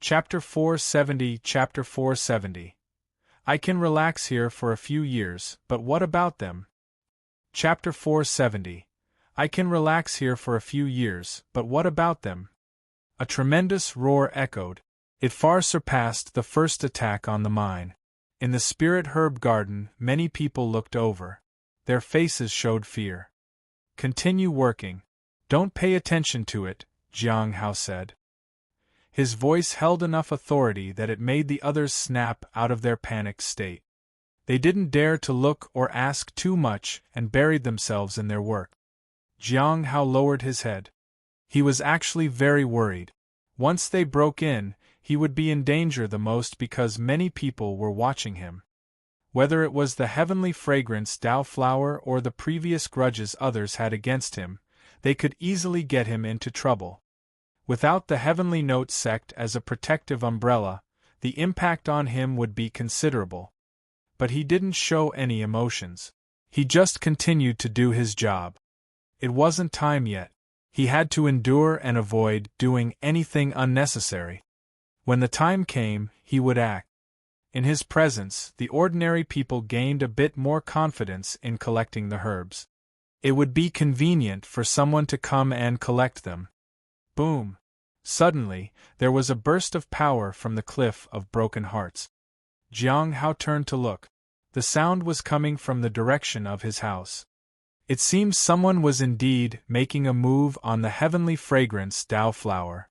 Chapter 470. Chapter 470. I can relax here for a few years, but what about them? Chapter 470. I can relax here for a few years, but what about them? A tremendous roar echoed. It far surpassed the first attack on the mine. In the spirit herb garden, many people looked over. Their faces showed fear. Continue working. Don't pay attention to it, Jiang said. His voice held enough authority that it made the others snap out of their panicked state. They didn't dare to look or ask too much and buried themselves in their work. Jiang lowered his head. He was actually very worried. Once they broke in, he would be in danger the most because many people were watching him. Whether it was the heavenly fragrance Dao flower or the previous grudges others had against him, they could easily get him into trouble. Without the Heavenly Note sect as a protective umbrella, the impact on him would be considerable. But he didn't show any emotions. He just continued to do his job. It wasn't time yet. He had to endure and avoid doing anything unnecessary. When the time came, he would act. In his presence, the ordinary people gained a bit more confidence in collecting the herbs. It would be convenient for someone to come and collect them. Boom! Suddenly, there was a burst of power from the Cliff of Broken Hearts. Jiang turned to look. The sound was coming from the direction of his house. It seemed someone was indeed making a move on the heavenly fragrance Dao flower.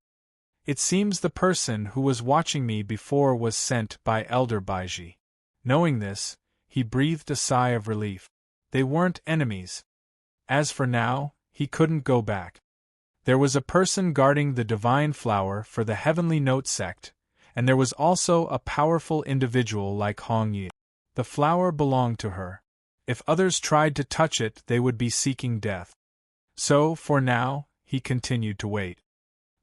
It seems the person who was watching me before was sent by Elder Baiji. Knowing this, he breathed a sigh of relief. They weren't enemies. As for now, he couldn't go back. There was a person guarding the divine flower for the Heavenly Note sect, and there was also a powerful individual like Hong Yi. The flower belonged to her. If others tried to touch it, they would be seeking death. So, for now, he continued to wait.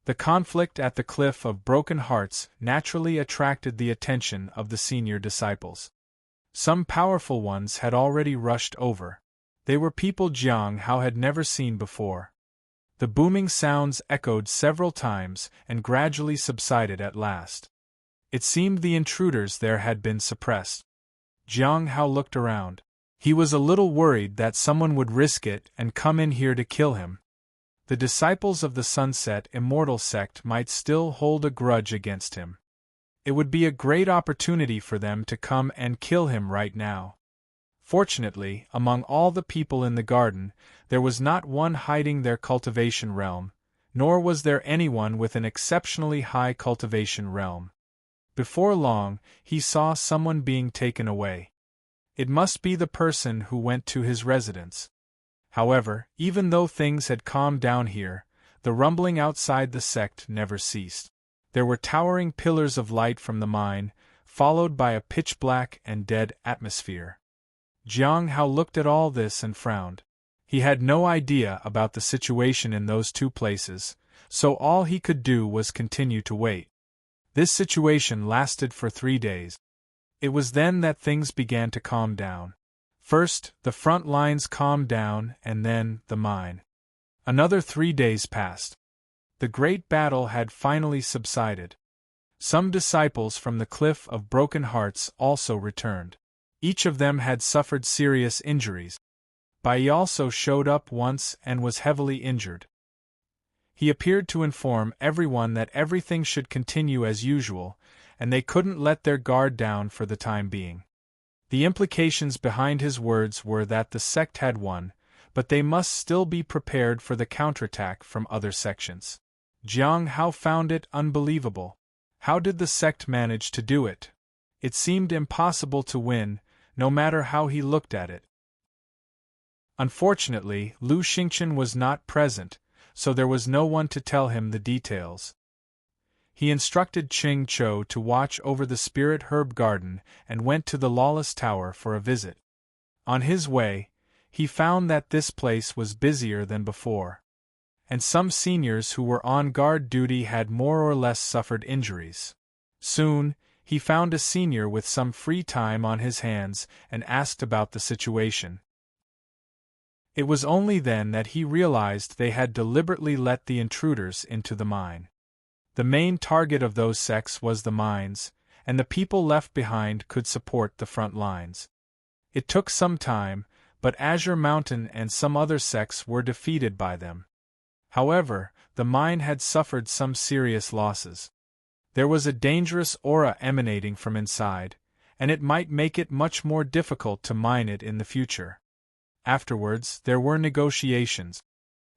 The conflict at the Cliff of Broken Hearts naturally attracted the attention of the senior disciples. Some powerful ones had already rushed over. They were people Jiang had never seen before. The booming sounds echoed several times and gradually subsided at last. It seemed the intruders there had been suppressed. Jiang looked around. He was a little worried that someone would risk it and come in here to kill him. The disciples of the Sunset Immortal sect might still hold a grudge against him. It would be a great opportunity for them to come and kill him right now. Fortunately, among all the people in the garden, there was not one hiding their cultivation realm, nor was there anyone with an exceptionally high cultivation realm. Before long, he saw someone being taken away. It must be the person who went to his residence. However, even though things had calmed down here, the rumbling outside the sect never ceased. There were towering pillars of light from the mine, followed by a pitch-black and dead atmosphere. Jiang looked at all this and frowned. He had no idea about the situation in those two places, so all he could do was continue to wait. This situation lasted for 3 days. It was then that things began to calm down. First, the front lines calmed down, and then the mine. Another 3 days passed. The great battle had finally subsided. Some disciples from the Cliff of Broken Hearts also returned. Each of them had suffered serious injuries. Bai also showed up once and was heavily injured. He appeared to inform everyone that everything should continue as usual, and they couldn't let their guard down for the time being. The implications behind his words were that the sect had won, but they must still be prepared for the counterattack from other sections. Jiang found it unbelievable. How did the sect manage to do it? It seemed impossible to win, no matter how he looked at it. Unfortunately, Xingchen was not present, so there was no one to tell him the details. He instructed Ching Cho to watch over the spirit herb garden and went to the Lawless Tower for a visit. On his way, he found that this place was busier than before. And some seniors who were on guard duty had more or less suffered injuries. Soon, he found a senior with some free time on his hands and asked about the situation. It was only then that he realized they had deliberately let the intruders into the mine. The main target of those sects was the mines, and the people left behind could support the front lines. It took some time, but Azure Mountain and some other sects were defeated by them. However, the mine had suffered some serious losses. There was a dangerous aura emanating from inside, and it might make it much more difficult to mine it in the future. Afterwards, there were negotiations.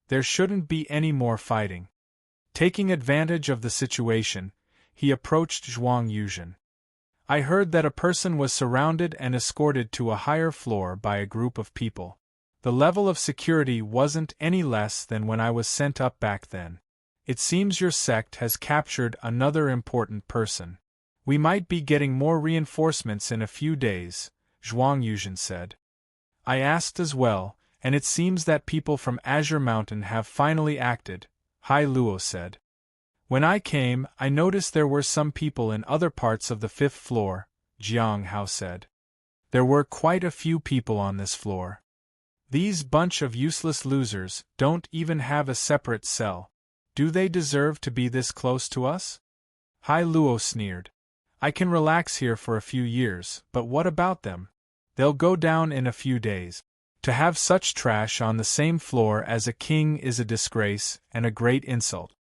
There shouldn't be any more fighting. Taking advantage of the situation, he approached Zhuang Yuzhen. I heard that a person was surrounded and escorted to a higher floor by a group of people. The level of security wasn't any less than when I was sent up back then. It seems your sect has captured another important person. We might be getting more reinforcements in a few days, Zhuang Yuzhen said. I asked as well, and it seems that people from Azure Mountain have finally acted, Hai Luo said. When I came, I noticed there were some people in other parts of the 5th floor, Jiang Hao said. There were quite a few people on this floor. These bunch of useless losers don't even have a separate cell. Do they deserve to be this close to us? Hai Luo sneered. I can relax here for a few years, but what about them? They'll go down in a few days. To have such trash on the same floor as a king is a disgrace and a great insult.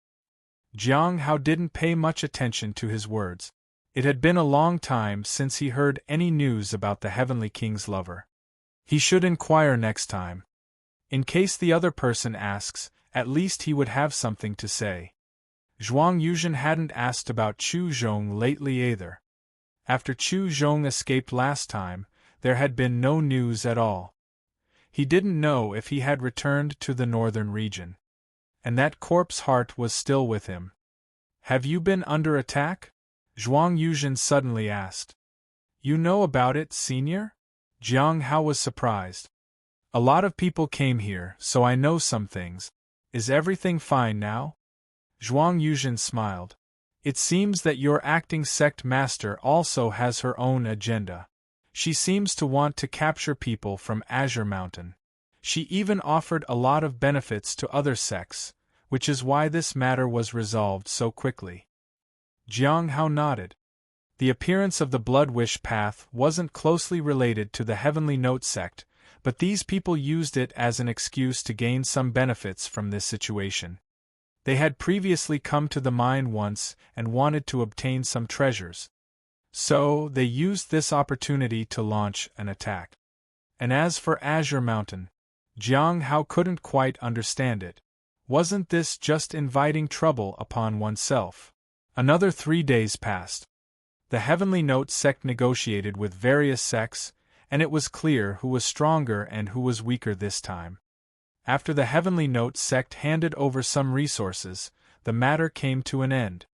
Jiang Hao didn't pay much attention to his words. It had been a long time since he heard any news about the Heavenly King's lover. He should inquire next time. In case the other person asks, at least he would have something to say. Zhuang Yuzhen hadn't asked about Chu Zhong lately either. After Chu Zhong escaped last time, there had been no news at all. He didn't know if he had returned to the northern region. And that corpse heart was still with him. Have you been under attack? Zhuang Yuzhen suddenly asked. You know about it, senior? Jiang Hao was surprised. A lot of people came here, so I know some things. Is everything fine now? Zhuang Yuzhen smiled. It seems that your acting sect master also has her own agenda. She seems to want to capture people from Azure Mountain. She even offered a lot of benefits to other sects, which is why this matter was resolved so quickly. Jiang Hao nodded. The appearance of the Blood Wish path wasn't closely related to the Heavenly Note sect, but these people used it as an excuse to gain some benefits from this situation. They had previously come to the mine once and wanted to obtain some treasures. So, they used this opportunity to launch an attack. And as for Azure Mountain, Jiang Hao couldn't quite understand it. Wasn't this just inviting trouble upon oneself? Another 3 days passed. The Heavenly Note sect negotiated with various sects, and it was clear who was stronger and who was weaker this time. After the Heavenly Note sect handed over some resources, the matter came to an end.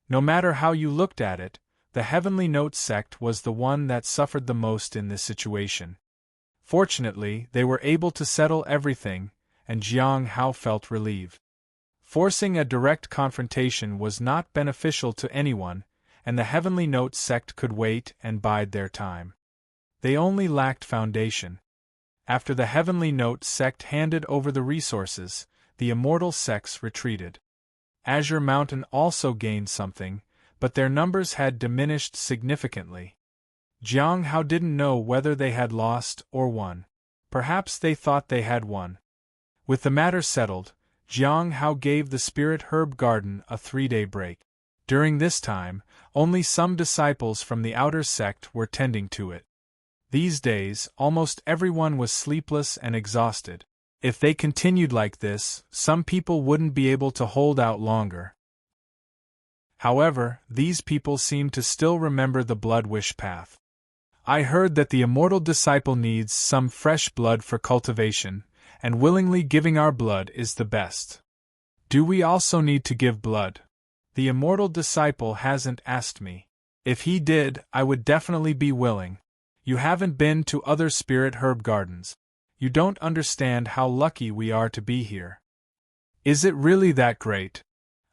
No matter how you looked at it, the Heavenly Note sect was the one that suffered the most in this situation. Fortunately, they were able to settle everything, and Jiang Hao felt relieved. Forcing a direct confrontation was not beneficial to anyone, and the Heavenly Note sect could wait and bide their time. They only lacked foundation. After the Heavenly Note sect handed over the resources, the Immortal sects retreated. Azure Mountain also gained something, but their numbers had diminished significantly. Jiang Hao didn't know whether they had lost or won. Perhaps they thought they had won. With the matter settled, Jiang Hao gave the Spirit Herb Garden a 3-day break. During this time, only some disciples from the outer sect were tending to it. These days, almost everyone was sleepless and exhausted. If they continued like this, some people wouldn't be able to hold out longer. However, these people seemed to still remember the Blood Wish path. I heard that the Immortal disciple needs some fresh blood for cultivation, and willingly giving our blood is the best. Do we also need to give blood? The Immortal disciple hasn't asked me. If he did, I would definitely be willing. You haven't been to other Spirit Herb Gardens. You don't understand how lucky we are to be here. Is it really that great?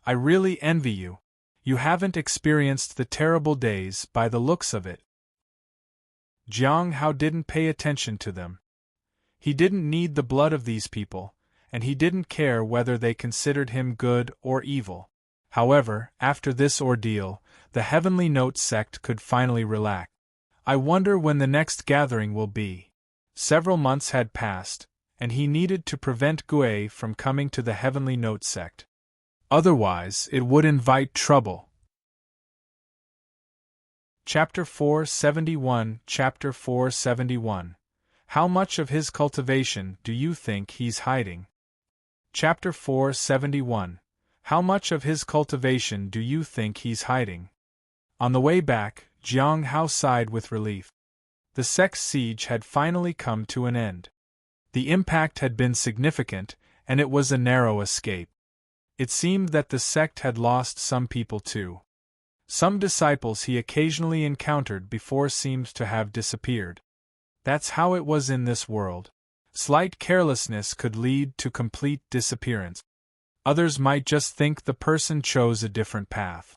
I really envy you. You haven't experienced the terrible days by the looks of it. Jiang Hao didn't pay attention to them. He didn't need the blood of these people, and he didn't care whether they considered him good or evil. However, after this ordeal, the Heavenly Note sect could finally relax. I wonder when the next gathering will be. Several months had passed, and he needed to prevent Gue from coming to the Heavenly Note sect. Otherwise, it would invite trouble. Chapter 471 Chapter 471 How much of his cultivation do you think he's hiding? Chapter 471 How much of his cultivation do you think he's hiding? On the way back, Jiang Hao sighed with relief. The Sect's siege had finally come to an end. The impact had been significant, and it was a narrow escape. It seemed that the Sect had lost some people too. Some disciples he occasionally encountered before seemed to have disappeared. That's how it was in this world. Slight carelessness could lead to complete disappearance. Others might just think the person chose a different path.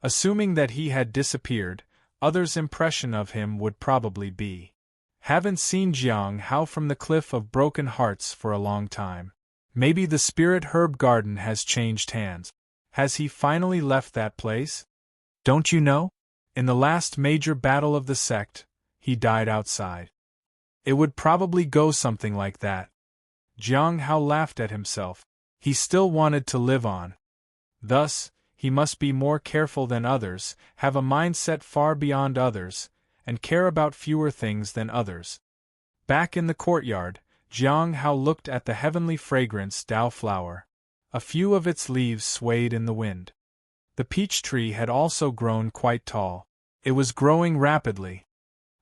Assuming that he had disappeared, others' impression of him would probably be, "Haven't seen Jiang Hao from the Cliff of Broken Hearts for a long time. Maybe the spirit herb garden has changed hands. Has he finally left that place? Don't you know? In the last major battle of the Sect, he died outside." It would probably go something like that. Jiang Hao laughed at himself. He still wanted to live on. Thus, he must be more careful than others, have a mindset far beyond others, and care about fewer things than others. Back in the courtyard, Jiang Hao looked at the heavenly fragrance Dao flower. A few of its leaves swayed in the wind. The peach tree had also grown quite tall. It was growing rapidly.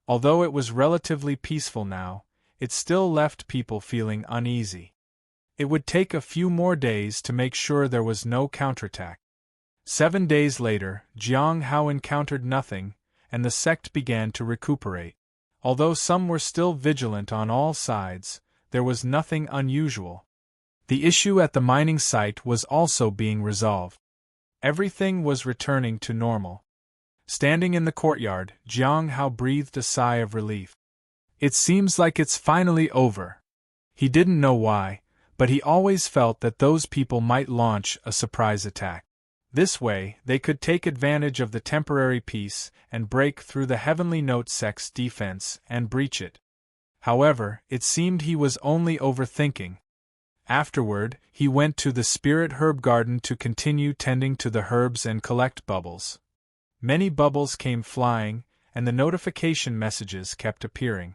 Although it was relatively peaceful now, it still left people feeling uneasy. It would take a few more days to make sure there was no counterattack. 7 days later, Jiang Hao encountered nothing, and the Sect began to recuperate. Although some were still vigilant on all sides, there was nothing unusual. The issue at the mining site was also being resolved. Everything was returning to normal. Standing in the courtyard, Jiang Hao breathed a sigh of relief. It seems like it's finally over. He didn't know why, but he always felt that those people might launch a surprise attack. This way, they could take advantage of the temporary peace and break through the Heavenly Note sect's defense and breach it. However, it seemed he was only overthinking. Afterward, he went to the spirit herb garden to continue tending to the herbs and collect bubbles. Many bubbles came flying, and the notification messages kept appearing.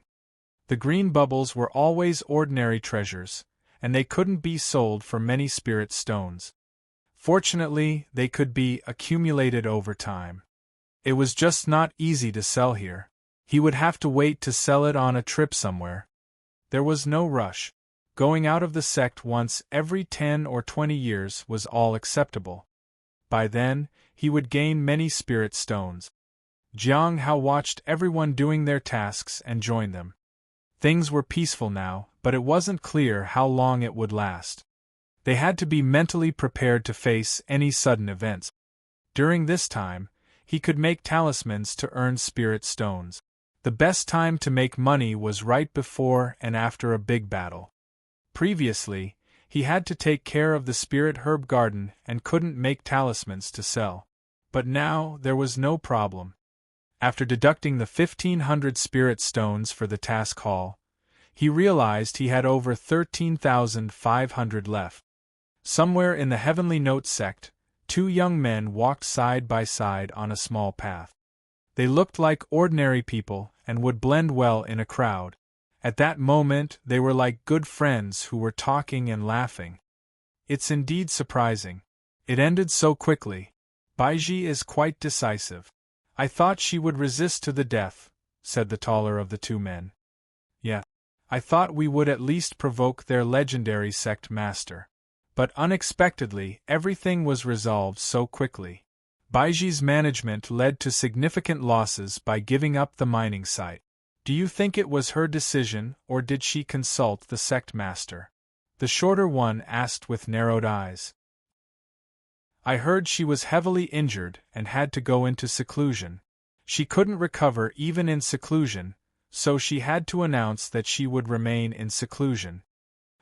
The green bubbles were always ordinary treasures, and they couldn't be sold for many spirit stones. Fortunately, they could be accumulated over time. It was just not easy to sell here. He would have to wait to sell it on a trip somewhere. There was no rush. Going out of the Sect once every 10 or 20 years was all acceptable. By then, he would gain many spirit stones. Jiang Hao watched everyone doing their tasks and joined them. Things were peaceful now, but it wasn't clear how long it would last. They had to be mentally prepared to face any sudden events. During this time, he could make talismans to earn spirit stones. The best time to make money was right before and after a big battle. Previously, he had to take care of the spirit herb garden and couldn't make talismans to sell. But now, there was no problem. After deducting the 1,500 spirit stones for the task hall, he realized he had over 13,500 left. Somewhere in the Heavenly Note sect, 2 young men walked side by side on a small path. They looked like ordinary people and would blend well in a crowd. At that moment, they were like good friends who were talking and laughing. It's indeed surprising. It ended so quickly. Baiji is quite decisive. I thought she would resist to the death, said the taller of the 2 men. Yeah. I thought we would at least provoke their legendary sect master. But unexpectedly, everything was resolved so quickly. Baiji's management led to significant losses by giving up the mining site. Do you think it was her decision, or did she consult the sect master? The shorter one asked with narrowed eyes. I heard she was heavily injured and had to go into seclusion. She couldn't recover even in seclusion, so she had to announce that she would remain in seclusion.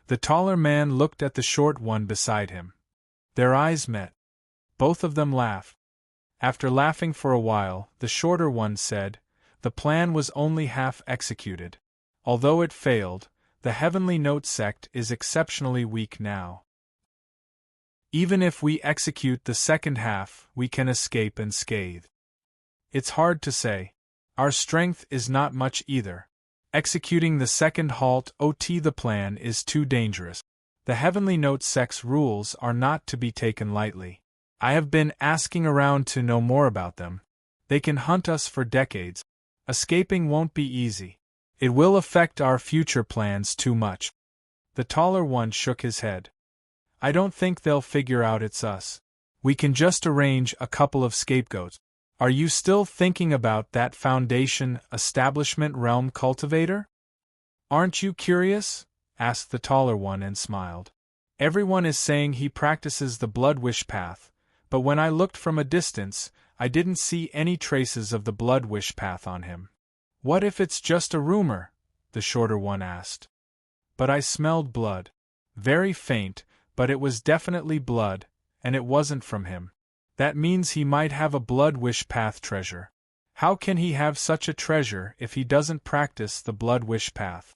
The taller man looked at the short one beside him. Their eyes met. Both of them laughed. After laughing for a while, the shorter one said, "The plan was only half executed. Although it failed, the Heavenly Note sect is exceptionally weak now. Even if we execute the second half, we can escape unscathed. It's hard to say. Our strength is not much either. Executing the second halt OT the plan is too dangerous. The Heavenly Note sect's rules are not to be taken lightly. I have been asking around to know more about them. They can hunt us for decades. Escaping won't be easy. It will affect our future plans too much." The taller one shook his head. "I don't think they'll figure out it's us. We can just arrange a couple of scapegoats. Are you still thinking about that Foundation establishment realm cultivator? Aren't you curious?" asked the taller one and smiled. "Everyone is saying he practices the Blood Wish path, but when I looked from a distance, I didn't see any traces of the Blood Wish path on him." "What if it's just a rumor?" the shorter one asked. "But I smelled blood. Very faint, but it was definitely blood, and it wasn't from him. That means he might have a Blood Wish path treasure. How can he have such a treasure if he doesn't practice the Blood Wish path?"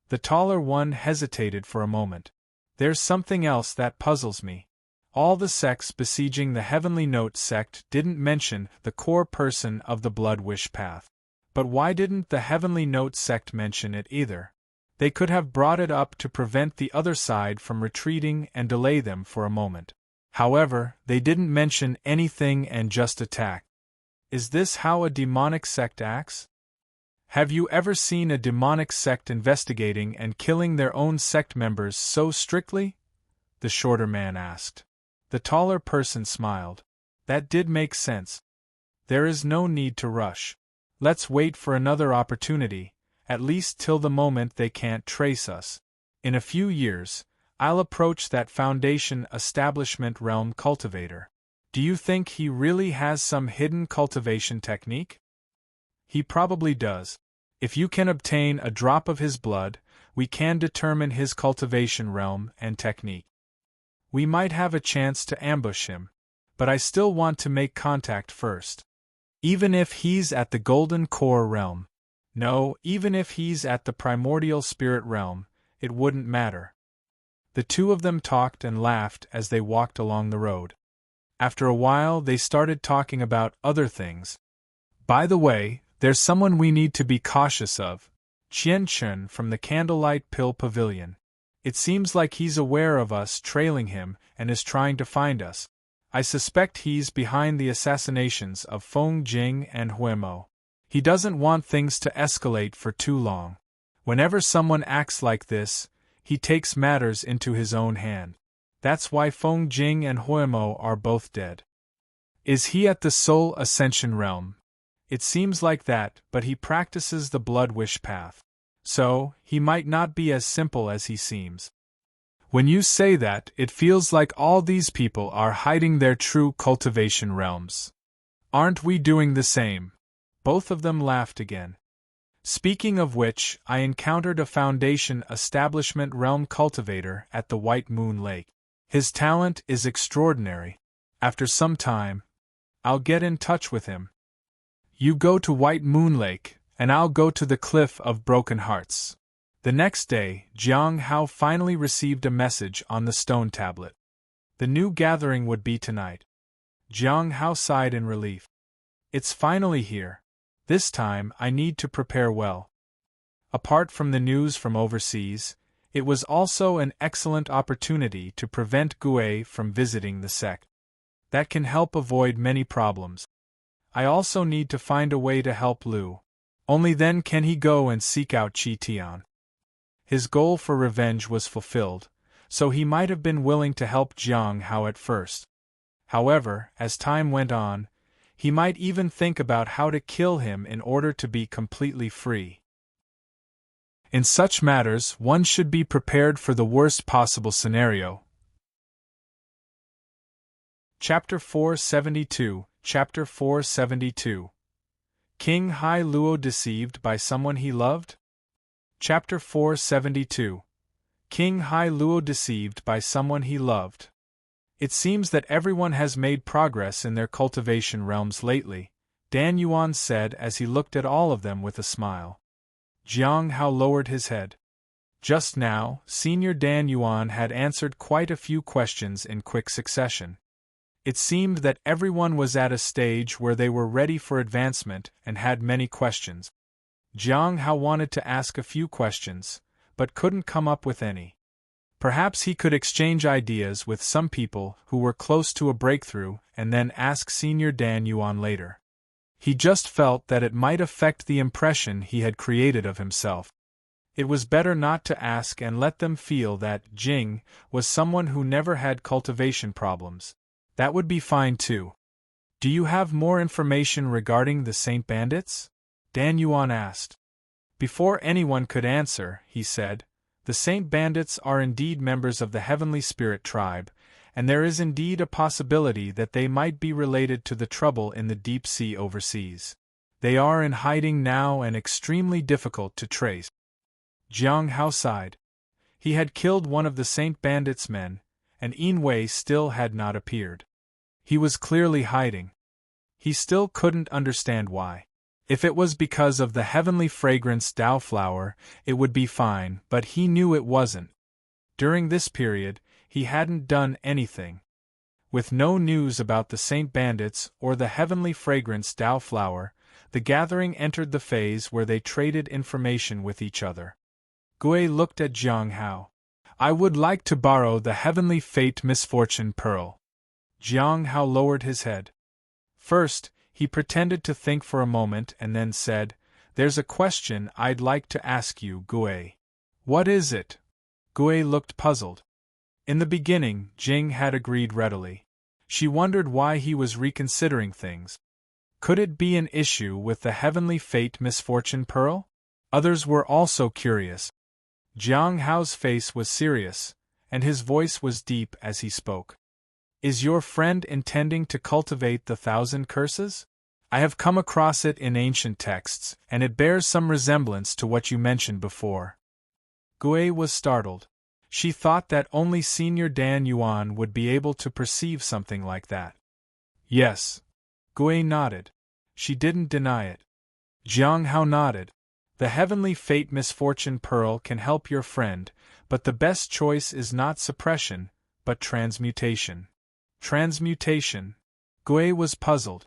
The taller one hesitated for a moment. "There's something else that puzzles me. All the sects besieging the Heavenly Note sect didn't mention the core person of the Blood Wish path. But why didn't the Heavenly Note sect mention it either? They could have brought it up to prevent the other side from retreating and delay them for a moment. However, they didn't mention anything and just attacked. Is this how a demonic sect acts? Have you ever seen a demonic sect investigating and killing their own sect members so strictly?" the shorter man asked. The taller person smiled. "That did make sense. There is no need to rush. Let's wait for another opportunity, at least till the moment they can't trace us. In a few years, I'll approach that Foundation establishment realm cultivator. Do you think he really has some hidden cultivation technique? He probably does. If you can obtain a drop of his blood, we can determine his cultivation realm and technique. We might have a chance to ambush him, but I still want to make contact first. Even if he's at the Golden Core realm. No, even if he's at the Primordial Spirit realm, it wouldn't matter." The two of them talked and laughed as they walked along the road. After a while, they started talking about other things. "By the way, there's someone we need to be cautious of. Xingchen from the Candlelight Pill Pavilion. It seems like he's aware of us trailing him and is trying to find us. I suspect he's behind the assassinations of Feng Jing and Huemo. He doesn't want things to escalate for too long. Whenever someone acts like this, he takes matters into his own hand. That's why Feng Jing and Huemo are both dead." "Is he at the Soul Ascension realm?" "It seems like that, but he practices the Blood Wish path. So, he might not be as simple as he seems." "When you say that, it feels like all these people are hiding their true cultivation realms. Aren't we doing the same?" Both of them laughed again. "Speaking of which, I encountered a Foundation establishment realm cultivator at the White Moon Lake. His talent is extraordinary. After some time, I'll get in touch with him. You go to White Moon Lake, and I'll go to the Cliff of Broken Hearts." The next day, Jiang Hao finally received a message on the stone tablet. The new gathering would be tonight. Jiang Hao sighed in relief. "It's finally here. This time I need to prepare well." Apart from the news from overseas, it was also an excellent opportunity to prevent Gue from visiting the Sect. That can help avoid many problems. I also need to find a way to help Liu. Only then can he go and seek out Tian. His goal for revenge was fulfilled, so he might have been willing to help Jiang Hao at first. However, as time went on, he might even think about how to kill him in order to be completely free. In such matters, one should be prepared for the worst possible scenario. Chapter 472, Chapter 472. King Hai Luo deceived by someone he loved? Chapter 472. King Hai Luo deceived by someone he loved. It seems that everyone has made progress in their cultivation realms lately, Dan Yuan said as he looked at all of them with a smile. Jiang Hao lowered his head. Just now, Senior Dan Yuan had answered quite a few questions in quick succession. It seemed that everyone was at a stage where they were ready for advancement and had many questions. Jiang Hao wanted to ask a few questions, but couldn't come up with any. Perhaps he could exchange ideas with some people who were close to a breakthrough and then ask Senior Dan Yuan later. He just felt that it might affect the impression he had created of himself. It was better not to ask and let them feel that Jing was someone who never had cultivation problems. That would be fine too. Do you have more information regarding the Saint Bandits? Dan Yuan asked. Before anyone could answer, he said, the Saint Bandits are indeed members of the Heavenly Spirit tribe, and there is indeed a possibility that they might be related to the trouble in the deep sea overseas. They are in hiding now and extremely difficult to trace. Jiang Hao sighed. He had killed one of the Saint Bandits' men, and Yin Wei still had not appeared. He was clearly hiding. He still couldn't understand why. If it was because of the heavenly fragrance Dao flower, it would be fine, but he knew it wasn't. During this period, he hadn't done anything. With no news about the Saint Bandits or the heavenly fragrance Dao flower, the gathering entered the phase where they traded information with each other. Gui looked at Jiang Hao. I would like to borrow the heavenly fate misfortune pearl. Jiang Hao lowered his head. First, he pretended to think for a moment and then said, There's a question I'd like to ask you, Gui. What is it? Gui looked puzzled. In the beginning, Jing had agreed readily. She wondered why he was reconsidering things. Could it be an issue with the heavenly fate misfortune pearl? Others were also curious. Jiang Hao's face was serious, and his voice was deep as he spoke. Is your friend intending to cultivate the 1,000 curses? I have come across it in ancient texts, and it bears some resemblance to what you mentioned before. Gui was startled. She thought that only Senior Dan Yuan would be able to perceive something like that. Yes. Gui nodded. She didn't deny it. Jiang Hao nodded. The heavenly fate misfortune pearl can help your friend, but the best choice is not suppression, but transmutation. Transmutation? Gui was puzzled.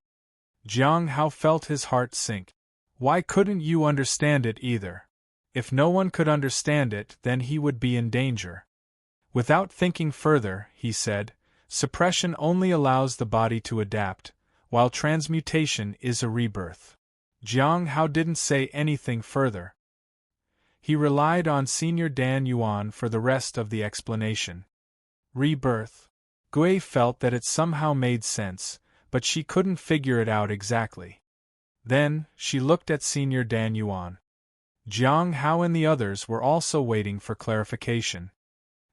Jiang Hao felt his heart sink. Why couldn't you understand it either? If no one could understand it, then he would be in danger. Without thinking further, he said, suppression only allows the body to adapt, while transmutation is a rebirth. Jiang Hao didn't say anything further. He relied on Senior Dan Yuan for the rest of the explanation. Rebirth. Gui felt that it somehow made sense, but she couldn't figure it out exactly. Then, she looked at Senior Dan Yuan. Jiang Hao and the others were also waiting for clarification.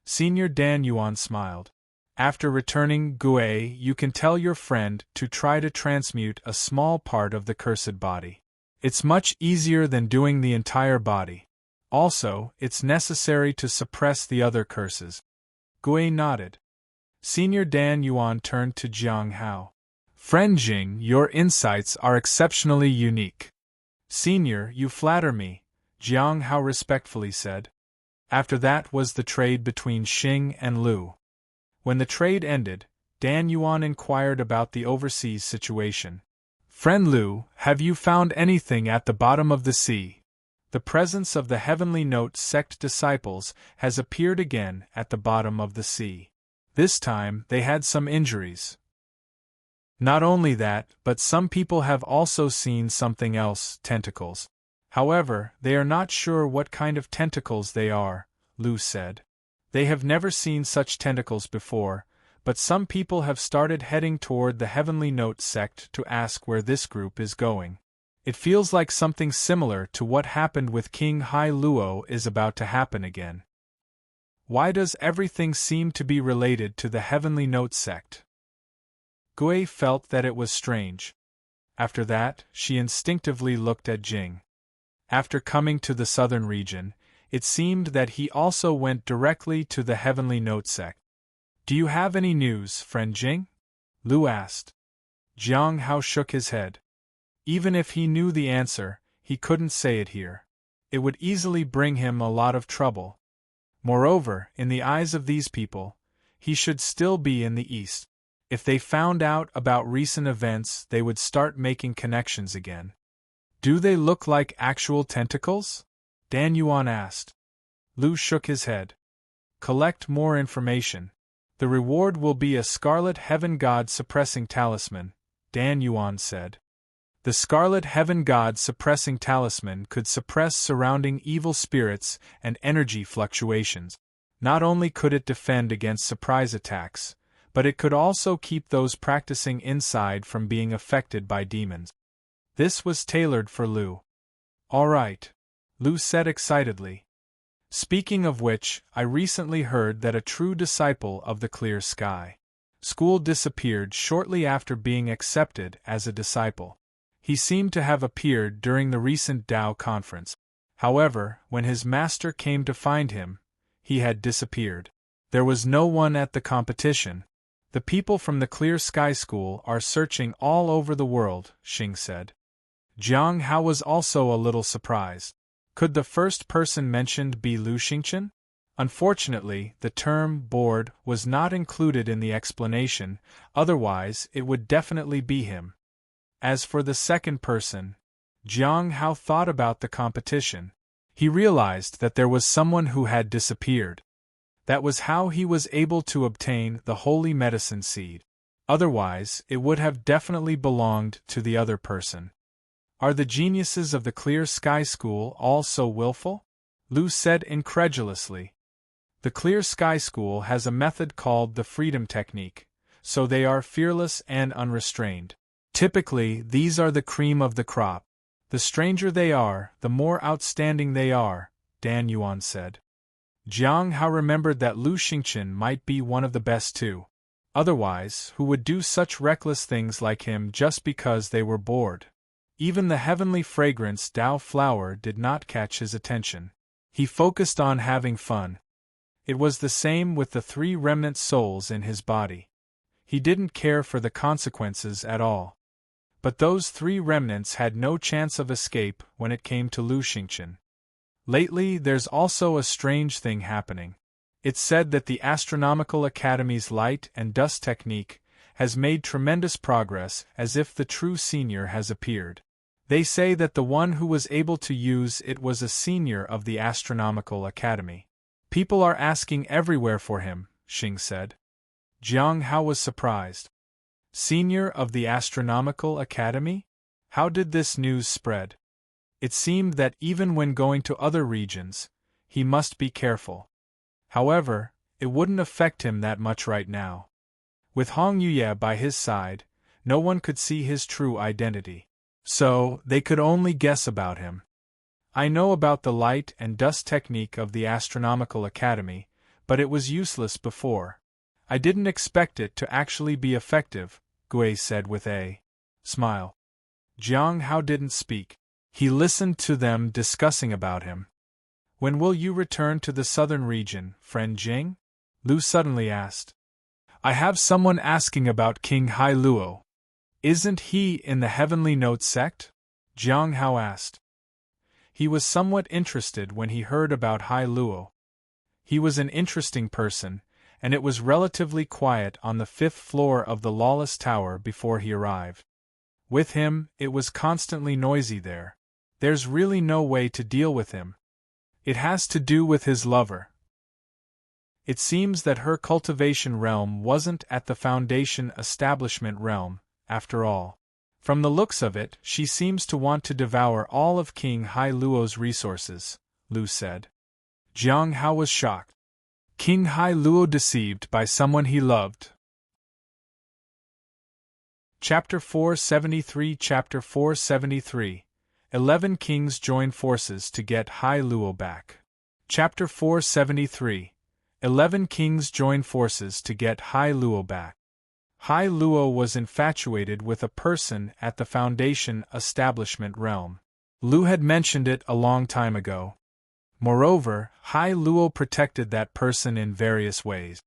Senior Dan Yuan smiled. After returning, Gui, you can tell your friend to try to transmute a small part of the cursed body. It's much easier than doing the entire body. Also, it's necessary to suppress the other curses. Gui nodded. Senior Dan Yuan turned to Jiang Hao. Friend Jing, your insights are exceptionally unique. Senior, you flatter me, Jiang Hao respectfully said. After that was the trade between Xing and Lu. When the trade ended, Dan Yuan inquired about the overseas situation. Friend Lu, have you found anything at the bottom of the sea? The presence of the Heavenly Note Sect disciples has appeared again at the bottom of the sea. This time, they had some injuries. Not only that, but some people have also seen something else, tentacles. However, they are not sure what kind of tentacles they are, Lu said. They have never seen such tentacles before, but some people have started heading toward the Heavenly Note Sect to ask where this group is going. It feels like something similar to what happened with King Hai Luo is about to happen again. Why does everything seem to be related to the Heavenly Note Sect? Gui felt that it was strange. After that, she instinctively looked at Jing. After coming to the southern region, it seemed that he also went directly to the Heavenly Note Sect. Do you have any news, friend Jing? Lu asked. Jiang Hao shook his head. Even if he knew the answer, he couldn't say it here. It would easily bring him a lot of trouble. Moreover, in the eyes of these people, he should still be in the East. If they found out about recent events, they would start making connections again. Do they look like actual tentacles? Dan Yuan asked. Lu shook his head. Collect more information. The reward will be a Scarlet Heaven God suppressing talisman, Dan Yuan said. The Scarlet Heaven God suppressing talisman could suppress surrounding evil spirits and energy fluctuations. Not only could it defend against surprise attacks, but it could also keep those practicing inside from being affected by demons. This was tailored for Lu. All right, Lu said excitedly. Speaking of which, I recently heard that a true disciple of the Clear Sky School disappeared shortly after being accepted as a disciple. He seemed to have appeared during the recent Dao conference. However, when his master came to find him, he had disappeared. There was no one at the competition. The people from the Clear Sky School are searching all over the world, Xing said. Jiang Hao was also a little surprised. Could the first person mentioned be Lu Xingchen? Unfortunately, the term bored was not included in the explanation, otherwise it would definitely be him. As for the second person, Jiang Hao thought about the competition. He realized that there was someone who had disappeared. That was how he was able to obtain the holy medicine seed. Otherwise, it would have definitely belonged to the other person. Are the geniuses of the Clear Sky School all so willful? Lu said incredulously. The Clear Sky School has a method called the Freedom Technique, so they are fearless and unrestrained. Typically, these are the cream of the crop. The stranger they are, the more outstanding they are, Dan Yuan said. Jiang Hao remembered that Lu Xingchen might be one of the best too. Otherwise, who would do such reckless things like him just because they were bored? Even the heavenly fragrance Dao flower did not catch his attention. He focused on having fun. It was the same with the 3 remnant souls in his body. He didn't care for the consequences at all. But those 3 remnants had no chance of escape when it came to Lu Xingchen. Lately, there's also a strange thing happening. It's said that the Astronomical Academy's light and dust technique has made tremendous progress, as if the true senior has appeared. They say that the one who was able to use it was a senior of the Astronomical Academy. People are asking everywhere for him, Xing said. Jiang Hao was surprised. Senior of the Astronomical Academy? How did this news spread? It seemed that even when going to other regions, he must be careful. However, it wouldn't affect him that much right now. With Hong Yuye by his side, no one could see his true identity. So, they could only guess about him. I know about the light and dust technique of the Astronomical Academy, but it was useless before. I didn't expect it to actually be effective, Gui said with a smile. Jiang Hao didn't speak. He listened to them discussing about him. When will you return to the southern region, friend Jing? Lu suddenly asked. I have someone asking about King Hai Luo. Isn't he in the Heavenly Note sect? Jiang Hao asked. He was somewhat interested when he heard about Hai Luo. He was an interesting person, and it was relatively quiet on the 5th floor of the Lawless Tower before he arrived. With him, it was constantly noisy there. There's really no way to deal with him. It has to do with his lover. It seems that her cultivation realm wasn't at the Foundation establishment realm, after all. From the looks of it, she seems to want to devour all of King Hai Luo's resources, Lu said. Jiang Hao was shocked. King Hai Luo deceived by someone he loved. Chapter 473 Chapter 473 11 Kings join forces to get Hai Luo back. Chapter 473 11 Kings join forces to get Hai Luo back. Hai Luo was infatuated with a person at the Foundation establishment realm. Lu had mentioned it a long time ago. Moreover, Hai Luo protected that person in various ways.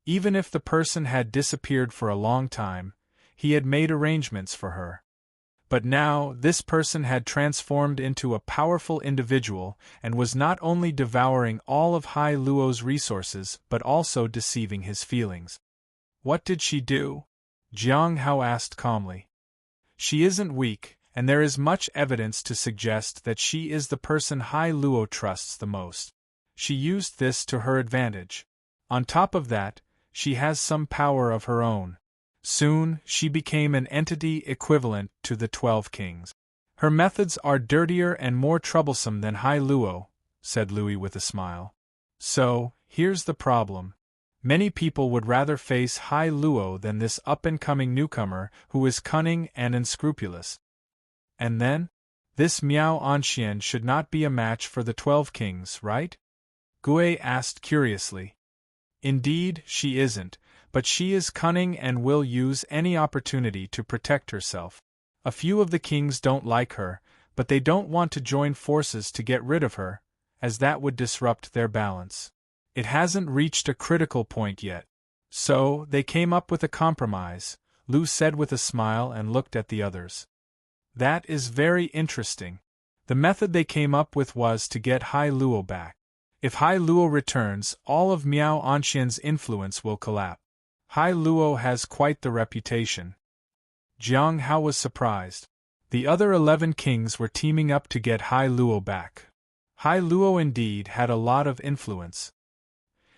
Even if the person had disappeared for a long time, he had made arrangements for her. But now, this person had transformed into a powerful individual and was not only devouring all of Hai Luo's resources but also deceiving his feelings. What did she do? Jiang Hao asked calmly. She isn't weak, and there is much evidence to suggest that she is the person Hai Luo trusts the most. She used this to her advantage. On top of that, she has some power of her own. Soon, she became an entity equivalent to the 12 kings. Her methods are dirtier and more troublesome than Hai Luo, said Louis with a smile. So, here's the problem. Many people would rather face Hai Luo than this up-and-coming newcomer who is cunning and unscrupulous. And then? This Miao Anxian should not be a match for the 12 kings, right? Gui asked curiously. Indeed, she isn't, but she is cunning and will use any opportunity to protect herself. A few of the kings don't like her, but they don't want to join forces to get rid of her, as that would disrupt their balance. It hasn't reached a critical point yet. So, they came up with a compromise, Lu said with a smile and looked at the others. That is very interesting. The method they came up with was to get Hai Luo back. If Hai Luo returns, all of Miao Anxian's influence will collapse. Hai Luo has quite the reputation. Jiang Hao was surprised. The other 11 kings were teaming up to get Hai Luo back. Hai Luo indeed had a lot of influence.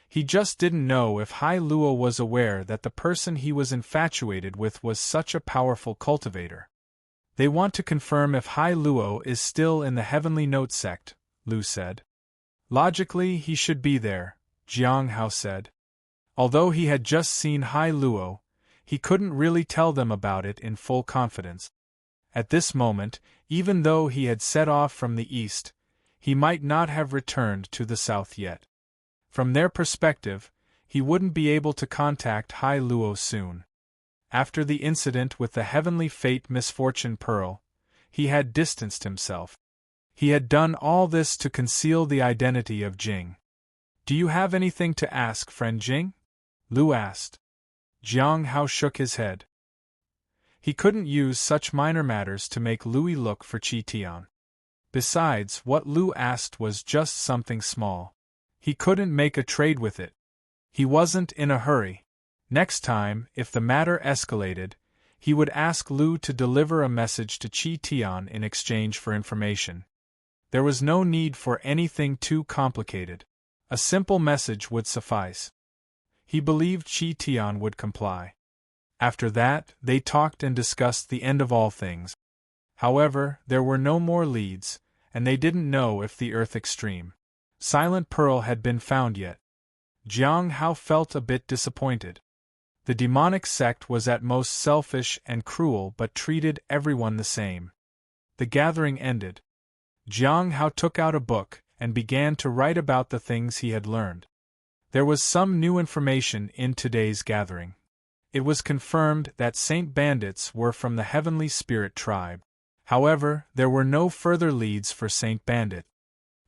He just didn't know if Hai Luo was aware that the person he was infatuated with was such a powerful cultivator. They want to confirm if Hai Luo is still in the Heavenly Note sect, Lu said. Logically, he should be there, Jiang Hao said. Although he had just seen Hai Luo, he couldn't really tell them about it in full confidence. At this moment, even though he had set off from the east, he might not have returned to the south yet. From their perspective, he wouldn't be able to contact Hai Luo soon. After the incident with the Heavenly Fate Misfortune Pearl, he had distanced himself. He had done all this to conceal the identity of Jing. Do you have anything to ask, friend Jing? Lu asked. Jiang Hao shook his head. He couldn't use such minor matters to make Louis look for Tian. Besides, what Lu asked was just something small. He couldn't make a trade with it. He wasn't in a hurry. Next time, if the matter escalated, he would ask Lu to deliver a message to Tian in exchange for information. There was no need for anything too complicated. A simple message would suffice. He believed Tian would comply. After that, they talked and discussed the end of all things. However, there were no more leads, and they didn't know if the Earth Extreme Silent Pearl had been found yet. Jiang Hao felt a bit disappointed. The demonic sect was at most selfish and cruel but treated everyone the same. The gathering ended. Jiang Hao took out a book and began to write about the things he had learned. There was some new information in today's gathering. It was confirmed that Saint Bandits were from the Heavenly Spirit tribe. However, there were no further leads for Saint Bandit.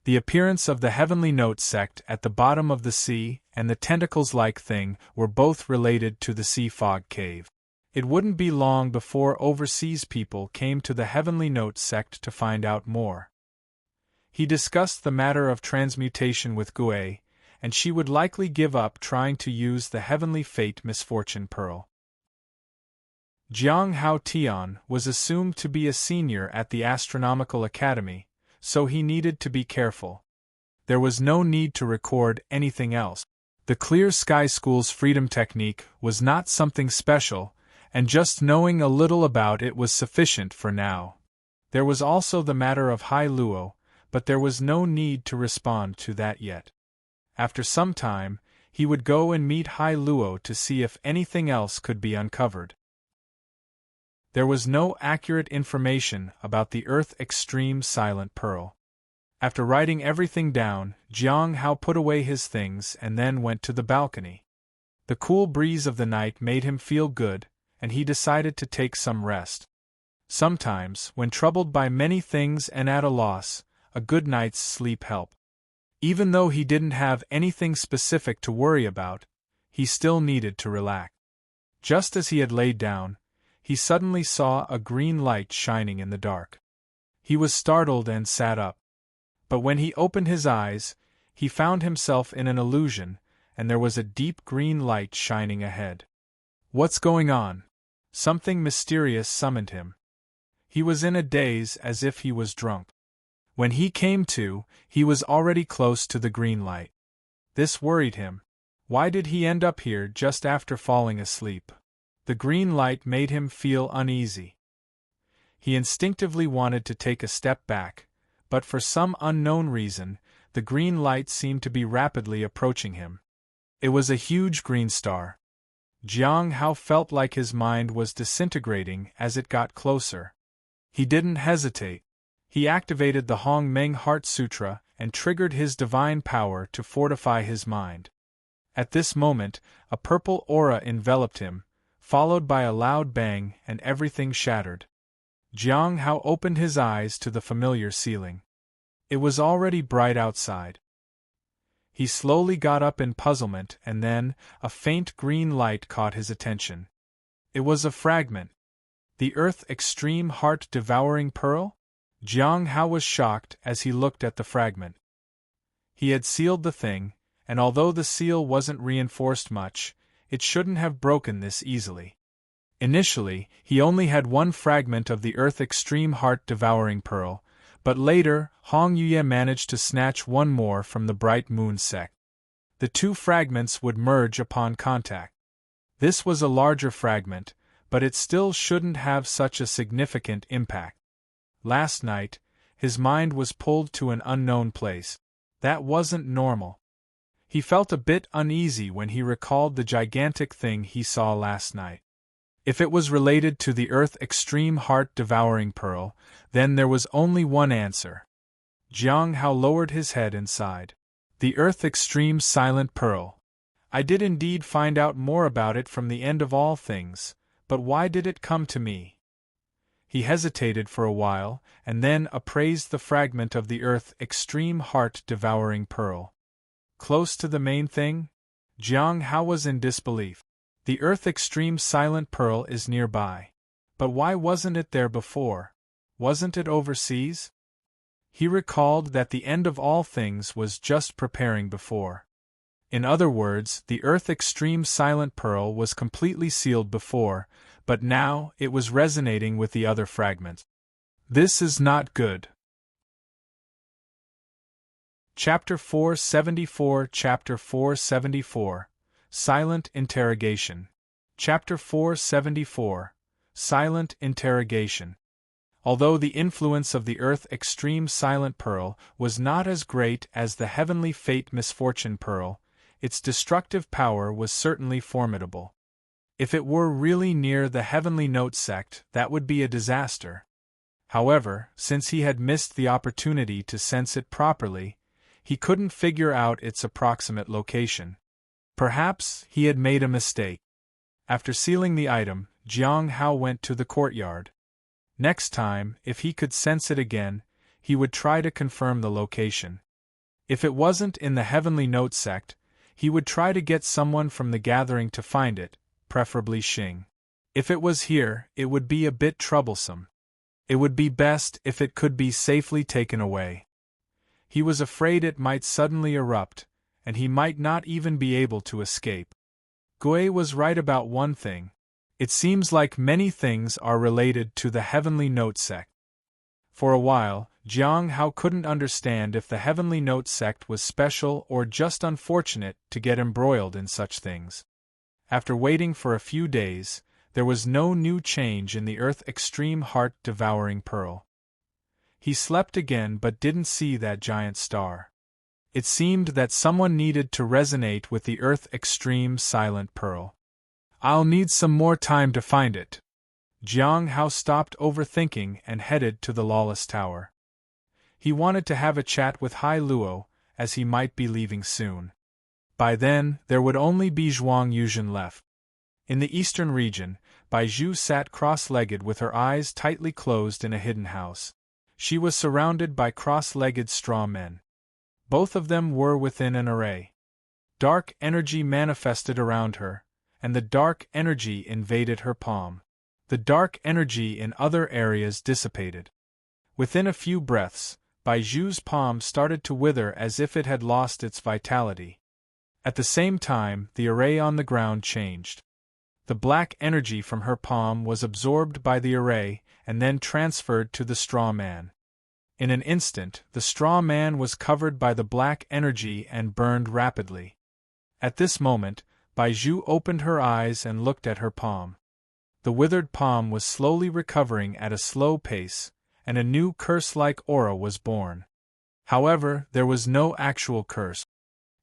The appearance of the Heavenly Note sect at the bottom of the sea and the tentacles-like thing were both related to the Sea Fog Cave. It wouldn't be long before overseas people came to the Heavenly Note sect to find out more. He discussed the matter of transmutation with Gui, and she would likely give up trying to use the Heavenly Fate Misfortune Pearl. Jiang Hao Tian was assumed to be a senior at the Astronomical Academy, so he needed to be careful. There was no need to record anything else. The Clear Sky School's freedom technique was not something special, and just knowing a little about it was sufficient for now. There was also the matter of Hai Luo, but there was no need to respond to that yet. After some time, he would go and meet Hai Luo to see if anything else could be uncovered. There was no accurate information about the Earth Extreme Silent Pearl. After writing everything down, Jiang Hao put away his things and then went to the balcony. The cool breeze of the night made him feel good, and he decided to take some rest. Sometimes, when troubled by many things and at a loss, a good night's sleep helped. Even though he didn't have anything specific to worry about, he still needed to relax. Just as he had laid down, he suddenly saw a green light shining in the dark. He was startled and sat up. But when he opened his eyes, he found himself in an illusion, and there was a deep green light shining ahead. What's going on? Something mysterious summoned him. He was in a daze as if he was drunk. When he came to, he was already close to the green light. This worried him. Why did he end up here just after falling asleep? The green light made him feel uneasy. He instinctively wanted to take a step back, but for some unknown reason, the green light seemed to be rapidly approaching him. It was a huge green star. Jiang Hao felt like his mind was disintegrating as it got closer. He didn't hesitate. He activated the Hong Meng Heart Sutra and triggered his divine power to fortify his mind. At this moment, a purple aura enveloped him, followed by a loud bang, and everything shattered. Jiang Hao opened his eyes to the familiar ceiling. It was already bright outside. He slowly got up in puzzlement, and then, a faint green light caught his attention. It was a fragment. The Earth Extreme Heart Devouring Pearl? Jiang Hao was shocked as he looked at the fragment. He had sealed the thing, and although the seal wasn't reinforced much, it shouldn't have broken this easily. Initially, he only had one fragment of the Earth Extreme Heart Devouring Pearl, but later, Hong Yuye managed to snatch one more from the Bright Moon Sect. The two fragments would merge upon contact. This was a larger fragment, but it still shouldn't have such a significant impact. Last night, his mind was pulled to an unknown place. That wasn't normal. He felt a bit uneasy when he recalled the gigantic thing he saw last night. If it was related to the Earth Extreme Heart Devouring Pearl, then there was only one answer. Jiang Hao lowered his head and sighed. The Earth Extreme Silent Pearl. I did indeed find out more about it from the end of all things, but why did it come to me? He hesitated for a while, and then appraised the fragment of the Earth Extreme Heart Devouring Pearl. Close to the main thing? Jiang Hao was in disbelief. The Earth Extreme Silent Pearl is nearby. But why wasn't it there before? Wasn't it overseas? He recalled that the end of all things was just preparing before. In other words, the Earth Extreme Silent Pearl was completely sealed before, but now it was resonating with the other fragments. This is not good. Chapter 474 Chapter 474 Silent Interrogation. Chapter 474 Silent Interrogation. Although the influence of the Earth Extreme Silent Pearl was not as great as the Heavenly Fate Misfortune Pearl, its destructive power was certainly formidable. If it were really near the Heavenly Note Sect, that would be a disaster. However, since he had missed the opportunity to sense it properly, he couldn't figure out its approximate location. Perhaps he had made a mistake. After sealing the item, Jiang Hao went to the courtyard. Next time, if he could sense it again, he would try to confirm the location. If it wasn't in the Heavenly Note Sect, he would try to get someone from the gathering to find it, preferably Xing. If it was here, it would be a bit troublesome. It would be best if it could be safely taken away. He was afraid it might suddenly erupt, and he might not even be able to escape. Gui was right about one thing. It seems like many things are related to the Heavenly Note Sect. For a while, Jiang Hao couldn't understand if the Heavenly Note Sect was special or just unfortunate to get embroiled in such things. After waiting for a few days, there was no new change in the Earth Extreme Heart Devouring Pearl. He slept again but didn't see that giant star. It seemed that someone needed to resonate with the Earth Extreme Silent Pearl. I'll need some more time to find it. Jiang Hao stopped overthinking and headed to the Lawless Tower. He wanted to have a chat with Hai Luo, as he might be leaving soon. By then, there would only be Zhuang Yuzhen left. In the eastern region, Bai Zhu sat cross-legged with her eyes tightly closed in a hidden house. She was surrounded by cross-legged straw men. Both of them were within an array. Dark energy manifested around her, and the dark energy invaded her palm. The dark energy in other areas dissipated. Within a few breaths, Baiju's palm started to wither as if it had lost its vitality. At the same time, the array on the ground changed. The black energy from her palm was absorbed by the array and then transferred to the straw man. In an instant, the straw man was covered by the black energy and burned rapidly. At this moment, Baiju opened her eyes and looked at her palm. The withered palm was slowly recovering at a slow pace, and a new curse-like aura was born. However, there was no actual curse.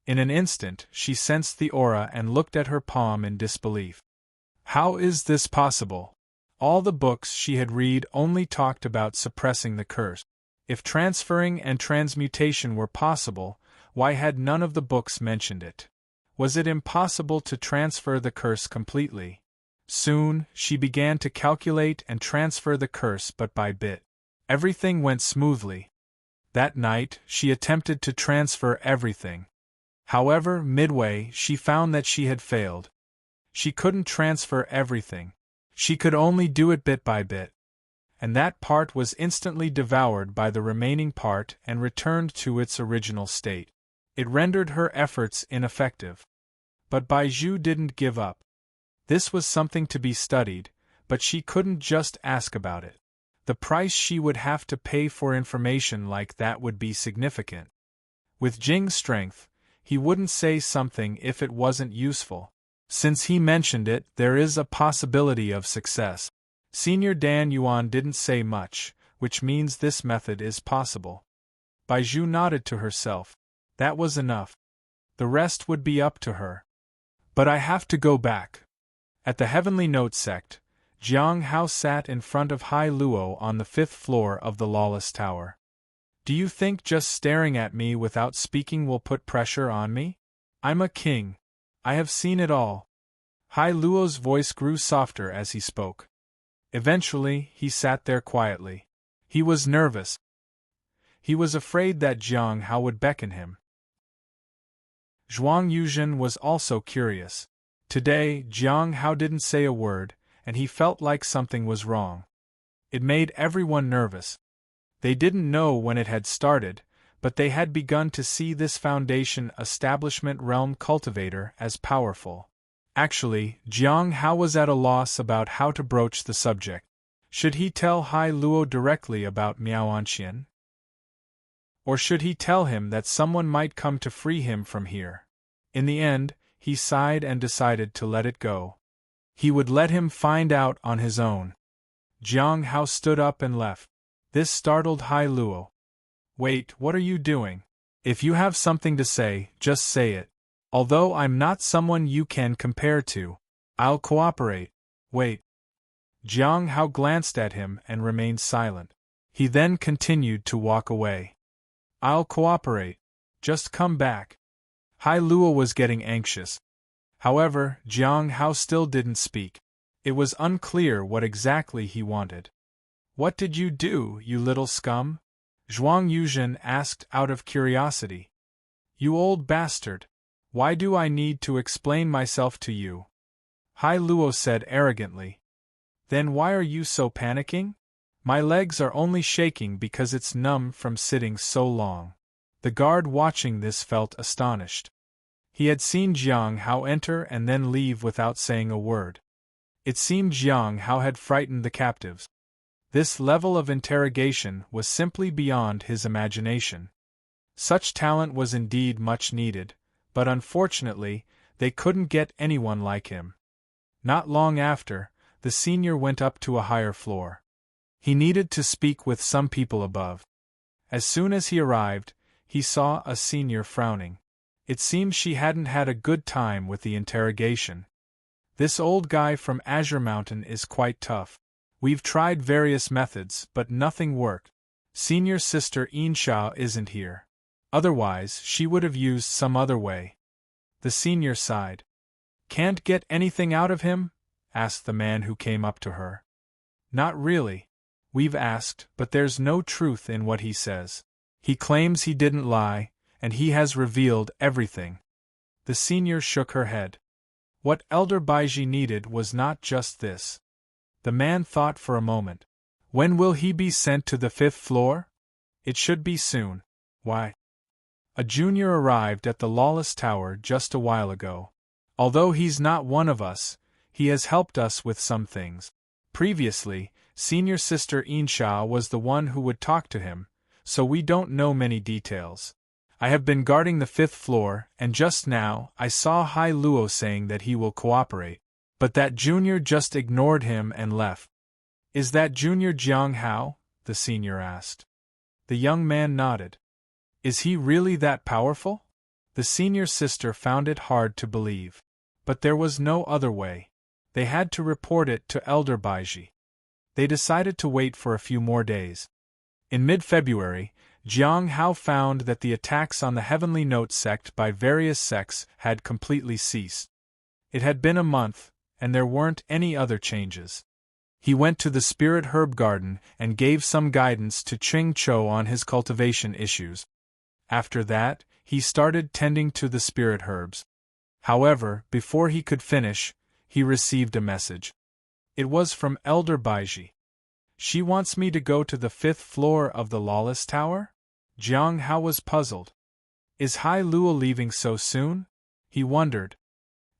In an instant, she sensed the aura and looked at her palm in disbelief. How is this possible? All the books she had read only talked about suppressing the curse. If transferring and transmutation were possible, why had none of the books mentioned it? Was it impossible to transfer the curse completely? Soon, she began to calculate and transfer the curse bit by bit. Everything went smoothly. That night, she attempted to transfer everything. However, midway, she found that she had failed. She couldn't transfer everything. She could only do it bit by bit. And that part was instantly devoured by the remaining part and returned to its original state. It rendered her efforts ineffective. But Baiju didn't give up. This was something to be studied, but she couldn't just ask about it. The price she would have to pay for information like that would be significant. With Jing's strength, he wouldn't say something if it wasn't useful. Since he mentioned it, there is a possibility of success. Senior Dan Yuan didn't say much, which means this method is possible. Baiju nodded to herself. That was enough. The rest would be up to her. But I have to go back. At the Heavenly Note Sect, Jiang Hao sat in front of Hai Luo on the 5th floor of the Lawless Tower. Do you think just staring at me without speaking will put pressure on me? I'm a king. I have seen it all. Hai Luo's voice grew softer as he spoke. Eventually, he sat there quietly. He was nervous. He was afraid that Jiang Hao would beckon him. Zhuang Yuzhen was also curious. Today, Jiang Hao didn't say a word, and he felt like something was wrong. It made everyone nervous. They didn't know when it had started, but they had begun to see this Foundation Establishment Realm Cultivator as powerful. Actually, Jiang Hao was at a loss about how to broach the subject. Should he tell Hai Luo directly about Miaoanqian? Or should he tell him that someone might come to free him from here? In the end, he sighed and decided to let it go. He would let him find out on his own. Jiang Hao stood up and left. This startled Hai Luo. Wait, what are you doing? If you have something to say, just say it. Although I'm not someone you can compare to, I'll cooperate. Wait. Jiang Hao glanced at him and remained silent. He then continued to walk away. I'll cooperate. Just come back. Hai Luo was getting anxious. However, Jiang Hao still didn't speak. It was unclear what exactly he wanted. What did you do, you little scum? Zhuang Yuzhen asked out of curiosity. You old bastard. Why do I need to explain myself to you? Hai Luo said arrogantly. Then why are you so panicking? My legs are only shaking because it's numb from sitting so long. The guard watching this felt astonished. He had seen Jiang Hao enter and then leave without saying a word. It seemed Jiang Hao had frightened the captives. This level of interrogation was simply beyond his imagination. Such talent was indeed much needed, but unfortunately, they couldn't get anyone like him. Not long after, the senior went up to a higher floor. He needed to speak with some people above. As soon as he arrived, he saw a senior frowning. It seemed she hadn't had a good time with the interrogation. This old guy from Azure Mountain is quite tough. We've tried various methods, but nothing worked. Senior sister Xiao isn't here. Otherwise, she would have used some other way. The senior sighed. Can't get anything out of him? Asked the man who came up to her. Not really. We've asked, but there's no truth in what he says. He claims he didn't lie, and he has revealed everything. The senior shook her head. What Elder Baiji needed was not just this. The man thought for a moment. When will he be sent to the 5th floor? It should be soon. Why? A junior arrived at the Lawless Tower just a while ago. Although he's not one of us, he has helped us with some things. Previously, Senior Sister Xiao was the one who would talk to him, so we don't know many details. I have been guarding the 5th floor, and just now I saw Hai Luo saying that he will cooperate. But that junior just ignored him and left. Is that junior Jiang Hao? The senior asked. The young man nodded. Is he really that powerful? The senior sister found it hard to believe. But there was no other way. They had to report it to Elder Baiji. They decided to wait for a few more days. In mid-February, Jiang Hao found that the attacks on the Heavenly Note sect by various sects had completely ceased. It had been a month, and there weren't any other changes. He went to the Spirit Herb Garden and gave some guidance to Xingchen on his cultivation issues. After that, he started tending to the spirit herbs. However, before he could finish, he received a message. It was from Elder Baiji. She wants me to go to the 5th floor of the Lawless Tower? Jiang Hao was puzzled. Is Hai Luo leaving so soon? He wondered.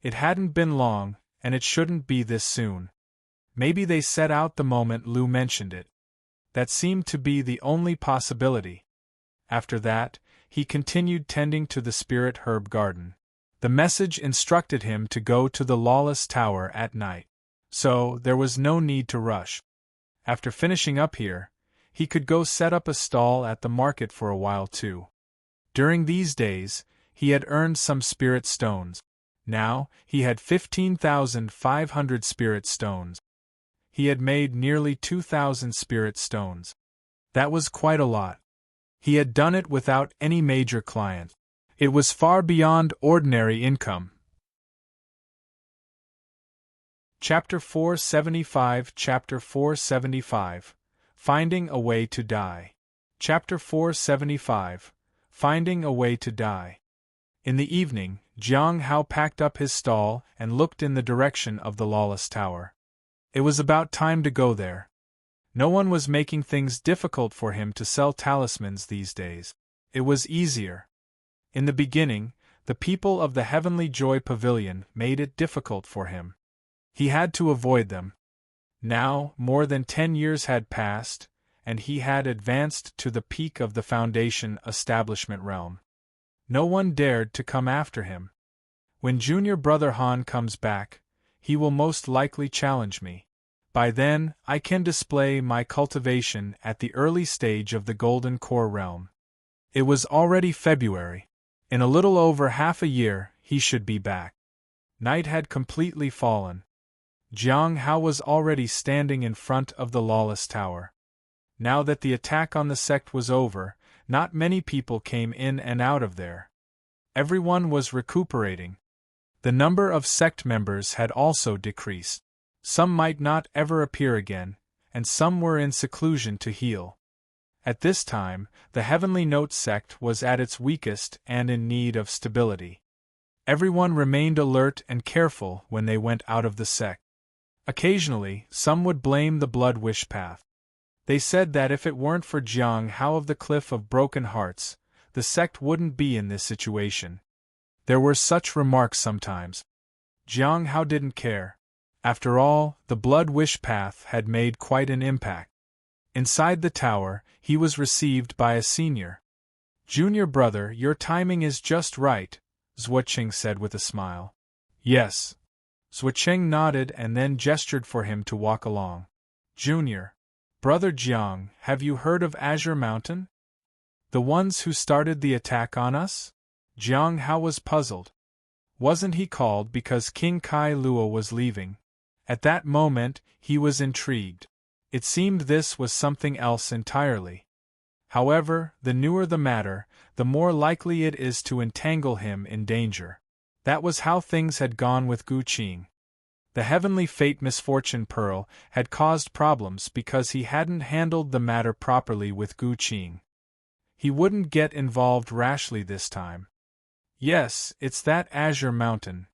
It hadn't been long, and it shouldn't be this soon. Maybe they set out the moment Lu mentioned it. That seemed to be the only possibility. After that, he continued tending to the Spirit Herb Garden. The message instructed him to go to the Lawless Tower at night. So, there was no need to rush. After finishing up here, he could go set up a stall at the market for a while too. During these days, he had earned some spirit stones. Now, he had 15,500 spirit stones. He had made nearly 2,000 spirit stones. That was quite a lot. He had done it without any major client. It was far beyond ordinary income. Chapter 475 Chapter 475 Finding a Way to Die. Chapter 475 Finding a Way to Die. In the evening, Jiang Hao packed up his stall and looked in the direction of the Lawless Tower. It was about time to go there. No one was making things difficult for him to sell talismans these days. It was easier. In the beginning, the people of the Heavenly Joy Pavilion made it difficult for him. He had to avoid them. Now, more than 10 years had passed, and he had advanced to the peak of the Foundation establishment realm. No one dared to come after him. When Junior Brother Han comes back, he will most likely challenge me. By then, I can display my cultivation at the early stage of the Golden Core realm. It was already February. In a little over half a year, he should be back. Night had completely fallen. Jiang Hao was already standing in front of the Lawless Tower. Now that the attack on the sect was over, not many people came in and out of there. Everyone was recuperating. The number of sect members had also decreased. Some might not ever appear again, and some were in seclusion to heal. At this time, the Heavenly Note sect was at its weakest and in need of stability. Everyone remained alert and careful when they went out of the sect. Occasionally, some would blame the Blood Wish path. They said that if it weren't for Jiang Hao of the Cliff of Broken Hearts, the sect wouldn't be in this situation. There were such remarks sometimes. Jiang Hao didn't care. After all, the Blood Wish path had made quite an impact. Inside the tower, he was received by a senior. "Junior brother, your timing is just right," Xuecheng said with a smile. "Yes." Xuecheng nodded and then gestured for him to walk along. "Junior. Brother Jiang, have you heard of Azure Mountain? The ones who started the attack on us?" Jiang Hao was puzzled. Wasn't he called because King Kai Luo was leaving? At that moment, he was intrigued. It seemed this was something else entirely. However, the newer the matter, the more likely it is to entangle him in danger. That was how things had gone with Gu Qing. The Heavenly Fate Misfortune Pearl had caused problems because he hadn't handled the matter properly with Gu Qing. He wouldn't get involved rashly this time. Yes, it's that Azure Mountain.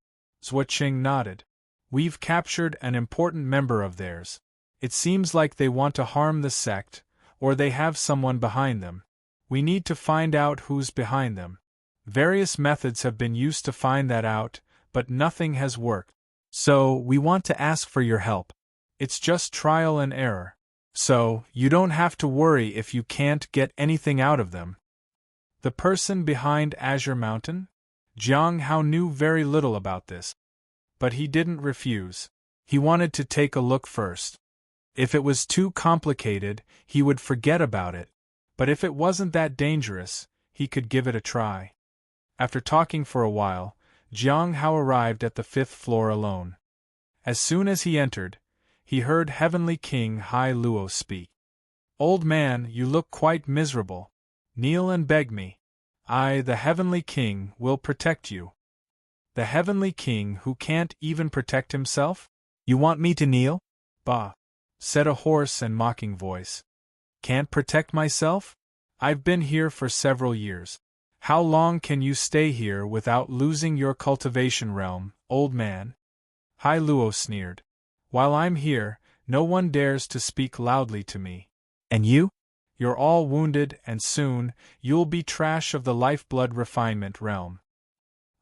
Xingchen nodded. We've captured an important member of theirs. It seems like they want to harm the sect, or they have someone behind them. We need to find out who's behind them. Various methods have been used to find that out, but nothing has worked. So, we want to ask for your help. It's just trial and error. So, you don't have to worry if you can't get anything out of them. The person behind Azure Mountain? Jiang Hao knew very little about this. But he didn't refuse. He wanted to take a look first. If it was too complicated, he would forget about it. But if it wasn't that dangerous, he could give it a try. After talking for a while, Jiang Hao arrived at the 5th floor alone. As soon as he entered, he heard Heavenly King Hai Luo speak. Old man, you look quite miserable. Kneel and beg me. I, the Heavenly King, will protect you. The Heavenly King who can't even protect himself? You want me to kneel? Bah, said a hoarse and mocking voice. Can't protect myself? I've been here for several years. How long can you stay here without losing your cultivation realm, old man? Hai Luo sneered. While I'm here, no one dares to speak loudly to me. And you? You're all wounded and soon, you'll be trash of the lifeblood refinement realm.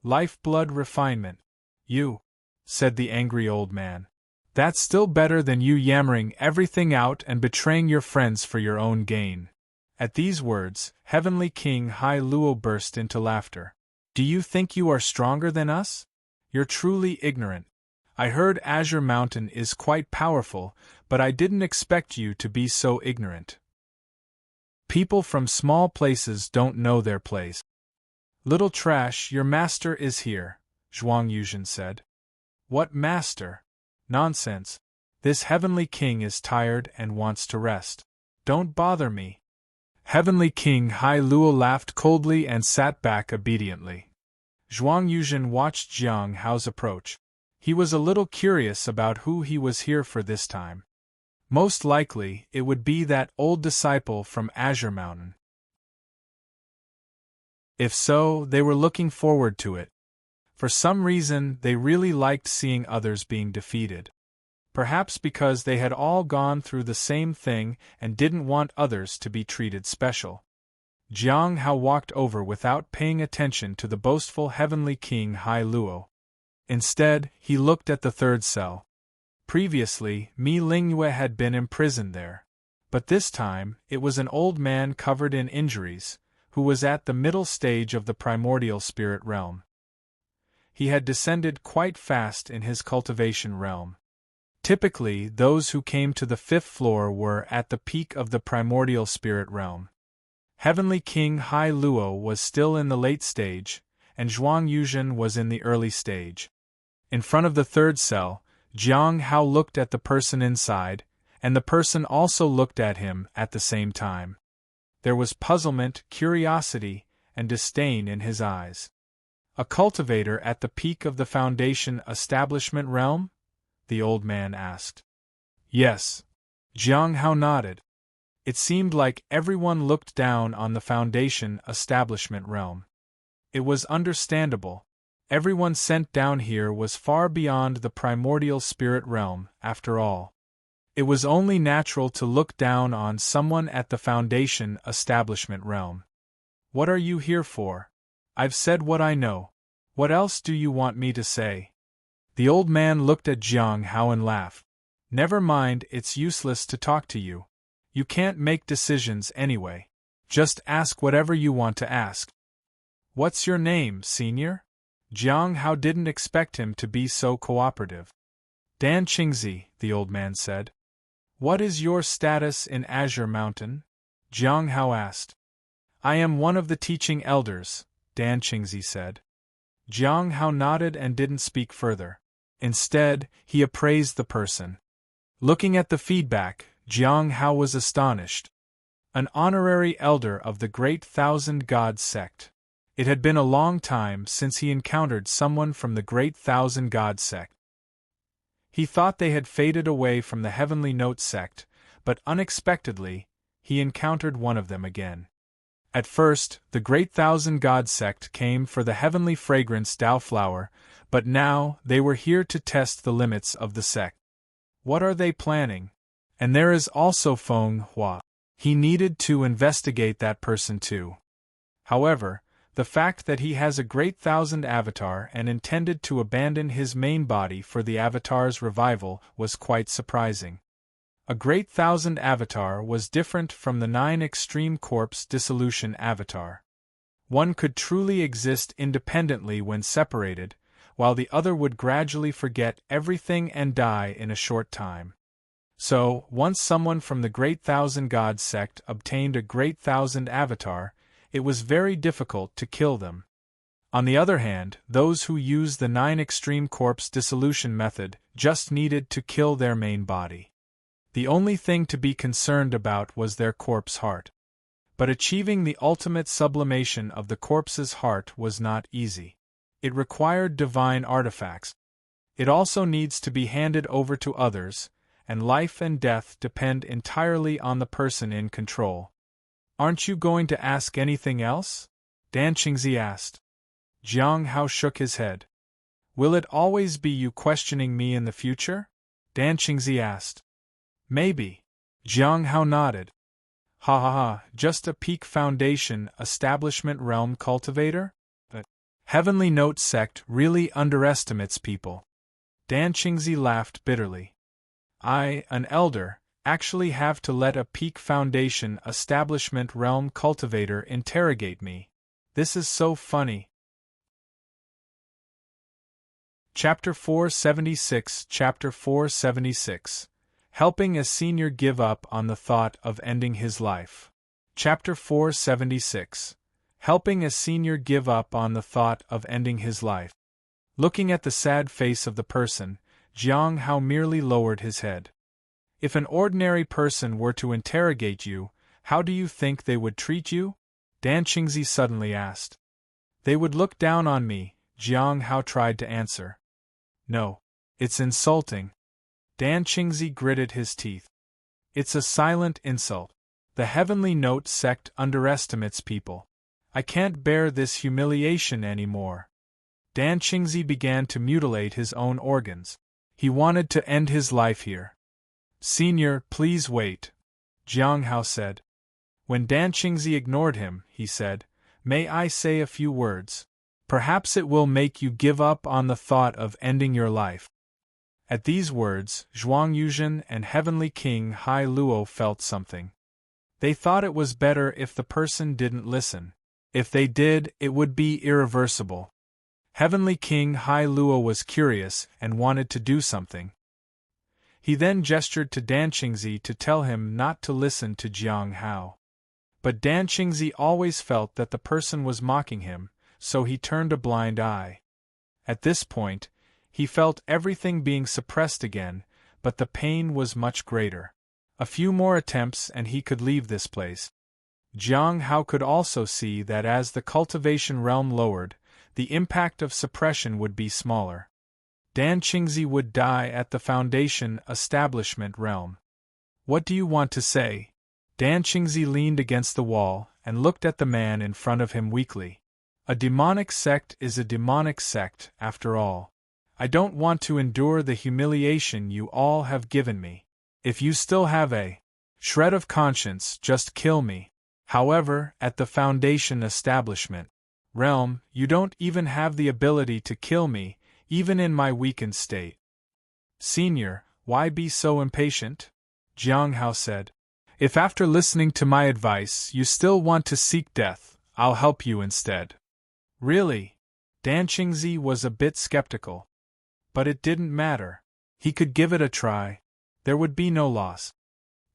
Lifeblood refinement. You, said the angry old man. That's still better than you yammering everything out and betraying your friends for your own gain. At these words, Heavenly King Hai Luo burst into laughter. Do you think you are stronger than us? You're truly ignorant. I heard Azure Mountain is quite powerful, but I didn't expect you to be so ignorant. People from small places don't know their place. Little trash, your master is here, Xingchen said. What master? Nonsense. This Heavenly King is tired and wants to rest. Don't bother me. Heavenly King Hai Luo laughed coldly and sat back obediently. Xingchen watched Jiang Hao's approach. He was a little curious about who he was here for this time. Most likely, it would be that old disciple from Azure Mountain. If so, they were looking forward to it. For some reason, they really liked seeing others being defeated. Perhaps because they had all gone through the same thing and didn't want others to be treated special. Jiang Hao walked over without paying attention to the boastful Heavenly King Hai Luo. Instead, he looked at the 3rd cell. Previously, Mi Lingyue had been imprisoned there. But this time, it was an old man covered in injuries, who was at the middle stage of the primordial spirit realm. He had descended quite fast in his cultivation realm. Typically, those who came to the 5th floor were at the peak of the primordial spirit realm. Heavenly King Hai Luo was still in the late stage, and Xingchen was in the early stage. In front of the 3rd cell, Jiang Hao looked at the person inside, and the person also looked at him at the same time. There was puzzlement, curiosity, and disdain in his eyes. A cultivator at the peak of the Foundation establishment realm? The old man asked. Yes. Jiang Hao nodded. It seemed like everyone looked down on the Foundation establishment realm. It was understandable. Everyone sent down here was far beyond the primordial spirit realm, after all. It was only natural to look down on someone at the Foundation establishment realm. What are you here for? I've said what I know. What else do you want me to say? The old man looked at Jiang Hao and laughed. Never mind, it's useless to talk to you. You can't make decisions anyway. Just ask whatever you want to ask. What's your name, senior? Jiang Hao didn't expect him to be so cooperative. Dan Qingzi, the old man said. What is your status in Azure Mountain? Jiang Hao asked. I am one of the teaching elders, Dan Qingzi said. Jiang Hao nodded and didn't speak further. Instead, he appraised the person. Looking at the feedback, Jiang Hao was astonished. An honorary elder of the Great Thousand God Sect. It had been a long time since he encountered someone from the Great Thousand God Sect. He thought they had faded away from the Heavenly Note Sect, but unexpectedly, he encountered one of them again. At first, the Great Thousand God Sect came for the heavenly fragrance Tao flower, but now they were here to test the limits of the sect. What are they planning? And there is also Feng Hua. He needed to investigate that person too. However, the fact that he has a Great Thousand avatar and intended to abandon his main body for the avatar's revival was quite surprising. A Great Thousand avatar was different from the 9 Extreme Corpse Dissolution avatar. One could truly exist independently when separated, while the other would gradually forget everything and die in a short time. So, once someone from the Great Thousand God Sect obtained a Great Thousand avatar, it was very difficult to kill them. On the other hand, those who used the 9 Extreme Corpse Dissolution method just needed to kill their main body. The only thing to be concerned about was their corpse heart. But achieving the ultimate sublimation of the corpse's heart was not easy. It required divine artifacts. It also needs to be handed over to others, and life and death depend entirely on the person in control. Aren't you going to ask anything else? Dan Qingzi asked. Jiang Hao shook his head. Will it always be you questioning me in the future? Dan Qingzi asked. Maybe. Jiang Hao nodded. Ha ha ha, just a Peak Foundation Establishment Realm cultivator? The Heavenly Note sect really underestimates people. Dan Qingzi laughed bitterly. I, an elder, actually have to let a Peak Foundation Establishment Realm cultivator interrogate me. This is so funny. Chapter 476 Chapter 476 Helping a Senior Give Up on the Thought of Ending His Life. Chapter 476 Helping a Senior Give Up on the Thought of Ending His Life. Looking at the sad face of the person, Jiang Hao merely lowered his head. If an ordinary person were to interrogate you, how do you think they would treat you? Dan Qingzi suddenly asked. They would look down on me, Jiang Hao tried to answer. No. It's insulting. Dan Qingzi gritted his teeth. It's a silent insult. The Heavenly Note sect underestimates people. I can't bear this humiliation anymore. Dan Qingzi began to mutilate his own organs. He wanted to end his life here. Senior, please wait, Jiang Hao said. When Dan Qingzi ignored him, he said, May I say a few words? Perhaps it will make you give up on the thought of ending your life. At these words, Zhuang Yuzhen and Heavenly King Hai Luo felt something. They thought it was better if the person didn't listen. If they did, it would be irreversible. Heavenly King Hai Luo was curious and wanted to do something. He then gestured to Dan Qingzi to tell him not to listen to Jiang Hao. But Dan Qingzi always felt that the person was mocking him, so he turned a blind eye. At this point, he felt everything being suppressed again, but the pain was much greater. A few more attempts and he could leave this place. Jiang Hao could also see that as the cultivation realm lowered, the impact of suppression would be smaller. Dan Qingzi would die at the Foundation Establishment realm. What do you want to say? Dan Qingzi leaned against the wall and looked at the man in front of him weakly. A demonic sect is a demonic sect, after all. I don't want to endure the humiliation you all have given me. If you still have a shred of conscience, just kill me. However, at the Foundation Establishment realm, you don't even have the ability to kill me, even in my weakened state. Senior, why be so impatient? Jiang Hao said. If after listening to my advice you still want to seek death, I'll help you instead. Really? Dan Qingzi was a bit skeptical. But it didn't matter. He could give it a try. There would be no loss.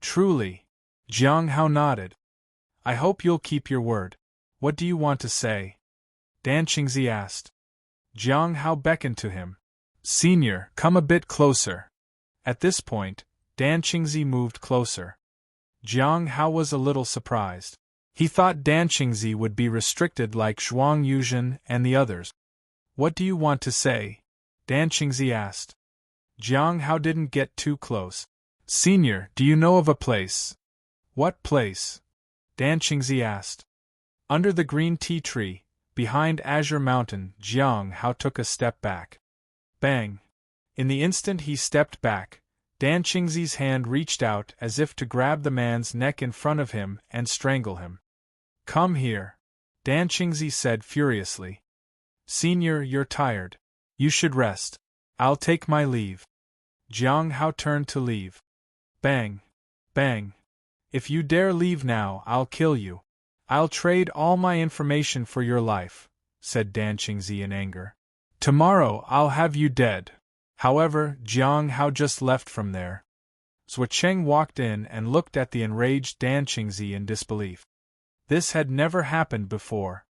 Truly. Jiang Hao nodded. I hope you'll keep your word. What do you want to say? Dan Qingzi asked. Jiang Hao beckoned to him. Senior, come a bit closer. At this point, Dan Qingzi moved closer. Jiang Hao was a little surprised. He thought Dan Qingzi would be restricted like Zhuang Yuzhen and the others. What do you want to say? Dan Qingzi asked. Jiang Hao didn't get too close. Senior, do you know of a place? What place? Dan Qingzi asked. Under the green tea tree, behind Azure Mountain, Jiang Hao took a step back. Bang! In the instant he stepped back, Dan Qingzi's hand reached out as if to grab the man's neck in front of him and strangle him. Come here, Dan Qingzi said furiously. Senior, you're tired. You should rest. I'll take my leave. Jiang Hao turned to leave. Bang! Bang! If you dare leave now, I'll kill you. I'll trade all my information for your life, said Dan Qingzi in anger. Tomorrow I'll have you dead. However, Jiang Hao just left from there. Xingchen walked in and looked at the enraged Dan Qingzi in disbelief. This had never happened before.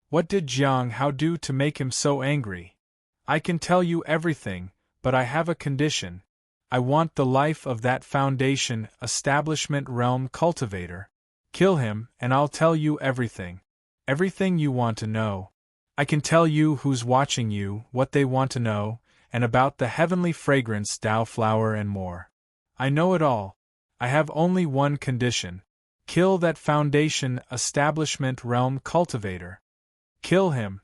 What did Jiang Hao do to make him so angry? I can tell you everything, but I have a condition. I want the life of that Foundation establishment realm cultivator. Kill him, and I'll tell you everything. Everything you want to know. I can tell you who's watching you, what they want to know, and about the heavenly fragrance Dao flower and more. I know it all. I have only one condition. Kill that Foundation establishment realm cultivator. Kill him.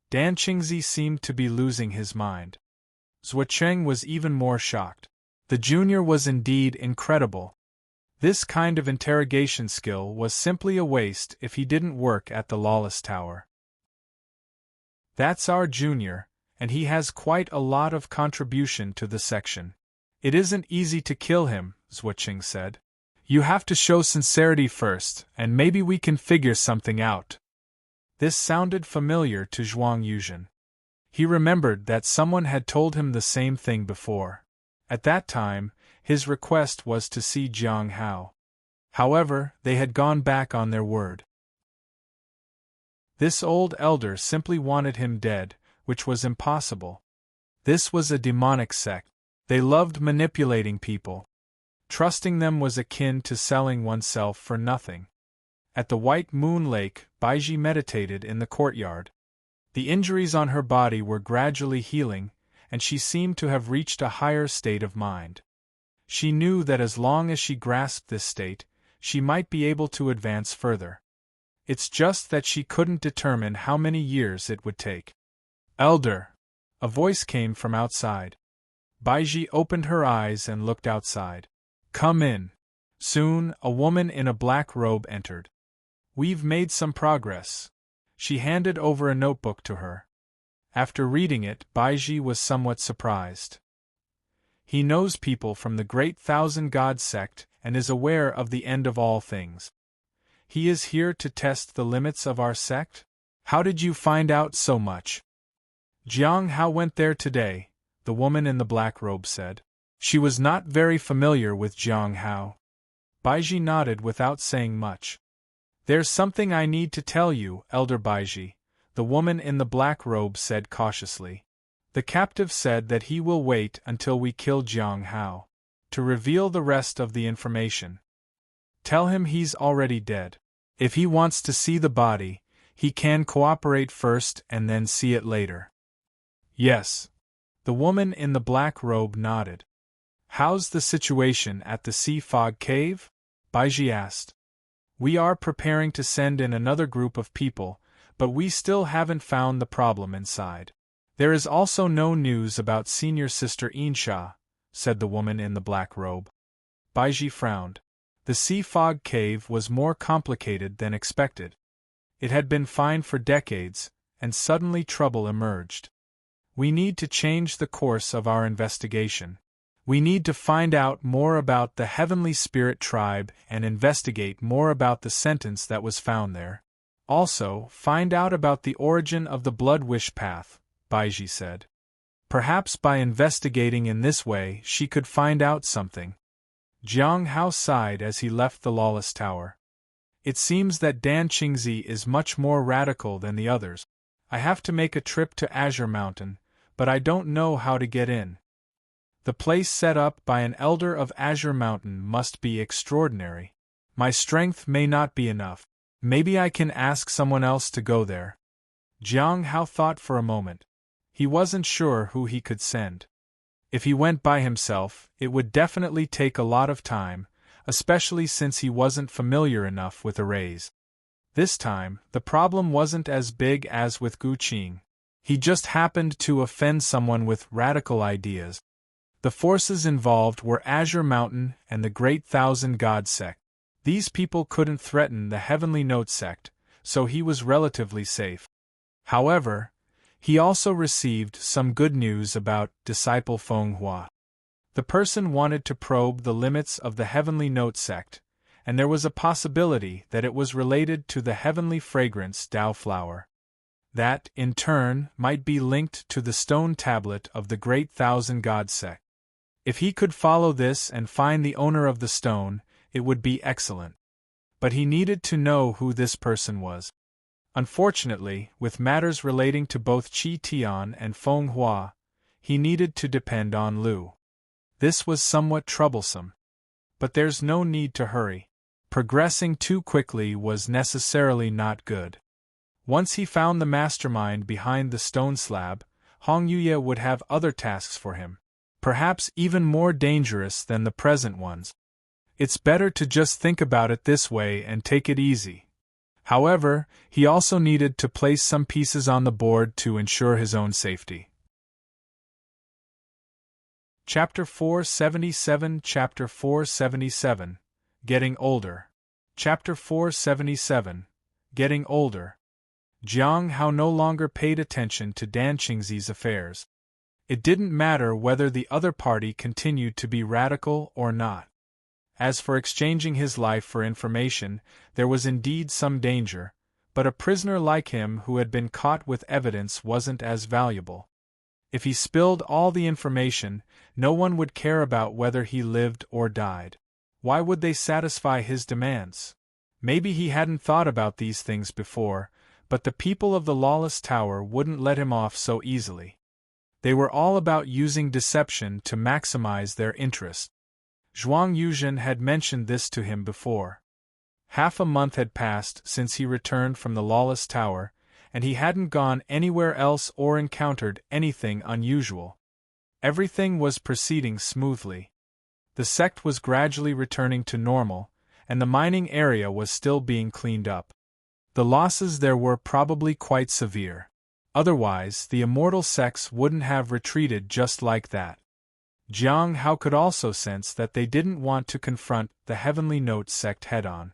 Dan Qingzi seemed to be losing his mind. Xingchen was even more shocked. The junior was indeed incredible. This kind of interrogation skill was simply a waste if he didn't work at the Lawless Tower. That's our junior, and he has quite a lot of contribution to the section. It isn't easy to kill him, Xingchen said. You have to show sincerity first, and maybe we can figure something out. This sounded familiar to Zhuang Yuzhen. He remembered that someone had told him the same thing before. At that time, his request was to see Jiang Hao. However, they had gone back on their word. This old elder simply wanted him dead, which was impossible. This was a demonic sect. They loved manipulating people. Trusting them was akin to selling oneself for nothing. At the White Moon Lake, Baiji meditated in the courtyard. The injuries on her body were gradually healing, and she seemed to have reached a higher state of mind. She knew that as long as she grasped this state, she might be able to advance further. It's just that she couldn't determine how many years it would take. Elder! A voice came from outside. Baiji opened her eyes and looked outside. Come in. Soon, a woman in a black robe entered. We've made some progress. She handed over a notebook to her. After reading it, Baiji was somewhat surprised. He knows people from the Great Thousand God Sect and is aware of the end of all things. He is here to test the limits of our sect? How did you find out so much? Jiang Hao went there today, the woman in the black robe said. She was not very familiar with Jiang Hao. Baiji nodded without saying much. There's something I need to tell you, Elder Baiji, the woman in the black robe said cautiously. The captive said that he will wait until we kill Jiang Hao to reveal the rest of the information. Tell him he's already dead. If he wants to see the body, he can cooperate first and then see it later. Yes. The woman in the black robe nodded. How's the situation at the Sea Fog Cave? Baiji asked. We are preparing to send in another group of people, but we still haven't found the problem inside. There is also no news about Senior Sister Insha, said the woman in the black robe. Baiji frowned. The Sea Fog Cave was more complicated than expected. It had been fine for decades, and suddenly trouble emerged. We need to change the course of our investigation. We need to find out more about the Heavenly Spirit tribe and investigate more about the sentence that was found there. Also, find out about the origin of the Blood Wish Path, Baiji said. Perhaps by investigating in this way she could find out something. Jiang Hao sighed as he left the Lawless Tower. It seems that Dan Qingzi is much more radical than the others. I have to make a trip to Azure Mountain, but I don't know how to get in. The place set up by an elder of Azure Mountain must be extraordinary. My strength may not be enough. Maybe I can ask someone else to go there. Jiang Hao thought for a moment. He wasn't sure who he could send. If he went by himself, it would definitely take a lot of time, especially since he wasn't familiar enough with arrays. This time, the problem wasn't as big as with Gu Qing. He just happened to offend someone with radical ideas. The forces involved were Azure Mountain and the Great Thousand God Sect. These people couldn't threaten the Heavenly Note Sect, so he was relatively safe. However, he also received some good news about Disciple Feng Hua. The person wanted to probe the limits of the Heavenly Note Sect, and there was a possibility that it was related to the Heavenly Fragrance Dao Flower. That, in turn, might be linked to the stone tablet of the Great Thousand God Sect. If he could follow this and find the owner of the stone, it would be excellent. But he needed to know who this person was. Unfortunately, with matters relating to both Tian and Feng Hua, he needed to depend on Lu. This was somewhat troublesome. But there's no need to hurry. Progressing too quickly was necessarily not good. Once he found the mastermind behind the stone slab, Hong Yuye would have other tasks for him, perhaps even more dangerous than the present ones. It's better to just think about it this way and take it easy. However, he also needed to place some pieces on the board to ensure his own safety. Chapter 477 Chapter 477 Getting Older. Chapter 477 Getting Older. Jiang Hao no longer paid attention to Dan Qingzi's affairs. It didn't matter whether the other party continued to be radical or not. As for exchanging his life for information, there was indeed some danger, but a prisoner like him who had been caught with evidence wasn't as valuable. If he spilled all the information, no one would care about whether he lived or died. Why would they satisfy his demands? Maybe he hadn't thought about these things before, but the people of the Lawless Tower wouldn't let him off so easily. They were all about using deception to maximize their interest. Zhuang Yuzhen had mentioned this to him before. Half a month had passed since he returned from the Lawless Tower, and he hadn't gone anywhere else or encountered anything unusual. Everything was proceeding smoothly. The sect was gradually returning to normal, and the mining area was still being cleaned up. The losses there were probably quite severe. Otherwise, the Immortal sects wouldn't have retreated just like that. Jiang Hao could also sense that they didn't want to confront the Heavenly Note sect head-on.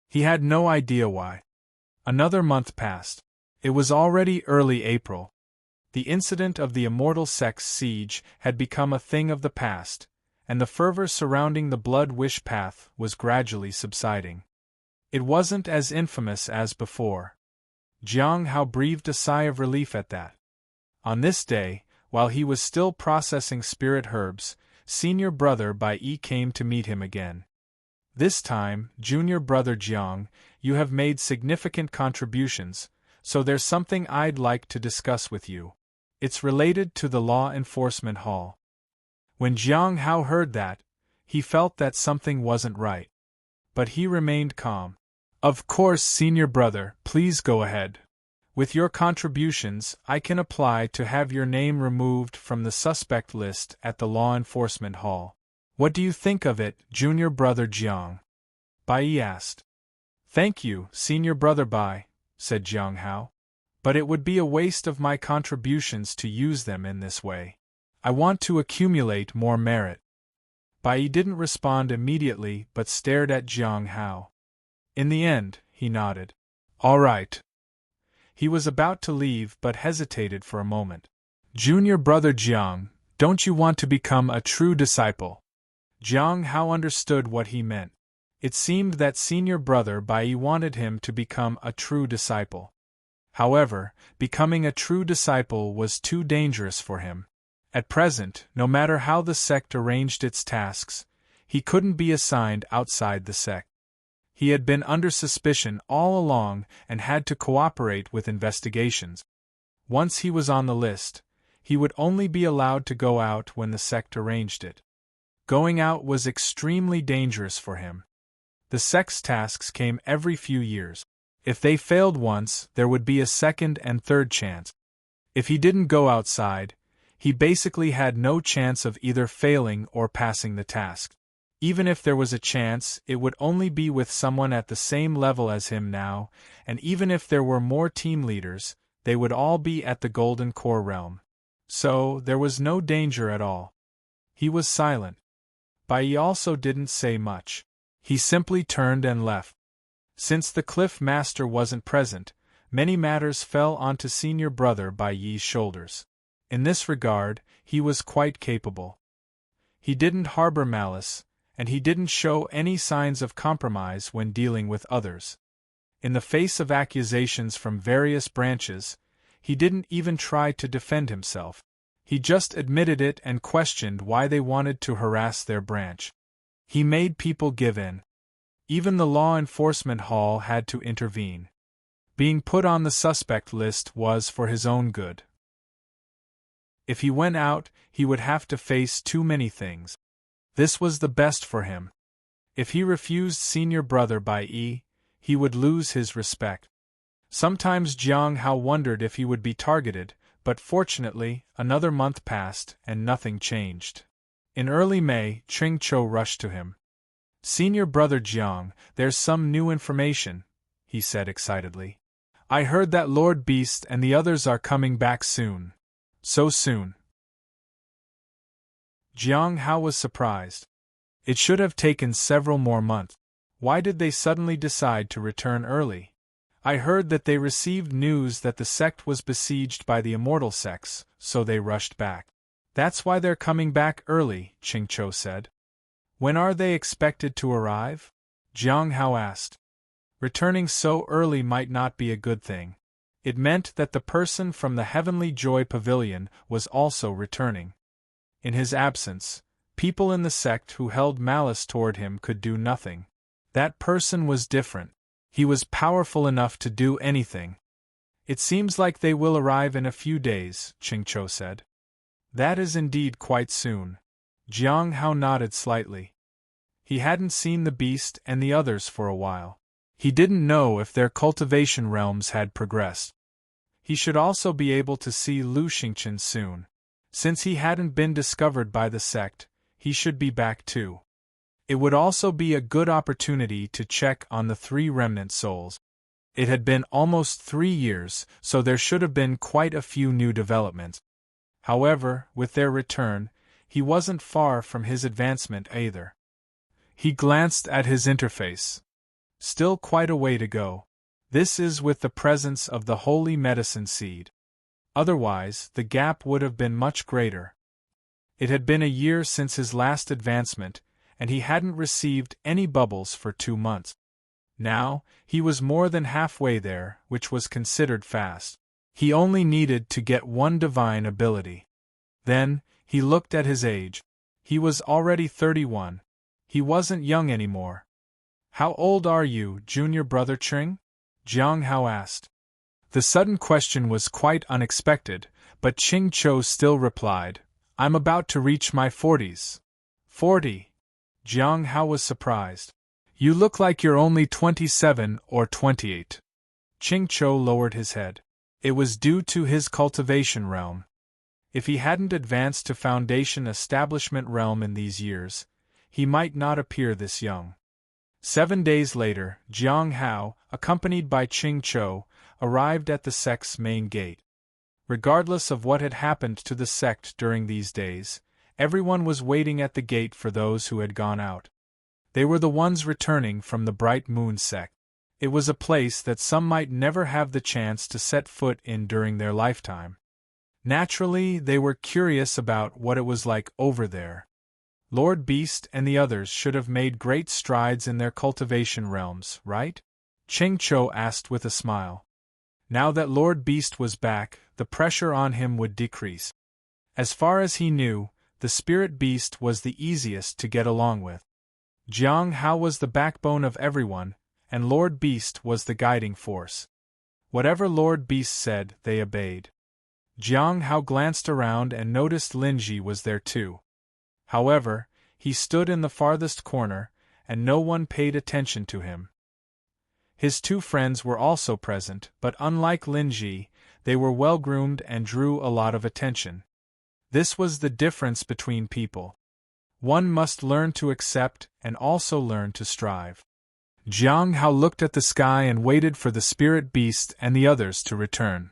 He had no idea why. Another month passed. It was already early April. The incident of the Immortal sect's siege had become a thing of the past, and the fervor surrounding the Blood Wish path was gradually subsiding. It wasn't as infamous as before. Jiang Hao breathed a sigh of relief at that. On this day, while he was still processing spirit herbs, senior brother Bai Yi came to meet him again. This time, junior brother Jiang, you have made significant contributions, so there's something I'd like to discuss with you. It's related to the Law Enforcement Hall. When Jiang Hao heard that, he felt that something wasn't right. But he remained calm. Of course, senior brother, please go ahead. With your contributions, I can apply to have your name removed from the suspect list at the Law Enforcement Hall. What do you think of it, junior brother Jiang? Bai Yi asked. Thank you, senior brother Bai, said Jiang Hao. But it would be a waste of my contributions to use them in this way. I want to accumulate more merit. Bai Yi didn't respond immediately but stared at Jiang Hao. In the end, he nodded. All right. He was about to leave but hesitated for a moment. Junior brother Jiang, don't you want to become a true disciple? Jiang Hao understood what he meant. It seemed that senior brother Bai Yi wanted him to become a true disciple. However, becoming a true disciple was too dangerous for him. At present, no matter how the sect arranged its tasks, he couldn't be assigned outside the sect. He had been under suspicion all along and had to cooperate with investigations. Once he was on the list, he would only be allowed to go out when the sect arranged it. Going out was extremely dangerous for him. The sect's tasks came every few years. If they failed once, there would be a second and third chance. If he didn't go outside, he basically had no chance of either failing or passing the task. Even if there was a chance, it would only be with someone at the same level as him now, and even if there were more team leaders, they would all be at the Golden Core realm. So, there was no danger at all. He was silent. Bai also didn't say much. He simply turned and left. Since the Cliff Master wasn't present, many matters fell onto senior brother Bai's shoulders. In this regard, he was quite capable. He didn't harbor malice, and he didn't show any signs of compromise when dealing with others. In the face of accusations from various branches, he didn't even try to defend himself. He just admitted it and questioned why they wanted to harass their branch. He made people give in. Even the law enforcement hall had to intervene. Being put on the suspect list was for his own good. If he went out, he would have to face too many things. This was the best for him. If he refused senior brother Bai, he would lose his respect. Sometimes Jiang Hao wondered if he would be targeted, but fortunately, another month passed and nothing changed. In early May, Xingchen rushed to him. "Senior brother Jiang, there's some new information," he said excitedly. "I heard that Lord Beast and the others are coming back soon." "So soon?" Jiang Hao was surprised. It should have taken several more months. Why did they suddenly decide to return early? "I heard that they received news that the sect was besieged by the Immortal sects, so they rushed back." "That's why they're coming back early," Xingchen said. "When are they expected to arrive?" Jiang Hao asked. Returning so early might not be a good thing. It meant that the person from the Heavenly Joy Pavilion was also returning. In his absence, people in the sect who held malice toward him could do nothing. That person was different. He was powerful enough to do anything. "It seems like they will arrive in a few days," Xingchen said. "That is indeed quite soon." Jiang Hao nodded slightly. He hadn't seen the beast and the others for a while. He didn't know if their cultivation realms had progressed. He should also be able to see Lu Xingchen soon. Since he hadn't been discovered by the sect, he should be back too. It would also be a good opportunity to check on the 3 remnant souls. It had been almost 3 years, so there should have been quite a few new developments. However, with their return, he wasn't far from his advancement either. He glanced at his interface. Still quite a way to go. This is with the presence of the holy medicine seed. Otherwise, the gap would have been much greater. It had been a year since his last advancement, and he hadn't received any bubbles for 2 months. Now, he was more than halfway there, which was considered fast. He only needed to get 1 divine ability. Then, he looked at his age. He was already 31. He wasn't young anymore. "How old are you, junior brother Ching?" Jiang Hao asked. The sudden question was quite unexpected, but Xingchen still replied, "I'm about to reach my 40s. 40? Jiang Hao was surprised. "You look like you're only 27 or 28. Xingchen lowered his head. It was due to his cultivation realm. If he hadn't advanced to Foundation Establishment realm in these years, he might not appear this young. 7 days later, Jiang Hao, accompanied by Xingchen, arrived at the sect's main gate. Regardless of what had happened to the sect during these days, everyone was waiting at the gate for those who had gone out. They were the ones returning from the Bright Moon sect. It was a place that some might never have the chance to set foot in during their lifetime. Naturally, they were curious about what it was like over there. Lord Beast and the others should have made great strides in their cultivation realms, right? Xingchen asked with a smile. Now that Lord Beast was back, the pressure on him would decrease. As far as he knew, the Spirit Beast was the easiest to get along with. Jiang Hao was the backbone of everyone, and Lord Beast was the guiding force. Whatever Lord Beast said, they obeyed. Jiang Hao glanced around and noticed Linji was there too. However, he stood in the farthest corner, and no one paid attention to him. His 2 friends were also present, but unlike Linji, they were well-groomed and drew a lot of attention. This was the difference between people. One must learn to accept and also learn to strive. Jiang Hao looked at the sky and waited for the spirit beast and the others to return.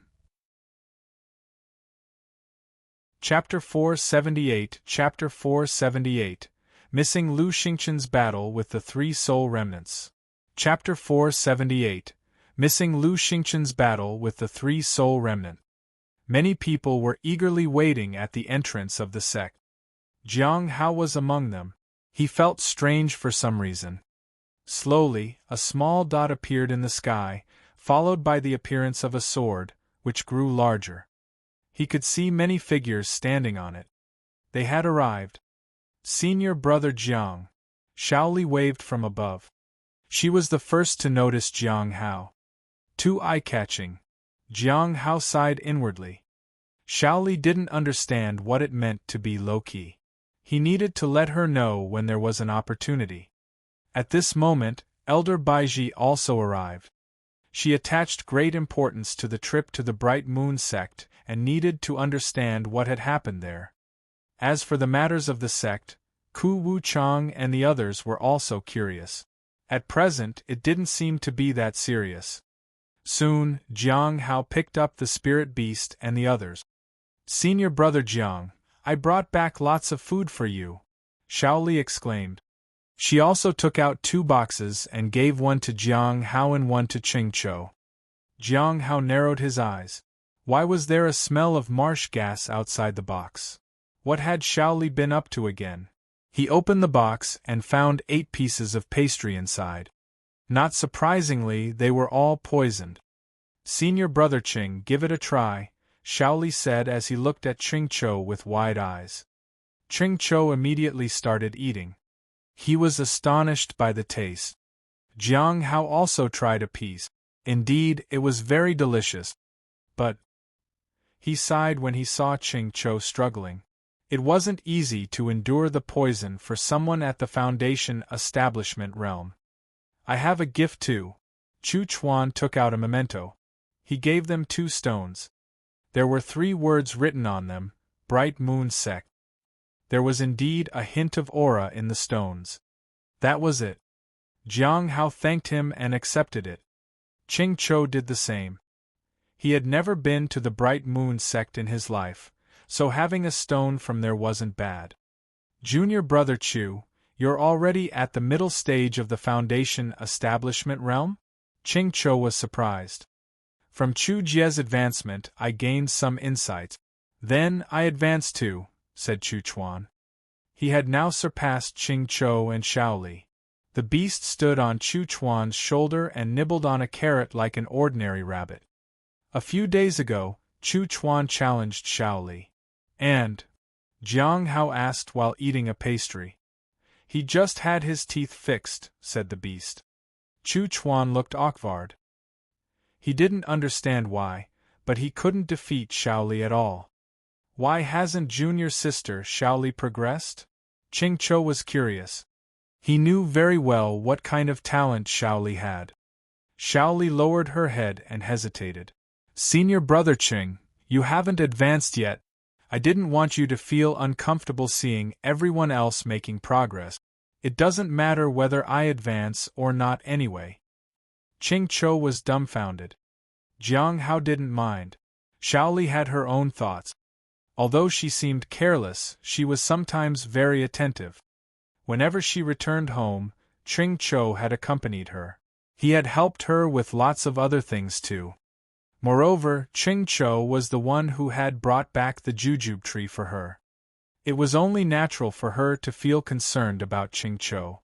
Chapter 478 Chapter 478 Missing Lu Xingchen's Battle with the Three Soul Remnants. Chapter 478 Missing Lu Xingchen's Battle with the Three Soul Remnant. Many people were eagerly waiting at the entrance of the sect. Jiang Hao was among them. He felt strange for some reason. Slowly, a small dot appeared in the sky, followed by the appearance of a sword, which grew larger. He could see many figures standing on it. They had arrived. Senior Brother Jiang. Xiao waved from above. She was the first to notice Jiang Hao. Too eye-catching. Jiang Hao sighed inwardly. Xiao didn't understand what it meant to be low-key. He needed to let her know when there was an opportunity. At this moment, Elder Baiji also arrived. She attached great importance to the trip to the Bright Moon Sect and needed to understand what had happened there. As for the matters of the sect, Ku Wuchang and the others were also curious. At present, it didn't seem to be that serious. Soon, Jiang Hao picked up the spirit beast and the others. Senior Brother Jiang, I brought back lots of food for you, Xiao exclaimed. She also took out 2 boxes and gave one to Jiang Hao and one to Xingchen. Jiang Hao narrowed his eyes. Why was there a smell of marsh gas outside the box? What had Xiao been up to again? He opened the box and found 8 pieces of pastry inside. Not surprisingly, they were all poisoned. Senior Brother Qing, give it a try, Xiao said as he looked at Xingchen with wide eyes. Xingchen immediately started eating. He was astonished by the taste. Jiang Hao also tried a piece. Indeed, it was very delicious. But he sighed when he saw Xingchen struggling. It wasn't easy to endure the poison for someone at the Foundation establishment realm. I have a gift too. Chu Chuan took out a memento. He gave them 2 stones. There were 3 words written on them, Bright Moon Sect. There was indeed a hint of aura in the stones. That was it. Jiang Hao thanked him and accepted it. Xingchen did the same. He had never been to the Bright Moon Sect in his life, so having a stone from there wasn't bad. Junior Brother Chu, you're already at the middle stage of the Foundation establishment realm? Xingchen was surprised. From Chu Jie's advancement, I gained some insights. Then I advanced too, said Chu Chuan. He had now surpassed Xingchen and Xiao. The beast stood on Chu Chuan's shoulder and nibbled on a carrot like an ordinary rabbit. A few days ago, Chu Chuan challenged Xiao. And? Jiang Hao asked while eating a pastry. He just had his teeth fixed, said the beast. Chu Chuan looked awkward. He didn't understand why, but he couldn't defeat Xiao at all. Why hasn't junior sister Xiao progressed? Xingchen was curious. He knew very well what kind of talent Xiao had. Xiao lowered her head and hesitated. Senior Brother Qing, you haven't advanced yet. I didn't want you to feel uncomfortable seeing everyone else making progress. It doesn't matter whether I advance or not anyway. Xingchen was dumbfounded. Jiang Hao didn't mind. Xiao had her own thoughts. Although she seemed careless, she was sometimes very attentive. Whenever she returned home, Xingchen had accompanied her. He had helped her with lots of other things too. Moreover, Xingchen was the one who had brought back the jujube tree for her. It was only natural for her to feel concerned about Xingchen.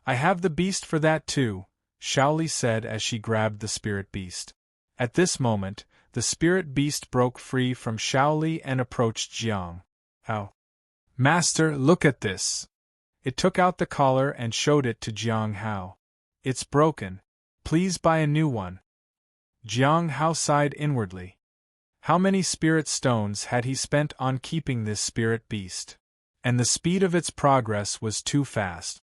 I have the beast for that too, Xiao said as she grabbed the spirit beast. At this moment, the spirit beast broke free from Xiao and approached Jiang Hao. Master, look at this. It took out the collar and showed it to Jiang Hao. It's broken. Please buy a new one. Jiang Hao sighed inwardly. How many spirit stones had he spent on keeping this spirit beast? And the speed of its progress was too fast.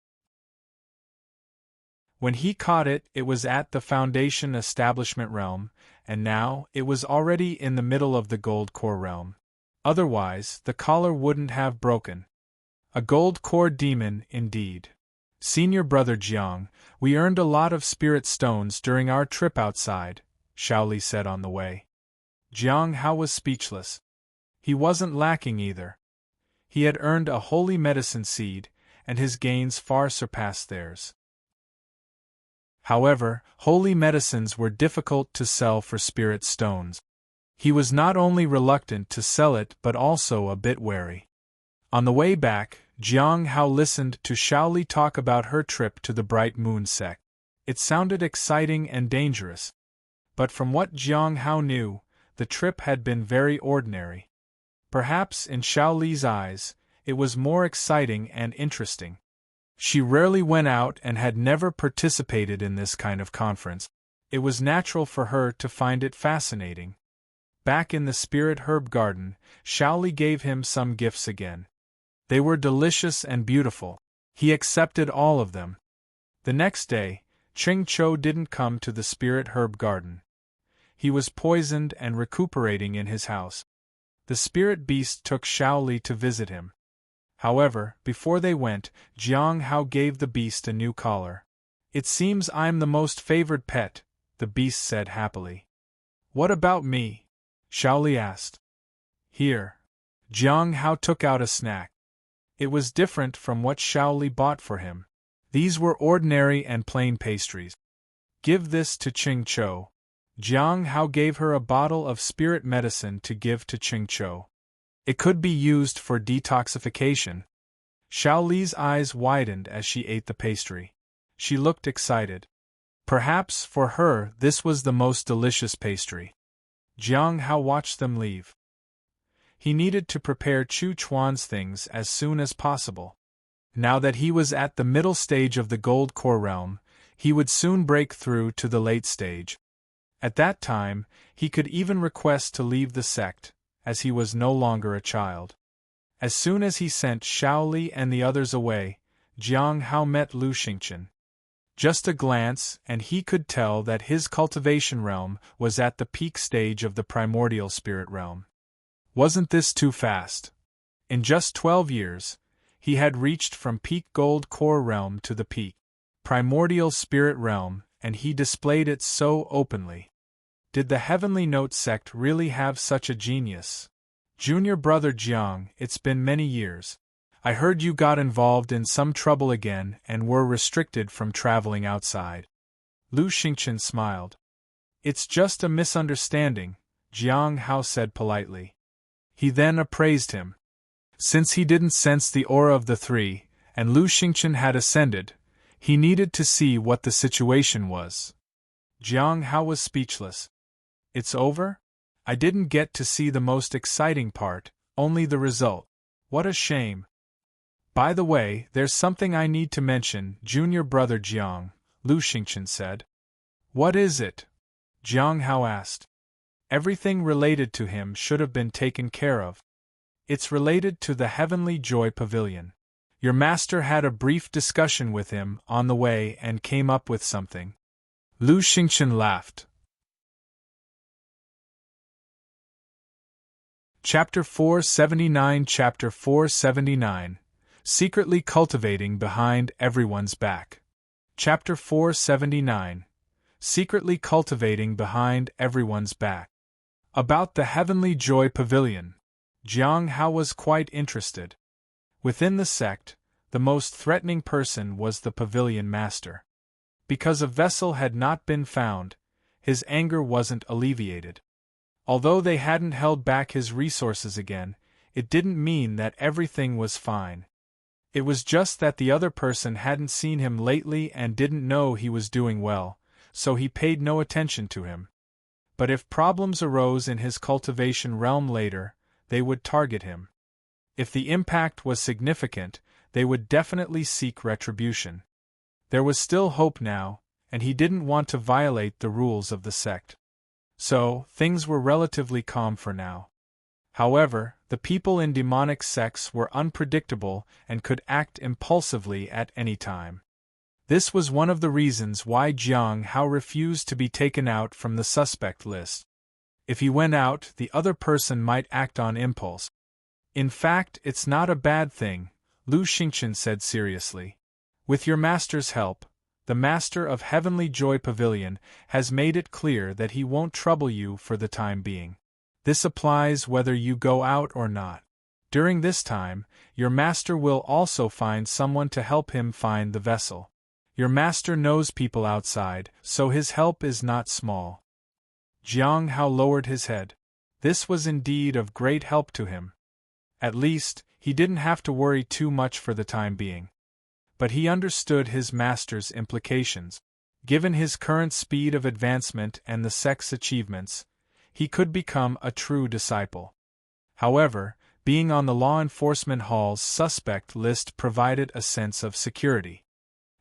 When he caught it, it was at the Foundation establishment realm, and now it was already in the middle of the Gold Core realm. Otherwise, the collar wouldn't have broken. A gold core demon, indeed. Senior Brother Jiang, we earned a lot of spirit stones during our trip outside, Xiao said on the way. Jiang Hao was speechless. He wasn't lacking either. He had earned a holy medicine seed, and his gains far surpassed theirs. However, holy medicines were difficult to sell for spirit stones. He was not only reluctant to sell it but also a bit wary. On the way back, Jiang Hao listened to Xiao Li talk about her trip to the Bright Moon Sect. It sounded exciting and dangerous. But from what Jiang Hao knew, the trip had been very ordinary. Perhaps in Xiao Li's eyes, it was more exciting and interesting. She rarely went out and had never participated in this kind of conference. It was natural for her to find it fascinating. Back in the Spirit Herb Garden, Xiao Li gave him some gifts again. They were delicious and beautiful. He accepted all of them. The next day, Xingchen didn't come to the Spirit Herb Garden. He was poisoned and recuperating in his house. The spirit beast took Xiao Li to visit him. However, before they went, Jiang Hao gave the beast a new collar. "It seems I'm the most favored pet," the beast said happily. "What about me?" Xiao Li asked. "Here." Jiang Hao took out a snack. It was different from what Xiao Li bought for him. These were ordinary and plain pastries. "Give this to Xingchen." Jiang Hao gave her a bottle of spirit medicine to give to Xingchen. It could be used for detoxification. Xiao Li's eyes widened as she ate the pastry. She looked excited. Perhaps, for her, this was the most delicious pastry. Jiang Hao watched them leave. He needed to prepare Chu Chuan's things as soon as possible. Now that he was at the middle stage of the Gold Core realm, he would soon break through to the late stage. At that time, he could even request to leave the sect, as he was no longer a child. As soon as he sent Xiao Li and the others away, Jiang Hao met Lu Xingchen. Just a glance, and he could tell that his cultivation realm was at the peak stage of the primordial spirit realm. Wasn't this too fast? In just 12 years, he had reached from peak gold core realm to the peak primordial spirit realm, and he displayed it so openly. Did the Heavenly Note sect really have such a genius? Junior Brother Jiang, it's been many years. I heard you got involved in some trouble again and were restricted from traveling outside. Lu Xingchen smiled. It's just a misunderstanding, Jiang Hao said politely. He then appraised him. Since he didn't sense the aura of the three, and Lu Xingchen had ascended, he needed to see what the situation was. Jiang Hao was speechless. It's over? I didn't get to see the most exciting part, only the result. What a shame. By the way, there's something I need to mention, Junior Brother Jiang, Lu Xingchen said. What is it? Jiang Hao asked. Everything related to him should have been taken care of. It's related to the Heavenly Joy Pavilion. Your master had a brief discussion with him on the way and came up with something. Lu Xingchen laughed. Chapter 479 Chapter 479 Secretly Cultivating Behind Everyone's Back. Chapter 479 Secretly Cultivating Behind Everyone's Back. About the Heavenly Joy Pavilion, Jiang Hao was quite interested. Within the sect, the most threatening person was the pavilion master. Because a vessel had not been found, his anger wasn't alleviated. Although they hadn't held back his resources again, it didn't mean that everything was fine. It was just that the other person hadn't seen him lately and didn't know he was doing well, so he paid no attention to him. But if problems arose in his cultivation realm later, they would target him. If the impact was significant, they would definitely seek retribution. There was still hope now, and he didn't want to violate the rules of the sect. So, things were relatively calm for now. However, the people in demonic sects were unpredictable and could act impulsively at any time. This was one of the reasons why Jiang Hao refused to be taken out from the suspect list. If he went out, the other person might act on impulse. In fact, it's not a bad thing, Xingchen said seriously. With your master's help, the master of Heavenly Joy Pavilion has made it clear that he won't trouble you for the time being. This applies whether you go out or not. During this time, your master will also find someone to help him find the vessel. Your master knows people outside, so his help is not small. Jiang Hao lowered his head. This was indeed of great help to him. At least, he didn't have to worry too much for the time being. But he understood his master's implications. Given his current speed of advancement and the Sect's achievements, he could become a true disciple. However, being on the law enforcement hall's suspect list provided a sense of security.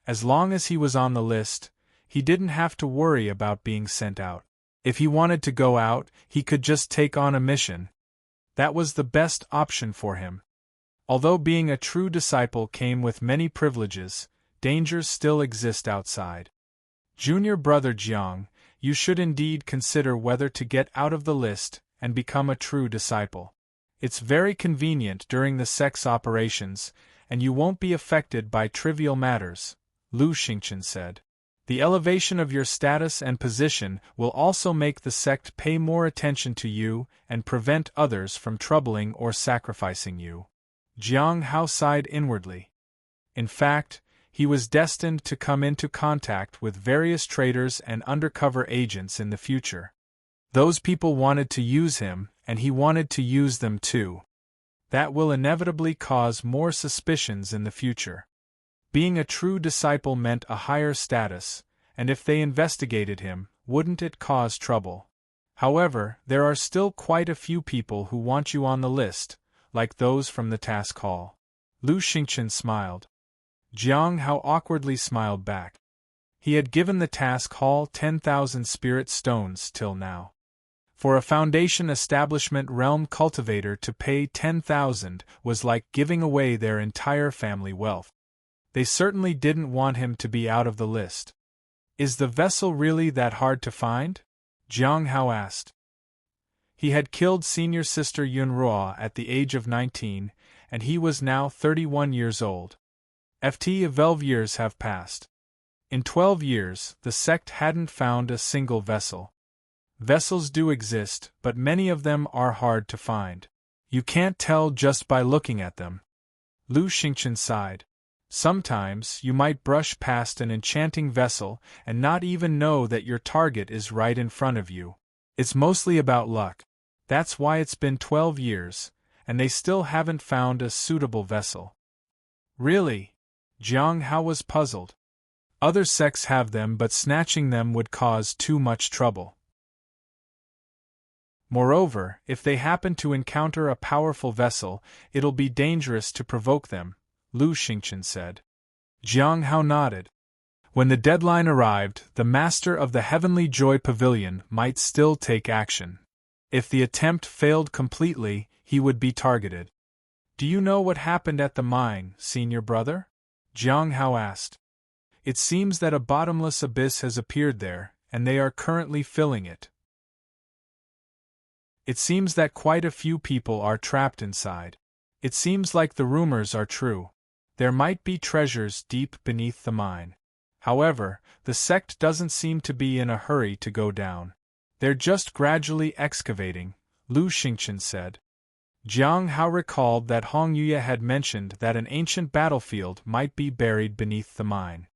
As long as he was on the list, he didn't have to worry about being sent out. If he wanted to go out, he could just take on a mission. That was the best option for him. Although being a true disciple came with many privileges, dangers still exist outside. Junior brother Jiang, you should indeed consider whether to get out of the list and become a true disciple. It's very convenient during the Sect's operations, and you won't be affected by trivial matters, Xingchen said. The elevation of your status and position will also make the Sect pay more attention to you and prevent others from troubling or sacrificing you. Jiang Hao sighed inwardly. In fact, he was destined to come into contact with various traitors and undercover agents in the future. Those people wanted to use him, and he wanted to use them too. That will inevitably cause more suspicions in the future. Being a true disciple meant a higher status, and if they investigated him, wouldn't it cause trouble? However, there are still quite a few people who want you on the list, like those from the task hall. Xingchen smiled. Jiang Hao awkwardly smiled back. He had given the task hall 10,000 spirit stones till now. For a Foundation establishment realm cultivator to pay 10,000 was like giving away their entire family wealth. They certainly didn't want him to be out of the list. Is the vessel really that hard to find? Jiang Hao asked. He had killed senior sister Yunruo at the age of 19, and he was now 31 years old. 12 years have passed. In 12 years, the Sect hadn't found a single vessel. Vessels do exist, but many of them are hard to find. You can't tell just by looking at them. Xingchen sighed. Sometimes you might brush past an enchanting vessel and not even know that your target is right in front of you. It's mostly about luck. That's why it's been 12 years, and they still haven't found a suitable vessel. Really? Jiang Hao was puzzled. Other sects have them, but snatching them would cause too much trouble. Moreover, if they happen to encounter a powerful vessel, it'll be dangerous to provoke them, Xingchen said. Jiang Hao nodded. When the deadline arrived, the master of the Heavenly Joy Pavilion might still take action. If the attempt failed completely, he would be targeted. Do you know what happened at the mine, senior brother? Jiang Hao asked. It seems that a bottomless abyss has appeared there, and they are currently filling it. It seems that quite a few people are trapped inside. It seems like the rumors are true. There might be treasures deep beneath the mine. However, the Sect doesn't seem to be in a hurry to go down. They're just gradually excavating, Xingchen said. Jiang Hao recalled that Hong Yuya had mentioned that an ancient battlefield might be buried beneath the mine.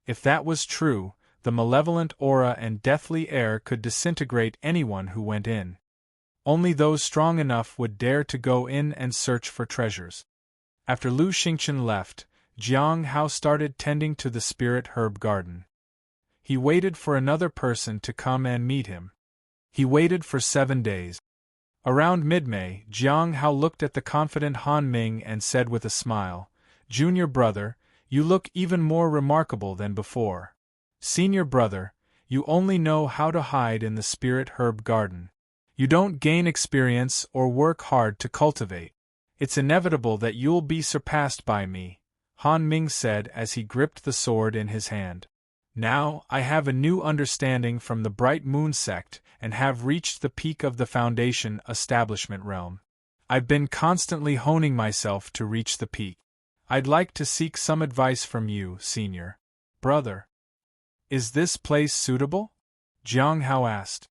If that was true, the malevolent aura and deathly air could disintegrate anyone who went in. Only those strong enough would dare to go in and search for treasures. After Xingchen left, Jiang Hao started tending to the spirit herb garden. He waited for another person to come and meet him. He waited for 7 days. Around mid-May, Jiang Hao looked at the confident Han Ming and said with a smile, "Junior brother, you look even more remarkable than before. Senior brother, you only know how to hide in the spirit herb garden. You don't gain experience or work hard to cultivate. It's inevitable that you'll be surpassed by me," Han Ming said as he gripped the sword in his hand. "Now, I have a new understanding from the Bright Moon Sect and have reached the peak of the Foundation establishment realm. I've been constantly honing myself to reach the peak. I'd like to seek some advice from you, senior brother. Is this place suitable? Jiang Hao asked.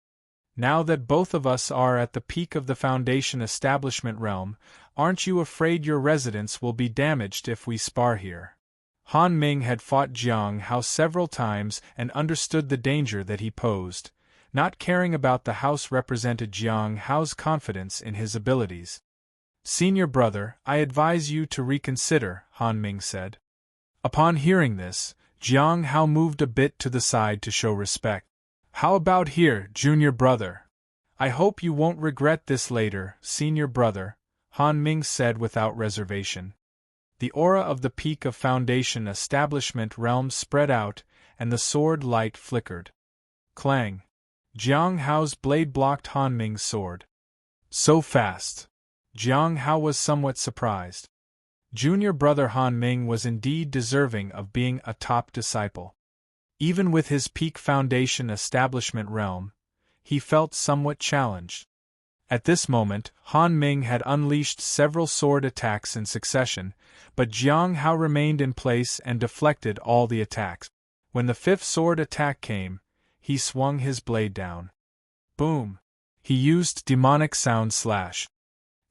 Now that both of us are at the peak of the Foundation establishment realm, aren't you afraid your residence will be damaged if we spar here? Han Ming had fought Jiang Hao several times and understood the danger that he posed. Not caring about the house represented Jiang Hao's confidence in his abilities. Senior brother, I advise you to reconsider, Han Ming said. Upon hearing this, Jiang Hao moved a bit to the side to show respect. How about here, junior brother? I hope you won't regret this later, senior brother, Han Ming said without reservation. The aura of the peak of Foundation establishment realm spread out, and the sword light flickered. Clang! Jiang Hao's blade blocked Han Ming's sword. So fast! Jiang Hao was somewhat surprised. Junior brother Han Ming was indeed deserving of being a top disciple. Even with his peak Foundation establishment realm, he felt somewhat challenged. At this moment, Han Ming had unleashed several sword attacks in succession, but Jiang Hao remained in place and deflected all the attacks. When the fifth sword attack came, he swung his blade down. Boom! He used demonic sound slash.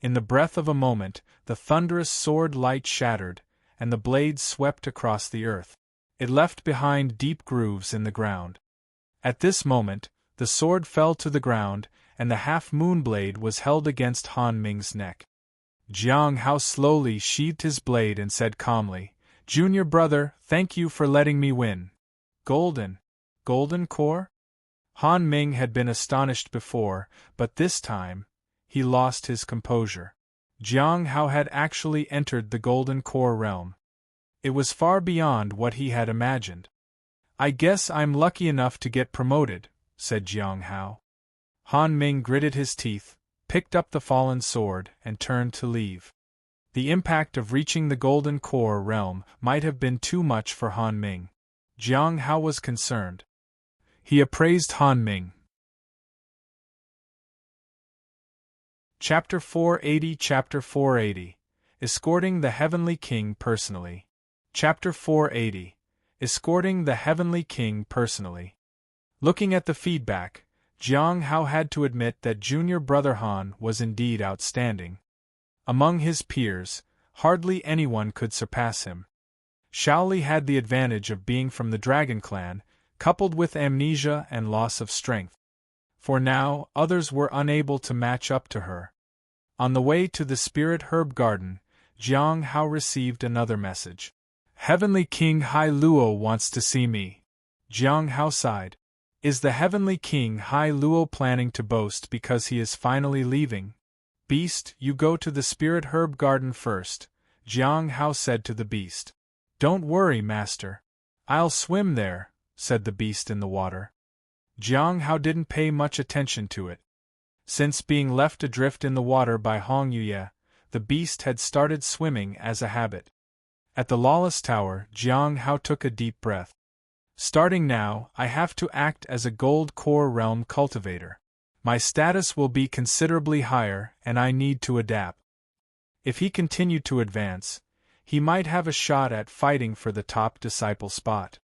In the breath of a moment, the thunderous sword light shattered, and the blade swept across the earth. It left behind deep grooves in the ground. At this moment, the sword fell to the ground, and the half-moon blade was held against Han Ming's neck. Jiang Hao slowly sheathed his blade and said calmly, Junior brother, thank you for letting me win. Golden core? Han Ming had been astonished before, but this time, he lost his composure. Jiang Hao had actually entered the golden core realm. It was far beyond what he had imagined. I guess I'm lucky enough to get promoted, said Jiang Hao. Han Ming gritted his teeth, picked up the fallen sword, and turned to leave. The impact of reaching the golden core realm might have been too much for Han Ming. Jiang Hao was concerned. He appraised Han Ming. Chapter 480 Escorting the Heavenly King Personally. Chapter 480 Escorting the Heavenly King Personally. Looking at the feedback, Jiang Hao had to admit that junior brother Han was indeed outstanding. Among his peers, hardly anyone could surpass him. Xiao had the advantage of being from the Dragon Clan, coupled with amnesia and loss of strength. For now, others were unable to match up to her. On the way to the Spirit Herb Garden, Jiang Hao received another message. Heavenly King Hai Luo wants to see me. Jiang Hao sighed. Is the Heavenly King Hai Luo planning to boast because he is finally leaving? Beast, you go to the Spirit Herb Garden first, Jiang Hao said to the beast. Don't worry, master. I'll swim there, said the beast in the water. Jiang Hao didn't pay much attention to it. Since being left adrift in the water by Hong Yuye, the beast had started swimming as a habit. At the Lawless Tower, Jiang Hao took a deep breath. Starting now, I have to act as a Gold Core Realm cultivator. My status will be considerably higher, and I need to adapt. If he continued to advance, he might have a shot at fighting for the top disciple spot.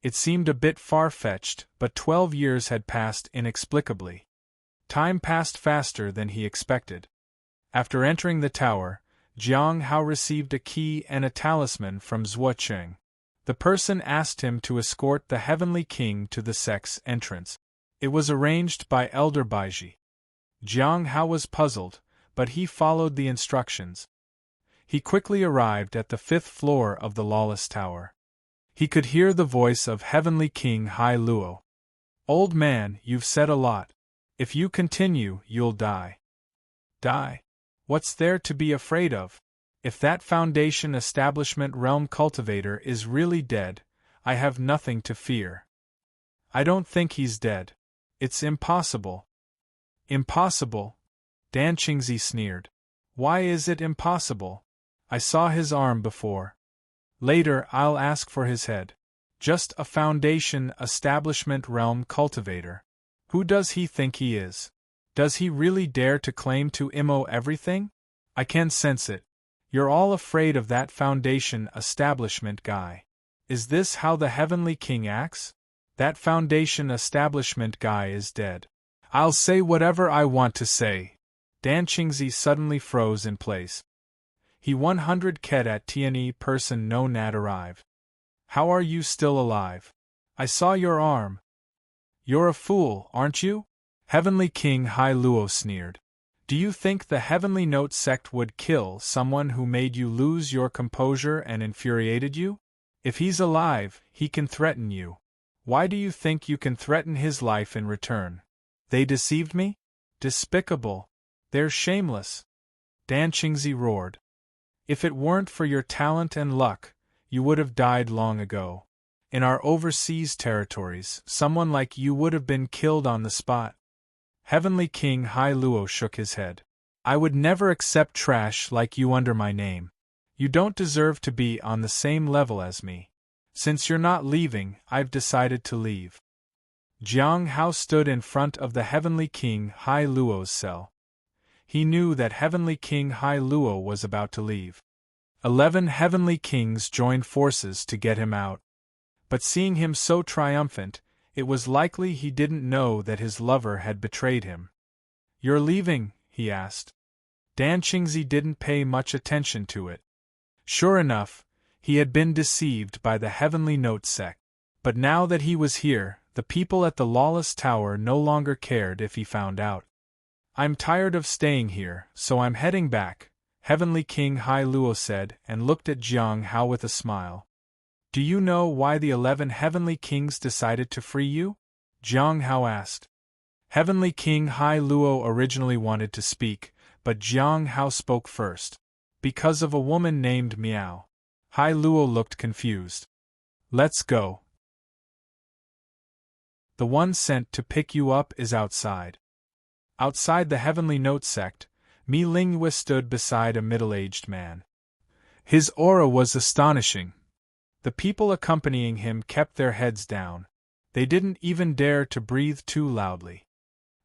It seemed a bit far-fetched, but 12 years had passed inexplicably. Time passed faster than he expected. After entering the tower, Jiang Hao received a key and a talisman from Zhuocheng. The person asked him to escort the Heavenly King to the Sect's entrance. It was arranged by Elder Baiji. Jiang Hao was puzzled, but he followed the instructions. He quickly arrived at the 5th floor of the Lawless Tower. He could hear the voice of Heavenly King Hai Luo. Old man, you've said a lot. If you continue, you'll die. Die? What's there to be afraid of? If that Foundation establishment realm cultivator is really dead, I have nothing to fear. I don't think he's dead. It's impossible. Impossible? Dan Qingzi sneered. Why is it impossible? I saw his arm before. Later I'll ask for his head. Just a Foundation establishment realm cultivator. Who does he think he is? Does he really dare to claim to immo everything? I can sense it. You're all afraid of that Foundation establishment guy. Is this how the Heavenly King acts? That Foundation establishment guy is dead. I'll say whatever I want to say. Dan Qingzi suddenly froze in place. He 100 Ket at Tian person no Nat arrive. How are you still alive? I saw your arm. You're a fool, aren't you? Heavenly King Hai Luo sneered. Do you think the Heavenly Note sect would kill someone who made you lose your composure and infuriated you? If he's alive, he can threaten you. Why do you think you can threaten his life in return? They deceived me? Despicable. They're shameless. Dan Qingzi roared. If it weren't for your talent and luck, you would have died long ago. In our overseas territories, someone like you would have been killed on the spot. Heavenly King Hai Luo shook his head. I would never accept trash like you under my name. You don't deserve to be on the same level as me. Since you're not leaving, I've decided to leave. Jiang Hao stood in front of the Heavenly King Hai Luo's cell. He knew that Heavenly King Hai Luo was about to leave. 11 Heavenly Kings joined forces to get him out. But seeing him so triumphant, it was likely he didn't know that his lover had betrayed him. You're leaving? He asked. Dan Qingzi didn't pay much attention to it. Sure enough, he had been deceived by the Heavenly Note sect. But now that he was here, the people at the Lawless Tower no longer cared if he found out. I'm tired of staying here, so I'm heading back, Heavenly King Hai Luo said and looked at Jiang Hao with a smile. Do you know why the 11 Heavenly Kings decided to free you? Jiang Hao asked. Heavenly King Hai Luo originally wanted to speak, but Jiang Hao spoke first. Because of a woman named Miao. Hai Luo looked confused. Let's go. The one sent to pick you up is outside. Outside the Heavenly Note sect, Mi Lingyue stood beside a middle-aged man. His aura was astonishing. The people accompanying him kept their heads down. They didn't even dare to breathe too loudly.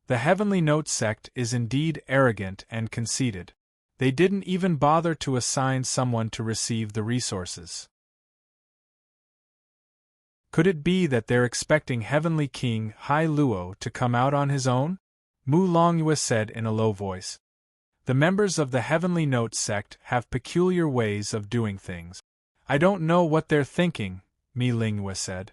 The Heavenly Note sect is indeed arrogant and conceited. They didn't even bother to assign someone to receive the resources. Could it be that they're expecting Heavenly King Hai Luo to come out on his own? Mu Longyue said in a low voice. The members of the Heavenly Note sect have peculiar ways of doing things. I don't know what they're thinking, Mi Lingyue said.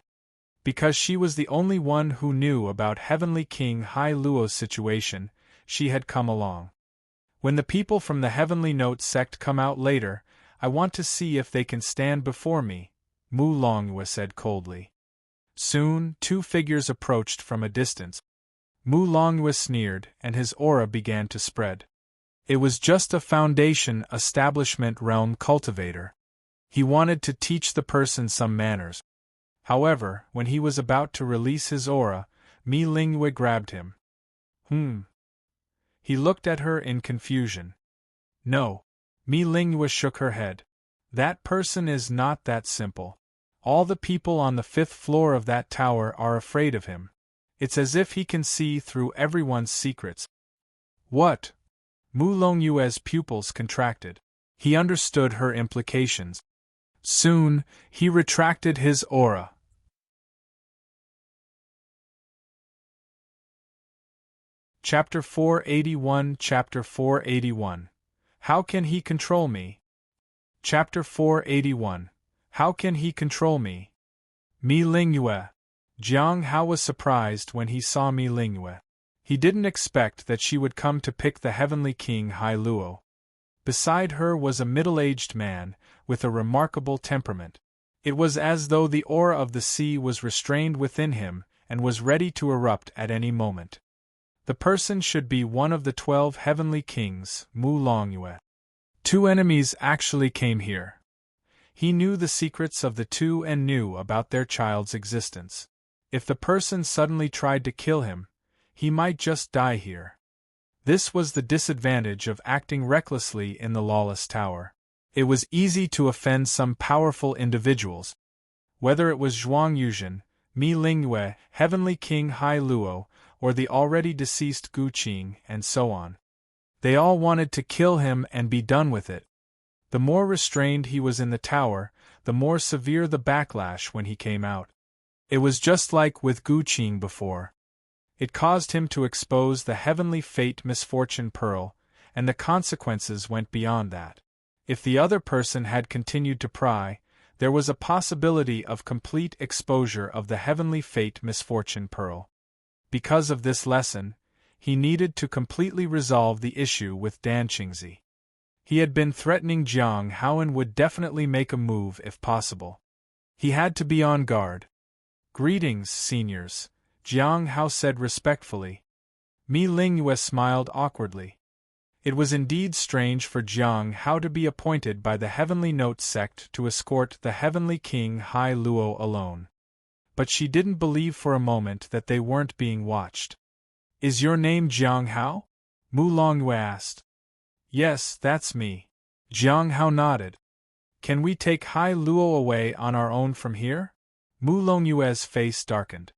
Because she was the only one who knew about Heavenly King Hai Luo's situation, she had come along. When the people from the Heavenly Note sect come out later, I want to see if they can stand before me, Mu Longyue said coldly. Soon, 2 figures approached from a distance. Mu Longyue sneered, and his aura began to spread. It was just a Foundation establishment realm cultivator. He wanted to teach the person some manners. However, when he was about to release his aura, Mi Lingyue grabbed him. He looked at her in confusion. No. Mi Lingyue shook her head. That person is not that simple. All the people on the 5th floor of that tower are afraid of him. It's as if he can see through everyone's secrets. What? Mu Longyue's pupils contracted. He understood her implications. Soon, he retracted his aura. Chapter 481 Chapter 481 How can he control me? Chapter 481 How can he control me? Mi Lingyue. Jiang Hao was surprised when he saw Mi Lingyue. He didn't expect that she would come to pick the Heavenly King Hai Luo. Beside her was a middle-aged man, with a remarkable temperament. It was as though the aura of the sea was restrained within him, and was ready to erupt at any moment. The person should be one of the 12 Heavenly Kings, Mu Longyue. 2 enemies actually came here. He knew the secrets of the 2 and knew about their child's existence. If the person suddenly tried to kill him, he might just die here. This was the disadvantage of acting recklessly in the Lawless Tower. It was easy to offend some powerful individuals. Whether it was Zhuang Yuzhen, Mi Lingyue, Heavenly King Hai Luo, or the already deceased Gu Qing, and so on. They all wanted to kill him and be done with it. The more restrained he was in the tower, the more severe the backlash when he came out. It was just like with Gu Qing before. It caused him to expose the heavenly fate misfortune pearl, and the consequences went beyond that. If the other person had continued to pry, there was a possibility of complete exposure of the heavenly fate misfortune pearl. Because of this lesson, he needed to completely resolve the issue with Dan Qingzi. He had been threatening Jiang Hao and would definitely make a move if possible. He had to be on guard. "Greetings, seniors," Jiang Hao said respectfully. Mi Lingyue smiled awkwardly. It was indeed strange for Jiang Hao to be appointed by the Heavenly Note sect to escort the Heavenly King Hai Luo alone. But she didn't believe for a moment that they weren't being watched. "Is your name Jiang Hao?" Mu Longyue asked. "Yes, that's me." Jiang Hao nodded. "Can we take Hai Luo away on our own from here?" Mu Longyue's face darkened.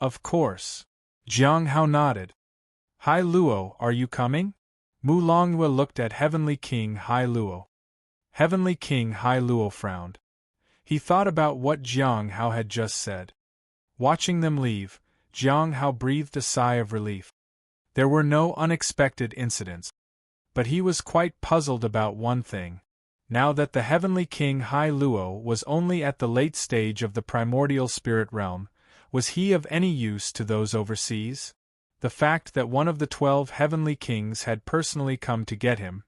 "Of course." Jiang Hao nodded. "Hai Luo, are you coming?" Mu Longyue looked at Heavenly King Hai Luo. Heavenly King Hai Luo frowned. He thought about what Jiang Hao had just said. Watching them leave, Jiang Hao breathed a sigh of relief. There were no unexpected incidents. But he was quite puzzled about one thing. Now that the Heavenly King Hai Luo was only at the late stage of the primordial spirit realm, was he of any use to those overseas? The fact that one of the 12 Heavenly Kings had personally come to get him,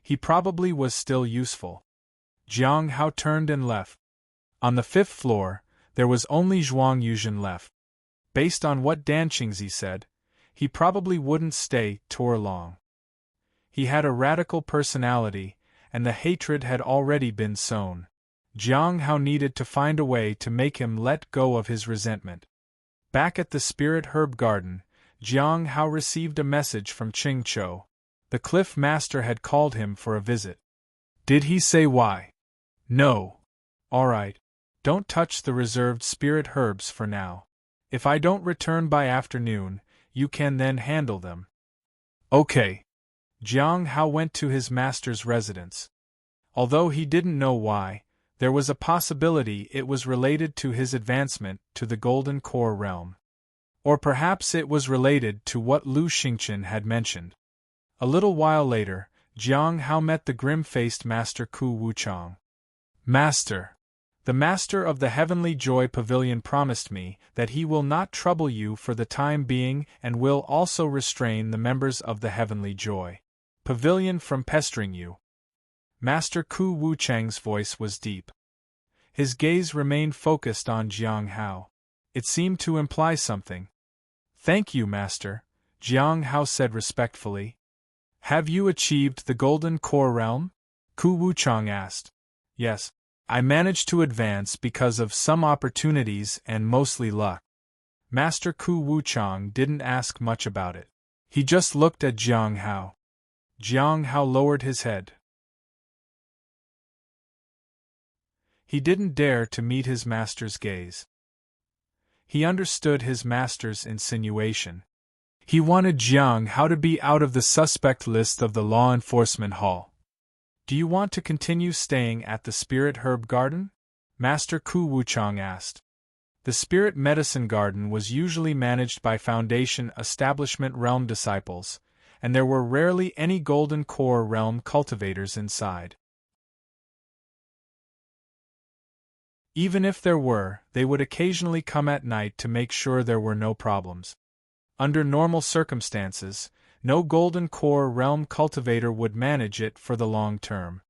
he probably was still useful. Jiang Hao turned and left. On the 5th floor, there was only Zhuang Yuzhen left. Based on what Dan Qingzi said, he probably wouldn't stay too long. He had a radical personality, and the hatred had already been sown. Jiang Hao needed to find a way to make him let go of his resentment. Back at the Spirit Herb Garden, Jiang Hao received a message from Xingchen. The Cliff Master had called him for a visit. Did he say why? No. All right. Don't touch the reserved spirit herbs for now. If I don't return by afternoon, you can then handle them. Okay. Jiang Hao went to his master's residence. Although he didn't know why, there was a possibility it was related to his advancement to the Golden Core realm. Or perhaps it was related to what Lu Xingchen had mentioned. A little while later, Jiang Hao met the grim-faced Master Ku Wuchang. "Master, the Master of the Heavenly Joy Pavilion promised me that he will not trouble you for the time being and will also restrain the members of the Heavenly Joy Pavilion from pestering you." Master Ku Wuchang's voice was deep. His gaze remained focused on Jiang Hao. It seemed to imply something. "Thank you, Master," Jiang Hao said respectfully. "Have you achieved the Golden Core realm?" Ku Wuchang asked. "Yes, I managed to advance because of some opportunities and mostly luck." Master Ku Wuchang didn't ask much about it. He just looked at Jiang Hao. Jiang Hao lowered his head. He didn't dare to meet his master's gaze. He understood his master's insinuation. He wanted Jiang Hao to be out of the suspect list of the law enforcement hall. "Do you want to continue staying at the Spirit Herb Garden?" Master Ku Wuchang asked. The Spirit Medicine Garden was usually managed by Foundation Establishment Realm disciples, and there were rarely any Golden Core Realm cultivators inside. Even if there were, they would occasionally come at night to make sure there were no problems. Under normal circumstances, no Golden Core Realm cultivator would manage it for the long term.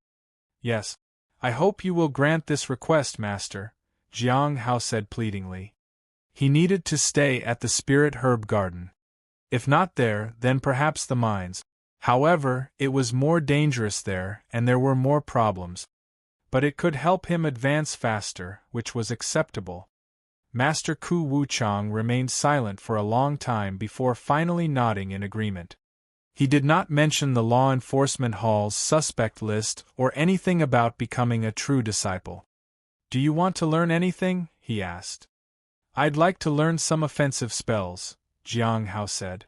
"Yes, I hope you will grant this request, Master," Jiang Hao said pleadingly. He needed to stay at the Spirit Herb Garden. If not there, then perhaps the mines. However, it was more dangerous there, and there were more problems. But it could help him advance faster, which was acceptable. Master Ku Wuchang remained silent for a long time before finally nodding in agreement. He did not mention the law enforcement hall's suspect list or anything about becoming a true disciple. "Do you want to learn anything?" he asked. "I'd like to learn some offensive spells," Jiang Hao said.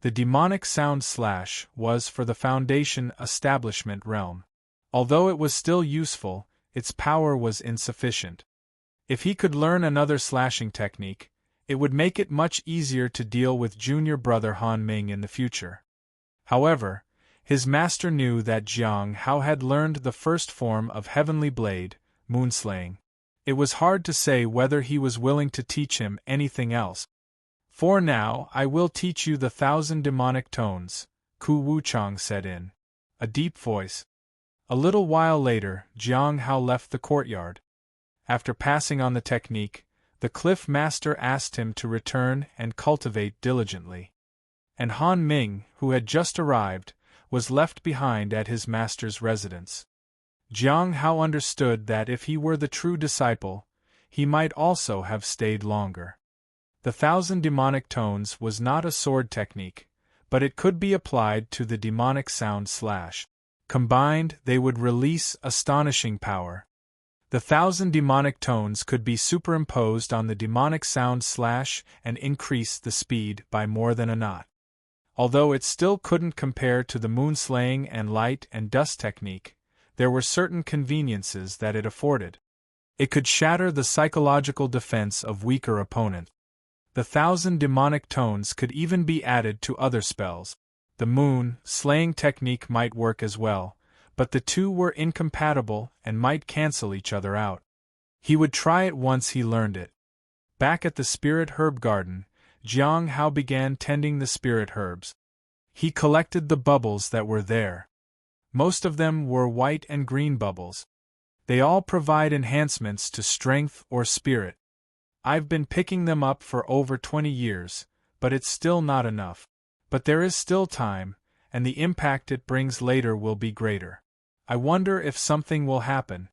The demonic sound slash was for the Foundation Establishment realm. Although it was still useful, its power was insufficient. If he could learn another slashing technique, it would make it much easier to deal with junior brother Han Ming in the future. However, his master knew that Jiang Hao had learned the first form of Heavenly Blade, Moonslaying. It was hard to say whether he was willing to teach him anything else. For now, I will teach you the 1,000 demonic tones, Ku Wuchang said in a deep voice. A little while later, Jiang Hao left the courtyard. After passing on the technique, the cliff master asked him to return and cultivate diligently. And Han Ming, who had just arrived, was left behind at his master's residence. Jiang Hao understood that if he were the true disciple, he might also have stayed longer. The 1,000 demonic tones was not a sword technique, but it could be applied to the demonic sound slash. Combined, they would release astonishing power. The 1,000 demonic tones could be superimposed on the demonic sound slash and increase the speed by more than a knot. Although it still couldn't compare to the moonslaying and light and dust technique, there were certain conveniences that it afforded. It could shatter the psychological defense of weaker opponents. The 1,000 demonic tones could even be added to other spells. The moon-slaying technique might work as well, but the two were incompatible and might cancel each other out. He would try it once he learned it. Back at the spirit herb garden, Jiang Hao began tending the spirit herbs. He collected the bubbles that were there. Most of them were white and green bubbles. They all provide enhancements to strength or spirit. I've been picking them up for over 20 years, but it's still not enough. But there is still time, and the impact it brings later will be greater. I wonder if something will happen.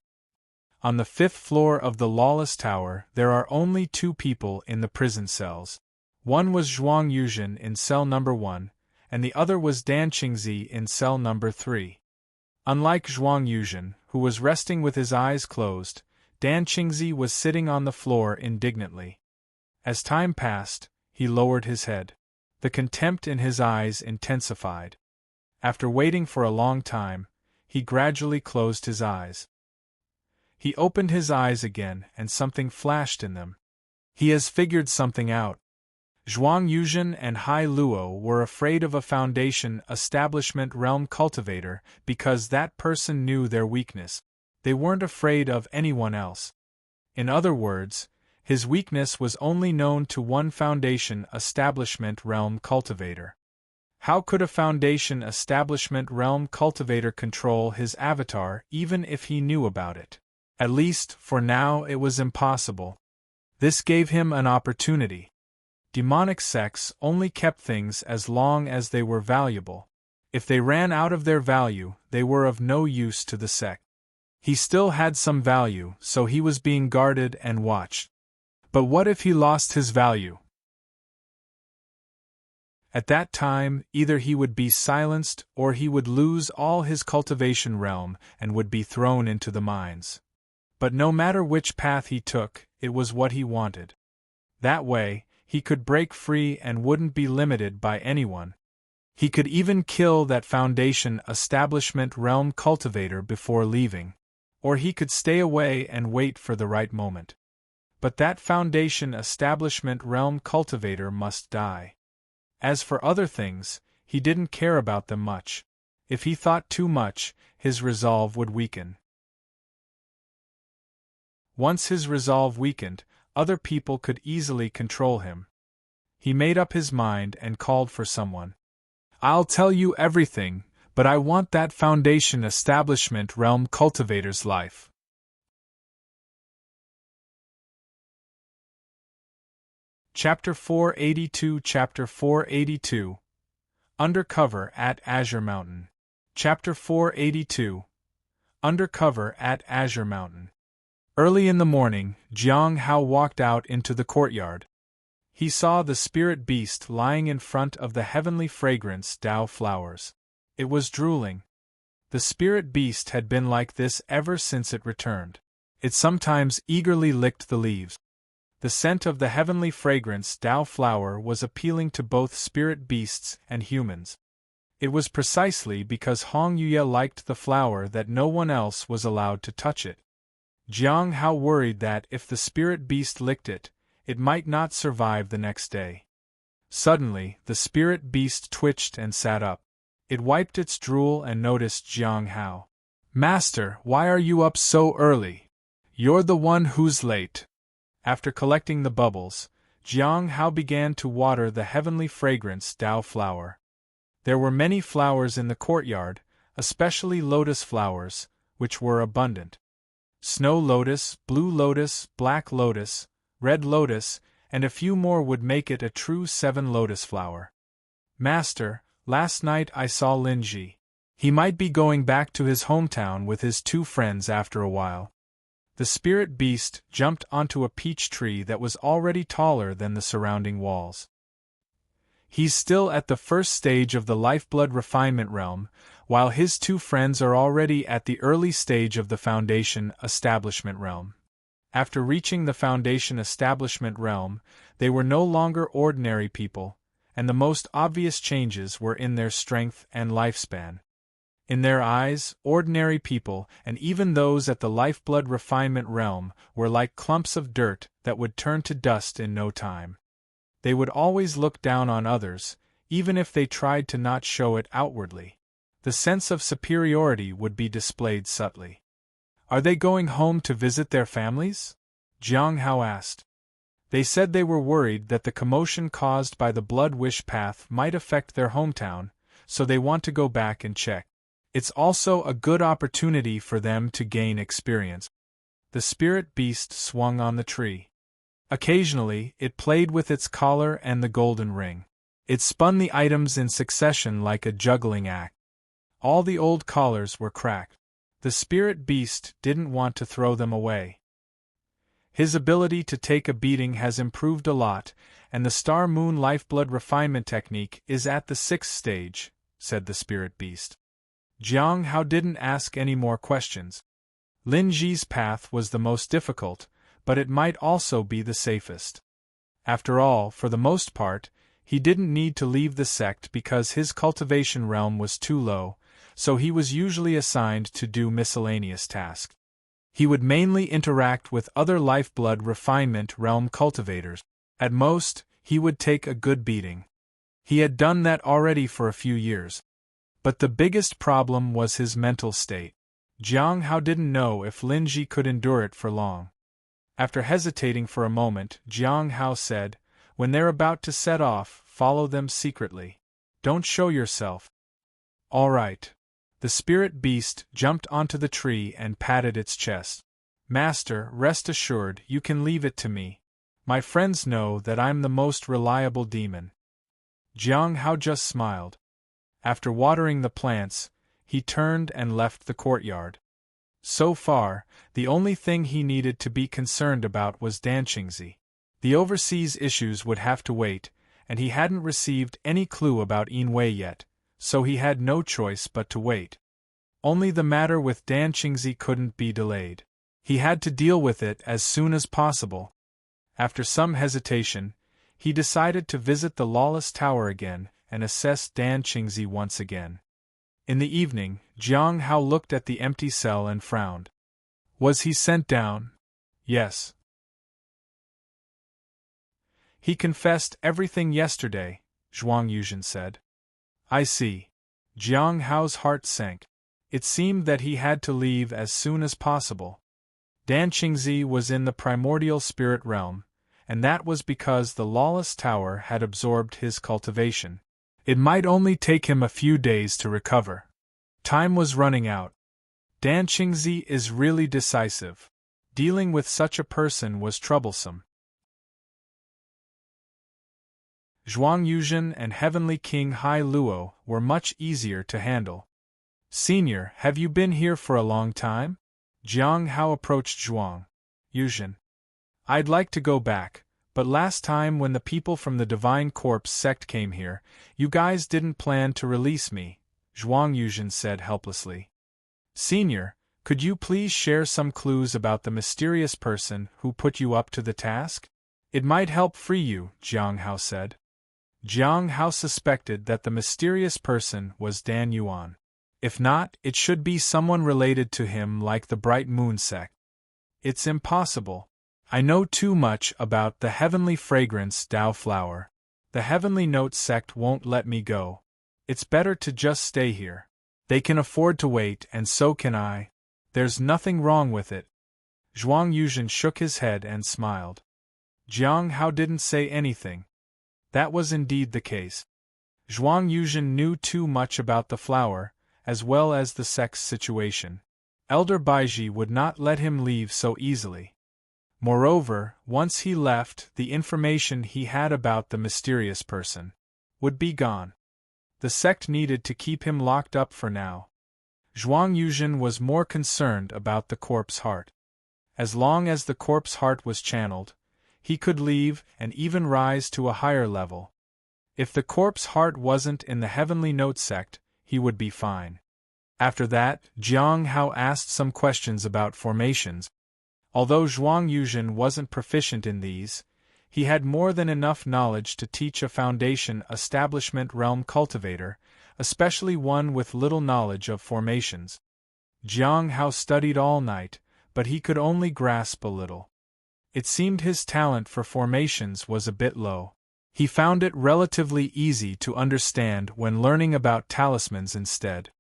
On the 5th floor of the Lawless Tower, there are only 2 people in the prison cells. One was Zhuang Yuzhen in cell number 1, and the other was Dan Qingzi in cell number 3. Unlike Zhuang Yuzhen, who was resting with his eyes closed, Dan Qingzi was sitting on the floor indignantly. As time passed, he lowered his head. The contempt in his eyes intensified. After waiting for a long time, he gradually closed his eyes. He opened his eyes again and something flashed in them. He has figured something out. Zhuang Yuzhen and Hai Luo were afraid of a Foundation establishment realm cultivator because that person knew their weakness. They weren't afraid of anyone else. In other words, his weakness was only known to one Foundation establishment realm cultivator. How could a Foundation establishment realm cultivator control his avatar even if he knew about it? At least, for now, it was impossible. This gave him an opportunity. Demonic sects only kept things as long as they were valuable. If they ran out of their value, they were of no use to the sect. He still had some value, so he was being guarded and watched. But what if he lost his value? At that time, either he would be silenced or he would lose all his cultivation realm and would be thrown into the mines. But no matter which path he took, it was what he wanted. That way, he could break free and wouldn't be limited by anyone. He could even kill that Foundation establishment realm cultivator before leaving. Or he could stay away and wait for the right moment. But that Foundation establishment realm cultivator must die. As for other things, he didn't care about them much. If he thought too much, his resolve would weaken. Once his resolve weakened, other people could easily control him. He made up his mind and called for someone. I'll tell you everything, but I want that Foundation establishment realm cultivator's life. Chapter 482 Chapter 482 Undercover at Azure Mountain. Chapter 482 Undercover at Azure Mountain. Early in the morning, Jiang Hao walked out into the courtyard. He saw the spirit beast lying in front of the heavenly fragrance Dao flowers. It was drooling. The spirit beast had been like this ever since it returned. It sometimes eagerly licked the leaves. The scent of the heavenly fragrance Dao flower was appealing to both spirit beasts and humans. It was precisely because Hong Yuya liked the flower that no one else was allowed to touch it. Jiang Hao worried that if the spirit beast licked it, it might not survive the next day. Suddenly, the spirit beast twitched and sat up. It wiped its drool and noticed Jiang Hao. "Master, why are you up so early? You're the one who's late." After collecting the bubbles, Jiang Hao began to water the heavenly fragrance Dao flower. There were many flowers in the courtyard, especially lotus flowers, which were abundant. Snow lotus, blue lotus, black lotus, red lotus, and a few more would make it a true 7 lotus flower. "Master, last night I saw Linji. He might be going back to his hometown with his 2 friends after a while." The spirit beast jumped onto a peach tree that was already taller than the surrounding walls. "He's still at the first stage of the lifeblood refinement realm, while his 2 friends are already at the early stage of the foundation establishment realm." After reaching the foundation establishment realm, they were no longer ordinary people, and the most obvious changes were in their strength and lifespan. In their eyes, ordinary people, and even those at the lifeblood refinement realm, were like clumps of dirt that would turn to dust in no time. They would always look down on others, even if they tried to not show it outwardly. The sense of superiority would be displayed subtly. "Are they going home to visit their families?" Jiang Hao asked. "They said they were worried that the commotion caused by the blood wish path might affect their hometown, so they want to go back and check. It's also a good opportunity for them to gain experience." The spirit beast swung on the tree. Occasionally, it played with its collar and the golden ring. It spun the items in succession like a juggling act. All the old collars were cracked. The spirit beast didn't want to throw them away. "His ability to take a beating has improved a lot, and the Star Moon Lifeblood refinement technique is at the 6th stage, said the spirit beast. Jiang Hao didn't ask any more questions. Lin Ji's path was the most difficult, but it might also be the safest. After all, for the most part, he didn't need to leave the sect because his cultivation realm was too low, so he was usually assigned to do miscellaneous tasks. He would mainly interact with other lifeblood refinement realm cultivators. At most, he would take a good beating. He had done that already for a few years. But the biggest problem was his mental state. Jiang Hao didn't know if Lin Ji could endure it for long. After hesitating for a moment, Jiang Hao said, "When they're about to set off, follow them secretly. Don't show yourself." "All right." The spirit beast jumped onto the tree and patted its chest. "Master, rest assured, you can leave it to me. My friends know that I'm the most reliable demon." Jiang Hao just smiled. After watering the plants, he turned and left the courtyard. So far, the only thing he needed to be concerned about was Danqingzi. The overseas issues would have to wait, and he hadn't received any clue about Yinwei yet, so he had no choice but to wait. Only the matter with Danqingzi couldn't be delayed. He had to deal with it as soon as possible. After some hesitation, he decided to visit the Lawless Tower again and assess Danqingzi once again. In the evening, Jiang Hao looked at the empty cell and frowned. Was he sent down? Yes. He confessed everything yesterday, Zhuang Yuzhen said. I see. Jiang Hao's heart sank. It seemed that he had to leave as soon as possible. Danqingzi was in the primordial spirit realm, and that was because the Lawless Tower had absorbed his cultivation. It might only take him a few days to recover. Time was running out. Danqingzi is really decisive. Dealing with such a person was troublesome. Zhuang Yuzhen and Heavenly King Hai Luo were much easier to handle. Senior, have you been here for a long time? Jiang Hao approached Zhuang Yuzhen. I'd like to go back, but last time when the people from the Divine Corpse sect came here, you guys didn't plan to release me, Zhuang Yuzhen said helplessly. Senior, could you please share some clues about the mysterious person who put you up to the task? It might help free you, Jiang Hao said. Jiang Hao suspected that the mysterious person was Dan Yuan. If not, it should be someone related to him like the Bright Moon Sect. It's impossible. I know too much about the Heavenly Fragrance Dao Flower. The Heavenly Note Sect won't let me go. It's better to just stay here. They can afford to wait, and so can I. There's nothing wrong with it. Zhuang Yuzhen shook his head and smiled. Jiang Hao didn't say anything. That was indeed the case. Zhuang Yuzhen knew too much about the flower, as well as the sect's situation. Elder Baiji would not let him leave so easily. Moreover, once he left, the information he had about the mysterious person would be gone. The sect needed to keep him locked up for now. Zhuang Yuzhen was more concerned about the corpse heart. As long as the corpse heart was channeled, he could leave and even rise to a higher level. If the corpse heart wasn't in the Heavenly Note Sect, he would be fine. After that, Jiang Hao asked some questions about formations. Although Zhuang Yuzhen wasn't proficient in these, he had more than enough knowledge to teach a foundation establishment realm cultivator, especially one with little knowledge of formations. Jiang Hao studied all night, but he could only grasp a little. It seemed his talent for formations was a bit low. He found it relatively easy to understand when learning about talismans instead.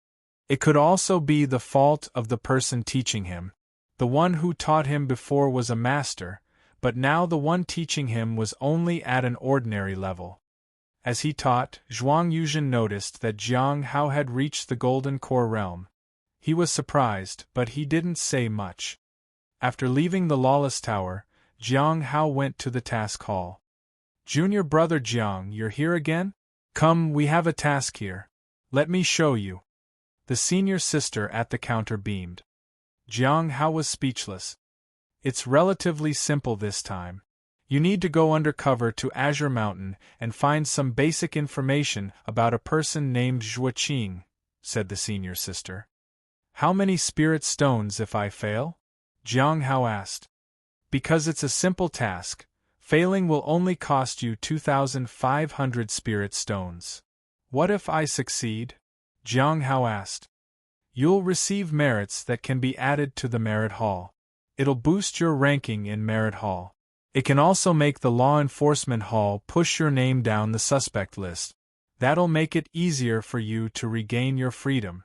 It could also be the fault of the person teaching him. The one who taught him before was a master, but now the one teaching him was only at an ordinary level. As he taught, Zhuang Yuzhen noticed that Jiang Hao had reached the Golden Core realm. He was surprised, but he didn't say much. After leaving the Lawless Tower, Jiang Hao went to the task hall. Junior brother Jiang, you're here again? Come, we have a task here. Let me show you. The senior sister at the counter beamed. Jiang Hao was speechless. It's relatively simple this time. You need to go undercover to Azure Mountain and find some basic information about a person named Zhuoqing, said the senior sister. How many spirit stones if I fail? Jiang Hao asked. Because it's a simple task, failing will only cost you 2,500 spirit stones. What if I succeed? Jiang Hao asked. You'll receive merits that can be added to the Merit Hall. It'll boost your ranking in Merit Hall. It can also make the Law Enforcement Hall push your name down the suspect list. That'll make it easier for you to regain your freedom.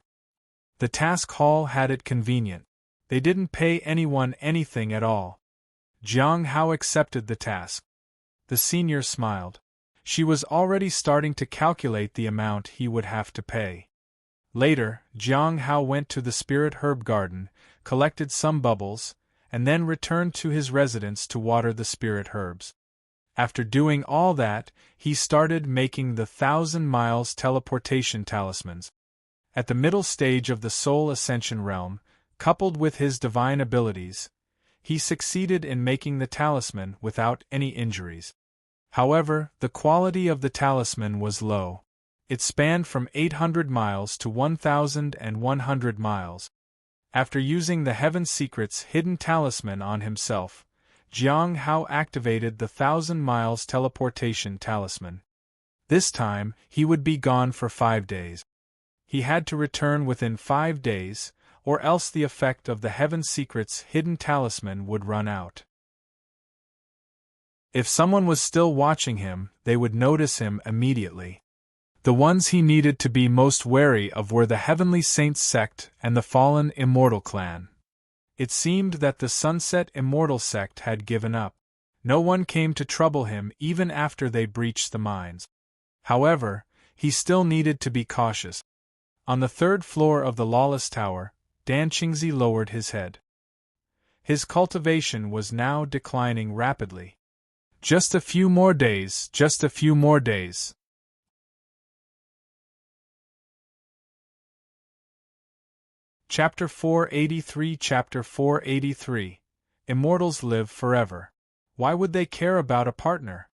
The task hall had it convenient. They didn't pay anyone anything at all. Jiang Hao accepted the task. The senior smiled. She was already starting to calculate the amount he would have to pay. Later, Jiang Hao went to the Spirit Herb Garden, collected some bubbles, and then returned to his residence to water the spirit herbs. After doing all that, he started making the 1,000 miles teleportation talismans. At the middle stage of the Soul Ascension realm, coupled with his divine abilities, he succeeded in making the talisman without any injuries. However, the quality of the talisman was low. It spanned from 800 miles to 1,100 miles. After using the Heaven Secret's hidden talisman on himself, Jiang Hao activated the 1,000 miles teleportation talisman. This time, he would be gone for 5 days. He had to return within 5 days, or else the effect of the Heaven Secret's hidden talisman would run out. If someone was still watching him, they would notice him immediately. The ones he needed to be most wary of were the Heavenly Saints Sect and the fallen Immortal clan. It seemed that the Sunset Immortal Sect had given up. No one came to trouble him even after they breached the mines. However, he still needed to be cautious. On the 3rd floor of the Lawless Tower, Dan Qingzi lowered his head. His cultivation was now declining rapidly. Just a few more days, just a few more days. Chapter 483 Chapter 483 Immortals Live Forever. Why would they care about a partner?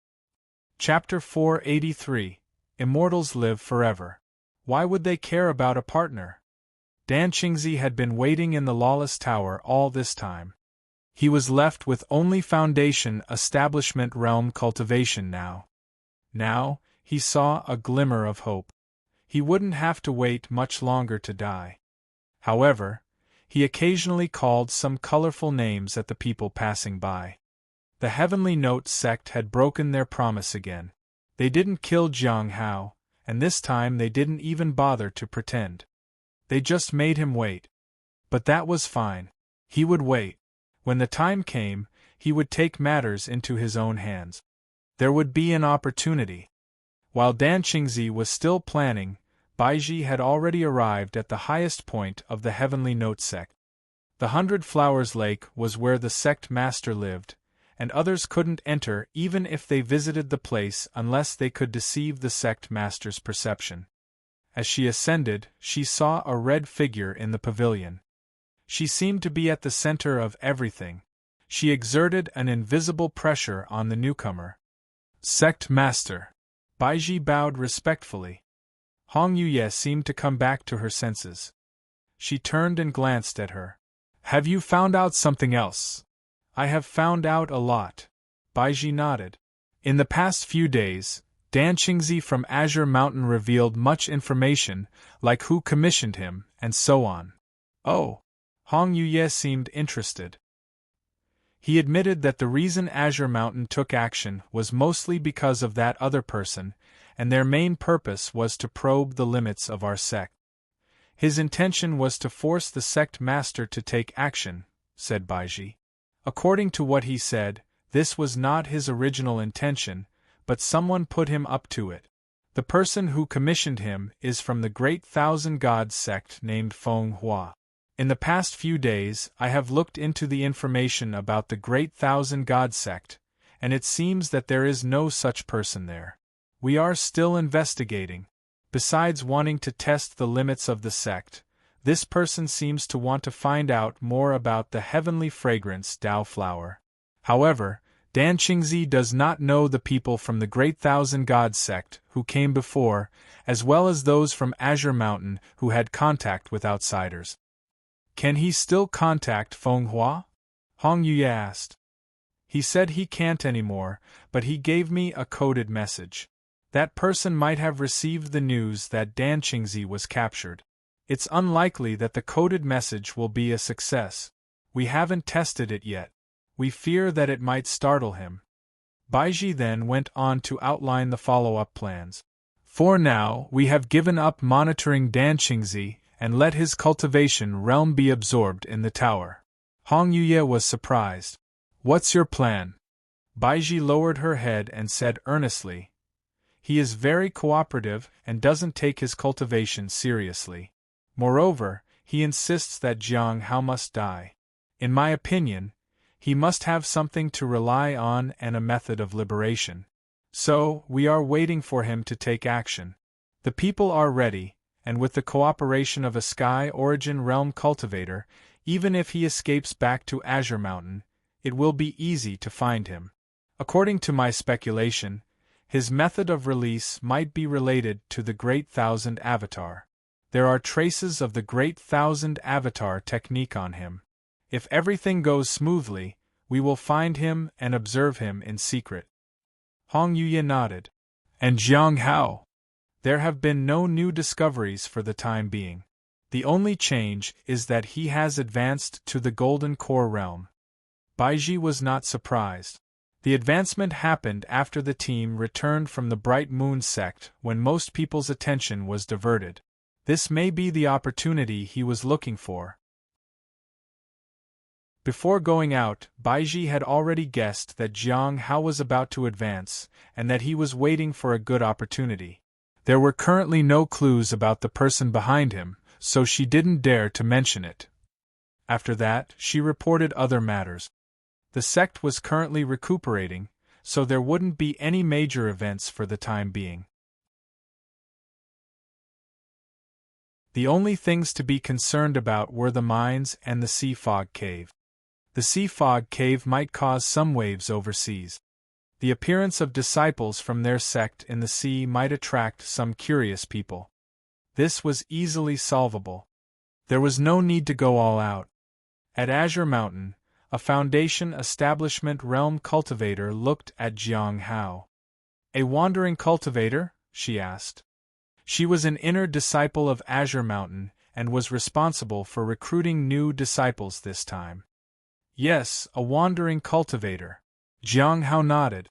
Chapter 483 Immortals Live Forever. Why would they care about a partner? Dan Qingzi had been waiting in the Lawless Tower all this time. He was left with only Foundation Establishment Realm Cultivation now. Now, he saw a glimmer of hope. He wouldn't have to wait much longer to die. However, he occasionally called some colorful names at the people passing by. The Heavenly Note sect had broken their promise again. They didn't kill Jiang Hao, and this time they didn't even bother to pretend. They just made him wait. But that was fine. He would wait. When the time came, he would take matters into his own hands. There would be an opportunity. While Dan Qingzi was still planning, Baiji had already arrived at the highest point of the Heavenly Note sect. The 100 Flowers Lake was where the sect master lived, and others couldn't enter even if they visited the place unless they could deceive the sect master's perception. As she ascended, she saw a red figure in the pavilion. She seemed to be at the center of everything. She exerted an invisible pressure on the newcomer. Sect Master. Baiji bowed respectfully. Hong Yuye seemed to come back to her senses. She turned and glanced at her. Have you found out something else? I have found out a lot. Baiji nodded. In the past few days, Dan Qingzi from Azure Mountain revealed much information, like who commissioned him, and so on. Oh. Hong Yuye seemed interested. He admitted that the reason Azure Mountain took action was mostly because of that other person, and their main purpose was to probe the limits of our sect. His intention was to force the sect master to take action, said Baiji. According to what he said, this was not his original intention, but someone put him up to it. The person who commissioned him is from the Great Thousand Gods sect named Feng Hua. In the past few days, I have looked into the information about the Great Thousand Gods sect, and it seems that there is no such person there. We are still investigating. Besides wanting to test the limits of the sect, this person seems to want to find out more about the heavenly fragrance Dao flower. However, Dan Qingzi does not know the people from the Great Thousand Gods sect who came before, as well as those from Azure Mountain who had contact with outsiders. Can he still contact Feng Hua? Hong Yuye asked. He said he can't anymore, but he gave me a coded message. That person might have received the news that Dan Qingzi was captured. It's unlikely that the coded message will be a success. We haven't tested it yet. We fear that it might startle him. Baiji then went on to outline the follow-up plans. For now, we have given up monitoring Dan Qingzi and let his cultivation realm be absorbed in the tower. Hong Yuye was surprised. What's your plan? Baiji lowered her head and said earnestly. He is very cooperative and doesn't take his cultivation seriously. Moreover, he insists that Jiang Hao must die. In my opinion, he must have something to rely on and a method of liberation. So, we are waiting for him to take action. The people are ready, and with the cooperation of a Sky Origin Realm cultivator, even if he escapes back to Azure Mountain, it will be easy to find him. According to my speculation, his method of release might be related to the Great Thousand Avatar. There are traces of the Great Thousand Avatar technique on him. If everything goes smoothly, we will find him and observe him in secret. Hong Yuye nodded. And Jiang Hao? There have been no new discoveries for the time being. The only change is that he has advanced to the Golden Core realm. Baiji was not surprised. The advancement happened after the team returned from the Bright Moon sect when most people's attention was diverted. This may be the opportunity he was looking for. Before going out, Baiji had already guessed that Jiang Hao was about to advance, and that he was waiting for a good opportunity. There were currently no clues about the person behind him, so she didn't dare to mention it. After that, she reported other matters. The sect was currently recuperating, so there wouldn't be any major events for the time being. The only things to be concerned about were the mines and the sea fog cave. The sea fog cave might cause some waves overseas. The appearance of disciples from their sect in the sea might attract some curious people. This was easily solvable. There was no need to go all out. At Azure Mountain, a Foundation Establishment Realm cultivator looked at Jiang Hao. A wandering cultivator? She asked. She was an inner disciple of Azure Mountain and was responsible for recruiting new disciples this time. Yes, a wandering cultivator. Jiang Hao nodded.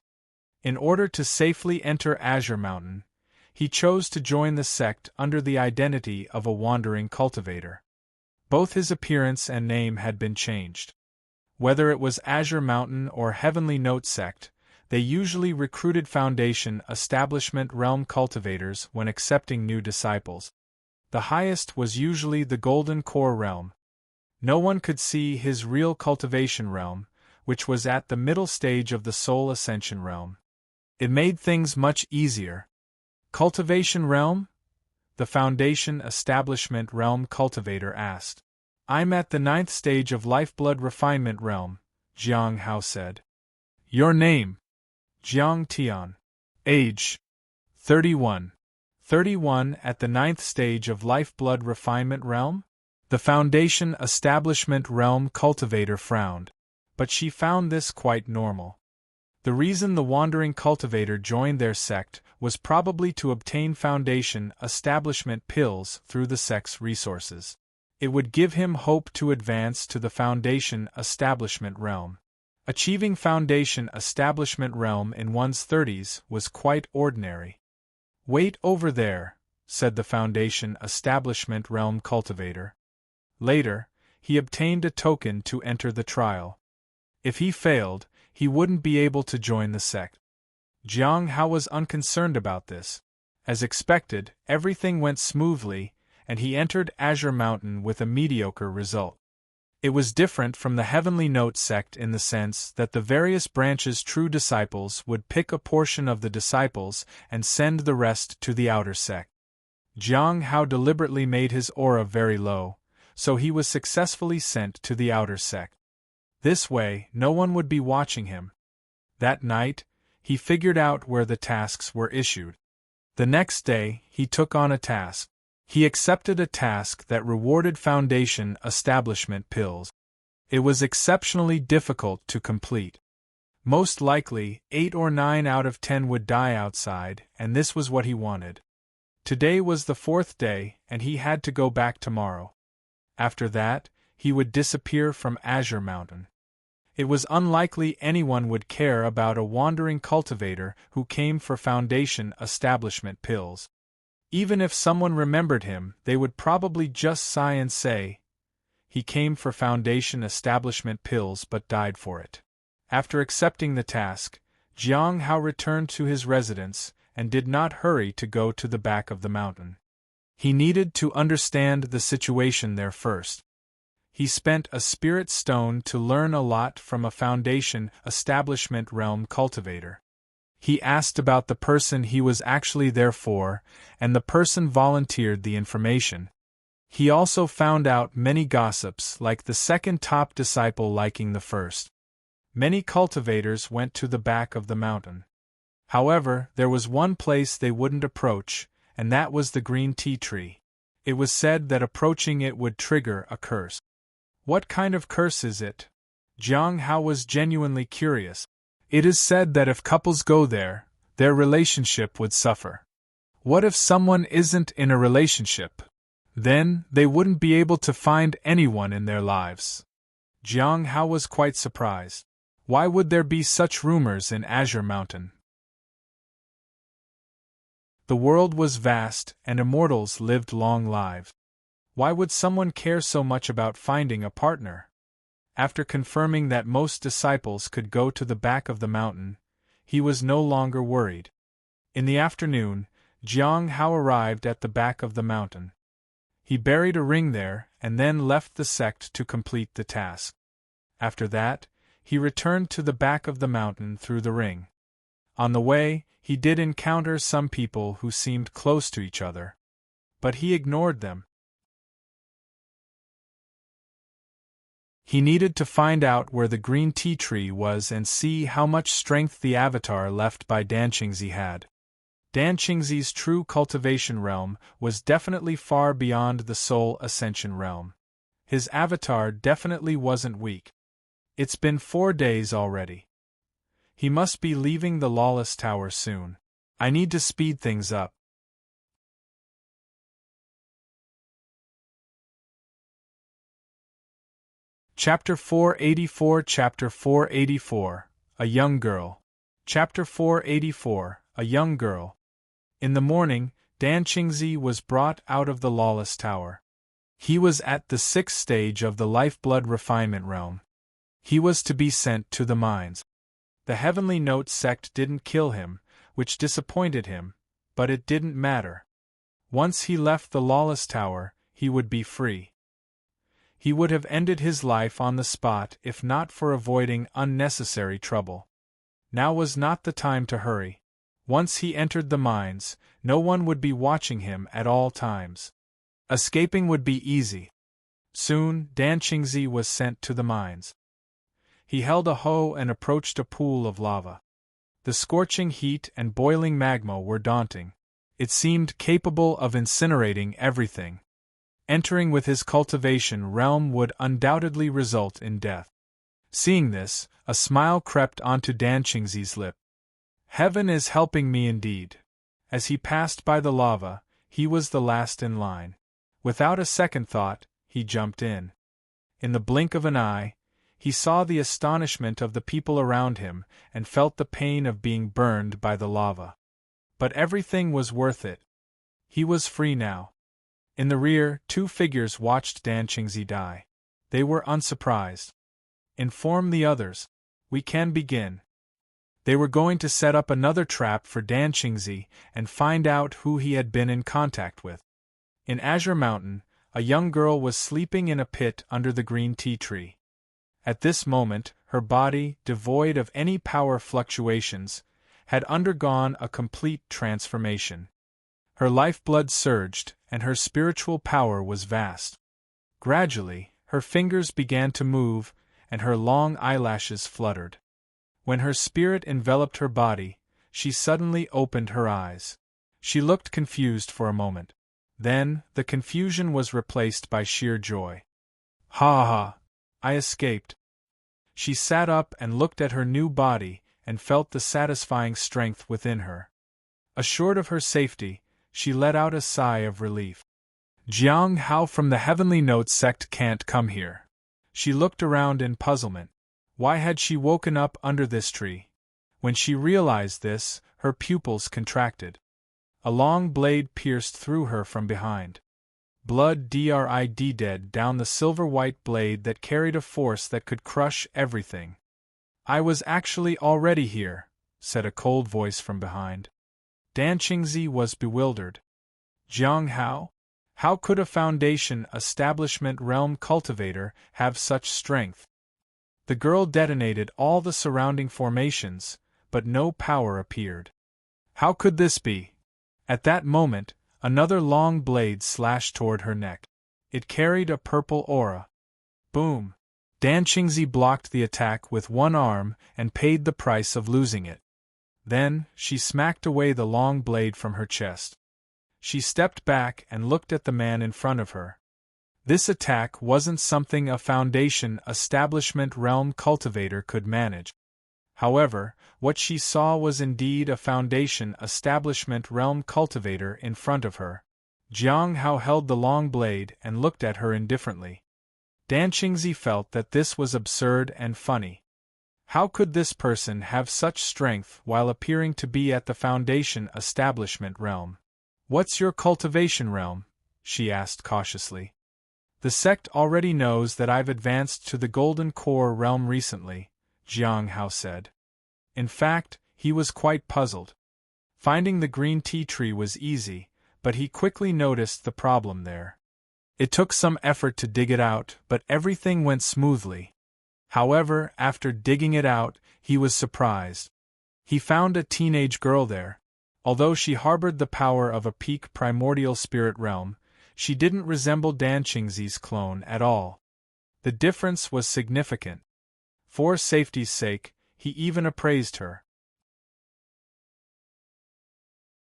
In order to safely enter Azure Mountain, he chose to join the sect under the identity of a wandering cultivator. Both his appearance and name had been changed. Whether it was Azure Mountain or Heavenly Note sect, they usually recruited Foundation Establishment Realm cultivators when accepting new disciples. The highest was usually the Golden Core Realm. No one could see his real Cultivation Realm, which was at the middle stage of the Soul Ascension Realm. It made things much easier. Cultivation Realm? The Foundation Establishment Realm cultivator asked. I'm at the 9th stage of Lifeblood Refinement Realm, Jiang Hao said. Your name? Jiang Tian. Age? 31. 31 at the 9th stage of Lifeblood Refinement Realm? The Foundation Establishment Realm cultivator frowned, but she found this quite normal. The reason the wandering cultivator joined their sect was probably to obtain Foundation Establishment pills through the sect's resources. It would give him hope to advance to the Foundation Establishment Realm. Achieving Foundation Establishment Realm in one's 30s was quite ordinary. Wait over there, said the Foundation Establishment Realm cultivator. Later, he obtained a token to enter the trial. If he failed, he wouldn't be able to join the sect. Jiang Hao was unconcerned about this. As expected, everything went smoothly, and he entered Azure Mountain with a mediocre result. It was different from the Heavenly Note sect in the sense that the various branches' true disciples would pick a portion of the disciples and send the rest to the outer sect. Jiang Hao deliberately made his aura very low, so he was successfully sent to the outer sect. This way, no one would be watching him. That night, he figured out where the tasks were issued. The next day, he took on a task. He accepted a task that rewarded Foundation Establishment pills. It was exceptionally difficult to complete. Most likely, 8 or 9 out of 10 would die outside, and this was what he wanted. Today was the 4th day, and he had to go back tomorrow. After that, he would disappear from Azure Mountain. It was unlikely anyone would care about a wandering cultivator who came for Foundation Establishment pills. Even if someone remembered him, they would probably just sigh and say, he came for Foundation Establishment pills but died for it. After accepting the task, Jiang Hao returned to his residence and did not hurry to go to the back of the mountain. He needed to understand the situation there first. He spent a spirit stone to learn a lot from a Foundation Establishment Realm cultivator. He asked about the person he was actually there for, and the person volunteered the information. He also found out many gossips, like the second top disciple liking the first. Many cultivators went to the back of the mountain. However, there was one place they wouldn't approach, and that was the green tea tree. It was said that approaching it would trigger a curse. What kind of curse is it? Jiang Hao was genuinely curious. It is said that if couples go there, their relationship would suffer. What if someone isn't in a relationship? Then, they wouldn't be able to find anyone in their lives. Jiang Hao was quite surprised. Why would there be such rumors in Azure Mountain? The world was vast, and immortals lived long lives. Why would someone care so much about finding a partner? After confirming that most disciples could go to the back of the mountain, he was no longer worried. In the afternoon, Jiang Hao arrived at the back of the mountain. He buried a ring there and then left the sect to complete the task. After that, he returned to the back of the mountain through the ring. On the way, he did encounter some people who seemed close to each other. But he ignored them. He needed to find out where the green tea tree was and see how much strength the avatar left by Danqingzi had. Danqingzi's true cultivation realm was definitely far beyond the soul ascension realm. His avatar definitely wasn't weak. It's been 4 days already. He must be leaving the Lawless Tower soon. I need to speed things up. Chapter 484 Chapter 484 A Young Girl. Chapter 484 A Young Girl. In the morning, Dan Qingzi was brought out of the Lawless Tower. He was at the 6th stage of the Lifeblood Refinement Realm. He was to be sent to the mines. The Heavenly Note sect didn't kill him, which disappointed him, but it didn't matter. Once he left the Lawless Tower, he would be free. He would have ended his life on the spot if not for avoiding unnecessary trouble. Now was not the time to hurry. Once he entered the mines, no one would be watching him at all times. Escaping would be easy. Soon, Dan Qingzi was sent to the mines. He held a hoe and approached a pool of lava. The scorching heat and boiling magma were daunting. It seemed capable of incinerating everything. Entering with his cultivation realm would undoubtedly result in death. Seeing this, a smile crept onto Dan Qingzi's lip. Heaven is helping me indeed. As he passed by the lava, he was the last in line. Without a second thought, he jumped in. In the blink of an eye, he saw the astonishment of the people around him and felt the pain of being burned by the lava. But everything was worth it. He was free now. In the rear, 2 figures watched Dan Qingzi die. They were unsurprised. Inform the others. We can begin. They were going to set up another trap for Dan Qingzi and find out who he had been in contact with. In Azure Mountain, a young girl was sleeping in a pit under the green tea tree. At this moment, her body, devoid of any power fluctuations, had undergone a complete transformation. Her lifeblood surged, and her spiritual power was vast. Gradually, her fingers began to move, and her long eyelashes fluttered. When her spirit enveloped her body, she suddenly opened her eyes. She looked confused for a moment. Then, the confusion was replaced by sheer joy. Ha ha! I escaped. She sat up and looked at her new body and felt the satisfying strength within her. Assured of her safety, she let out a sigh of relief. Jiang Hao from the Heavenly Note sect can't come here. She looked around in puzzlement. Why had she woken up under this tree? When she realized this, her pupils contracted. A long blade pierced through her from behind. Blood dried down the silver-white blade that carried a force that could crush everything. I was actually already here, said a cold voice from behind. Dan Qingzi was bewildered. Jiang Hao? How could a Foundation Establishment Realm Cultivator have such strength? The girl detonated all the surrounding formations, but no power appeared. How could this be? At that moment, another long blade slashed toward her neck. It carried a purple aura. Boom! Dan Qingzi blocked the attack with one arm and paid the price of losing it. Then, she smacked away the long blade from her chest. She stepped back and looked at the man in front of her. This attack wasn't something a Foundation Establishment Realm Cultivator could manage. However, what she saw was indeed a Foundation Establishment Realm Cultivator in front of her. Jiang Hao held the long blade and looked at her indifferently. Dan Qingzi felt that this was absurd and funny. How could this person have such strength while appearing to be at the Foundation Establishment Realm? What's your cultivation realm? She asked cautiously. The sect already knows that I've advanced to the Golden Core realm recently, Jiang Hao said. In fact, he was quite puzzled. Finding the green tea tree was easy, but he quickly noticed the problem there. It took some effort to dig it out, but everything went smoothly. However, after digging it out, he was surprised. He found a teenage girl there. Although she harbored the power of a peak primordial spirit realm, she didn't resemble Dan Qingzi's clone at all. The difference was significant. For safety's sake, he even appraised her.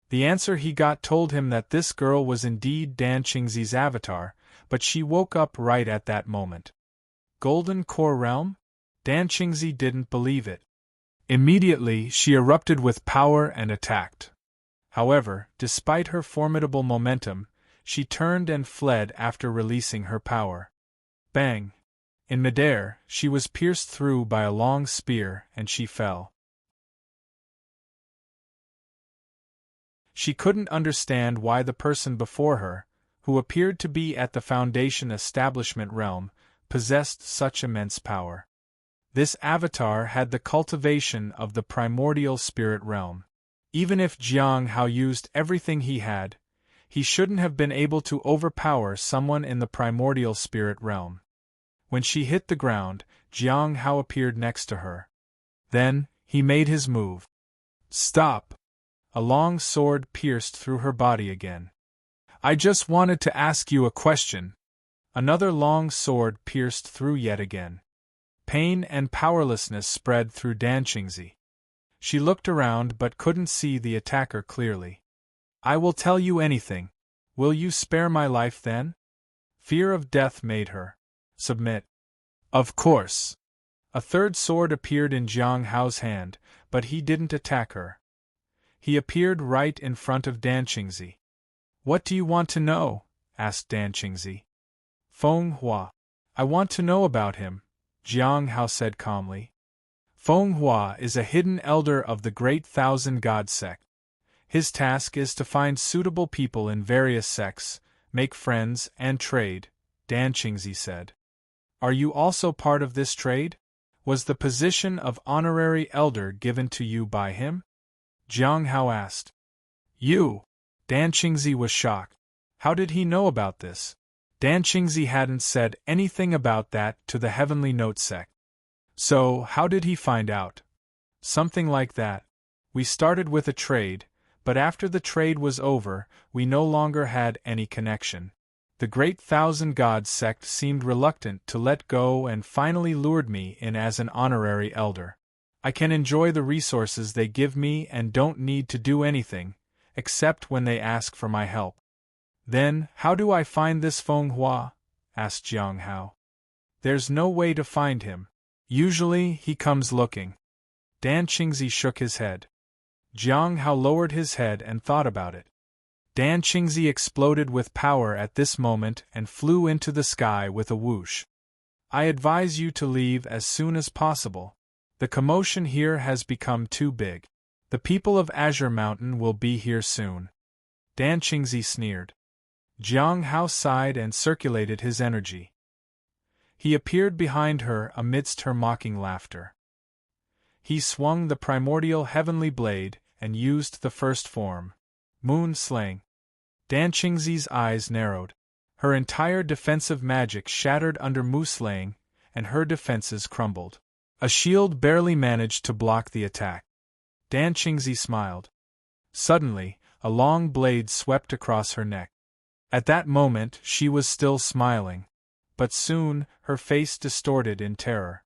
The answer he got told him that this girl was indeed Dan Qingzi's avatar, but she woke up right at that moment. Golden Core Realm? Dan Qingzi didn't believe it. Immediately, she erupted with power and attacked. However, despite her formidable momentum, she turned and fled after releasing her power. Bang! In midair, she was pierced through by a long spear and she fell. She couldn't understand why the person before her, who appeared to be at the Foundation establishment realm, possessed such immense power. This avatar had the cultivation of the primordial spirit realm. Even if Jiang Hao used everything he had, he shouldn't have been able to overpower someone in the primordial spirit realm. When she hit the ground, Jiang Hao appeared next to her. Then, he made his move. Stop! A long sword pierced through her body again. I just wanted to ask you a question. Another long sword pierced through yet again. Pain and powerlessness spread through Danqingzi. She looked around but couldn't see the attacker clearly. I will tell you anything. Will you spare my life then? Fear of death made her submit. Of course. A third sword appeared in Jiang Hao's hand, but he didn't attack her. He appeared right in front of Danqingzi. What do you want to know? Asked Danqingzi. Feng Hua. I want to know about him, Jiang Hao said calmly. Feng Hua is a hidden elder of the Great Thousand God Sect. His task is to find suitable people in various sects, make friends, and trade, Danqingzi said. Are you also part of this trade? Was the position of honorary elder given to you by him? Jiang Hao asked. You? Danqingzi was shocked. How did he know about this? Danqingzi hadn't said anything about that to the Heavenly Note sect. So, how did he find out? Something like that. We started with a trade, but after the trade was over, we no longer had any connection. The Great Thousand Gods sect seemed reluctant to let go and finally lured me in as an honorary elder. I can enjoy the resources they give me and don't need to do anything, except when they ask for my help. Then, how do I find this Feng Hua? Asked Jiang Hao. There's no way to find him. Usually, he comes looking. Danqingzi shook his head. Jiang Hao lowered his head and thought about it. Danqingzi exploded with power at this moment and flew into the sky with a whoosh. I advise you to leave as soon as possible. The commotion here has become too big. The people of Azure Mountain will be here soon. Danqingzi sneered. Jiang Hao sighed and circulated his energy. He appeared behind her amidst her mocking laughter. He swung the primordial heavenly blade and used the first form, Moon Slang. Danqingzi's eyes narrowed. Her entire defensive magic shattered under Mu Slang, and her defenses crumbled. A shield barely managed to block the attack. Danqingzi smiled. Suddenly, a long blade swept across her neck. At that moment, she was still smiling. But soon, her face distorted in terror.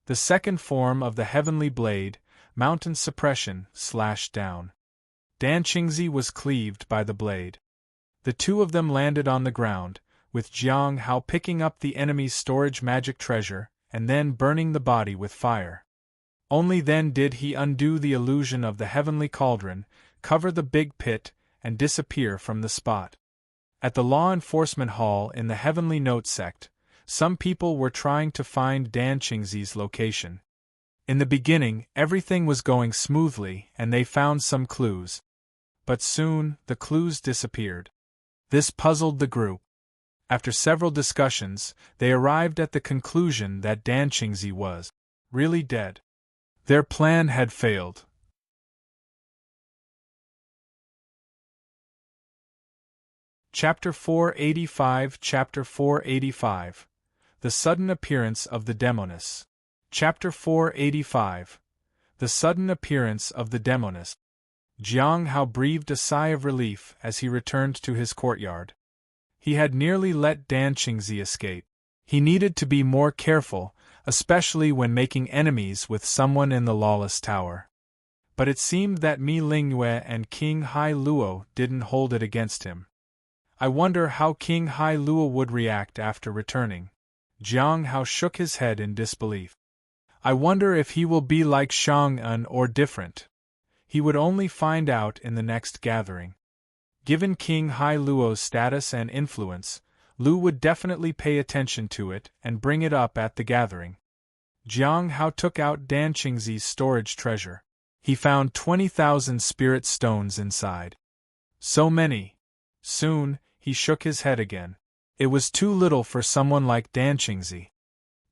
The second form of the heavenly blade, Mountain Suppression, slashed down. Danqingzi was cleaved by the blade. The two of them landed on the ground, with Jiang Hao picking up the enemy's storage magic treasure, and then burning the body with fire. Only then did he undo the illusion of the heavenly cauldron, cover the big pit, and disappear from the spot. At the law enforcement hall in the Heavenly Note sect, some people were trying to find Danqingzi's location. In the beginning, everything was going smoothly and they found some clues. But soon, the clues disappeared. This puzzled the group. After several discussions, they arrived at the conclusion that Danqingzi was really dead. Their plan had failed. Chapter 485 Chapter 485 The Sudden Appearance of the Demoness. Chapter 485 The Sudden Appearance of the Demoness. Jiang Hao breathed a sigh of relief as he returned to his courtyard. He had nearly let Danqingzi escape. He needed to be more careful, especially when making enemies with someone in the Lawless Tower. But it seemed that Mi Lingyue and King Hai Luo didn't hold it against him. I wonder how King Hai Luo would react after returning. Jiang Hao shook his head in disbelief. I wonder if he will be like Shang-Un or different. He would only find out in the next gathering. Given King Hai Luo's status and influence, Lu would definitely pay attention to it and bring it up at the gathering. Jiang Hao took out Dan Qingzi's storage treasure. He found 20,000 spirit stones inside. So many. Soon, he shook his head again. It was too little for someone like Dan Qingzi.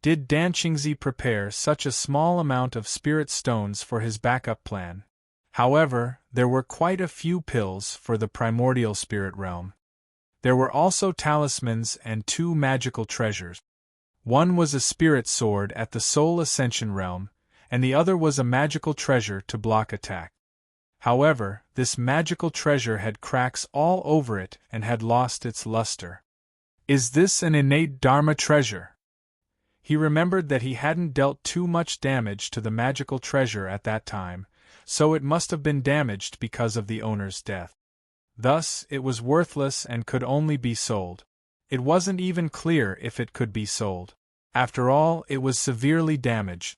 Did Dan Qingzi prepare such a small amount of spirit stones for his backup plan? However, there were quite a few pills for the primordial spirit realm. There were also talismans and 2 magical treasures. One was a spirit sword at the Soul Ascension realm, and the other was a magical treasure to block attack. However, this magical treasure had cracks all over it and had lost its luster. Is this an innate Dharma treasure? He remembered that he hadn't dealt too much damage to the magical treasure at that time, so it must have been damaged because of the owner's death. Thus, it was worthless and could only be sold. It wasn't even clear if it could be sold. After all, it was severely damaged.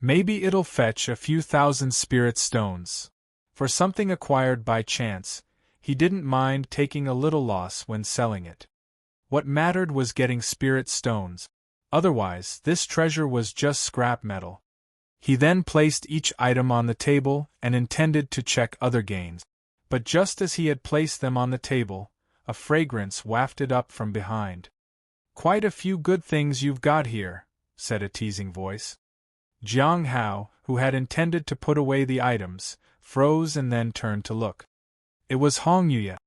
Maybe it'll fetch a few thousand spirit stones. For something acquired by chance, he didn't mind taking a little loss when selling it. What mattered was getting spirit stones. Otherwise, this treasure was just scrap metal. He then placed each item on the table and intended to check other gains. But just as he had placed them on the table, a fragrance wafted up from behind. "Quite a few good things you've got here," said a teasing voice. Jiang Hao, who had intended to put away the items, froze and then turned to look. It was Hong Yuya.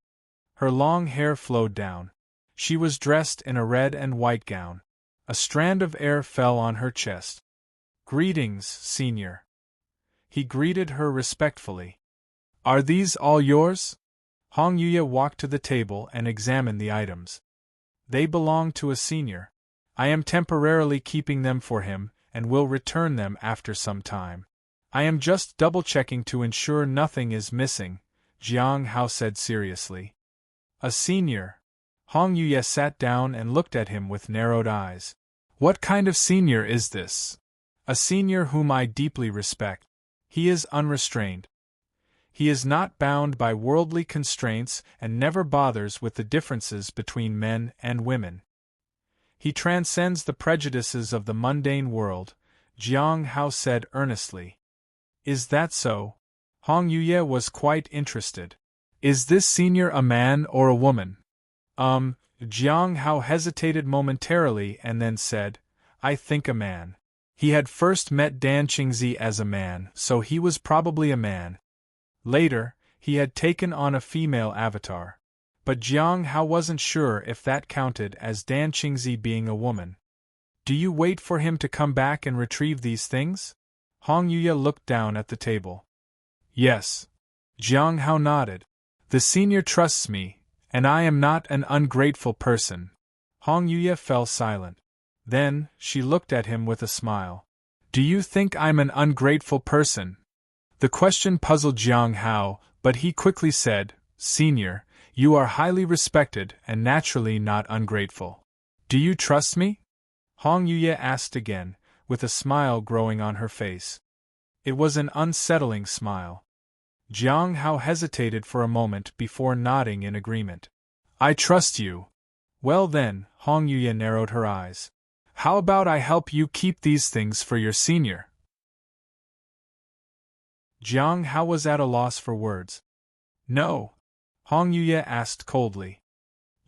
Her long hair flowed down. She was dressed in a red and white gown. A strand of air fell on her chest. "Greetings, Senior." He greeted her respectfully. "Are these all yours?" Hong Yuya walked to the table and examined the items. "They belong to a senior. I am temporarily keeping them for him and will return them after some time. I am just double-checking to ensure nothing is missing," Jiang Hao said seriously. "A senior?" Hong Yuya sat down and looked at him with narrowed eyes. "What kind of senior is this?" "A senior whom I deeply respect. He is unrestrained. He is not bound by worldly constraints and never bothers with the differences between men and women. He transcends the prejudices of the mundane world," Jiang Hao said earnestly. "Is that so?" Hong Yuya was quite interested. "Is this senior a man or a woman?" Jiang Hao hesitated momentarily and then said, "I think a man." He had first met Dan Qingzi as a man, so he was probably a man. Later, he had taken on a female avatar. But Jiang Hao wasn't sure if that counted as Dan Qingzi being a woman. "Do you wait for him to come back and retrieve these things?" Hong Yuya looked down at the table. "Yes." Jiang Hao nodded. "The senior trusts me, and I am not an ungrateful person." Hong Yuya fell silent. Then, she looked at him with a smile. "Do you think I'm an ungrateful person?" The question puzzled Jiang Hao, but he quickly said, "Senior, you are highly respected and naturally not ungrateful. Do you trust me?" Hong Yuya asked again, with a smile growing on her face. It was an unsettling smile. Jiang Hao hesitated for a moment before nodding in agreement. "I trust you." "Well then," Hong Yuya narrowed her eyes. "How about I help you keep these things for your senior?" Jiang Hao was at a loss for words. "No?" Hong Yuya asked coldly.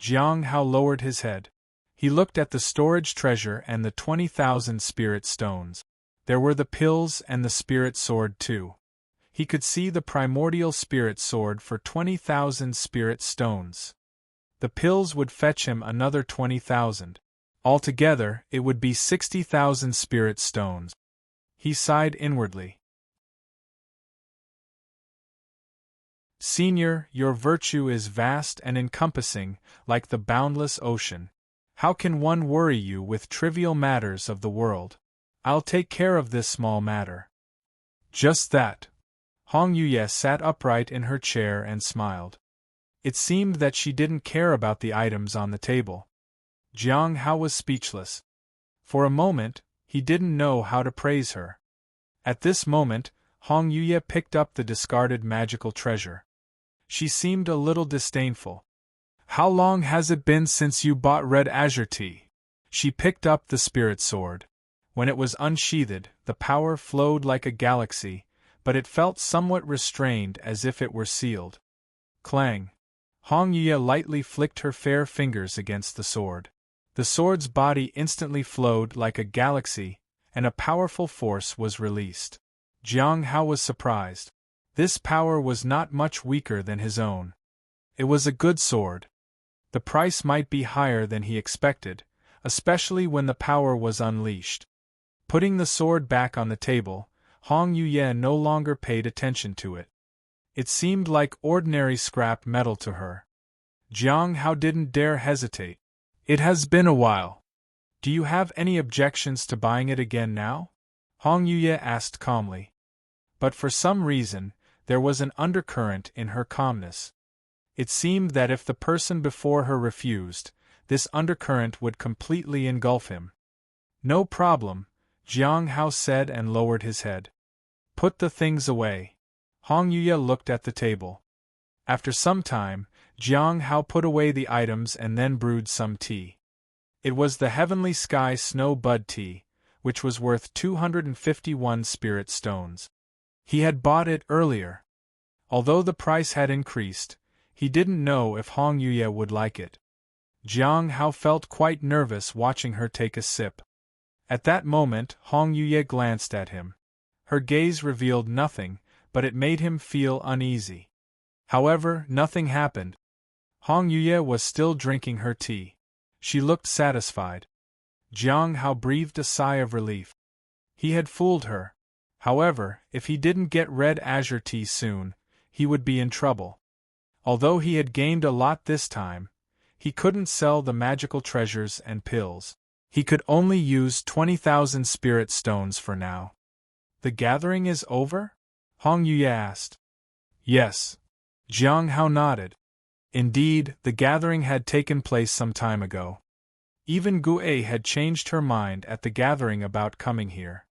Jiang Hao lowered his head. He looked at the storage treasure and the 20,000 spirit stones. There were the pills and the spirit sword too. He could see the primordial spirit sword for 20,000 spirit stones. The pills would fetch him another 20,000. Altogether, it would be 60,000 spirit stones. He sighed inwardly. "Senior, your virtue is vast and encompassing, like the boundless ocean. How can one worry you with trivial matters of the world? I'll take care of this small matter." "Just that." Hong Yuya sat upright in her chair and smiled. It seemed that she didn't care about the items on the table. Jiang Hao was speechless. For a moment, he didn't know how to praise her. At this moment, Hong Yuye picked up the discarded magical treasure. She seemed a little disdainful. How long has it been since you bought red azure tea? She picked up the spirit sword. When it was unsheathed, the power flowed like a galaxy, but it felt somewhat restrained as if it were sealed. Clang! Hong Yuye lightly flicked her fair fingers against the sword. The sword's body instantly flowed like a galaxy, and a powerful force was released. Jiang Hao was surprised. This power was not much weaker than his own. It was a good sword. The price might be higher than he expected, especially when the power was unleashed. Putting the sword back on the table, Hong Yuye no longer paid attention to it. It seemed like ordinary scrap metal to her. Jiang Hao didn't dare hesitate. It has been a while. Do you have any objections to buying it again now? Hong Yuye asked calmly. But for some reason, there was an undercurrent in her calmness. It seemed that if the person before her refused, this undercurrent would completely engulf him. No problem, Jiang Hao said and lowered his head. Put the things away. Hong Yuye looked at the table. After some time, Jiang Hao put away the items and then brewed some tea. It was the Heavenly Sky Snow Bud tea, which was worth 251 spirit stones. He had bought it earlier. Although the price had increased, he didn't know if Hong Yuye would like it. Jiang Hao felt quite nervous watching her take a sip. At that moment, Hong Yuye glanced at him. Her gaze revealed nothing, but it made him feel uneasy. However, nothing happened. Hong Yuye was still drinking her tea. She looked satisfied. Jiang Hao breathed a sigh of relief. He had fooled her. However, if he didn't get red azure tea soon, he would be in trouble. Although he had gained a lot this time, he couldn't sell the magical treasures and pills. He could only use 20,000 spirit stones for now. The gathering is over? Hong Yuye asked. Yes. Jiang Hao nodded. Indeed, the gathering had taken place some time ago. Even Gu had changed her mind at the gathering about coming here.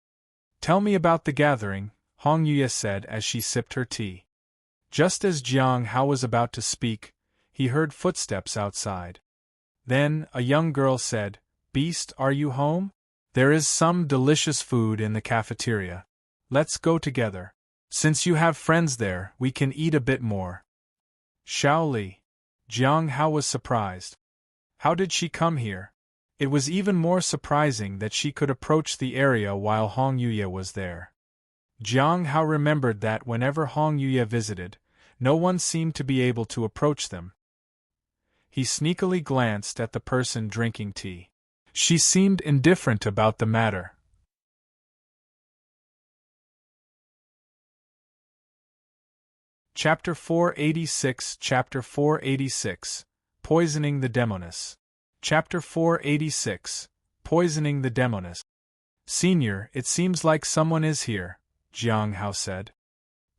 Tell me about the gathering, Hong Yuye said as she sipped her tea. Just as Jiang Hao was about to speak, he heard footsteps outside. Then, a young girl said, Beast, are you home? There is some delicious food in the cafeteria. Let's go together. Since you have friends there, we can eat a bit more. Xiao Li. Jiang Hao was surprised. How did she come here? It was even more surprising that she could approach the area while Hong Yuye was there. Jiang Hao remembered that whenever Hong Yuye visited, no one seemed to be able to approach them. He sneakily glanced at the person drinking tea. She seemed indifferent about the matter. Chapter 486 Chapter 486 Poisoning the Demoness. Chapter 486 Poisoning the Demoness. Senior, it seems like someone is here, Jiang Hao said.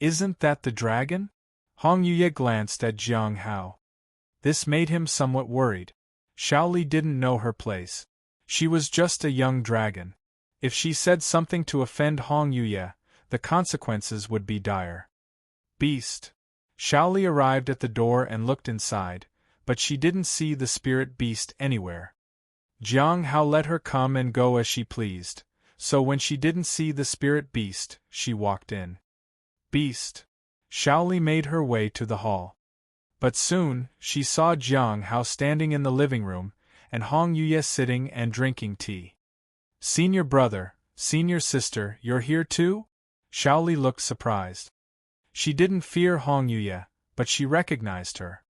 Isn't that the dragon? Hong Yuye glanced at Jiang Hao. This made him somewhat worried. Xiao Li didn't know her place. She was just a young dragon. If she said something to offend Hong Yuye, the consequences would be dire. Beast. Xiao Li arrived at the door and looked inside, but she didn't see the spirit beast anywhere. Jiang Hao let her come and go as she pleased, so when she didn't see the spirit beast, she walked in. Beast. Xiao Li made her way to the hall. But soon, she saw Jiang Hao standing in the living room, and Hong Yuye sitting and drinking tea. Senior brother, senior sister, you're here too? Xiao Li looked surprised. She didn't fear Hong Yuye, but she recognized her.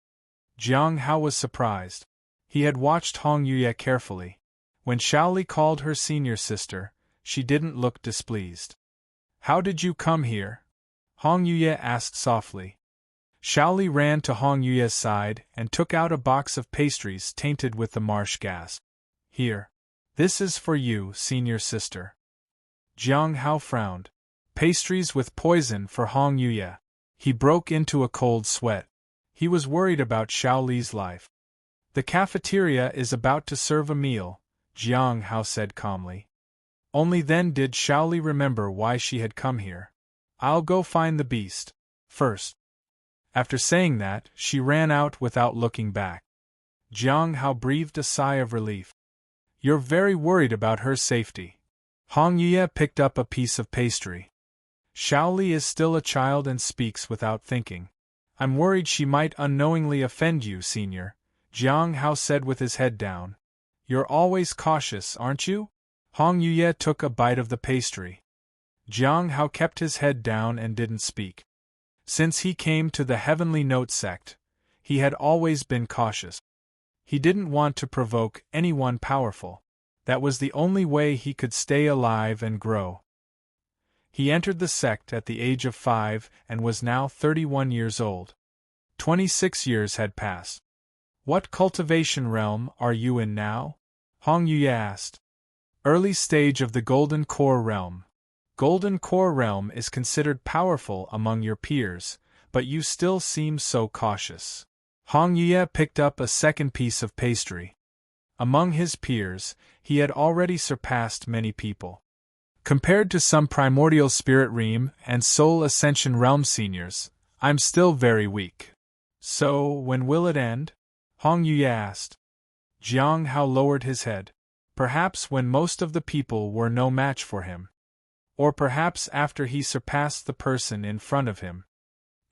Jiang Hao was surprised. He had watched Hong Yuye carefully. When Xiao Li called her senior sister, she didn't look displeased. How did you come here? Hong Yuye asked softly. Xiao Li ran to Hong Yuye's side and took out a box of pastries tainted with the marsh gas. Here. This is for you, senior sister. Jiang Hao frowned. Pastries with poison for Hong Yuye. He broke into a cold sweat. He was worried about Xiao Li's life. The cafeteria is about to serve a meal, Jiang Hao said calmly. Only then did Xiao Li remember why she had come here. I'll go find the beast first. After saying that, she ran out without looking back. Jiang Hao breathed a sigh of relief. You're very worried about her safety. Hong Yue picked up a piece of pastry. Xiao is still a child and speaks without thinking. I'm worried she might unknowingly offend you, Senior, Jiang Hao said with his head down. You're always cautious, aren't you? Hong Yue took a bite of the pastry. Jiang Hao kept his head down and didn't speak. Since he came to the Heavenly Note sect, he had always been cautious. He didn't want to provoke anyone powerful. That was the only way he could stay alive and grow. He entered the sect at the age of 5 and was now 31 years old. 26 years had passed. What cultivation realm are you in now? Hong Yue asked. Early stage of the Golden Core realm. Golden Core realm is considered powerful among your peers, but you still seem so cautious. Hong Yue picked up a second piece of pastry. Among his peers, he had already surpassed many people. Compared to some primordial spirit realm and soul ascension realm seniors, I'm still very weak. So, when will it end? Hong Yue asked. Jiang Hao lowered his head. Perhaps when most of the people were no match for him. Or perhaps after he surpassed the person in front of him.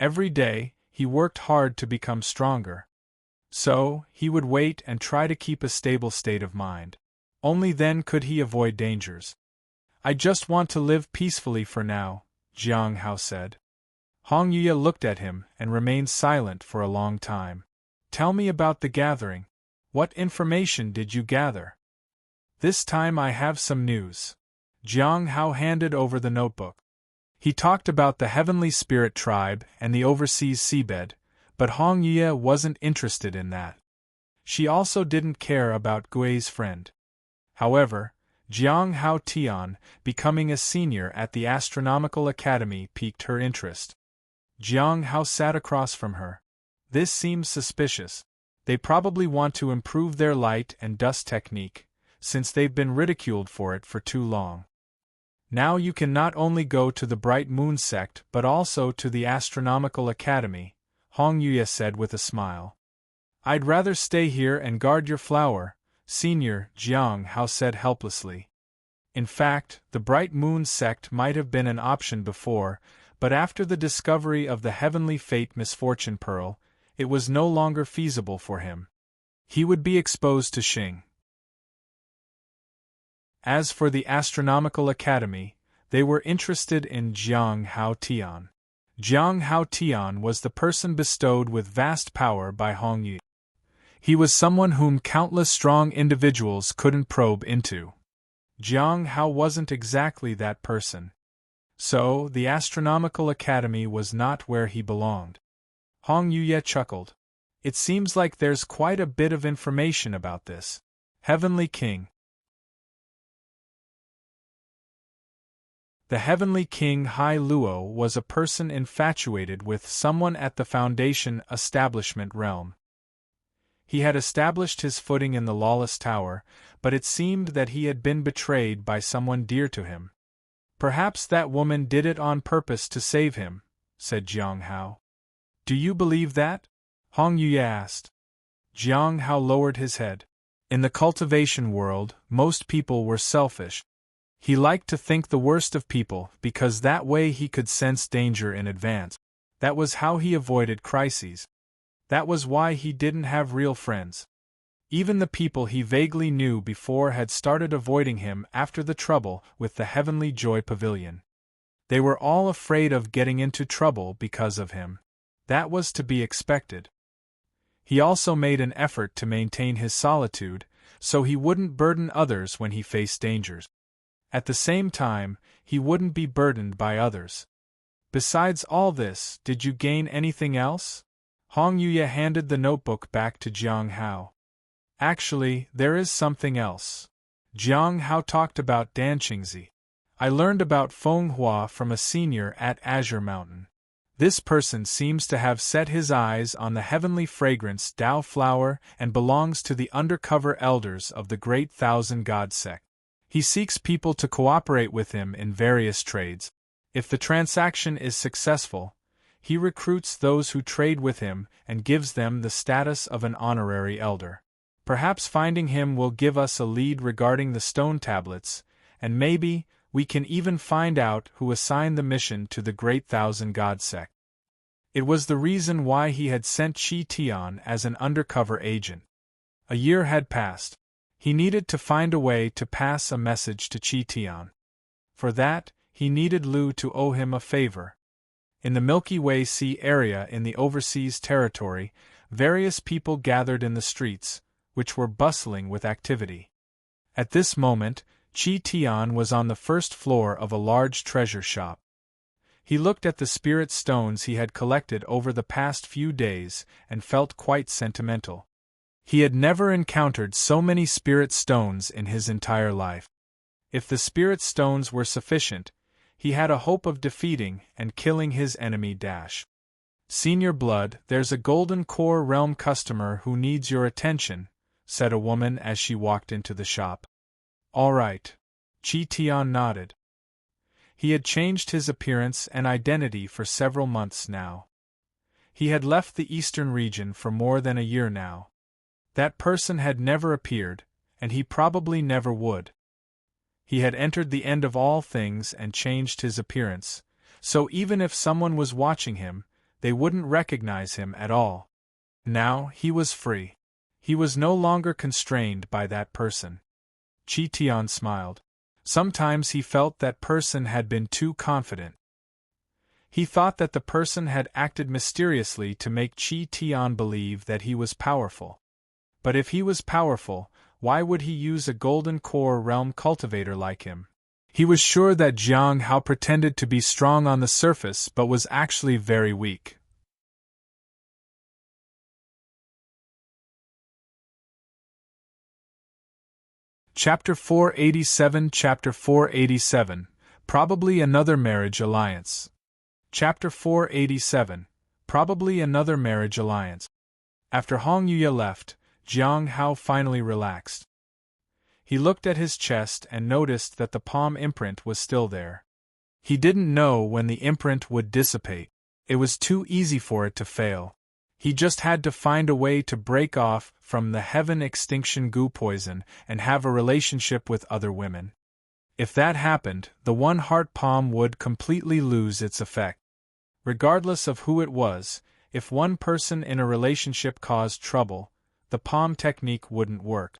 Every day, he worked hard to become stronger. So, he would wait and try to keep a stable state of mind. Only then could he avoid dangers. I just want to live peacefully for now, Jiang Hao said. Hong Yue looked at him and remained silent for a long time. Tell me about the gathering. What information did you gather? This time I have some news. Jiang Hao handed over the notebook. He talked about the Heavenly Spirit Tribe and the overseas seabed, but Hong Yue wasn't interested in that. She also didn't care about Gui's friend. However, Jiang Hao Tian, becoming a senior at the Astronomical Academy, piqued her interest. Jiang Hao sat across from her. This seems suspicious. They probably want to improve their light and dust technique, since they've been ridiculed for it for too long. Now you can not only go to the Bright Moon sect but also to the Astronomical Academy, Hong Yue said with a smile. I'd rather stay here and guard your flower, Senior, Jiang Hao said helplessly. In fact, the Bright Moon sect might have been an option before, but after the discovery of the Heavenly Fate Misfortune Pearl, it was no longer feasible for him. He would be exposed to Xing. As for the Astronomical Academy, they were interested in Jiang Hao Tian. Jiang Hao Tian was the person bestowed with vast power by Hong Yue. He was someone whom countless strong individuals couldn't probe into. Jiang Hao wasn't exactly that person. So, the Astronomical Academy was not where he belonged. Hong Yue chuckled. It seems like there's quite a bit of information about this. Heavenly King. The Heavenly King Hai Luo was a person infatuated with someone at the Foundation establishment realm. He had established his footing in the Lawless Tower, but it seemed that he had been betrayed by someone dear to him. Perhaps that woman did it on purpose to save him, said Jiang Hao. Do you believe that? Hong Yue asked. Jiang Hao lowered his head. In the cultivation world, most people were selfish. He liked to think the worst of people because that way he could sense danger in advance. That was how he avoided crises. That was why he didn't have real friends. Even the people he vaguely knew before had started avoiding him after the trouble with the Heavenly Joy Pavilion. They were all afraid of getting into trouble because of him. That was to be expected. He also made an effort to maintain his solitude, so he wouldn't burden others when he faced dangers. At the same time, he wouldn't be burdened by others. Besides all this, did you gain anything else? Hong Yue handed the notebook back to Jiang Hao. Actually, there is something else. Jiang Hao talked about Danqingzi. I learned about Feng Hua from a senior at Azure Mountain. This person seems to have set his eyes on the heavenly fragrance Dao flower and belongs to the Undercover elders of the Great Thousand God Sect. He seeks people to cooperate with him in various trades. If the transaction is successful, he recruits those who trade with him and gives them the status of an honorary elder. Perhaps finding him will give us a lead regarding the stone tablets, and maybe we can even find out who assigned the mission to the Great Thousand God Sect. It was the reason why he had sent Tian as an undercover agent. A year had passed. He needed to find a way to pass a message to Tian. For that, he needed Lu to owe him a favor. In the Milky Way Sea area in the overseas territory, various people gathered in the streets, which were bustling with activity. At this moment, Tian was on the first floor of a large treasure shop. He looked at the spirit stones he had collected over the past few days and felt quite sentimental. He had never encountered so many spirit stones in his entire life. If the spirit stones were sufficient, he had a hope of defeating and killing his enemy. Senior Blood, there's a golden core realm customer who needs your attention, said a woman as she walked into the shop. All right. Tian nodded. He had changed his appearance and identity for several months now. He had left the eastern region for more than a year now. That person had never appeared, and he probably never would. He had entered the end of all things and changed his appearance, so even if someone was watching him, they wouldn't recognize him at all. Now he was free. He was no longer constrained by that person. Tian smiled. Sometimes he felt that person had been too confident. He thought that the person had acted mysteriously to make Tian believe that he was powerful. But if he was powerful, why would he use a golden core realm cultivator like him? He was sure that Jiang Hao pretended to be strong on the surface but was actually very weak. Chapter 487 Chapter 487, Probably Another Marriage Alliance. Chapter 487, Probably Another Marriage Alliance. After Hong Yuya left, Jiang Hao finally relaxed. He looked at his chest and noticed that the palm imprint was still there. He didn't know when the imprint would dissipate. It was too easy for it to fail. He just had to find a way to break off from the heaven extinction goo poison and have a relationship with other women. If that happened, the one heart palm would completely lose its effect. Regardless of who it was, if one person in a relationship caused trouble, the palm technique wouldn't work.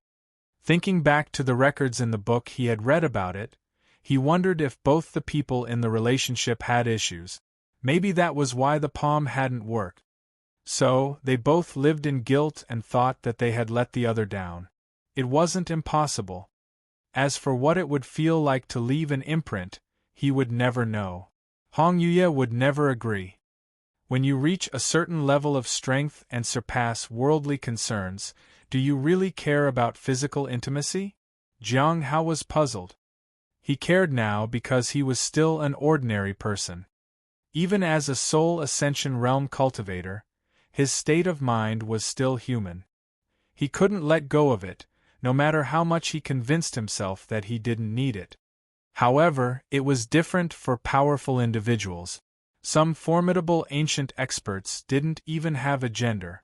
Thinking back to the records in the book he had read about it, he wondered if both the people in the relationship had issues. Maybe that was why the palm hadn't worked. So, they both lived in guilt and thought that they had let the other down. It wasn't impossible. As for what it would feel like to leave an imprint, he would never know. Hong Yuya would never agree. When you reach a certain level of strength and surpass worldly concerns, do you really care about physical intimacy? Jiang Hao was puzzled. He cared now because he was still an ordinary person. Even as a soul ascension realm cultivator, his state of mind was still human. He couldn't let go of it, no matter how much he convinced himself that he didn't need it. However, it was different for powerful individuals. Some formidable ancient experts didn't even have a gender.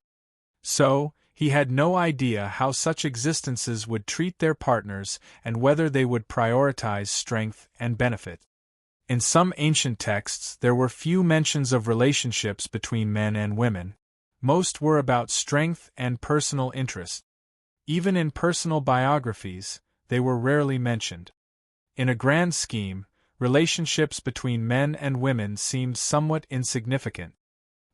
So, he had no idea how such existences would treat their partners and whether they would prioritize strength and benefit. In some ancient texts, there were few mentions of relationships between men and women. Most were about strength and personal interest. Even in personal biographies, they were rarely mentioned. In a grand scheme, relationships between men and women seemed somewhat insignificant.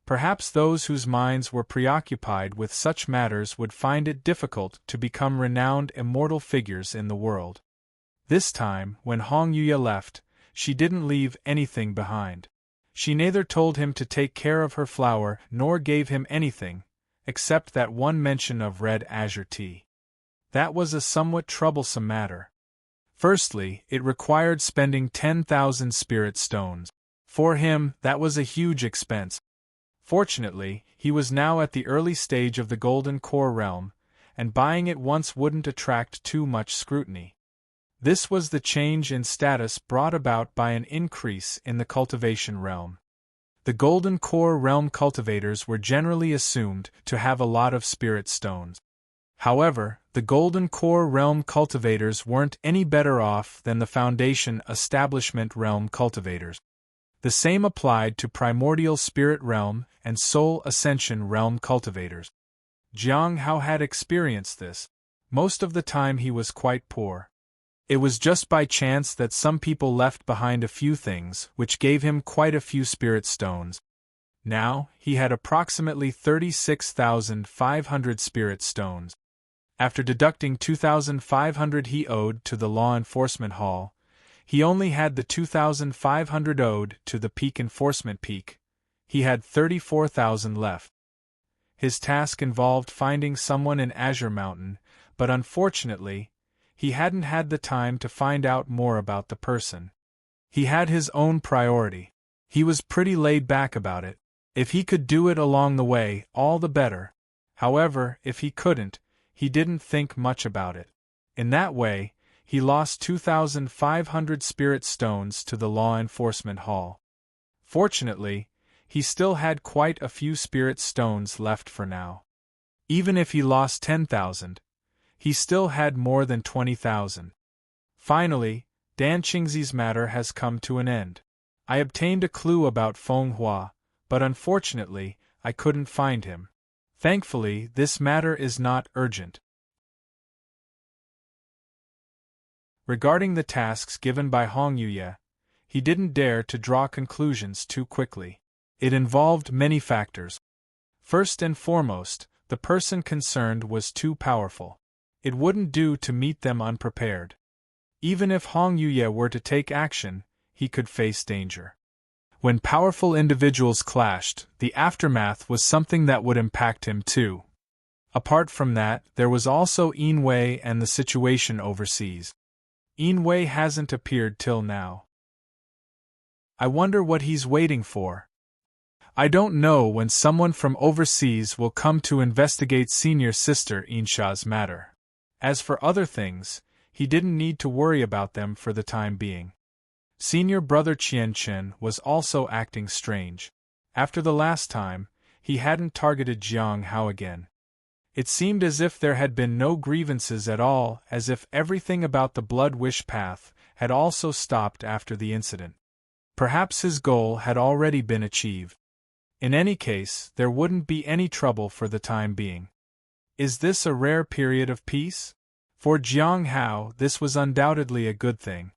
Perhaps those whose minds were preoccupied with such matters would find it difficult to become renowned immortal figures in the world. This time, when Hong Yuya left, she didn't leave anything behind. She neither told him to take care of her flower nor gave him anything, except that one mention of red azure tea. That was a somewhat troublesome matter. Firstly, it required spending 10,000 spirit stones. For him, that was a huge expense. Fortunately, he was now at the early stage of the Golden Core realm, and buying it once wouldn't attract too much scrutiny. This was the change in status brought about by an increase in the cultivation realm. The Golden Core realm cultivators were generally assumed to have a lot of spirit stones. However, the Golden Core realm cultivators weren't any better off than the Foundation Establishment realm cultivators. The same applied to Primordial Spirit realm and Soul Ascension realm cultivators. Jiang Hao had experienced this. Most of the time he was quite poor. It was just by chance that some people left behind a few things, which gave him quite a few spirit stones. Now, he had approximately 36,500 spirit stones. After deducting 2,500 he owed to the Law Enforcement Hall, he only had the 2,500 owed to the Peak Enforcement Peak. He had 34,000 left. His task involved finding someone in Azure Mountain, but unfortunately, he hadn't had the time to find out more about the person. He had his own priority. He was pretty laid back about it. If he could do it along the way, all the better. However, if he couldn't, he didn't think much about it. In that way, he lost 2,500 spirit stones to the Law Enforcement Hall. Fortunately, he still had quite a few spirit stones left for now. Even if he lost 10,000, he still had more than 20,000. Finally, Dan Qingzi's matter has come to an end. I obtained a clue about Feng Hua, but unfortunately, I couldn't find him. Thankfully, this matter is not urgent. Regarding the tasks given by Hong Yuye, he didn't dare to draw conclusions too quickly. It involved many factors. First and foremost, the person concerned was too powerful. It wouldn't do to meet them unprepared. Even if Hong Yuye were to take action, he could face danger. When powerful individuals clashed, the aftermath was something that would impact him too. Apart from that, there was also Yin Wei and the situation overseas. Yin Wei hasn't appeared till now. I wonder what he's waiting for. I don't know when someone from overseas will come to investigate senior sister Insha's matter. As for other things, he didn't need to worry about them for the time being. Senior brother Xingchen was also acting strange. After the last time, he hadn't targeted Jiang Hao again. It seemed as if there had been no grievances at all, as if everything about the Blood Wish path had also stopped after the incident. Perhaps his goal had already been achieved. In any case, there wouldn't be any trouble for the time being. Is this a rare period of peace? For Jiang Hao, this was undoubtedly a good thing.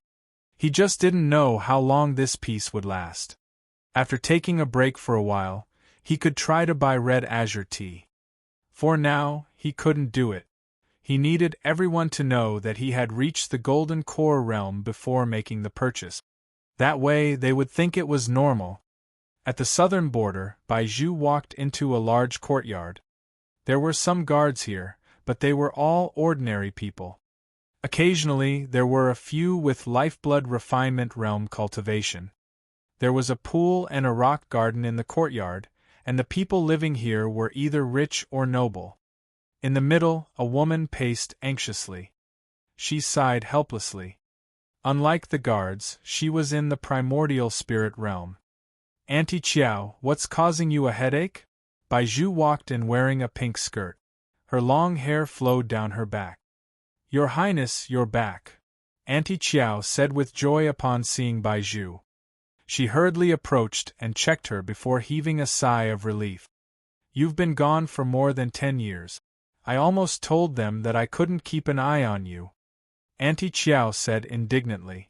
He just didn't know how long this peace would last. After taking a break for a while, he could try to buy red Azure tea. For now, he couldn't do it. He needed everyone to know that he had reached the Golden Core realm before making the purchase. That way, they would think it was normal. At the southern border, Baizhu walked into a large courtyard. There were some guards here, but they were all ordinary people. Occasionally, there were a few with Lifeblood Refinement realm cultivation. There was a pool and a rock garden in the courtyard, and the people living here were either rich or noble. In the middle, a woman paced anxiously. She sighed helplessly. Unlike the guards, she was in the primordial spirit realm. Auntie Xiao, what's causing you a headache? Baizhu walked in wearing a pink skirt. Her long hair flowed down her back. Your Highness, you're back, Auntie Xiao said with joy upon seeing Baizhu. She hurriedly approached and checked her before heaving a sigh of relief. You've been gone for more than 10 years. I almost told them that I couldn't keep an eye on you, Auntie Xiao said indignantly.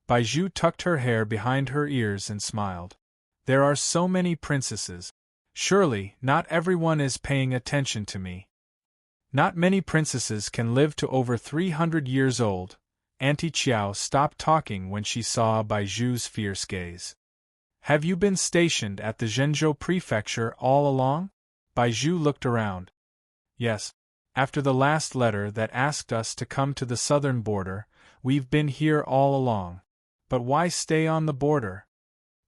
Baizhu tucked her hair behind her ears and smiled. There are so many princesses. Surely, not everyone is paying attention to me. Not many princesses can live to over 300 years old. Auntie Xiao stopped talking when she saw Baizhu's fierce gaze. Have you been stationed at the Zhenzhou prefecture all along? Baizhu looked around. Yes. After the last letter that asked us to come to the southern border, we've been here all along. But why stay on the border?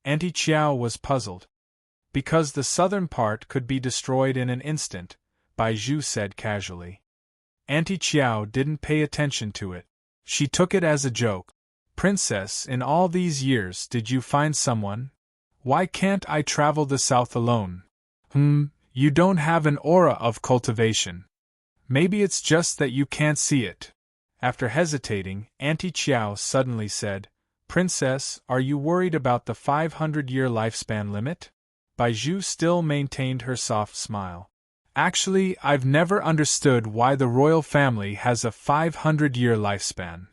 Auntie Xiao was puzzled. Because the southern part could be destroyed in an instant, Baizhu said casually. Auntie Xiao didn't pay attention to it. She took it as a joke. Princess, in all these years did you find someone? Why can't I travel the south alone? You don't have an aura of cultivation. Maybe it's just that you can't see it. After hesitating, Auntie Xiao suddenly said, Princess, are you worried about the 500-year lifespan limit? Baizhu still maintained her soft smile. Actually, I've never understood why the royal family has a 500-year lifespan.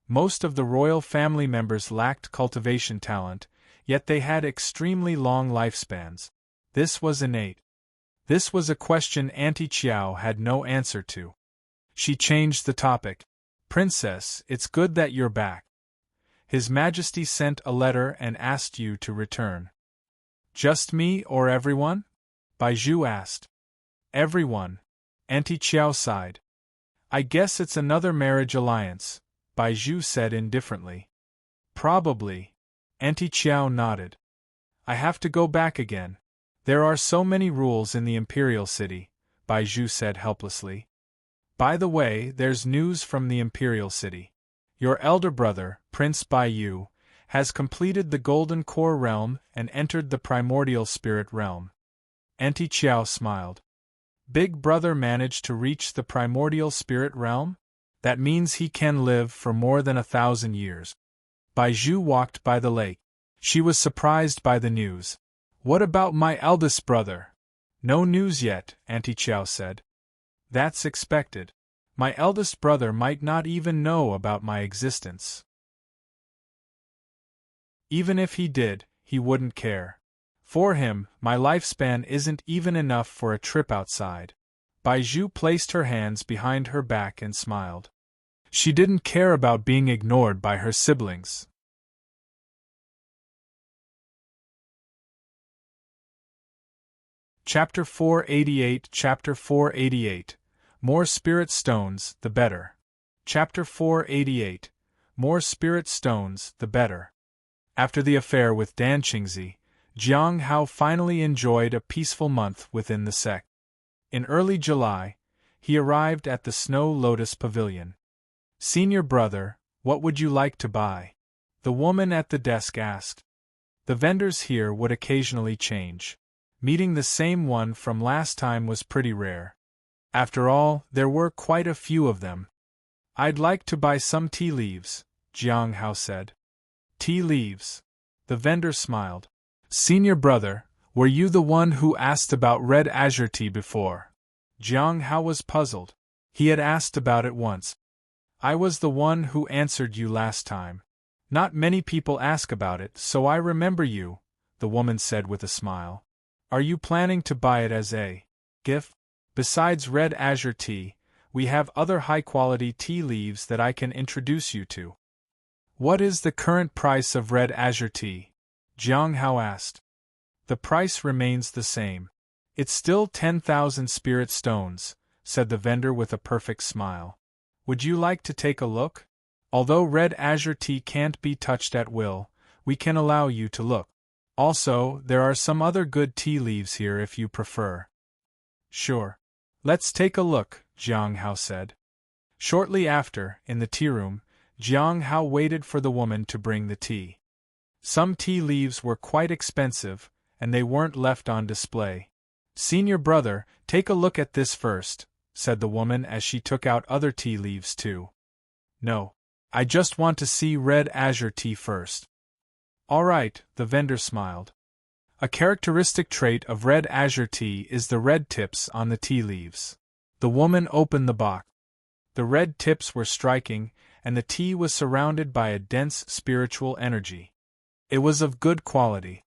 Most of the royal family members lacked cultivation talent, yet they had extremely long lifespans. This was innate. This was a question Auntie Xiao had no answer to. She changed the topic. Princess, it's good that you're back. His Majesty sent a letter and asked you to return. Just me or everyone? Baizhu asked. Everyone. Auntie Xiao sighed. I guess it's another marriage alliance, Baizhu said indifferently. Probably. Auntie Xiao nodded. I have to go back again. There are so many rules in the Imperial City, Baizhu said helplessly. By the way, there's news from the Imperial City. Your elder brother, Prince Baiyu, has completed the Golden Core Realm and entered the Primordial Spirit Realm. Auntie Xiao smiled. Big brother managed to reach the Primordial Spirit Realm? That means he can live for more than 1,000 years. Baizhu walked by the lake. She was surprised by the news. What about my eldest brother? No news yet, Auntie Xiao said. That's expected. My eldest brother might not even know about my existence. Even if he did, he wouldn't care. For him, my lifespan isn't even enough for a trip outside. Baizhu placed her hands behind her back and smiled. She didn't care about being ignored by her siblings. Chapter 488 Chapter 488 More Spirit Stones, the better. Chapter 488 More Spirit Stones, the better. After the affair with Dan Qingzi, Jiang Hao finally enjoyed a peaceful month within the sect. In early July, he arrived at the Snow Lotus Pavilion. Senior brother, what would you like to buy? The woman at the desk asked. The vendors here would occasionally change. Meeting the same one from last time was pretty rare. After all, there were quite a few of them. I'd like to buy some tea leaves, Jiang Hao said. Tea leaves. The vendor smiled. Senior brother, were you the one who asked about red azure tea before? Jiang Hao was puzzled. He had asked about it once. I was the one who answered you last time. Not many people ask about it, so I remember you, the woman said with a smile. Are you planning to buy it as a gift? Besides red azure tea, we have other high-quality tea leaves that I can introduce you to. What is the current price of red azure tea? Jiang Hao asked. The price remains the same. It's still 10,000 spirit stones, said the vendor with a perfect smile. Would you like to take a look? Although red azure tea can't be touched at will, we can allow you to look. Also, there are some other good tea leaves here if you prefer. Sure. Let's take a look, Jiang Hao said. Shortly after, in the tea room, Jiang Hao waited for the woman to bring the tea. Some tea leaves were quite expensive, and they weren't left on display. Senior brother, take a look at this first, said the woman as she took out other tea leaves too. No. I just want to see red azure tea first. All right, the vendor smiled. A characteristic trait of red azure tea is the red tips on the tea leaves. The woman opened the box. The red tips were striking, and the tea was surrounded by a dense spiritual energy. It was of good quality.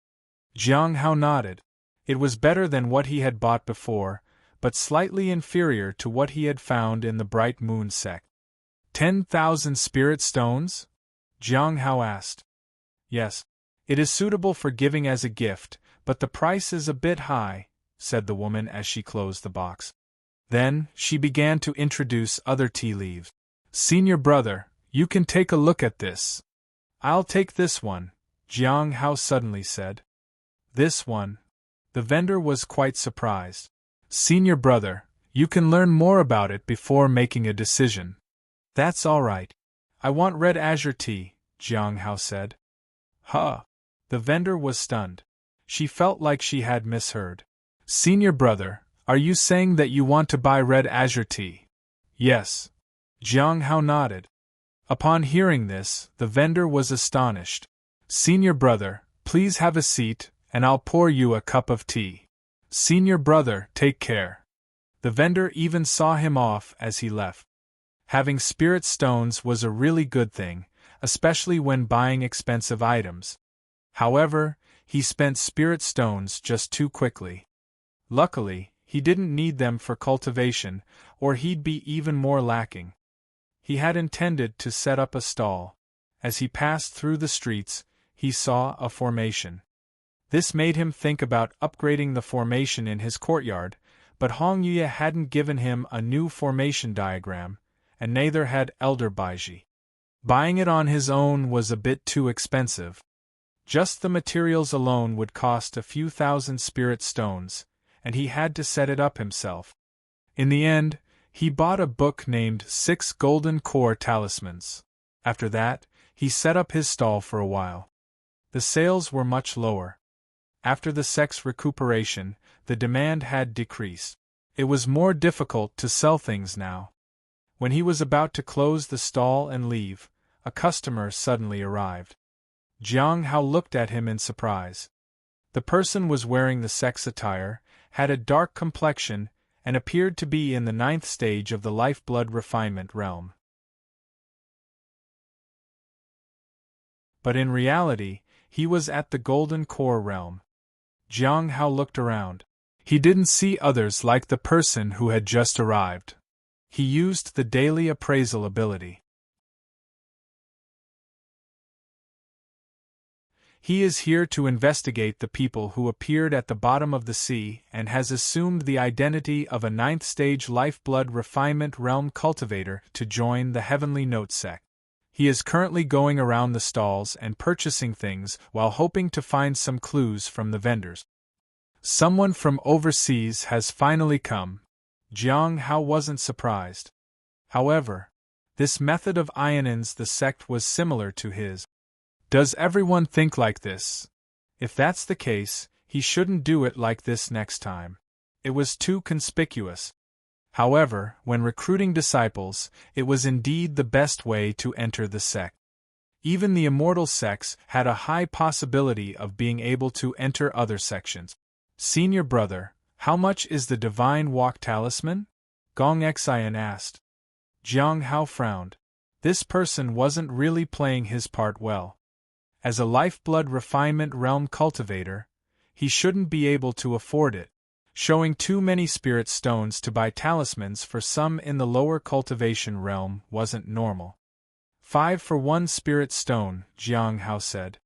Jiang Hao nodded. It was better than what he had bought before, but slightly inferior to what he had found in the Bright Moon Sect. 10,000 spirit stones? Jiang Hao asked. Yes. It is suitable for giving as a gift, but the price is a bit high, said the woman as she closed the box. Then, she began to introduce other tea leaves. Senior brother, you can take a look at this. I'll take this one, Jiang Hao suddenly said. This one? The vendor was quite surprised. Senior brother, you can learn more about it before making a decision. That's all right. I want red azure tea, Jiang Hao said. Huh. The vendor was stunned. She felt like she had misheard. Senior brother, are you saying that you want to buy red azure tea? Yes. Jiang Hao nodded. Upon hearing this, the vendor was astonished. Senior brother, please have a seat, and I'll pour you a cup of tea. Senior brother, take care. The vendor even saw him off as he left. Having spirit stones was a really good thing, especially when buying expensive items. However, he spent spirit stones just too quickly. Luckily, he didn't need them for cultivation, or he'd be even more lacking. He had intended to set up a stall. As he passed through the streets, he saw a formation. This made him think about upgrading the formation in his courtyard, but Hong Yue hadn't given him a new formation diagram, and neither had Elder Baiji. Buying it on his own was a bit too expensive. Just the materials alone would cost a few thousand spirit stones, and he had to set it up himself. In the end, he bought a book named 6 Golden Core Talismans. After that, he set up his stall for a while. The sales were much lower. After the Sect's recuperation, the demand had decreased. It was more difficult to sell things now. When he was about to close the stall and leave, a customer suddenly arrived. Jiang Hao looked at him in surprise. The person was wearing the Sect's attire, had a dark complexion, and appeared to be in the 9th stage of the lifeblood refinement realm. But in reality, he was at the Golden Core realm. Jiang Hao looked around. He didn't see others like the person who had just arrived. He used the daily appraisal ability. He is here to investigate the people who appeared at the bottom of the sea and has assumed the identity of a 9th stage lifeblood refinement realm cultivator to join the Heavenly Note Sect. He is currently going around the stalls and purchasing things while hoping to find some clues from the vendors. Someone from overseas has finally come. Jiang Hao wasn't surprised. However, this method of ionins the sect was similar to his. Does everyone think like this? If that's the case, he shouldn't do it like this next time. It was too conspicuous. However, when recruiting disciples, it was indeed the best way to enter the sect. Even the immortal sects had a high possibility of being able to enter other sections. Senior brother, how much is the Divine Walk Talisman? Gong Xian asked. Jiang Hao frowned. This person wasn't really playing his part well. As a lifeblood refinement realm cultivator, he shouldn't be able to afford it. Showing too many spirit stones to buy talismans for some in the lower cultivation realm wasn't normal. 5 for 1 spirit stone, Jiang Hao said.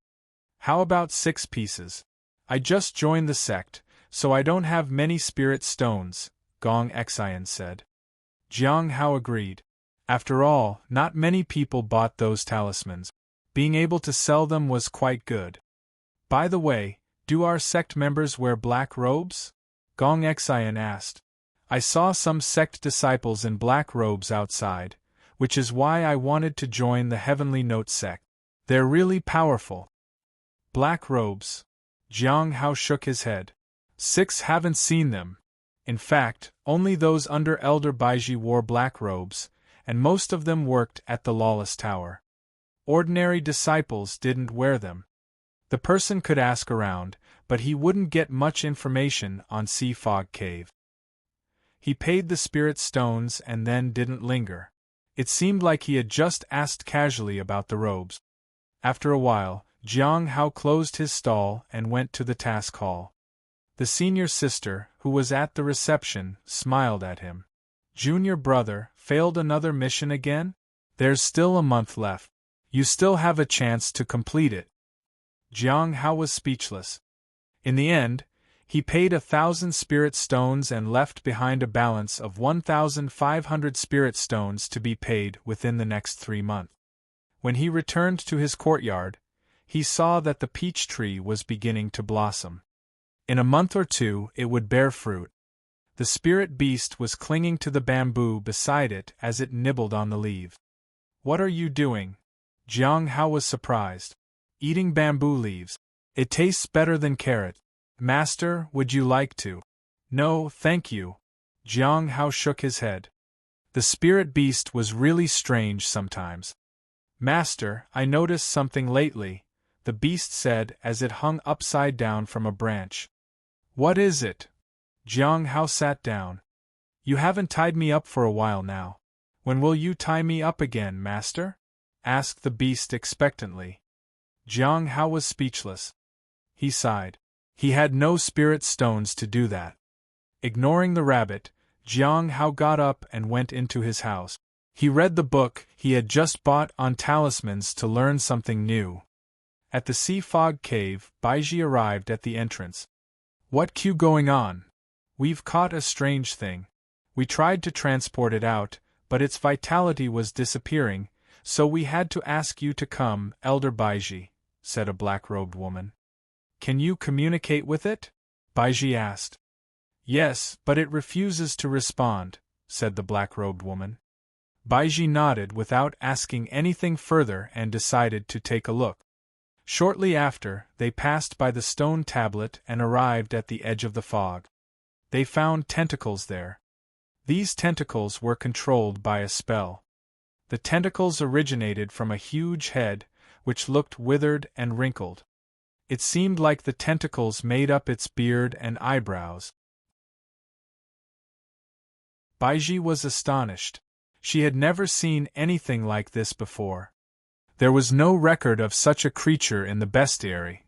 How about 6 pieces? I just joined the sect, so I don't have many spirit stones, Gong Xian said. Jiang Hao agreed. After all, not many people bought those talismans. Being able to sell them was quite good. By the way, do our sect members wear black robes? Gong Xian asked. I saw some sect disciples in black robes outside, which is why I wanted to join the Heavenly Note Sect. They're really powerful. Black robes. Jiang Hao shook his head. 6 haven't seen them. In fact, only those under Elder Baiji wore black robes, and most of them worked at the Lawless Tower. Ordinary disciples didn't wear them. The person could ask around, but he wouldn't get much information on Sea Fog Cave. He paid the spirit stones and then didn't linger. It seemed like he had just asked casually about the robes. After a while, Jiang Hao closed his stall and went to the task hall. The senior sister, who was at the reception, smiled at him. Junior brother, failed another mission again? There's still a month left. You still have a chance to complete it. Jiang Hao was speechless. In the end, he paid 1,000 spirit stones and left behind a balance of 1,500 spirit stones to be paid within the next 3 months. When he returned to his courtyard, he saw that the peach tree was beginning to blossom. In a month or 2 it would bear fruit. The spirit beast was clinging to the bamboo beside it as it nibbled on the leaves. What are you doing? Jiang Hao was surprised. Eating bamboo leaves. It tastes better than carrot. Master, would you like to? No, thank you. Jiang Hao shook his head. The spirit beast was really strange sometimes. Master, I noticed something lately, the beast said as it hung upside down from a branch. What is it? Jiang Hao sat down. You haven't tied me up for a while now. When will you tie me up again, master? Asked the beast expectantly. Jiang Hao was speechless. He sighed. He had no spirit stones to do that. Ignoring the rabbit, Jiang Hao got up and went into his house. He read the book he had just bought on talismans to learn something new. At the sea fog cave, Baiji arrived at the entrance. What Q going on? We've caught a strange thing. We tried to transport it out, but its vitality was disappearing, so we had to ask you to come, Elder Baiji, said a black-robed woman. Can you communicate with it? Baiji asked. Yes, but it refuses to respond, said the black-robed woman. Baiji nodded without asking anything further and decided to take a look. Shortly after, they passed by the stone tablet and arrived at the edge of the fog. They found tentacles there. These tentacles were controlled by a spell. The tentacles originated from a huge head, which looked withered and wrinkled. It seemed like the tentacles made up its beard and eyebrows. Baiji was astonished. She had never seen anything like this before. There was no record of such a creature in the bestiary.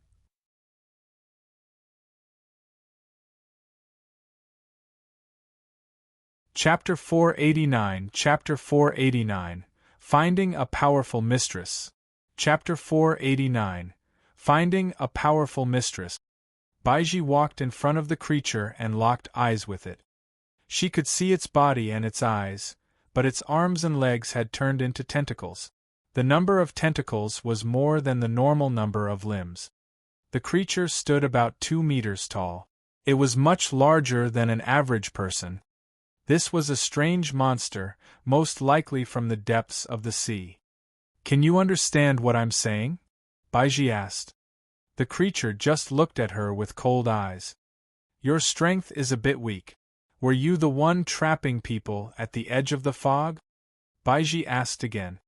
Chapter 489 Chapter 489 Finding a Powerful Mistress. Chapter 489 Finding a Powerful Mistress. Baiji walked in front of the creature and locked eyes with it. She could see its body and its eyes, but its arms and legs had turned into tentacles. The number of tentacles was more than the normal number of limbs. The creature stood about 2 meters tall. It was much larger than an average person. This was a strange monster, most likely from the depths of the sea. Can you understand what I'm saying? Baiji asked. The creature just looked at her with cold eyes. Your strength is a bit weak. Were you the one trapping people at the edge of the fog? Baiji asked again.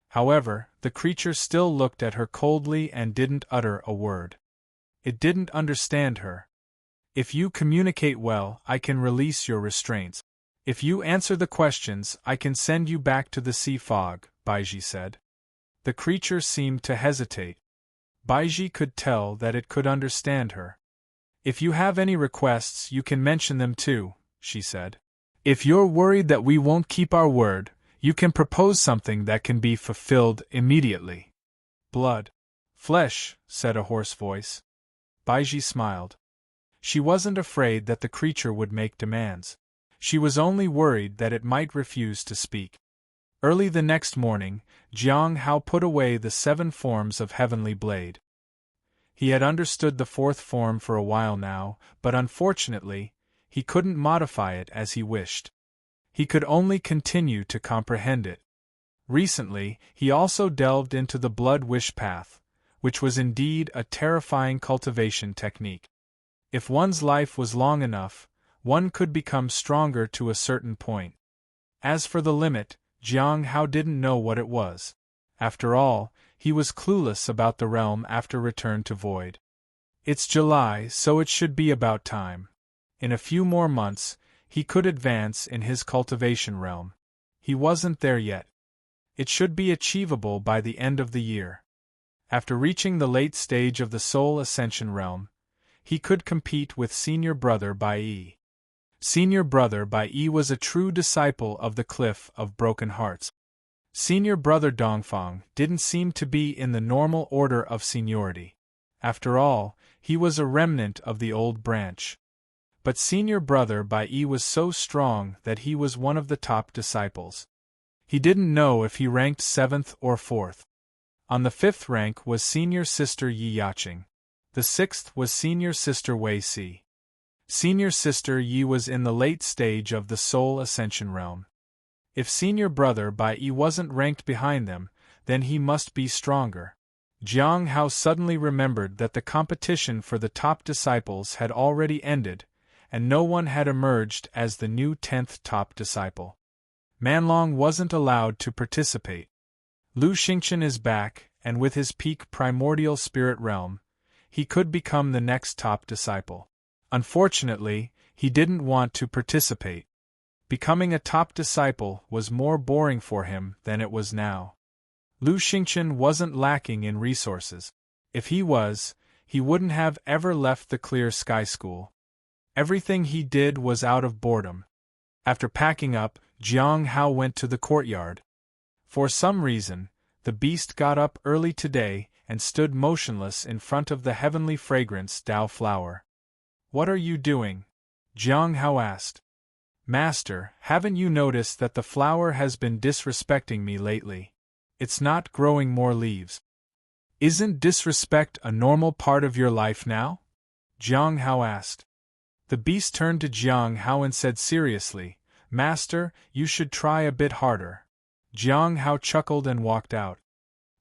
However, the creature still looked at her coldly and didn't utter a word. It didn't understand her. If you communicate well, I can release your restraints. If you answer the questions, I can send you back to the sea fog, Baiji said. The creature seemed to hesitate. Baiji could tell that it could understand her. If you have any requests, you can mention them too, she said. If you're worried that we won't keep our word, you can propose something that can be fulfilled immediately. Blood. Flesh, said a hoarse voice. Baiji smiled. She wasn't afraid that the creature would make demands. She was only worried that it might refuse to speak. Early the next morning, Jiang Hao put away the 7 forms of Heavenly Blade. He had understood the 4th form for a while now, but unfortunately, he couldn't modify it as he wished. He could only continue to comprehend it. Recently, he also delved into the Blood Wish Path, which was indeed a terrifying cultivation technique. If one's life was long enough, one could become stronger to a certain point. As for the limit, Jiang Hao didn't know what it was. After all, he was clueless about the realm after return to Void. It's July, so it should be about time. In a few more months, he could advance in his cultivation realm. He wasn't there yet. It should be achievable by the end of the year. After reaching the late stage of the Soul Ascension realm, he could compete with Senior Brother Bai. Senior Brother Bai was a true disciple of the Cliff of Broken Hearts. Senior Brother Dongfang didn't seem to be in the normal order of seniority. After all, he was a remnant of the old branch. But Senior Brother Bai was so strong that he was one of the top disciples. He didn't know if he ranked 7th or 4th. On the 5th rank was Senior Sister Yi Yaching. The 6th was Senior Sister Wei Si. Senior Sister Yi was in the late stage of the Soul Ascension realm. If senior brother Bai Yi wasn't ranked behind them, then he must be stronger. Jiang Hao suddenly remembered that the competition for the top disciples had already ended, and no one had emerged as the new 10th top disciple. Manlong wasn't allowed to participate. Lu Xingchen is back, and with his peak primordial spirit realm, he could become the next top disciple. Unfortunately, he didn't want to participate. Becoming a top disciple was more boring for him than it was now. Lu Xingchen wasn't lacking in resources. If he was, he wouldn't have ever left the Clear Sky School. Everything he did was out of boredom. After packing up, Jiang Hao went to the courtyard. For some reason, the beast got up early today and stood motionless in front of the heavenly fragrance Dao flower. "What are you doing?" Jiang Hao asked. "Master, haven't you noticed that the flower has been disrespecting me lately? It's not growing more leaves." "Isn't disrespect a normal part of your life now?" Jiang Hao asked. The beast turned to Jiang Hao and said seriously, "Master, you should try a bit harder." Jiang Hao chuckled and walked out.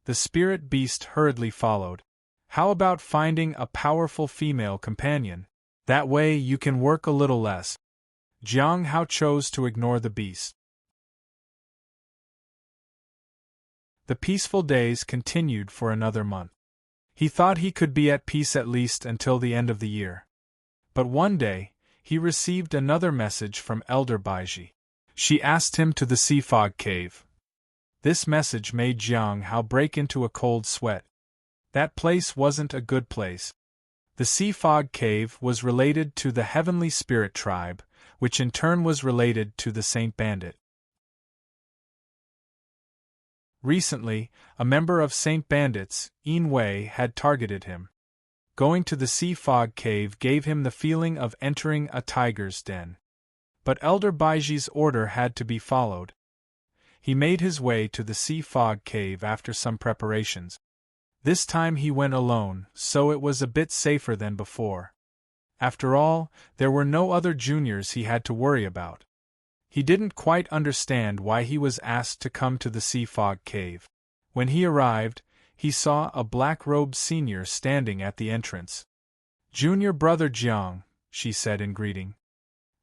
The spirit beast hurriedly followed. "How about finding a powerful female companion? That way you can work a little less." Jiang Hao chose to ignore the beast. The peaceful days continued for another month. He thought he could be at peace at least until the end of the year. But one day, he received another message from Elder Baiji. She asked him to the Sea Fog Cave. This message made Jiang Hao break into a cold sweat. That place wasn't a good place. The Sea Fog Cave was related to the Heavenly Spirit Tribe, which in turn was related to the Saint Bandit. Recently, a member of Saint Bandit's, Yin Wei, had targeted him. Going to the Sea Fog Cave gave him the feeling of entering a tiger's den. But Elder Baiji's order had to be followed. He made his way to the Sea Fog Cave after some preparations. This time he went alone, so it was a bit safer than before. After all, there were no other juniors he had to worry about. He didn't quite understand why he was asked to come to the Sea Fog Cave. When he arrived, he saw a black-robed senior standing at the entrance. "Junior brother Jiang," she said in greeting.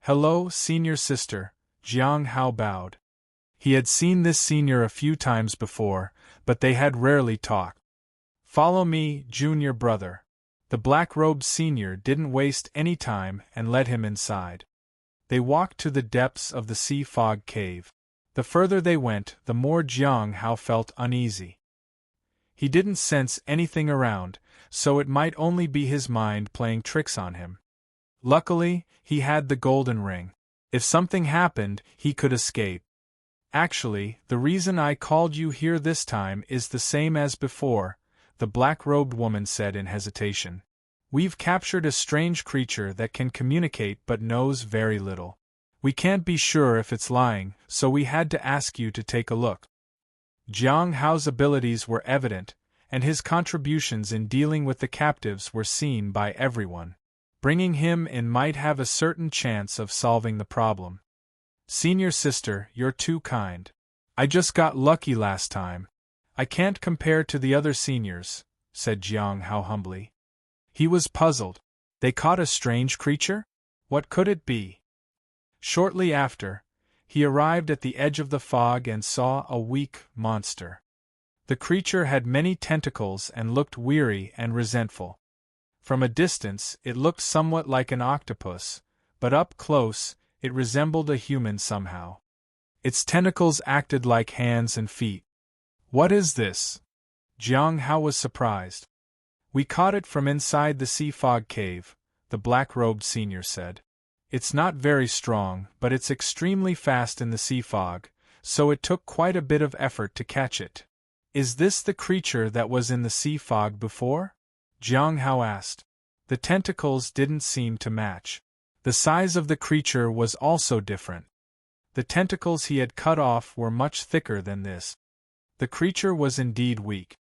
"Hello, senior sister," Jiang Hao bowed. He had seen this senior a few times before, but they had rarely talked. "Follow me, junior brother." The black-robed senior didn't waste any time and led him inside. They walked to the depths of the Sea Fog Cave. The further they went, the more Jiang Hao felt uneasy. He didn't sense anything around, so it might only be his mind playing tricks on him. Luckily, he had the golden ring. If something happened, he could escape. "Actually, the reason I called you here this time is the same as before," the black-robed woman said in hesitation. "We've captured a strange creature that can communicate but knows very little. We can't be sure if it's lying, so we had to ask you to take a look." Jiang Hao's abilities were evident, and his contributions in dealing with the captives were seen by everyone. Bringing him in might have a certain chance of solving the problem. "Senior sister, you're too kind. I just got lucky last time. I can't compare to the other seniors," said Jiang Hao humbly. He was puzzled. They caught a strange creature? What could it be? Shortly after, he arrived at the edge of the fog and saw a weak monster. The creature had many tentacles and looked weary and resentful. From a distance, it looked somewhat like an octopus, but up close, it resembled a human somehow. Its tentacles acted like hands and feet. "What is this?" Jiang Hao was surprised. "We caught it from inside the Sea Fog Cave," the black-robed senior said. "It's not very strong, but it's extremely fast in the sea fog, so it took quite a bit of effort to catch it." "Is this the creature that was in the sea fog before?" Jiang Hao asked. The tentacles didn't seem to match. The size of the creature was also different. The tentacles he had cut off were much thicker than this. The creature was indeed weak.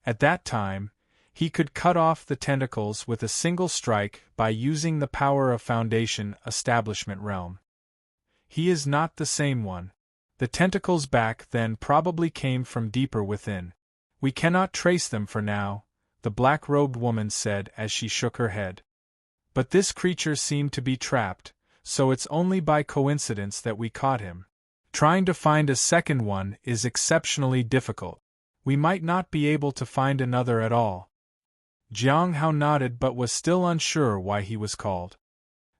At that time, he could cut off the tentacles with a single strike by using the power of Foundation Establishment Realm. "He is not the same one," The tentacles back then probably came from deeper within. We cannot trace them for now, the black-robed woman said as she shook her head. But this creature seemed to be trapped, so it's only by coincidence that we caught him. Trying to find a second one is exceptionally difficult. We might not be able to find another at all. Jiang Hao nodded but was still unsure why he was called.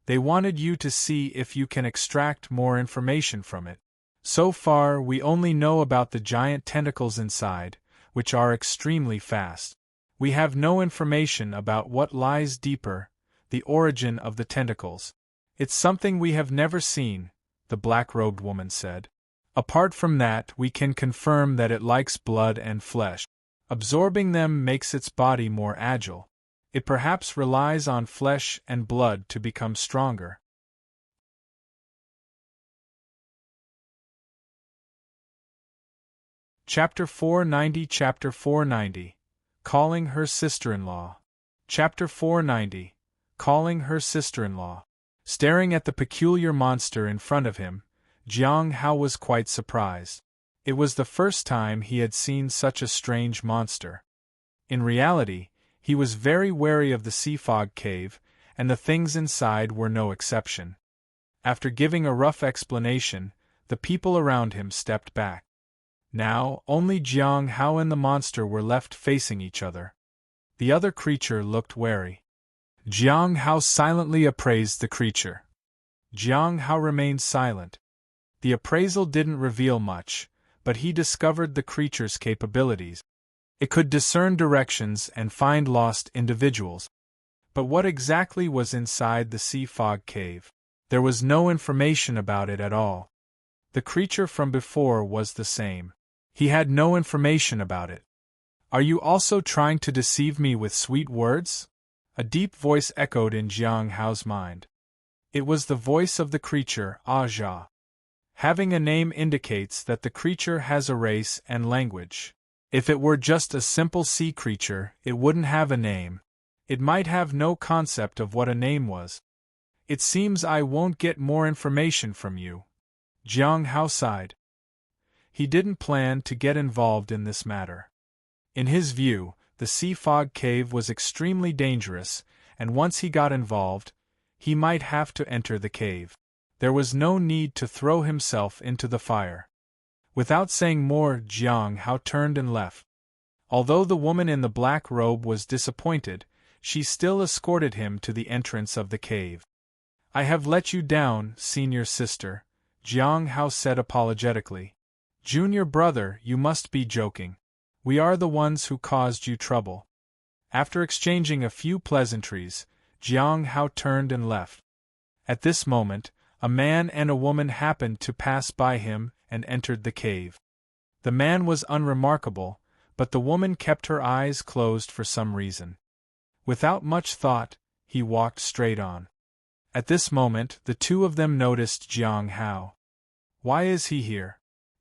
They wanted you to see if you can extract more information from it. So far, we only know about the giant tentacles inside, which are extremely fast. We have no information about what lies deeper, the origin of the tentacles. It's something we have never seen, the black-robed woman said. Apart from that, we can confirm that it likes blood and flesh. Absorbing them makes its body more agile. It perhaps relies on flesh and blood to become stronger. Chapter 490 Chapter 490 Calling Her Sister-in-Law. Chapter 490 Calling Her Sister-in-Law. Staring at the peculiar monster in front of him, Jiang Hao was quite surprised. It was the first time he had seen such a strange monster. In reality, he was very wary of the sea fog cave, and the things inside were no exception. After giving a rough explanation, the people around him stepped back. Now, only Jiang Hao and the monster were left facing each other. The other creature looked wary. Jiang Hao silently appraised the creature. Jiang Hao remained silent. The appraisal didn't reveal much, but he discovered the creature's capabilities. It could discern directions and find lost individuals. But what exactly was inside the sea fog cave? There was no information about it at all. The creature from before was the same. He had no information about it. Are you also trying to deceive me with sweet words? A deep voice echoed in Jiang Hao's mind. It was the voice of the creature, Azure. Having a name indicates that the creature has a race and language. If it were just a simple sea creature, it wouldn't have a name. It might have no concept of what a name was. It seems I won't get more information from you. Jiang Hao sighed. He didn't plan to get involved in this matter. In his view, the sea fog cave was extremely dangerous, and once he got involved, he might have to enter the cave. There was no need to throw himself into the fire. Without saying more, Jiang Hao turned and left. Although the woman in the black robe was disappointed, she still escorted him to the entrance of the cave. I have let you down, senior sister, Jiang Hao said apologetically. Junior brother, you must be joking. We are the ones who caused you trouble. After exchanging a few pleasantries, Jiang Hao turned and left. At this moment, a man and a woman happened to pass by him and entered the cave. The man was unremarkable, but the woman kept her eyes closed for some reason. Without much thought, he walked straight on. At this moment, the two of them noticed Jiang Hao. Why is he here?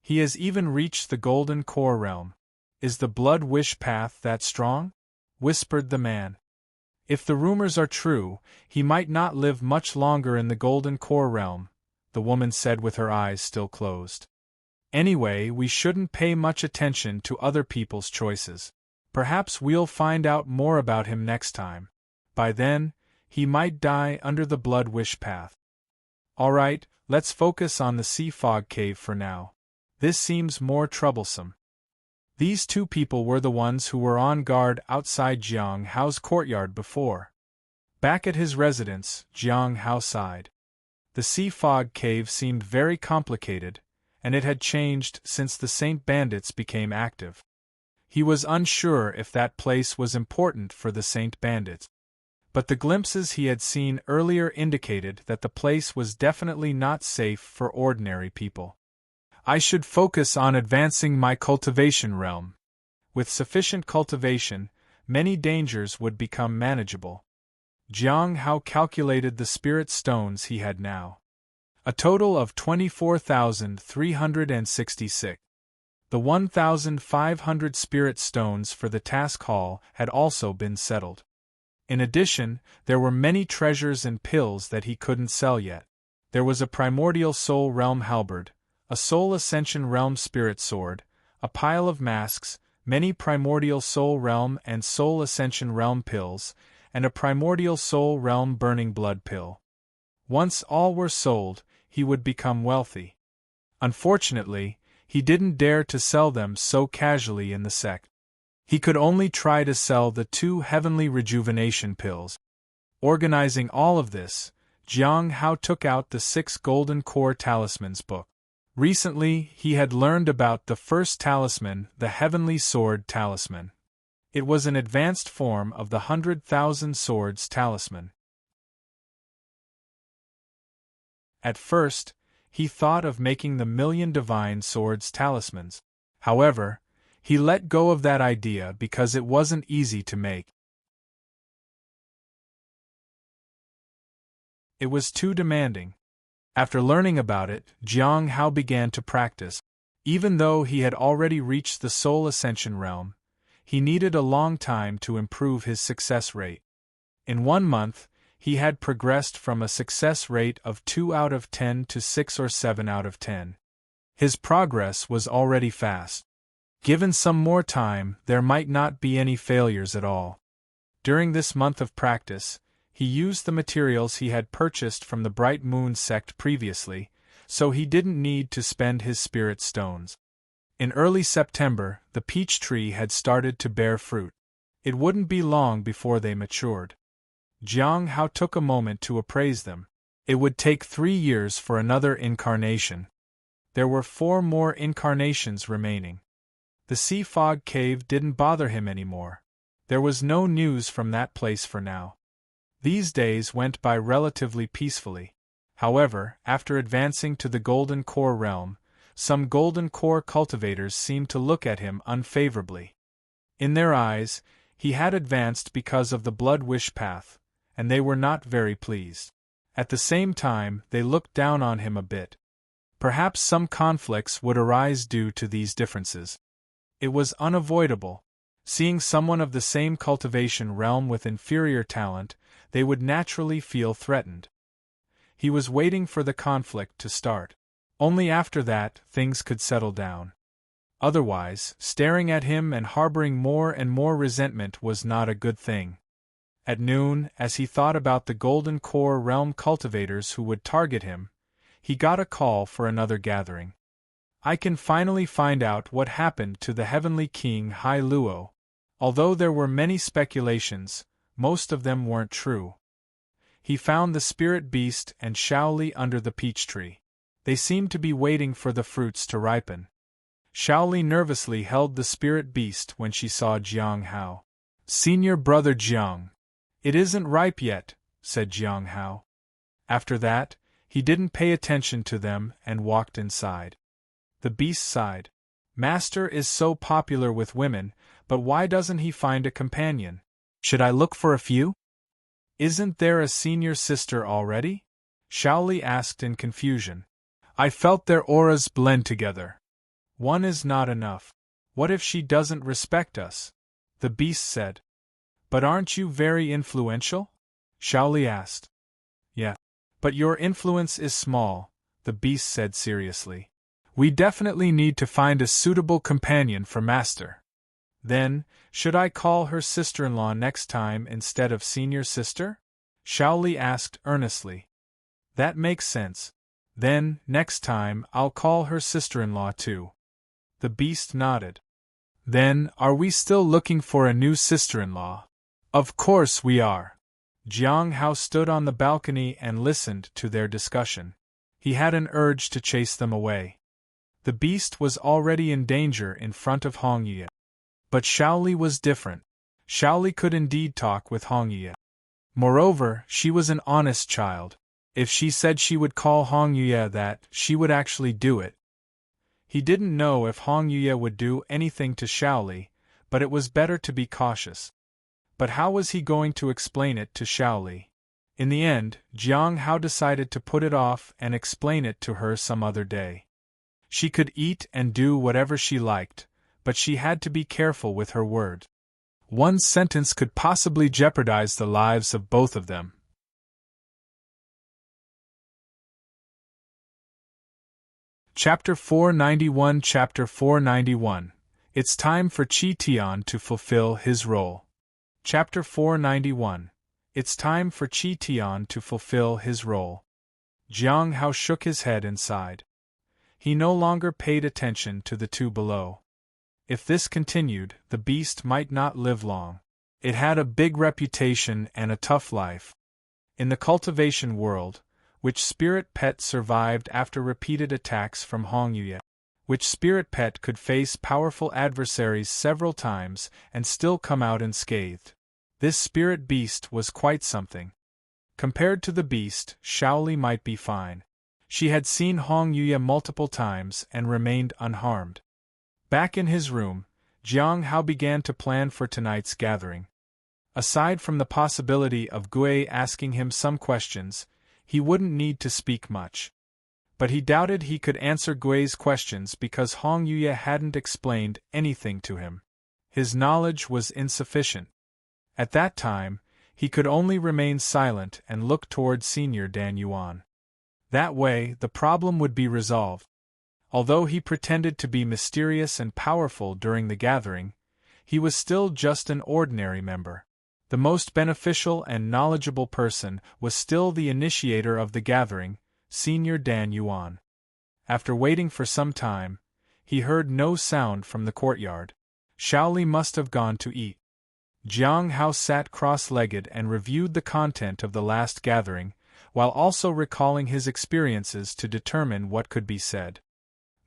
He has even reached the Golden Core realm. Is the blood wish path that strong? Whispered the man. If the rumors are true, he might not live much longer in the Golden Core realm, the woman said with her eyes still closed. Anyway, we shouldn't pay much attention to other people's choices. Perhaps we'll find out more about him next time. By then, he might die under the blood wish path. Alright, let's focus on the sea fog cave for now. This seems more troublesome. These two people were the ones who were on guard outside Jiang Hao's courtyard before. Back at his residence, Jiang Hao sighed. The sea fog cave seemed very complicated, and it had changed since the Saint Bandits became active. He was unsure if that place was important for the Saint Bandits. But the glimpses he had seen earlier indicated that the place was definitely not safe for ordinary people. I should focus on advancing my cultivation realm. With sufficient cultivation, many dangers would become manageable. Jiang Hao calculated the spirit stones he had now. A total of 24,366. The 1,500 spirit stones for the task hall had also been settled. In addition, there were many treasures and pills that he couldn't sell yet. There was a primordial soul realm halberd, a Soul Ascension Realm Spirit Sword, a pile of masks, many Primordial Soul Realm and Soul Ascension Realm pills, and a Primordial Soul Realm Burning Blood pill. Once all were sold, he would become wealthy. Unfortunately, he didn't dare to sell them so casually in the Sect. He could only try to sell the 2 heavenly rejuvenation pills. Organizing all of this, Jiang Hao took out the 6 Golden Core Talismans book. Recently, he had learned about the first talisman, the Heavenly Sword Talisman. It was an advanced form of the 100,000 Swords Talisman. At first, he thought of making the 1,000,000 Divine Swords Talismans. However, he let go of that idea because it wasn't easy to make. It was too demanding. After learning about it, Jiang Hao began to practice. Even though he had already reached the Soul Ascension realm, he needed a long time to improve his success rate. In 1 month, he had progressed from a success rate of 2 out of 10 to 6 or 7 out of 10. His progress was already fast. Given some more time, there might not be any failures at all. During this month of practice, he used the materials he had purchased from the Bright Moon sect previously, so he didn't need to spend his spirit stones. In early September, the peach tree had started to bear fruit. It wouldn't be long before they matured. Jiang Hao took a moment to appraise them. It would take 3 years for another incarnation. There were 4 more incarnations remaining. The Sea Fog Cave didn't bother him anymore. There was no news from that place for now. These days went by relatively peacefully. However, after advancing to the Golden Core realm, some Golden Core cultivators seemed to look at him unfavorably. In their eyes, he had advanced because of the Blood Wish path, and they were not very pleased. At the same time, they looked down on him a bit. Perhaps some conflicts would arise due to these differences. It was unavoidable. Seeing someone of the same cultivation realm with inferior talent, they would naturally feel threatened. He was waiting for the conflict to start. Only after that, things could settle down. Otherwise, staring at him and harboring more and more resentment was not a good thing. At noon, as he thought about the Golden Core realm cultivators who would target him, he got a call for another gathering. I can finally find out what happened to the Heavenly King Hai Luo. Although there were many speculations, most of them weren't true. He found the spirit beast and Xiao under the peach tree. They seemed to be waiting for the fruits to ripen. Xiao nervously held the spirit beast when she saw Jiang Hao. "Senior brother Jiang. It isn't ripe yet," said Jiang Hao. After that, he didn't pay attention to them and walked inside. The beast sighed. "Master is so popular with women, but why doesn't he find a companion? Should I look for a few?" "Isn't there a senior sister already?" Xiao asked in confusion. "I felt their auras blend together. One is not enough. What if she doesn't respect us?" the beast said. "But aren't you very influential?" Xiao asked. "Yeah. But your influence is small," the beast said seriously. "We definitely need to find a suitable companion for Master." "Then, should I call her sister-in-law next time instead of senior sister?" Xiao asked earnestly. "That makes sense. Then, next time, I'll call her sister-in-law too." The beast nodded. "Then, are we still looking for a new sister-in-law?" "Of course we are." Jiang Hao stood on the balcony and listened to their discussion. He had an urge to chase them away. The beast was already in danger in front of Hongye. But Xiao was different. Xiao could indeed talk with Hongye. Moreover, she was an honest child. If she said she would call Hongye that, she would actually do it. He didn't know if Hongye would do anything to Xiao, but it was better to be cautious. But how was he going to explain it to Xiao? In the end, Jiang Hao decided to put it off and explain it to her some other day. She could eat and do whatever she liked, but she had to be careful with her words. One sentence could possibly jeopardize the lives of both of them. Chapter 491 Chapter 491 It's time for Tian to fulfill his role. Chapter 491 It's time for Tian to fulfill his role. Jiang Hao shook his head and sighed. He no longer paid attention to the two below. If this continued, the beast might not live long. It had a big reputation and a tough life. In the cultivation world, which spirit pet survived after repeated attacks from Hongyue? Which spirit pet could face powerful adversaries several times and still come out unscathed? This spirit beast was quite something. Compared to the beast, Xiao might be fine. She had seen Hongyue multiple times and remained unharmed. Back in his room, Jiang Hao began to plan for tonight's gathering. Aside from the possibility of Gui asking him some questions, he wouldn't need to speak much. But he doubted he could answer Gui's questions because Hongyue hadn't explained anything to him. His knowledge was insufficient. At that time, he could only remain silent and look toward Senior Dan Yuan. That way, the problem would be resolved. Although he pretended to be mysterious and powerful during the gathering, he was still just an ordinary member. The most beneficial and knowledgeable person was still the initiator of the gathering, Senior Dan Yuan. After waiting for some time, he heard no sound from the courtyard. Xiao must have gone to eat. Jiang Hao sat cross-legged and reviewed the content of the last gathering, while also recalling his experiences to determine what could be said.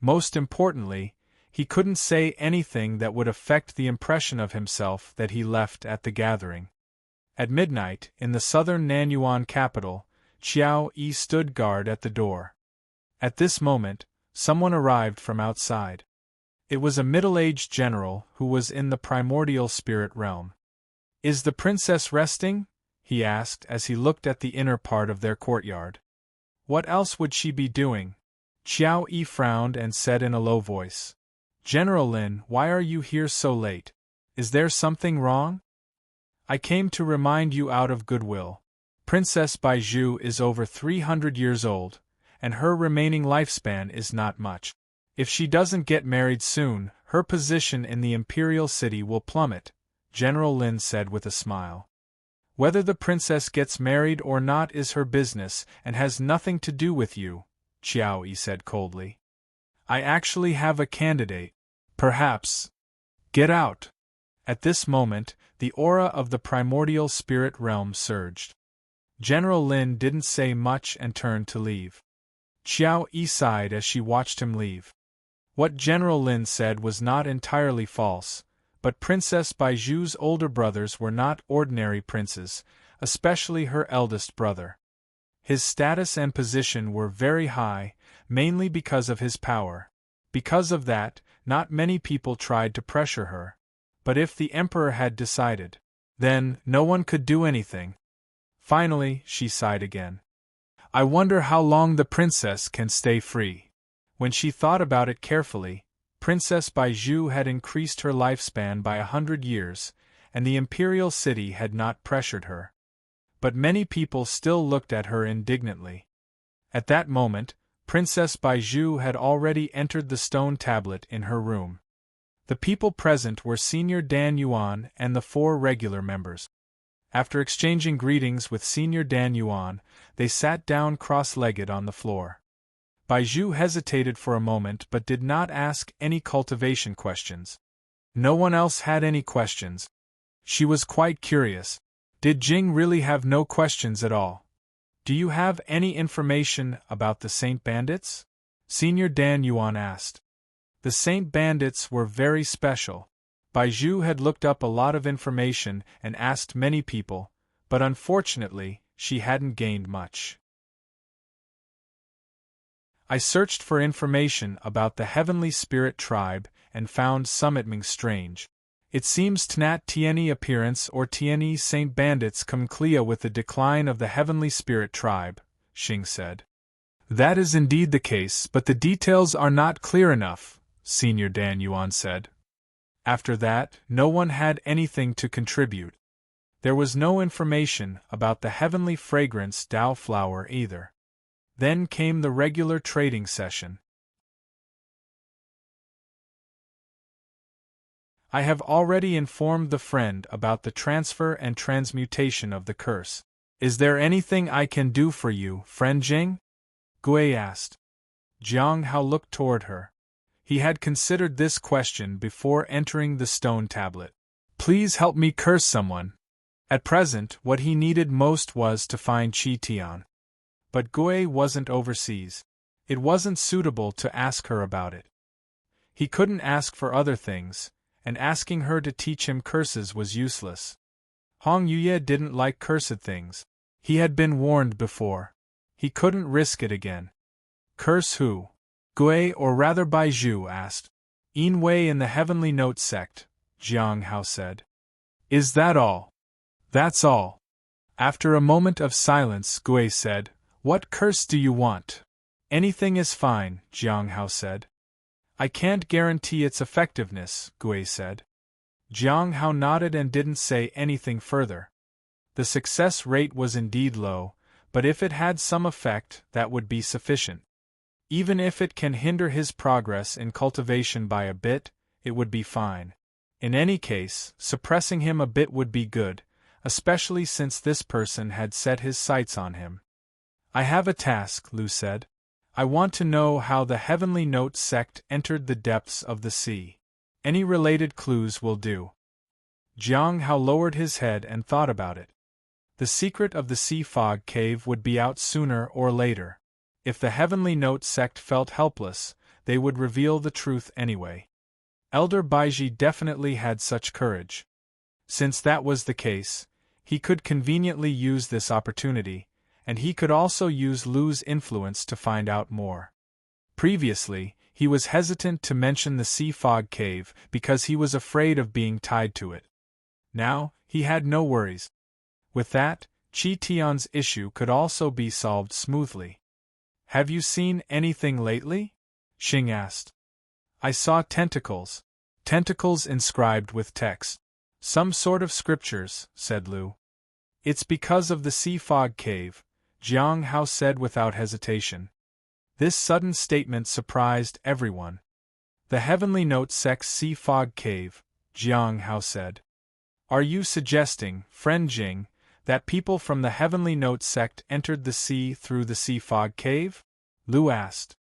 Most importantly, he couldn't say anything that would affect the impression of himself that he left at the gathering. At midnight, in the southern Nanyuan capital, Xiao stood guard at the door. At this moment, someone arrived from outside. It was a middle-aged general who was in the primordial spirit realm. "Is the princess resting?" he asked as he looked at the inner part of their courtyard. "What else would she be doing?" Xiao frowned and said in a low voice. "General Lin, why are you here so late? Is there something wrong?" "I came to remind you out of goodwill. Princess Baizhu is over 300 years old, and her remaining lifespan is not much. If she doesn't get married soon, her position in the imperial city will plummet," General Lin said with a smile. "Whether the princess gets married or not is her business and has nothing to do with you," Xiao said coldly. "I actually have a candidate. Perhaps. Get out." At this moment, the aura of the primordial spirit realm surged. General Lin didn't say much and turned to leave. Xiao sighed as she watched him leave. What General Lin said was not entirely false, but Princess Baizhu's older brothers were not ordinary princes, especially her eldest brother. His status and position were very high, mainly because of his power. Because of that, not many people tried to pressure her. But if the emperor had decided, then no one could do anything. Finally, she sighed again. "I wonder how long the princess can stay free." When she thought about it carefully, Princess Baizhu had increased her lifespan by 100 years, and the imperial city had not pressured her. But many people still looked at her indignantly. At that moment, Princess Baizhu had already entered the stone tablet in her room. The people present were Senior Dan Yuan and the 4 regular members. After exchanging greetings with Senior Dan Yuan, they sat down cross-legged on the floor. Baizhu hesitated for a moment but did not ask any cultivation questions. No one else had any questions. She was quite curious. Did Jing really have no questions at all? "Do you have any information about the Saint Bandits?" Senior Dan Yuan asked. The Saint Bandits were very special. Baizhu had looked up a lot of information and asked many people, but unfortunately, she hadn't gained much. "I searched for information about the Heavenly Spirit Tribe and found something strange. It seems Tnat Tiani appearance or Tiani Saint Bandits come clear with the decline of the Heavenly Spirit Tribe," Xing said. "That is indeed the case, but the details are not clear enough," Senior Dan Yuan said. After that, no one had anything to contribute. There was no information about the heavenly fragrance Dao flower either. Then came the regular trading session. I have already informed the friend about the transfer and transmutation of the curse. Is there anything I can do for you, friend Jing? Gui asked. Jiang Hao looked toward her. He had considered this question before entering the stone tablet. Please help me curse someone. At present, what he needed most was to find Tian. But Gui wasn't overseas. It wasn't suitable to ask her about it. He couldn't ask for other things, and asking her to teach him curses was useless. Hong Yuye didn't like cursed things. He had been warned before. He couldn't risk it again. Curse who? Gui or rather Baizhu asked. Yin Wei in the Heavenly Note Sect, Jiang Hao said. Is that all? That's all. After a moment of silence, Gui said, What curse do you want? Anything is fine, Jiang Hao said. I can't guarantee its effectiveness, Gui said. Jiang Hao nodded and didn't say anything further. The success rate was indeed low, but if it had some effect, that would be sufficient. Even if it can hinder his progress in cultivation by a bit, it would be fine. In any case, suppressing him a bit would be good, especially since this person had set his sights on him. I have a task, Lu said. I want to know how the Heavenly Note Sect entered the depths of the sea. Any related clues will do. Jiang Hao lowered his head and thought about it. The secret of the sea fog cave would be out sooner or later. If the Heavenly Note Sect felt helpless, they would reveal the truth anyway. Elder Baizhi definitely had such courage. Since that was the case, he could conveniently use this opportunity, and he could also use Lu's influence to find out more. Previously, he was hesitant to mention the sea fog cave because he was afraid of being tied to it. Now, he had no worries. With that, Tian's issue could also be solved smoothly. Have you seen anything lately? Xing asked. I saw tentacles. Tentacles inscribed with text. Some sort of scriptures, said Lu. It's because of the sea fog cave, Jiang Hao said without hesitation. This sudden statement surprised everyone. The Heavenly Note Sect's sea fog cave, Jiang Hao said. Are you suggesting, friend Jing, that people from the Heavenly Note Sect entered the sea through the sea fog cave? Lu asked.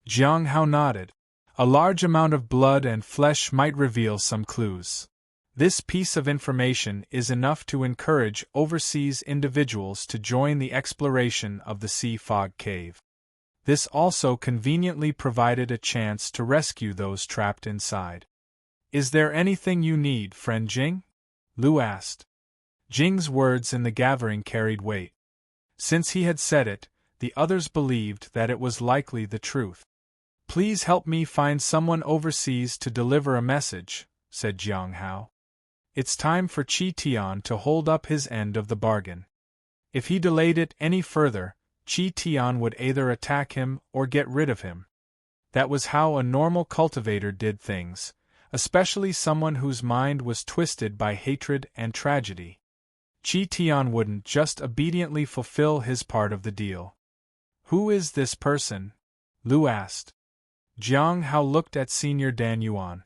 Jiang Hao nodded. A large amount of blood and flesh might reveal some clues. This piece of information is enough to encourage overseas individuals to join the exploration of the sea fog cave. This also conveniently provided a chance to rescue those trapped inside. Is there anything you need, friend Jing? Lu asked. Jing's words in the gathering carried weight. Since he had said it, the others believed that it was likely the truth. Please help me find someone overseas to deliver a message, said Jiang Hao. It's time for Tian to hold up his end of the bargain. If he delayed it any further, Tian would either attack him or get rid of him. That was how a normal cultivator did things, especially someone whose mind was twisted by hatred and tragedy. Tian wouldn't just obediently fulfill his part of the deal. Who is this person? Lu asked. Jiang Hao looked at Senior Dan Yuan.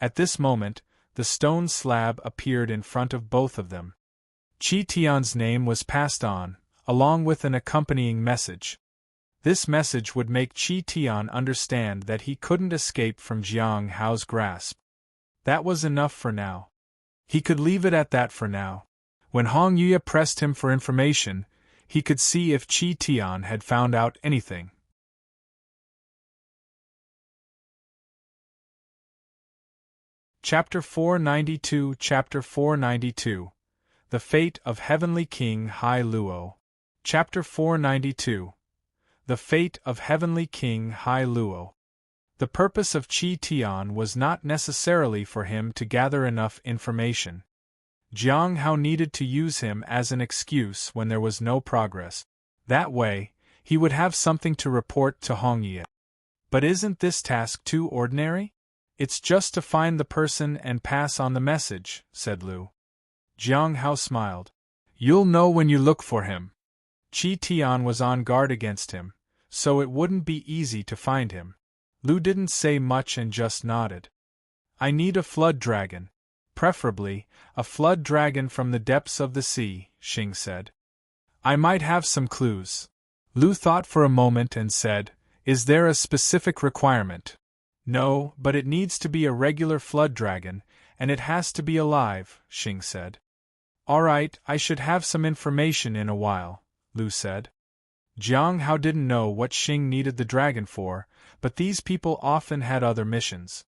At this moment, the stone slab appeared in front of both of them. Tian's name was passed on, along with an accompanying message. This message would make Tian understand that he couldn't escape from Jiang Hao's grasp. That was enough for now. He could leave it at that for now. When Hong Yuya pressed him for information, he could see if Tian had found out anything. Chapter 492 Chapter 492 The Fate of Heavenly King Hai Luo. Chapter 492 The Fate of Heavenly King Hai Luo. The purpose of Tian was not necessarily for him to gather enough information. Jiang Hao needed to use him as an excuse when there was no progress. That way, he would have something to report to Hong Ye. But isn't this task too ordinary? It's just to find the person and pass on the message, said Lu. Jiang Hao smiled. You'll know when you look for him. Tian was on guard against him, so it wouldn't be easy to find him. Lu didn't say much and just nodded. I need a flood dragon. Preferably, a flood dragon from the depths of the sea, Xing said. I might have some clues. Lu thought for a moment and said, Is there a specific requirement? No, but it needs to be a regular flood dragon, and it has to be alive, Xing said. Alright, I should have some information in a while, Lu said. Jiang Hao didn't know what Xing needed the dragon for, but these people often had other missions.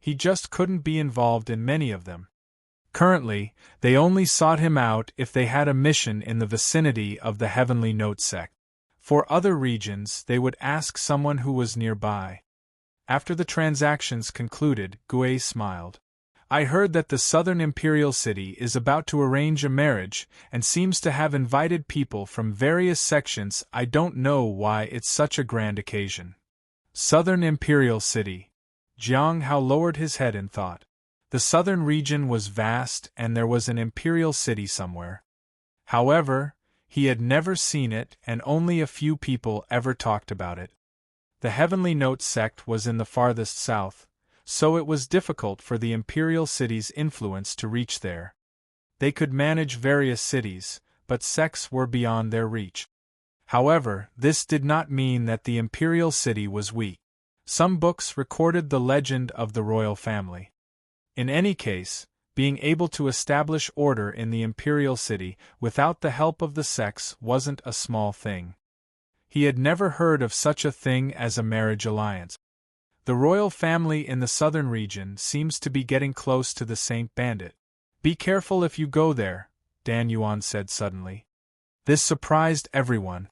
He just couldn't be involved in many of them. Currently, they only sought him out if they had a mission in the vicinity of the Heavenly Note Sect. For other regions, they would ask someone who was nearby. After the transactions concluded, Gui smiled. I heard that the Southern Imperial City is about to arrange a marriage and seems to have invited people from various sections. I don't know why it's such a grand occasion. Southern Imperial City. Jiang Hao lowered his head in thought. The southern region was vast and there was an imperial city somewhere. However, he had never seen it and only a few people ever talked about it. The Heavenly Note Sect was in the farthest south, so it was difficult for the imperial city's influence to reach there. They could manage various cities, but sects were beyond their reach. However, this did not mean that the imperial city was weak. Some books recorded the legend of the royal family. In any case, being able to establish order in the imperial city without the help of the sects wasn't a small thing. He had never heard of such a thing as a marriage alliance. The royal family in the southern region seems to be getting close to the Saint Bandit. Be careful if you go there, Dan Yuan said suddenly. This surprised everyone.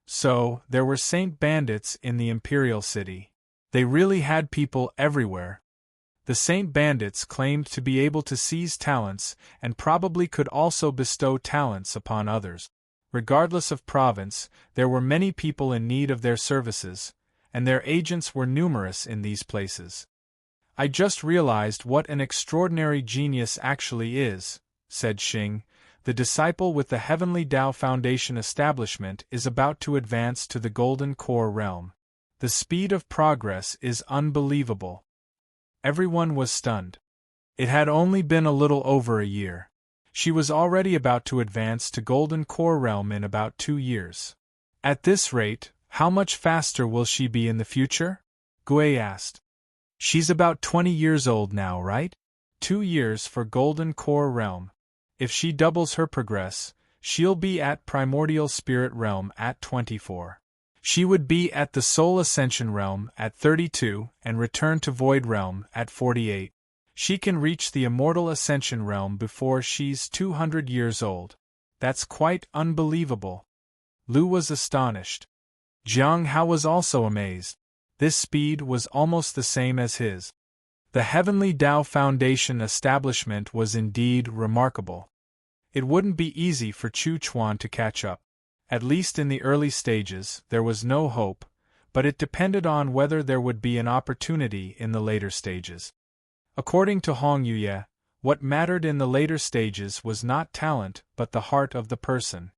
So, there were Saint Bandits in the imperial city. They really had people everywhere. The Saint Bandits claimed to be able to seize talents and probably could also bestow talents upon others. Regardless of province, there were many people in need of their services, and their agents were numerous in these places. I just realized what an extraordinary genius actually is, said Xing. The disciple with the Heavenly Tao Foundation establishment is about to advance to the Golden Core realm. The speed of progress is unbelievable. Everyone was stunned. It had only been a little over a year. She was already about to advance to Golden Core realm in about 2 years. At this rate, how much faster will she be in the future? Gui asked. She's about 20 years old now, right? 2 years for Golden Core realm. If she doubles her progress, she'll be at Primordial Spirit realm at 24. She would be at the Soul Ascension realm at 32 and return to Void realm at 48. She can reach the Immortal Ascension realm before she's 200 years old. That's quite unbelievable. Lu was astonished. Jiang Hao was also amazed. This speed was almost the same as his. The Heavenly Tao Foundation establishment was indeed remarkable. It wouldn't be easy for Chu Chuan to catch up. At least in the early stages, there was no hope, but it depended on whether there would be an opportunity in the later stages. According to Hong Yuye, what mattered in the later stages was not talent but the heart of the person.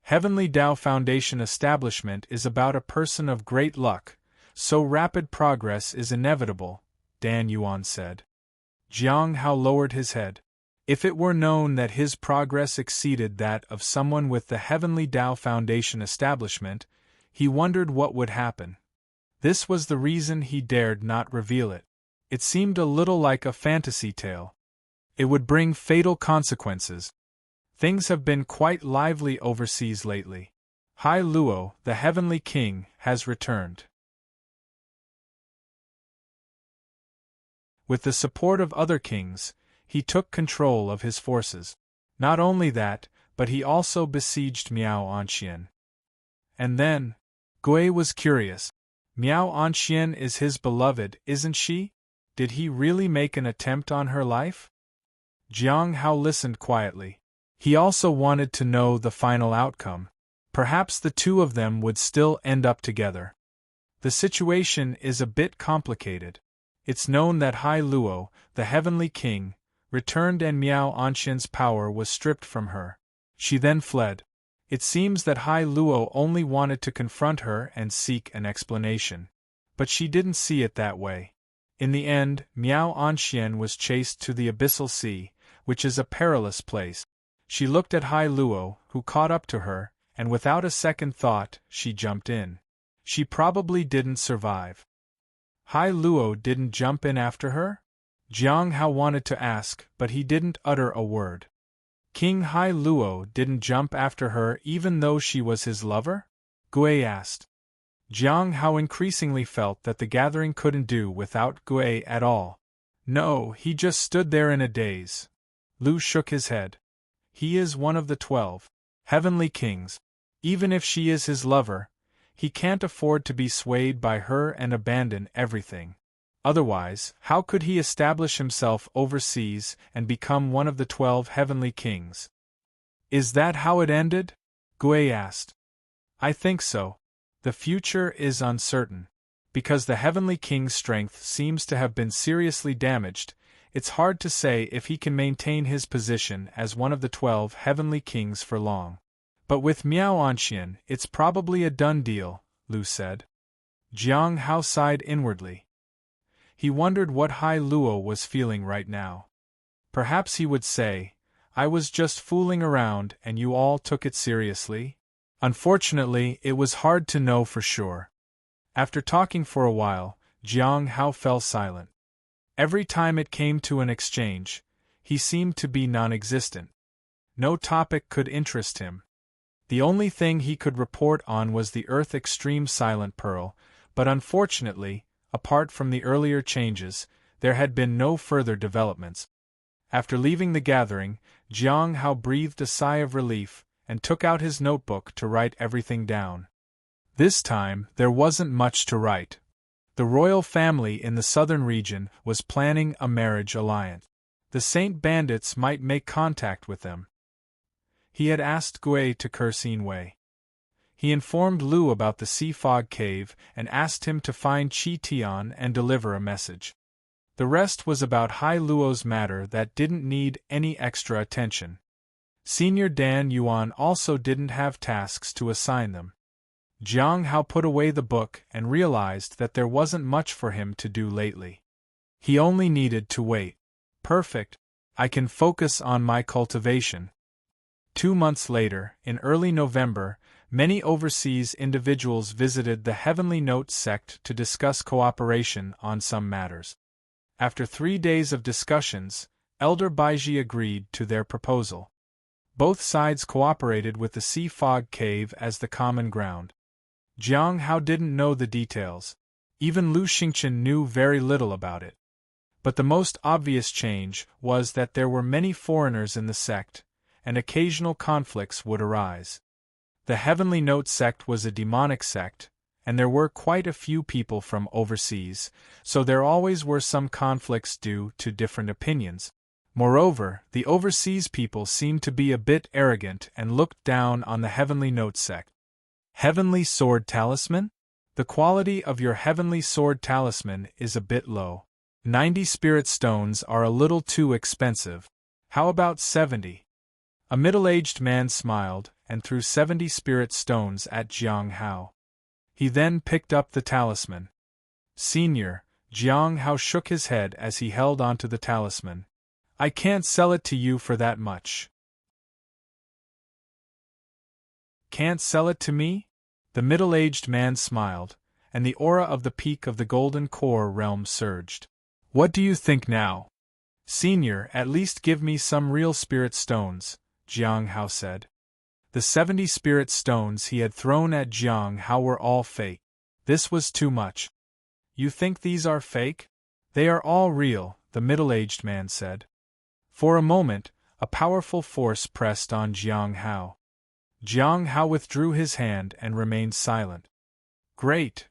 Heavenly Tao Foundation establishment is about a person of great luck, so rapid progress is inevitable, Dan Yuan said. Jiang Hao lowered his head. If it were known that his progress exceeded that of someone with the Heavenly Tao Foundation establishment, he wondered what would happen. This was the reason he dared not reveal it. It seemed a little like a fantasy tale. It would bring fatal consequences. Things have been quite lively overseas lately. Hai Luo, the Heavenly King, has returned. With the support of other kings, he took control of his forces. Not only that, but he also besieged Miao Anxian. And then, Gui was curious. Miao Anxian is his beloved, isn't she? Did he really make an attempt on her life? Jiang Hao listened quietly. He also wanted to know the final outcome. Perhaps the two of them would still end up together. The situation is a bit complicated. It's known that Hai Luo, the Heavenly King, returned and Miao Anxian's power was stripped from her. She then fled. It seems that Hai Luo only wanted to confront her and seek an explanation. But she didn't see it that way. In the end, Miao Anxian was chased to the Abyssal Sea, which is a perilous place. She looked at Hai Luo, who caught up to her, and without a second thought, she jumped in. She probably didn't survive. Hai Luo didn't jump in after her? Jiang Hao wanted to ask, but he didn't utter a word. King Hai Luo didn't jump after her even though she was his lover? Gui asked. Jiang Hao increasingly felt that the gathering couldn't do without Gui at all. No, he just stood there in a daze. Lu shook his head. He is one of the 12 heavenly kings. Even if she is his lover, he can't afford to be swayed by her and abandon everything. Otherwise, how could he establish himself overseas and become one of the 12 heavenly kings? Is that how it ended? Gui asked. I think so. The future is uncertain. Because the heavenly king's strength seems to have been seriously damaged, it's hard to say if he can maintain his position as one of the 12 heavenly kings for long. But with Miao Anxian, it's probably a done deal, Lu said. Jiang Hao sighed inwardly. He wondered what Hai Luo was feeling right now. Perhaps he would say, I was just fooling around and you all took it seriously? Unfortunately, it was hard to know for sure. After talking for a while, Jiang Hao fell silent. Every time it came to an exchange, he seemed to be non-existent. No topic could interest him. The only thing he could report on was the Earth Extreme Silent Pearl, but unfortunately, apart from the earlier changes, there had been no further developments. After leaving the gathering, Jiang Hao breathed a sigh of relief and took out his notebook to write everything down. This time, there wasn't much to write. The royal family in the southern region was planning a marriage alliance. The Saint bandits might make contact with them. He had asked Gui to Kursin Wei. He informed Lu about the Sea Fog Cave and asked him to find Qi Tian and deliver a message. The rest was about Hai Luo's matter that didn't need any extra attention. Senior Dan Yuan also didn't have tasks to assign them. Jiang Hao put away the book and realized that there wasn't much for him to do lately. He only needed to wait. Perfect. I can focus on my cultivation. 2 months later, in early November, many overseas individuals visited the Heavenly Note Sect to discuss cooperation on some matters. After 3 days of discussions, Elder Baiji agreed to their proposal. Both sides cooperated with the Sea Fog Cave as the common ground. Jiang Hao didn't know the details. Even Lu Xingchen knew very little about it. But the most obvious change was that there were many foreigners in the sect, and occasional conflicts would arise. The Heavenly Note Sect was a demonic sect, and there were quite a few people from overseas, so there always were some conflicts due to different opinions. Moreover, the overseas people seemed to be a bit arrogant and looked down on the Heavenly Note Sect. Heavenly Sword Talisman? The quality of your Heavenly Sword Talisman is a bit low. 90 spirit stones are a little too expensive. How about 70? A middle-aged man smiled and threw 70 spirit stones at Jiang Hao. He then picked up the talisman. Senior, Jiang Hao shook his head as he held onto the talisman. I can't sell it to you for that much. Can't sell it to me? The middle-aged man smiled, and the aura of the peak of the Golden Core realm surged. What do you think now? Senior, at least give me some real spirit stones, Jiang Hao said. The 70 spirit stones he had thrown at Jiang Hao were all fake. This was too much. You think these are fake? They are all real, the middle-aged man said. For a moment, a powerful force pressed on Jiang Hao. Jiang Hao withdrew his hand and remained silent. Great!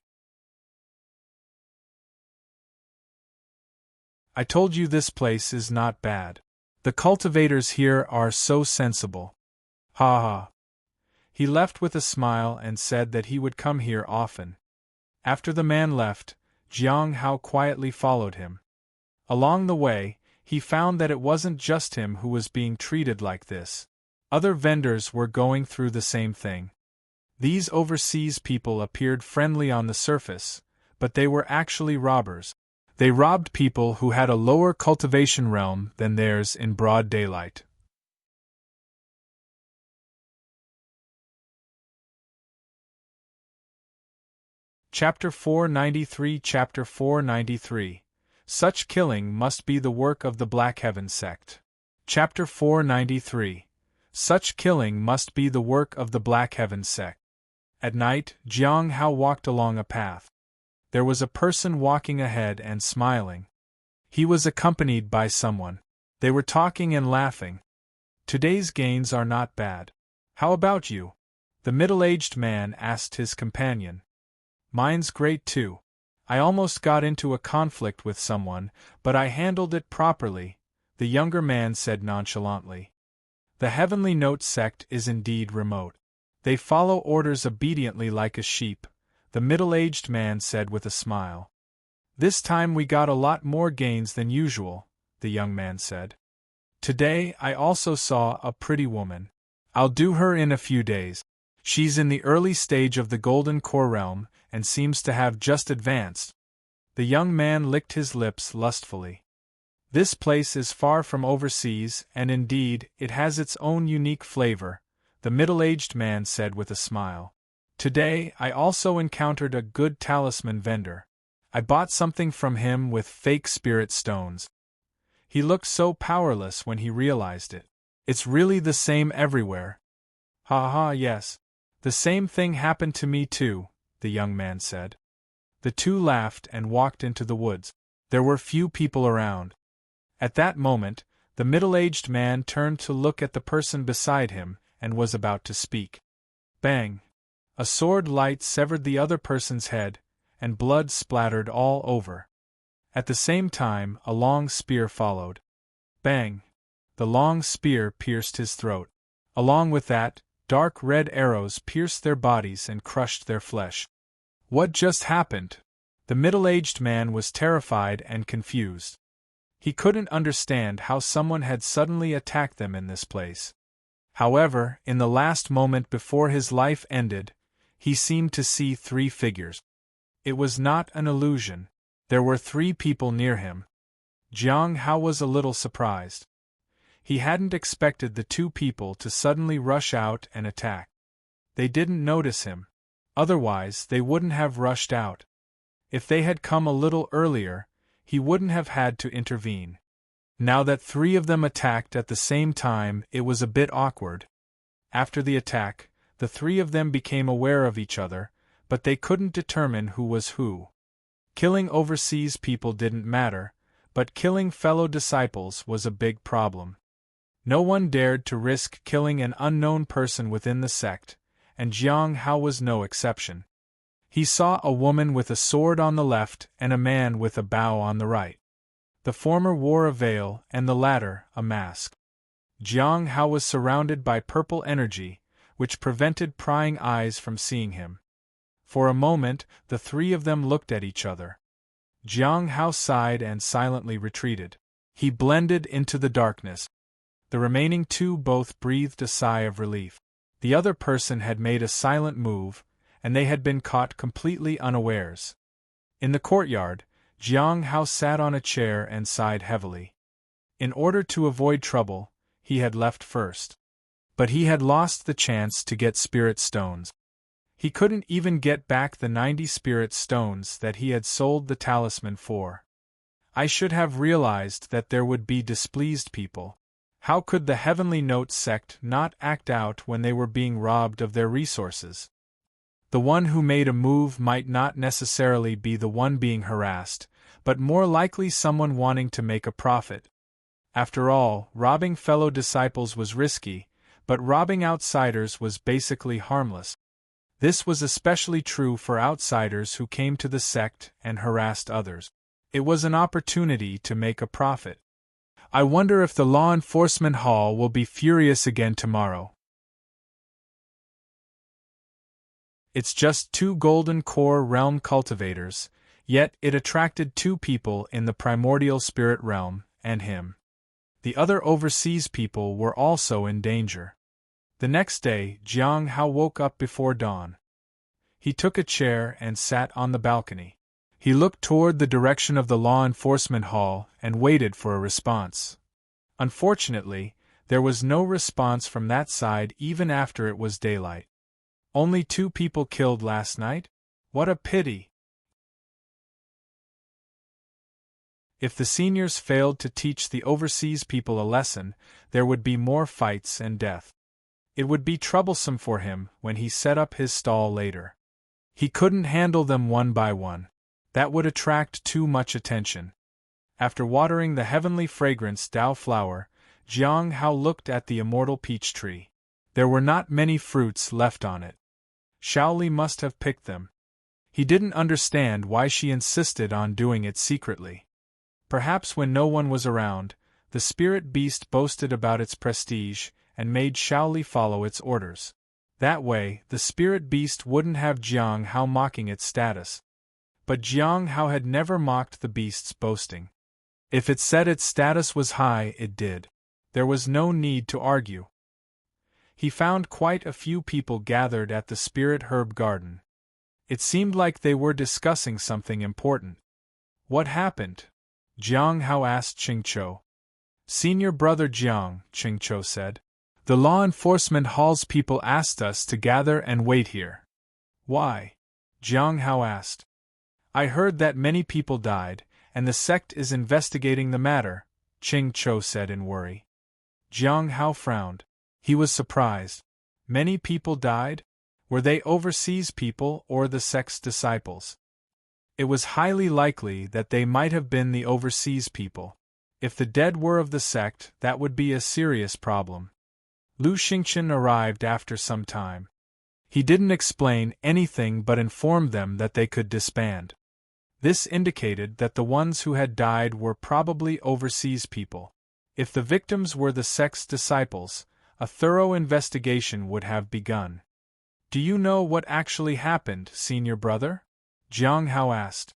I told you this place is not bad. The cultivators here are so sensible. Ha ha. He left with a smile and said that he would come here often. After the man left, Jiang Hao quietly followed him. Along the way, he found that it wasn't just him who was being treated like this. Other vendors were going through the same thing. These overseas people appeared friendly on the surface, but they were actually robbers. They robbed people who had a lower cultivation realm than theirs in broad daylight. Chapter 493 Chapter 493 Such killing must be the work of the Blackheaven Sect. Chapter 493 Such killing must be the work of the Blackheaven Sect. At night, Jiang Hao walked along a path. There was a person walking ahead and smiling. He was accompanied by someone. They were talking and laughing. Today's gains are not bad. How about you? The middle-aged man asked his companion. Mine's great too. I almost got into a conflict with someone, but I handled it properly, the younger man said nonchalantly. The Heavenly Note sect is indeed remote. They follow orders obediently like a sheep, the middle-aged man said with a smile. This time we got a lot more gains than usual, the young man said. Today I also saw a pretty woman. I'll do her in a few days. She's in the early stage of the Golden Core realm and seems to have just advanced. The young man licked his lips lustfully. This place is far from overseas, and indeed, it has its own unique flavor, the middle-aged man said with a smile. Today, I also encountered a good talisman vendor. I bought something from him with fake spirit stones. He looked so powerless when he realized it. It's really the same everywhere. Ha ha, yes. The same thing happened to me too, the young man said. The two laughed and walked into the woods. There were few people around. At that moment, the middle-aged man turned to look at the person beside him and was about to speak. Bang! A sword light severed the other person's head, and blood splattered all over. At the same time, a long spear followed. Bang! The long spear pierced his throat. Along with that, dark red arrows pierced their bodies and crushed their flesh. What just happened? The middle-aged man was terrified and confused. He couldn't understand how someone had suddenly attacked them in this place. However, in the last moment before his life ended, he seemed to see three figures. It was not an illusion. There were three people near him. Jiang Hao was a little surprised. He hadn't expected the two people to suddenly rush out and attack. They didn't notice him. Otherwise, they wouldn't have rushed out. If they had come a little earlier, he wouldn't have had to intervene. Now that three of them attacked at the same time, it was a bit awkward. After the attack, the three of them became aware of each other, but they couldn't determine who was who. Killing overseas people didn't matter, but killing fellow disciples was a big problem. No one dared to risk killing an unknown person within the sect, and Jiang Hao was no exception. He saw a woman with a sword on the left and a man with a bow on the right. The former wore a veil and the latter a mask. Jiang Hao was surrounded by purple energy, which prevented prying eyes from seeing him. For a moment, the three of them looked at each other. Jiang Hao sighed and silently retreated. He blended into the darkness. The remaining two both breathed a sigh of relief. The other person had made a silent move, and they had been caught completely unawares. In the courtyard, Jiang Hao sat on a chair and sighed heavily. In order to avoid trouble, he had left first. But he had lost the chance to get spirit stones. He couldn't even get back the 90 spirit stones that he had sold the talisman for. I should have realized that there would be displeased people. How could the Heavenly Note sect not act out when they were being robbed of their resources? The one who made a move might not necessarily be the one being harassed, but more likely someone wanting to make a profit. After all, robbing fellow disciples was risky, but robbing outsiders was basically harmless. This was especially true for outsiders who came to the sect and harassed others. It was an opportunity to make a profit. I wonder if the law enforcement hall will be furious again tomorrow. It's just two Golden Core realm cultivators, yet it attracted two people in the primordial spirit realm, and him. The other overseas people were also in danger. The next day, Jiang Hao woke up before dawn. He took a chair and sat on the balcony. He looked toward the direction of the law enforcement hall and waited for a response. Unfortunately, there was no response from that side even after it was daylight. Only 2 people killed last night? What a pity! If the seniors failed to teach the overseas people a lesson, there would be more fights and death. It would be troublesome for him when he set up his stall later. He couldn't handle them one by one. That would attract too much attention. After watering the heavenly fragrance Dao flower, Jiang Hao looked at the immortal peach tree. There were not many fruits left on it. Xiao must have picked them. He didn't understand why she insisted on doing it secretly. Perhaps when no one was around, the spirit beast boasted about its prestige and made Xiao follow its orders. That way, the spirit beast wouldn't have Jiang Hao mocking its status. But Jiang Hao had never mocked the beast's boasting. If it said its status was high, it did. There was no need to argue. He found quite a few people gathered at the spirit herb garden. It seemed like they were discussing something important. What happened? Jiang Hao asked Xingchen. Senior brother Jiang, Xingchen said. The law enforcement hall's people asked us to gather and wait here. Why? Jiang Hao asked. I heard that many people died, and the sect is investigating the matter, Xingchen said in worry. Jiang Hao frowned. He was surprised. Many people died? Were they overseas people or the sect's disciples? It was highly likely that they might have been the overseas people. If the dead were of the sect, that would be a serious problem. Xingchen arrived after some time. He didn't explain anything but informed them that they could disband. This indicated that the ones who had died were probably overseas people. If the victims were the sect's disciples, a thorough investigation would have begun. Do you know what actually happened, senior brother? Jiang Hao asked.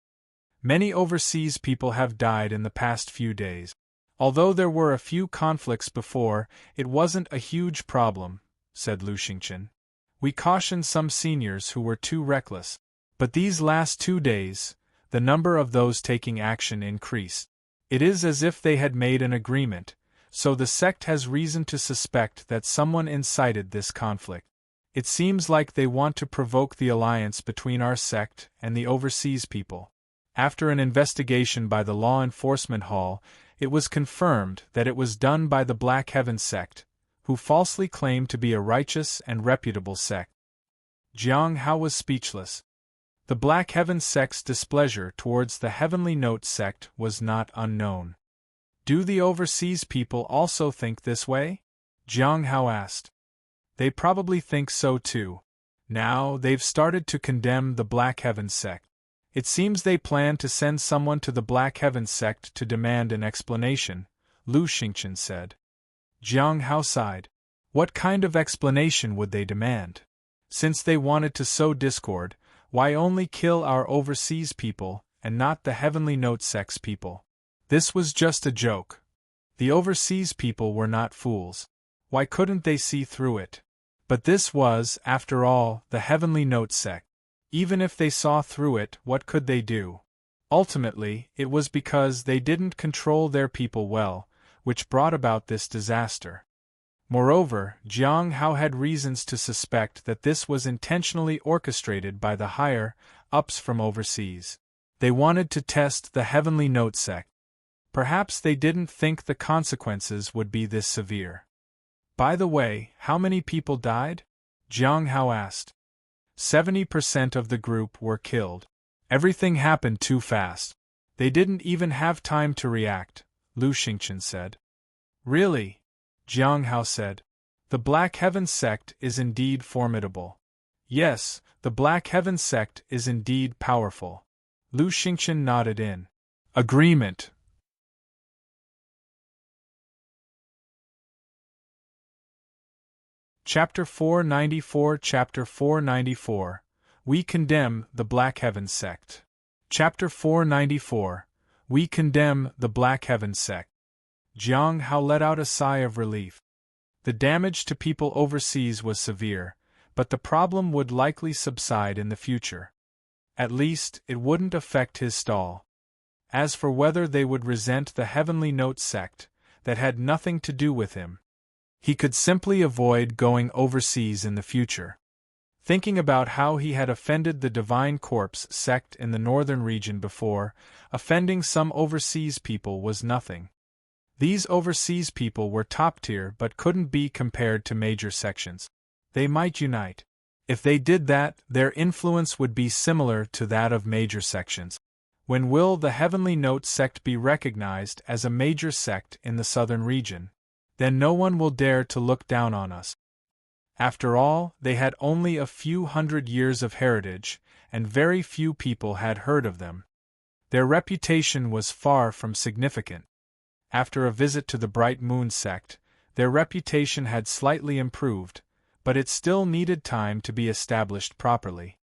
Many overseas people have died in the past few days. Although there were a few conflicts before, it wasn't a huge problem, said Xingchen. We cautioned some seniors who were too reckless. But these last 2 days, the number of those taking action increased. It is as if they had made an agreement, so the sect has reason to suspect that someone incited this conflict. It seems like they want to provoke the alliance between our sect and the overseas people. After an investigation by the Law Enforcement Hall, it was confirmed that it was done by the Blackheaven sect, who falsely claimed to be a righteous and reputable sect. Jiang Hao was speechless. The Blackheaven sect's displeasure towards the Heavenly Note sect was not unknown. Do the overseas people also think this way? Jiang Hao asked. They probably think so too. Now they've started to condemn the Blackheaven sect. It seems they plan to send someone to the Blackheaven sect to demand an explanation, Xingchen said. Jiang Hao sighed. What kind of explanation would they demand? Since they wanted to sow discord, why only kill our overseas people and not the Heavenly Note sect's people? This was just a joke. The overseas people were not fools. Why couldn't they see through it? But this was, after all, the Heavenly Note sect. Even if they saw through it, what could they do? Ultimately, it was because they didn't control their people well, which brought about this disaster. Moreover, Jiang Hao had reasons to suspect that this was intentionally orchestrated by the higher-ups from overseas. They wanted to test the Heavenly Note sect. Perhaps they didn't think the consequences would be this severe. By the way, how many people died? Jiang Hao asked. 70% of the group were killed. Everything happened too fast. They didn't even have time to react, Xingchen said. Really? Jiang Hao said. The Blackheaven sect is indeed formidable. Yes, the Blackheaven sect is indeed powerful. Xingchen nodded in agreement. Chapter 494 Chapter 494 We Condemn the Blackheaven Sect. Chapter 494 We Condemn the Blackheaven Sect. Jiang Hao let out a sigh of relief. The damage to people overseas was severe, but the problem would likely subside in the future. At least, it wouldn't affect his stall. As for whether they would resent the Heavenly Note sect, that had nothing to do with him. He could simply avoid going overseas in the future. Thinking about how he had offended the Divine Corpse sect in the northern region before, offending some overseas people was nothing. These overseas people were top tier but couldn't be compared to major sections. They might unite. If they did that, their influence would be similar to that of major sections. When will the Heavenly Note sect be recognized as a major sect in the southern region? Then no one will dare to look down on us. After all, they had only a few hundred years of heritage, and very few people had heard of them. Their reputation was far from significant. After a visit to the Bright Moon sect, their reputation had slightly improved, but it still needed time to be established properly.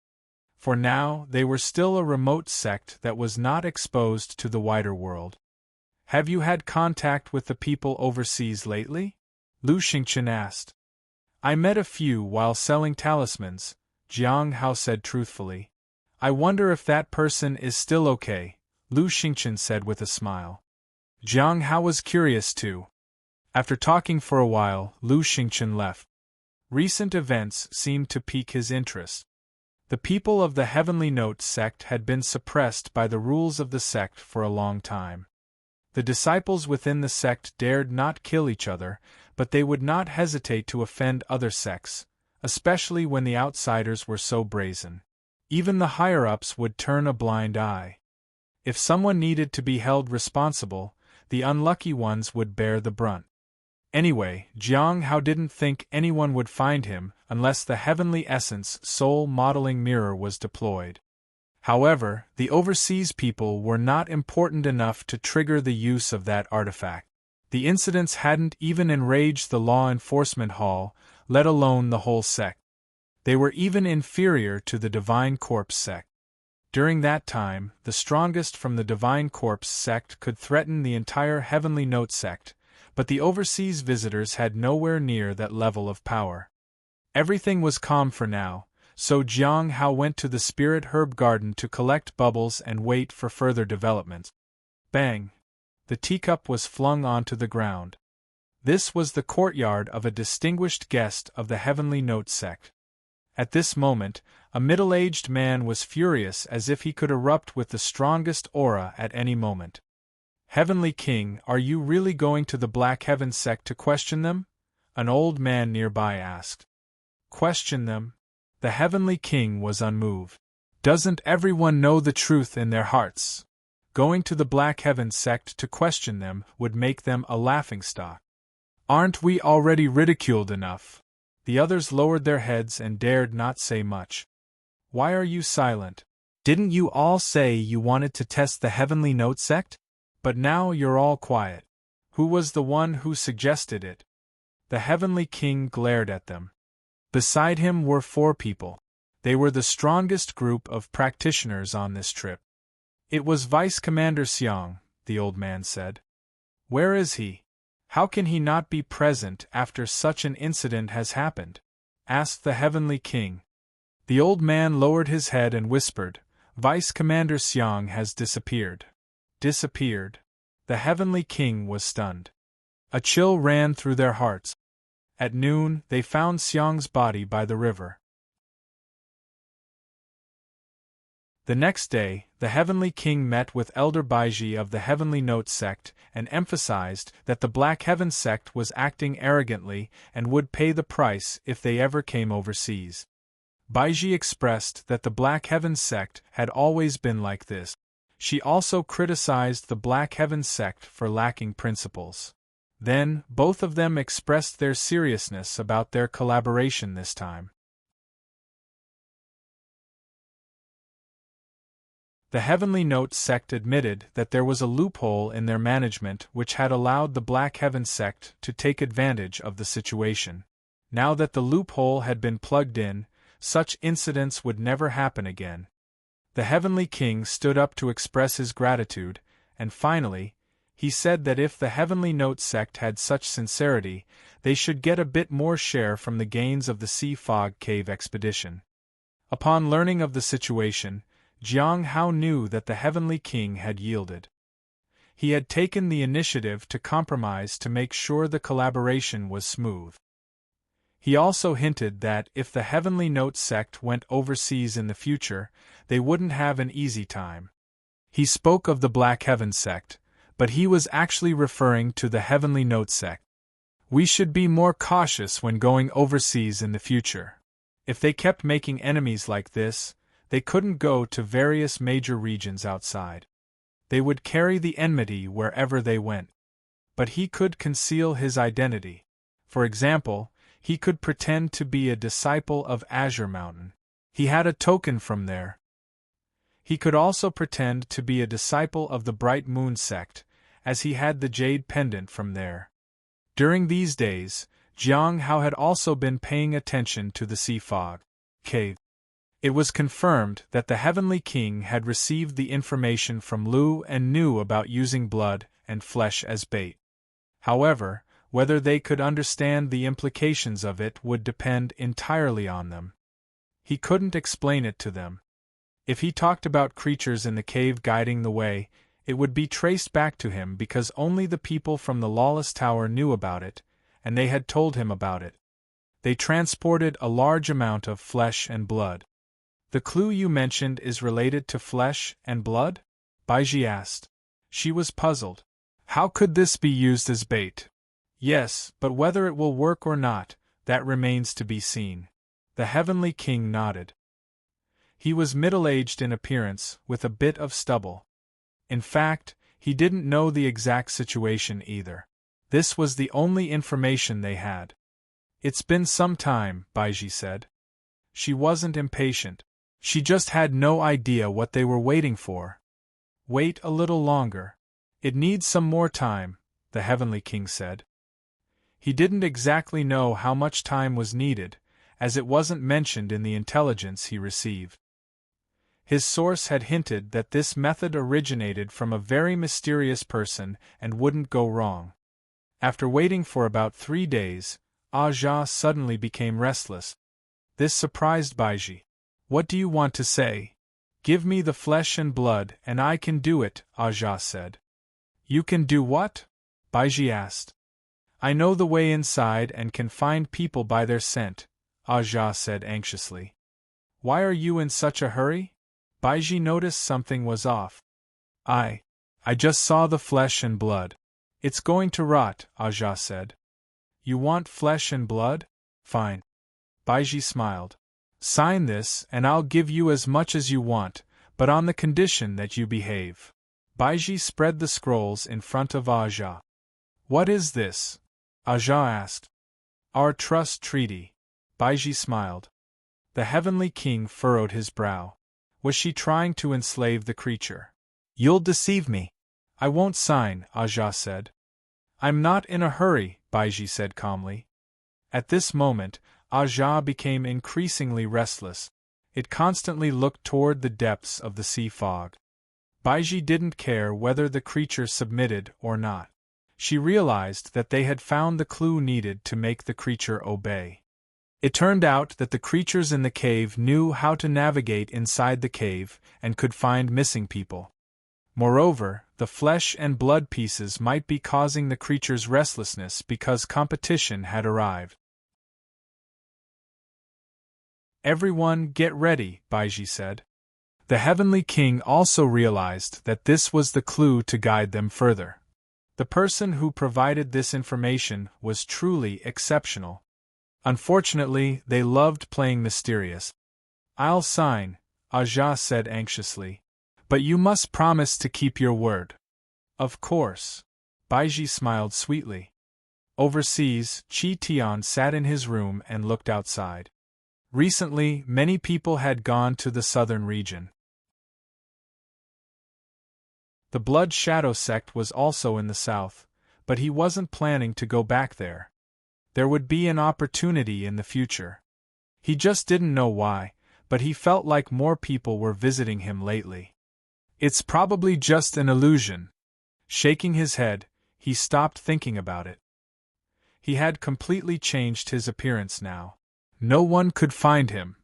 For now, they were still a remote sect that was not exposed to the wider world. Have you had contact with the people overseas lately? Xingchen asked. I met a few while selling talismans, Jiang Hao said truthfully. I wonder if that person is still okay, Xingchen said with a smile. Jiang Hao was curious too. After talking for a while, Xingchen left. Recent events seemed to pique his interest. The people of the Heavenly Note sect had been suppressed by the rules of the sect for a long time. The disciples within the sect dared not kill each other, but they would not hesitate to offend other sects, especially when the outsiders were so brazen. Even the higher-ups would turn a blind eye. If someone needed to be held responsible, the unlucky ones would bear the brunt. Anyway, Jiang Hao didn't think anyone would find him unless the Heavenly Essence Soul Modeling Mirror was deployed. However, the overseas people were not important enough to trigger the use of that artifact. The incidents hadn't even enraged the law enforcement hall, let alone the whole sect. They were even inferior to the Divine Corpse sect. During that time, the strongest from the Divine Corpse sect could threaten the entire Heavenly Note sect, but the overseas visitors had nowhere near that level of power. Everything was calm for now, so Jiang Hao went to the Spirit Herb Garden to collect bubbles and wait for further developments. Bang! The teacup was flung onto the ground. This was the courtyard of a distinguished guest of the Heavenly Note sect. At this moment, a middle-aged man was furious as if he could erupt with the strongest aura at any moment. Heavenly King, are you really going to the Blackheaven sect to question them? An old man nearby asked. Question them? The Heavenly King was unmoved. Doesn't everyone know the truth in their hearts? Going to the Blackheaven sect to question them would make them a laughingstock. Aren't we already ridiculed enough? The others lowered their heads and dared not say much. Why are you silent? Didn't you all say you wanted to test the Heavenly Note sect? But now you're all quiet. Who was the one who suggested it? The Heavenly King glared at them. Beside him were 4 people. They were the strongest group of practitioners on this trip. It was Vice Commander Xiao, the old man said. Where is he? How can he not be present after such an incident has happened? Asked the Heavenly King. The old man lowered his head and whispered, Vice Commander Xiao has disappeared. Disappeared? The Heavenly King was stunned. A chill ran through their hearts. At noon, they found Xiang's body by the river. The next day, the Heavenly King met with Elder Baiji of the Heavenly Note sect and emphasized that the Blackheaven sect was acting arrogantly and would pay the price if they ever came overseas. Baiji expressed that the Blackheaven sect had always been like this. She also criticized the Blackheaven sect for lacking principles. Then, both of them expressed their seriousness about their collaboration this time. The Heavenly Note sect admitted that there was a loophole in their management which had allowed the Blackheaven sect to take advantage of the situation. Now that the loophole had been plugged in, such incidents would never happen again. The Heavenly King stood up to express his gratitude, and finally, he said that if the Heavenly Note sect had such sincerity, they should get a bit more share from the gains of the Sea Fog Cave expedition. Upon learning of the situation, Jiang Hao knew that the Heavenly King had yielded. He had taken the initiative to compromise to make sure the collaboration was smooth. He also hinted that if the Heavenly Note sect went overseas in the future, they wouldn't have an easy time. He spoke of the Blackheaven sect, but he was actually referring to the Heavenly Note sect. We should be more cautious when going overseas in the future. If they kept making enemies like this, they couldn't go to various major regions outside. They would carry the enmity wherever they went. But he could conceal his identity. For example, he could pretend to be a disciple of Azure Mountain. He had a token from there. He could also pretend to be a disciple of the Bright Moon sect, as he had the jade pendant from there. During these days, Jiang Hao had also been paying attention to the sea fog cave. It was confirmed that the Heavenly King had received the information from Lu and knew about using blood and flesh as bait. However, whether they could understand the implications of it would depend entirely on them. He couldn't explain it to them. If he talked about creatures in the cave guiding the way, it would be traced back to him because only the people from the Lawless Tower knew about it, and they had told him about it. They transported a large amount of flesh and blood. The clue you mentioned is related to flesh and blood? Baiji asked. She was puzzled. How could this be used as bait? Yes, but whether it will work or not, that remains to be seen. The Heavenly King nodded. He was middle-aged in appearance, with a bit of stubble. In fact, he didn't know the exact situation either. This was the only information they had. It's been some time, Baiji said. She wasn't impatient. She just had no idea what they were waiting for. Wait a little longer. It needs some more time, the Heavenly King said. He didn't exactly know how much time was needed, as it wasn't mentioned in the intelligence he received. His source had hinted that this method originated from a very mysterious person and wouldn't go wrong. After waiting for about 3 days, Azure suddenly became restless. This surprised Baiji. What do you want to say? Give me the flesh and blood and I can do it, Azure said. You can do what? Baiji asked. I know the way inside and can find people by their scent, Azure said anxiously. Why are you in such a hurry? Baiji noticed something was off. I just saw the flesh and blood. It's going to rot, Azure said. You want flesh and blood? Fine. Baiji smiled. Sign this and I'll give you as much as you want, but on the condition that you behave. Baiji spread the scrolls in front of Azure. What is this? Azure asked. Our trust treaty. Baiji smiled. The Heavenly King furrowed his brow. Was she trying to enslave the creature? You'll deceive me. I won't sign, Azure said. I'm not in a hurry, Baiji said calmly. At this moment, Azure became increasingly restless. It constantly looked toward the depths of the sea fog. Baiji didn't care whether the creature submitted or not. She realized that they had found the clue needed to make the creature obey. It turned out that the creatures in the cave knew how to navigate inside the cave and could find missing people. Moreover, the flesh and blood pieces might be causing the creature's restlessness because competition had arrived. Everyone get ready, Baiji said. The Heavenly King also realized that this was the clue to guide them further. The person who provided this information was truly exceptional. Unfortunately, they loved playing mysterious. I'll sign, Azure said anxiously. But you must promise to keep your word. Of course. Baiji smiled sweetly. Overseas, Tian sat in his room and looked outside. Recently, many people had gone to the southern region. The Blood Shadow sect was also in the south, but he wasn't planning to go back there. There would be an opportunity in the future. He just didn't know why, but he felt like more people were visiting him lately. It's probably just an illusion. Shaking his head, he stopped thinking about it. He had completely changed his appearance now. No one could find him.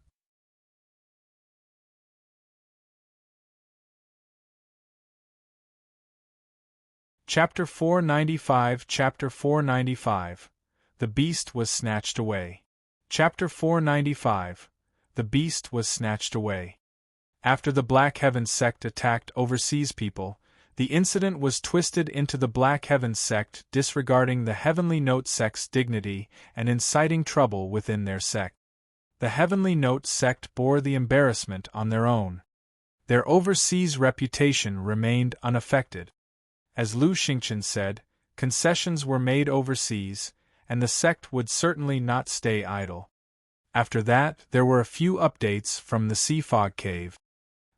Chapter 495 Chapter 495 The Beast was Snatched Away. Chapter 495 The Beast was Snatched Away. After the Blackheaven sect attacked overseas people, the incident was twisted into the Blackheaven sect disregarding the Heavenly Note sect's dignity and inciting trouble within their sect. The Heavenly Note sect bore the embarrassment on their own. Their overseas reputation remained unaffected. As Xingchen said, concessions were made overseas, and the sect would certainly not stay idle. After that, there were a few updates from the Sea Fog Cave.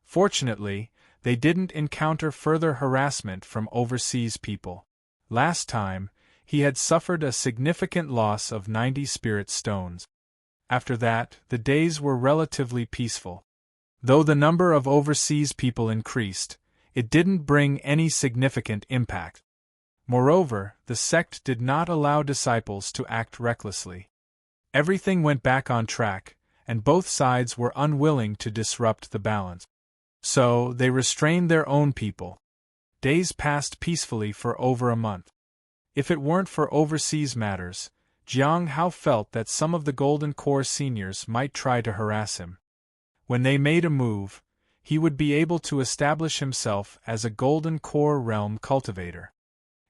Fortunately, they didn't encounter further harassment from overseas people. Last time, he had suffered a significant loss of 90 spirit stones. After that, the days were relatively peaceful. Though the number of overseas people increased, it didn't bring any significant impact. Moreover, the sect did not allow disciples to act recklessly. Everything went back on track, and both sides were unwilling to disrupt the balance. So, they restrained their own people. Days passed peacefully for over a month. If it weren't for overseas matters, Jiang Hao felt that some of the Golden Core seniors might try to harass him. When they made a move, he would be able to establish himself as a Golden Core realm cultivator.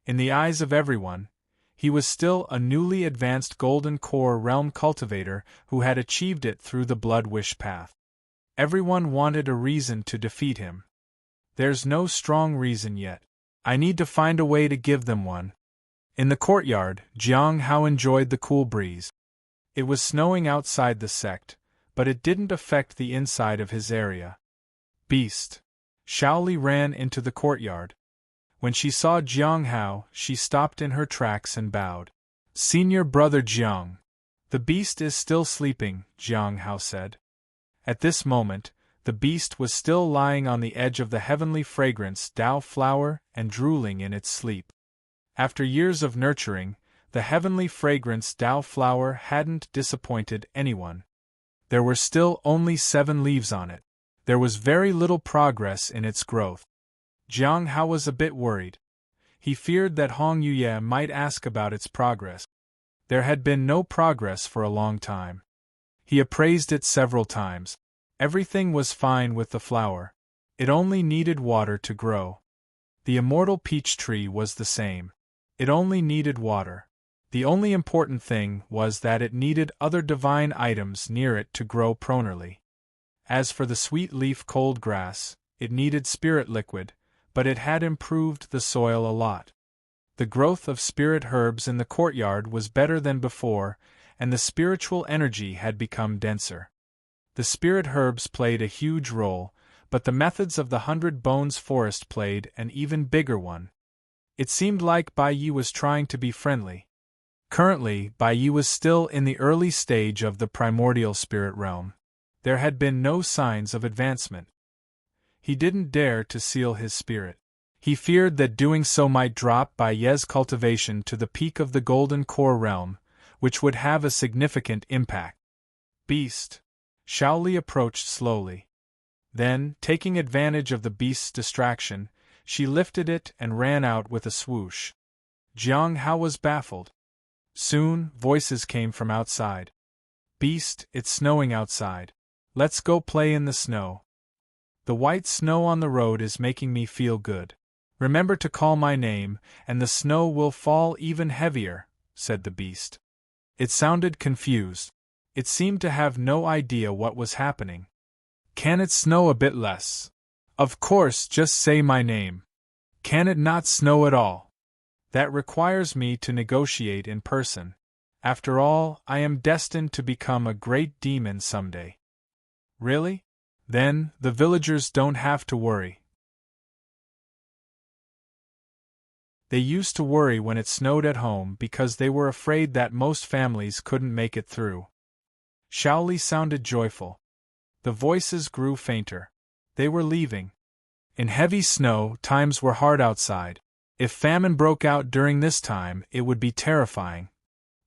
In the eyes of everyone, he was still a newly advanced Golden Core realm cultivator who had achieved it through the Blood Wish path. Everyone wanted a reason to defeat him. There's no strong reason yet. I need to find a way to give them one. In the courtyard, Jiang Hao enjoyed the cool breeze. It was snowing outside the sect, but it didn't affect the inside of his area. Beast! Xiao ran into the courtyard. When she saw Jiang Hao, she stopped in her tracks and bowed. Senior brother Jiang. The beast is still sleeping, Jiang Hao said. At this moment, the beast was still lying on the edge of the heavenly fragrance Dao flower and drooling in its sleep. After years of nurturing, the heavenly fragrance Dao flower hadn't disappointed anyone. There were still only 7 leaves on it. There was very little progress in its growth. Jiang Hao was a bit worried. He feared that Hong Yuye might ask about its progress. There had been no progress for a long time. He appraised it several times. Everything was fine with the flower. It only needed water to grow. The immortal peach tree was the same. It only needed water. The only important thing was that it needed other divine items near it to grow pronerly. As for the sweet leaf cold grass, it needed spirit liquid, but it had improved the soil a lot. The growth of spirit herbs in the courtyard was better than before, and the spiritual energy had become denser. The spirit herbs played a huge role, but the methods of the 100 Bones Forest played an even bigger one. It seemed like Bai Yi was trying to be friendly. Currently, Bai Yi was still in the early stage of the primordial spirit realm. There had been no signs of advancement. He didn't dare to seal his spirit. He feared that doing so might drop Bai Yi's cultivation to the peak of the Golden Core realm, which would have a significant impact. Beast! Xiao approached slowly. Then, taking advantage of the beast's distraction, she lifted it and ran out with a swoosh. Jiang Hao was baffled. Soon, voices came from outside. Beast, it's snowing outside. Let's go play in the snow. The white snow on the road is making me feel good. Remember to call my name, and the snow will fall even heavier, said the beast. It sounded confused. It seemed to have no idea what was happening. Can it snow a bit less? Of course, just say my name. Can it not snow at all? That requires me to negotiate in person. After all, I am destined to become a great demon someday. Really? Then, the villagers don't have to worry. They used to worry when it snowed at home because they were afraid that most families couldn't make it through. Xiao sounded joyful. The voices grew fainter. They were leaving. In heavy snow, times were hard outside. If famine broke out during this time, it would be terrifying.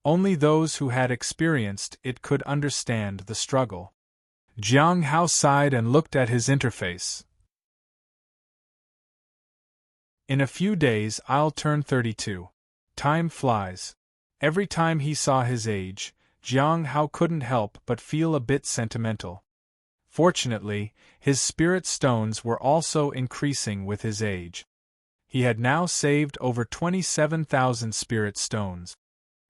Only those who had experienced it could understand the struggle. Jiang Hao sighed and looked at his interface. In a few days I'll turn 32. Time flies. Every time he saw his age, Jiang Hao couldn't help but feel a bit sentimental. Fortunately, his spirit stones were also increasing with his age. He had now saved over 27,000 spirit stones.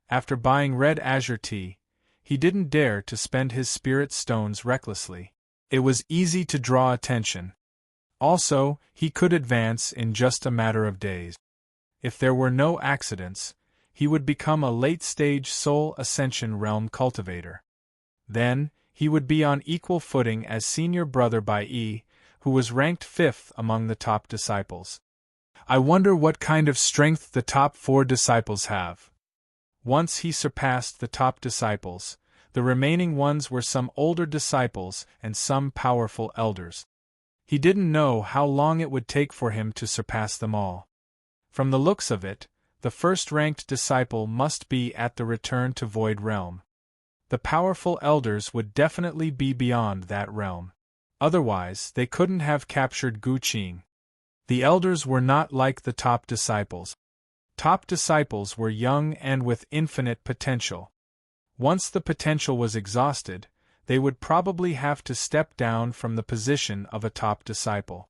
After buying red Azure tea, he didn't dare to spend his spirit stones recklessly. It was easy to draw attention. Also, he could advance in just a matter of days. If there were no accidents, he would become a late-stage Soul Ascension Realm cultivator. Then, he would be on equal footing as senior brother by Yi, who was ranked 5th among the top disciples. I wonder what kind of strength the top 4 disciples have. Once he surpassed the top disciples, the remaining ones were some older disciples and some powerful elders. He didn't know how long it would take for him to surpass them all. From the looks of it, the first-ranked disciple must be at the return to Void Realm. The powerful elders would definitely be beyond that realm. Otherwise, they couldn't have captured Gu Qing. The elders were not like the top disciples. Top disciples were young and with infinite potential. Once the potential was exhausted, they would probably have to step down from the position of a top disciple.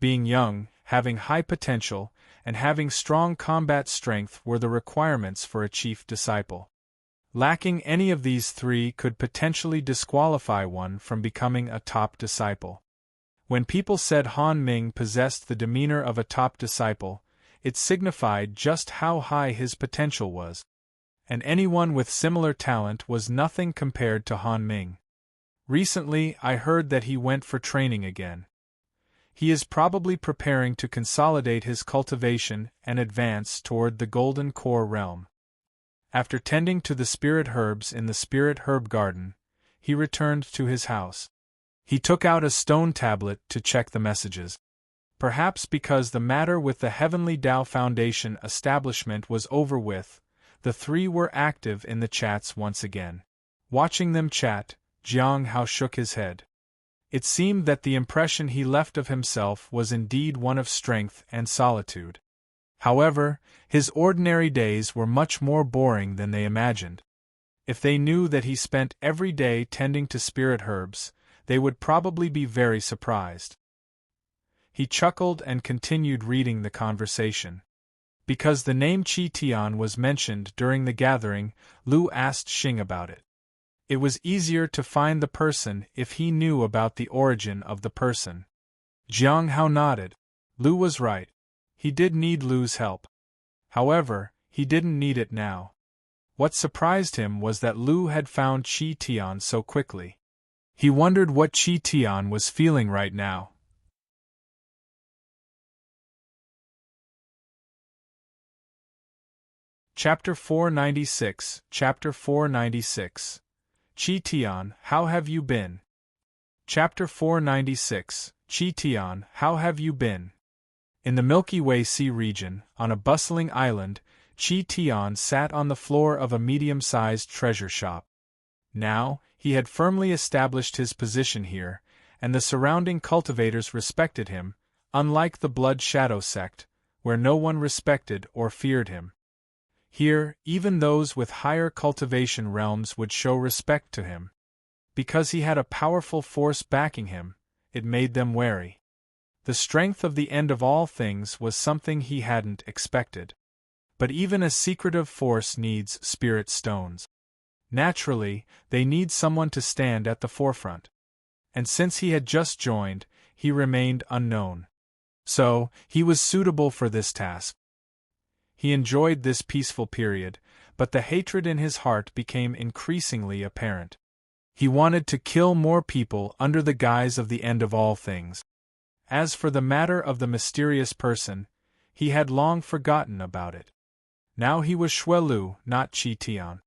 Being young, having high potential, and having strong combat strength were the requirements for a chief disciple. Lacking any of these three could potentially disqualify one from becoming a top disciple. When people said Han Ming possessed the demeanor of a top disciple, it signified just how high his potential was. And anyone with similar talent was nothing compared to Han Ming. Recently, I heard that he went for training again. He is probably preparing to consolidate his cultivation and advance toward the Golden Core realm. After tending to the spirit herbs in the spirit herb garden, he returned to his house. He took out a stone tablet to check the messages. Perhaps because the matter with the Heavenly Tao Foundation establishment was over with, the three were active in the chats once again. Watching them chat, Jiang Hao shook his head. It seemed that the impression he left of himself was indeed one of strength and solitude. However, his ordinary days were much more boring than they imagined. If they knew that he spent every day tending to spirit herbs, they would probably be very surprised. He chuckled and continued reading the conversation. Because the name Tian was mentioned during the gathering, Lu asked Xing about it. It was easier to find the person if he knew about the origin of the person. Jiang Hao nodded. Lu was right. He did need Lu's help. However, he didn't need it now. What surprised him was that Lu had found Tian so quickly. He wondered what Tian was feeling right now. Chapter 496, Chapter 496. Tian, how have you been? Chapter 496, Tian, how have you been? In the Milky Way Sea region, on a bustling island, Tian sat on the floor of a medium-sized treasure shop. Now, he had firmly established his position here, and the surrounding cultivators respected him, unlike the Blood Shadow Sect, where no one respected or feared him. Here, even those with higher cultivation realms would show respect to him. Because he had a powerful force backing him, it made them wary. The strength of the end of all things was something he hadn't expected. But even a secretive force needs spirit stones. Naturally, they need someone to stand at the forefront. And since he had just joined, he remained unknown. So, he was suitable for this task. He enjoyed this peaceful period, but the hatred in his heart became increasingly apparent. He wanted to kill more people under the guise of the end of all things. As for the matter of the mysterious person, he had long forgotten about it. Now he was Xuelu, not Tian.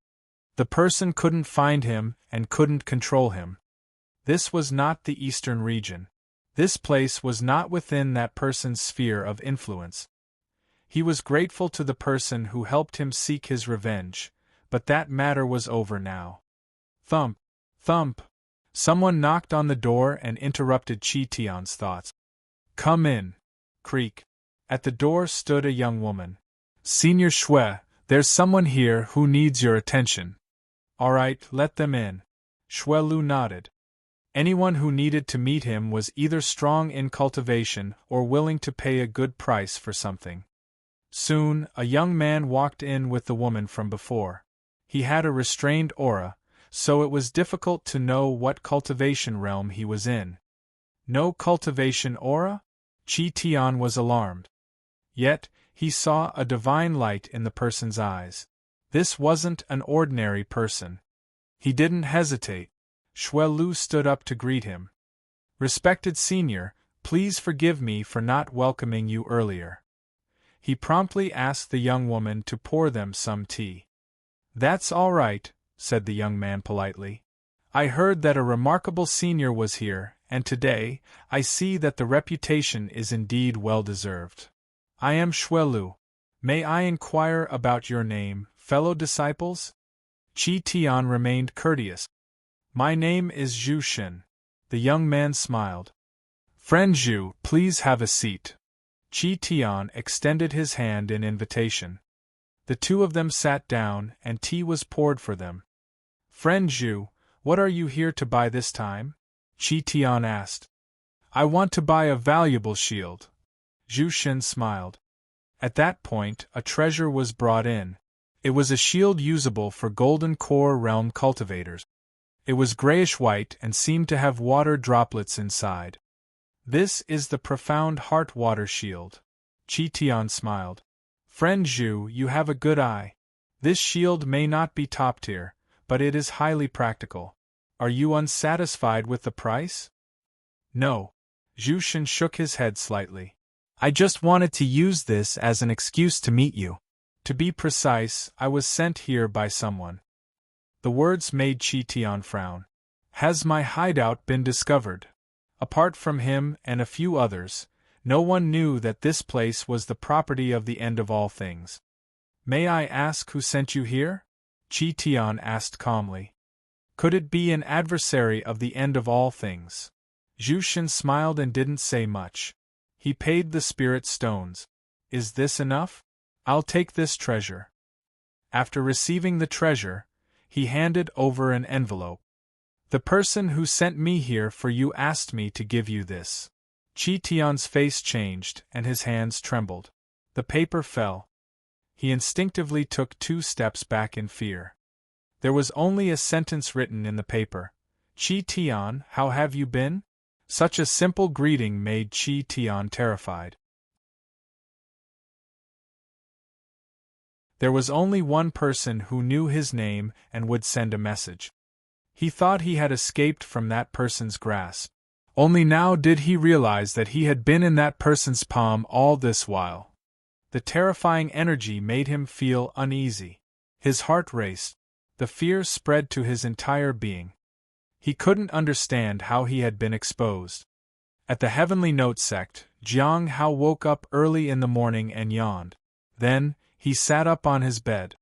The person couldn't find him and couldn't control him. This was not the eastern region. This place was not within that person's sphere of influence. He was grateful to the person who helped him seek his revenge, but that matter was over now. Thump, thump. Someone knocked on the door and interrupted Tian's thoughts. Come in. Creak. At the door stood a young woman. Senior Shui, there's someone here who needs your attention. All right, let them in. Shui Lu nodded. Anyone who needed to meet him was either strong in cultivation or willing to pay a good price for something. Soon, a young man walked in with the woman from before. He had a restrained aura, so it was difficult to know what cultivation realm he was in. No cultivation aura? Tian was alarmed. Yet, he saw a divine light in the person's eyes. This wasn't an ordinary person. He didn't hesitate. Shui Lu stood up to greet him. Respected senior, please forgive me for not welcoming you earlier. He promptly asked the young woman to pour them some tea. That's all right, said the young man politely. I heard that a remarkable senior was here, and today, I see that the reputation is indeed well-deserved. I am Shui Lu. May I inquire about your name, fellow disciples? Tian remained courteous. My name is Xingchen. The young man smiled. Friend Zhu, please have a seat. Tian extended his hand in invitation. The two of them sat down, and tea was poured for them. Friend Zhu, what are you here to buy this time? Tian asked. I want to buy a valuable shield. Xingchen smiled. At that point, a treasure was brought in. It was a shield usable for Golden Core realm cultivators. It was grayish-white and seemed to have water droplets inside. This is the Profound Heart Water Shield. Tian smiled. Friend Zhu, you have a good eye. This shield may not be top-tier, but it is highly practical. Are you unsatisfied with the price? No. Xingchen shook his head slightly. I just wanted to use this as an excuse to meet you. To be precise, I was sent here by someone. The words made Tian frown. Has my hideout been discovered? Apart from him and a few others, no one knew that this place was the property of the End of All Things. May I ask who sent you here? Tian asked calmly. Could it be an adversary of the End of All Things? Xingchen smiled and didn't say much. He paid the spirit stones. Is this enough? I'll take this treasure. After receiving the treasure, he handed over an envelope. The person who sent me here for you asked me to give you this. Tian's face changed and his hands trembled. The paper fell. He instinctively took 2 steps back in fear. There was only a sentence written in the paper. Tian, how have you been? Such a simple greeting made Tian terrified. There was only one person who knew his name and would send a message. He thought he had escaped from that person's grasp. Only now did he realize that he had been in that person's palm all this while. The terrifying energy made him feel uneasy. His heart raced. The fear spread to his entire being. He couldn't understand how he had been exposed. At the Heavenly Note Sect, Jiang Hao woke up early in the morning and yawned. Then, he sat up on his bed.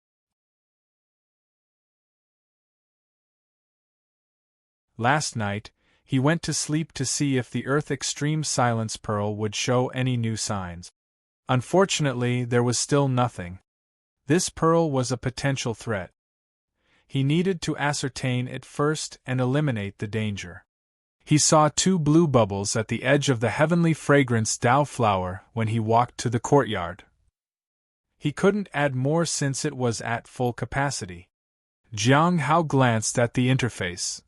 Last night, he went to sleep to see if the Earth Extreme Silence Pearl would show any new signs. Unfortunately, there was still nothing. This pearl was a potential threat. He needed to ascertain it first and eliminate the danger. He saw 2 blue bubbles at the edge of the heavenly fragrance Dao flower when he walked to the courtyard. He couldn't add more since it was at full capacity. Jiang Hao glanced at the interface.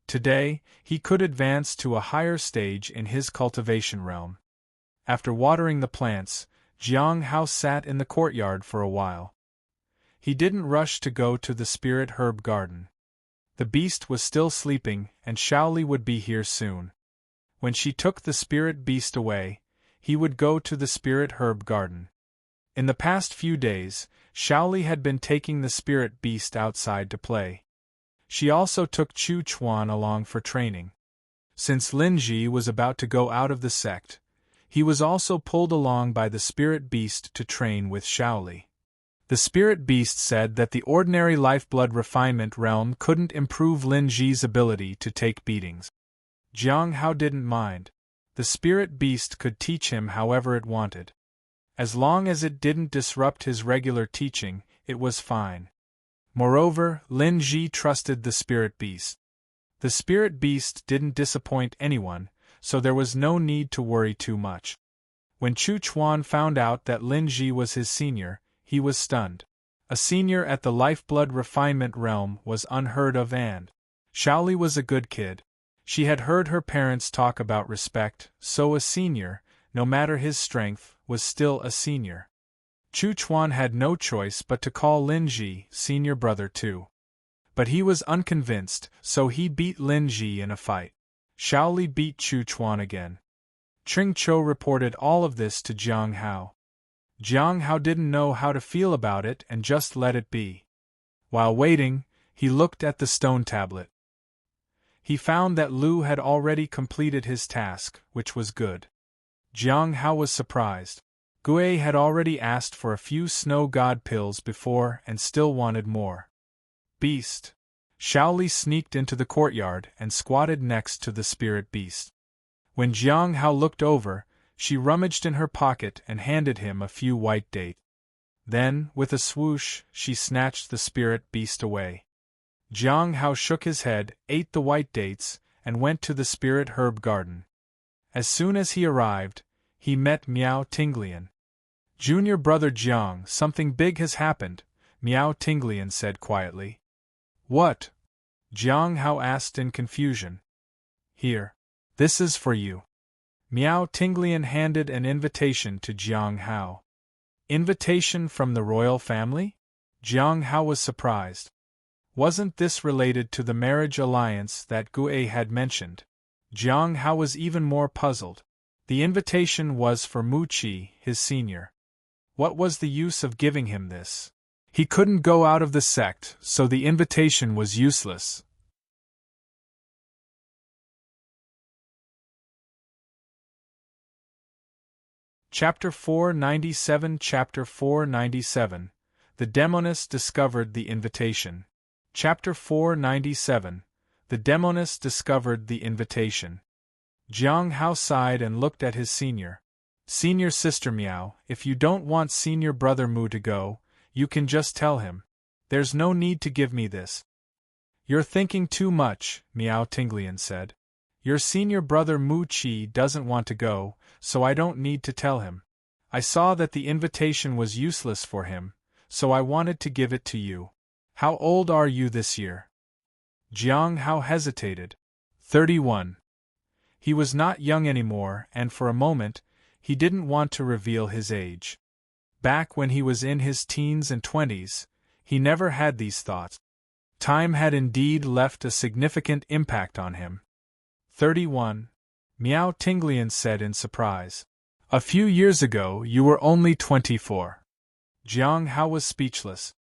Today, he could advance to a higher stage in his cultivation realm. After watering the plants, Jiang Hao sat in the courtyard for a while. He didn't rush to go to the spirit herb garden. The beast was still sleeping, and Xiao would be here soon. When she took the spirit beast away, he would go to the spirit herb garden. In the past few days, Xiao had been taking the spirit beast outside to play. She also took Chu Chuan along for training. Since Linji was about to go out of the sect, he was also pulled along by the spirit beast to train with Xiao. The spirit beast said that the ordinary lifeblood refinement realm couldn't improve Linji's ability to take beatings. Jiang Hao didn't mind. The spirit beast could teach him however it wanted. As long as it didn't disrupt his regular teaching, it was fine. Moreover, Lin Ji trusted the spirit beast. The spirit beast didn't disappoint anyone, so there was no need to worry too much. When Chu Chuan found out that Lin Ji was his senior, he was stunned. A senior at the lifeblood refinement realm was unheard of, and Xiaoli was a good kid. She had heard her parents talk about respect, so a senior, no matter his strength, was still a senior. Chu Chuan had no choice but to call Lin Ji senior brother too. But he was unconvinced, so he beat Lin Ji in a fight. Xiaoli beat Chu Chuan again. Ching Chou reported all of this to Jiang Hao. Jiang Hao didn't know how to feel about it and just let it be. While waiting, he looked at the stone tablet. He found that Lu had already completed his task, which was good. Jiang Hao was surprised. Gui had already asked for a few snow god pills before and still wanted more. Beast. Xiaoli sneaked into the courtyard and squatted next to the spirit beast. When Jiang Hao looked over, she rummaged in her pocket and handed him a few white dates. Then, with a swoosh, she snatched the spirit beast away. Jiang Hao shook his head, ate the white dates, and went to the spirit herb garden. As soon as he arrived, he met Miao Tinglian. "Junior brother Jiang, something big has happened," Miao Tinglian said quietly. "What?" Jiang Hao asked in confusion. "Here. This is for you." Miao Tinglian handed an invitation to Jiang Hao. Invitation from the royal family? Jiang Hao was surprised. Wasn't this related to the marriage alliance that Gui had mentioned? Jiang Hao was even more puzzled. The invitation was for Mu Qi, his senior. What was the use of giving him this? He couldn't go out of the sect, so the invitation was useless. Chapter 497 Chapter 497 The Demoness discovered the invitation. Chapter 497 The Demoness discovered the invitation. Jiang Hao sighed and looked at his senior. "Senior sister Miao, if you don't want senior brother Mu to go, you can just tell him. There's no need to give me this." "You're thinking too much," Miao Tinglian said. "Your senior brother Mu Qi doesn't want to go, so I don't need to tell him. I saw that the invitation was useless for him, so I wanted to give it to you. How old are you this year?" Jiang Hao hesitated. 31. He was not young anymore, and for a moment, he didn't want to reveal his age. Back when he was in his teens and 20s, he never had these thoughts. Time had indeed left a significant impact on him. 31. Miao Tinglian said in surprise. "A few years ago you were only 24. Jiang Hao was speechless.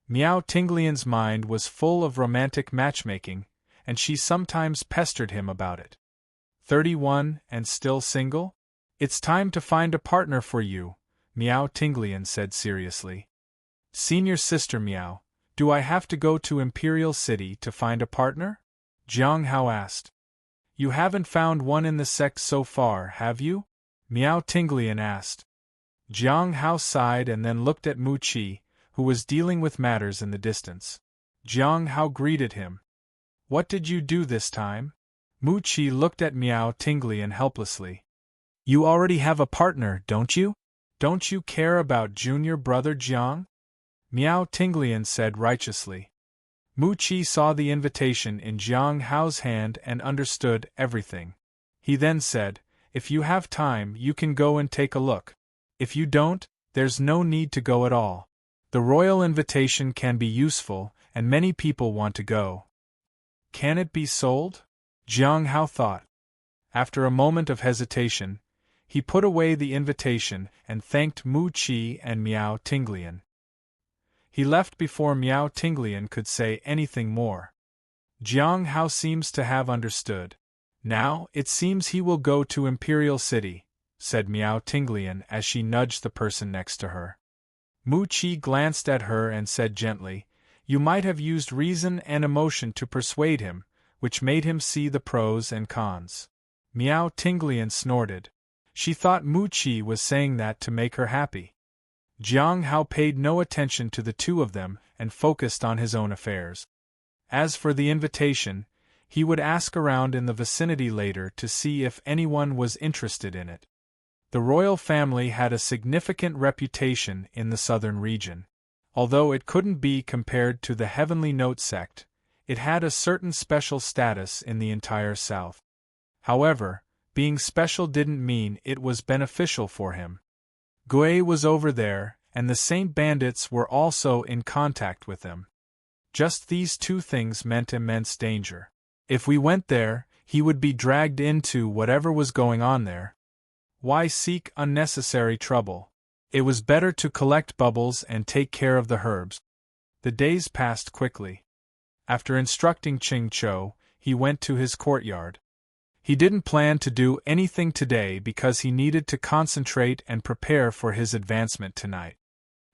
Miao Tinglian's mind was full of romantic matchmaking, and she sometimes pestered him about it. 31 and still single? It's time to find a partner for you, Miao Tinglian said seriously. "Senior sister Miao, do I have to go to Imperial City to find a partner?" Jiang Hao asked. "You haven't found one in the sect so far, have you?" Miao Tinglian asked. Jiang Hao sighed and then looked at Mu Qi, who was dealing with matters in the distance. Jiang Hao greeted him. "What did you do this time?" Mu Qi looked at Miao Tinglian helplessly. "You already have a partner, don't you? Don't you care about junior brother Jiang?" Miao Tinglian said righteously. Mu Qi saw the invitation in Jiang Hao's hand and understood everything. He then said, "If you have time, you can go and take a look. If you don't, there's no need to go at all. The royal invitation can be useful, and many people want to go." "Can it be sold?" Jiang Hao thought. After a moment of hesitation, he put away the invitation and thanked Mu Qi and Miao Tinglian. He left before Miao Tinglian could say anything more. Jiang Hao seems to have understood. "Now, it seems he will go to Imperial City," said Miao Tinglian as she nudged the person next to her. Mu Qi glanced at her and said gently, "You might have used reason and emotion to persuade him, which made him see the pros and cons." Miao Tinglian snorted. She thought Mu Qi was saying that to make her happy. Jiang Hao paid no attention to the two of them and focused on his own affairs. As for the invitation, he would ask around in the vicinity later to see if anyone was interested in it. The royal family had a significant reputation in the southern region. Although it couldn't be compared to the Heavenly Note sect, it had a certain special status in the entire south. However, being special didn't mean it was beneficial for him. Gui was over there, and the Saint bandits were also in contact with them. Just these two things meant immense danger. If we went there, he would be dragged into whatever was going on there. Why seek unnecessary trouble? It was better to collect bubbles and take care of the herbs. The days passed quickly. After instructing Xingchen, he went to his courtyard. He didn't plan to do anything today because he needed to concentrate and prepare for his advancement tonight.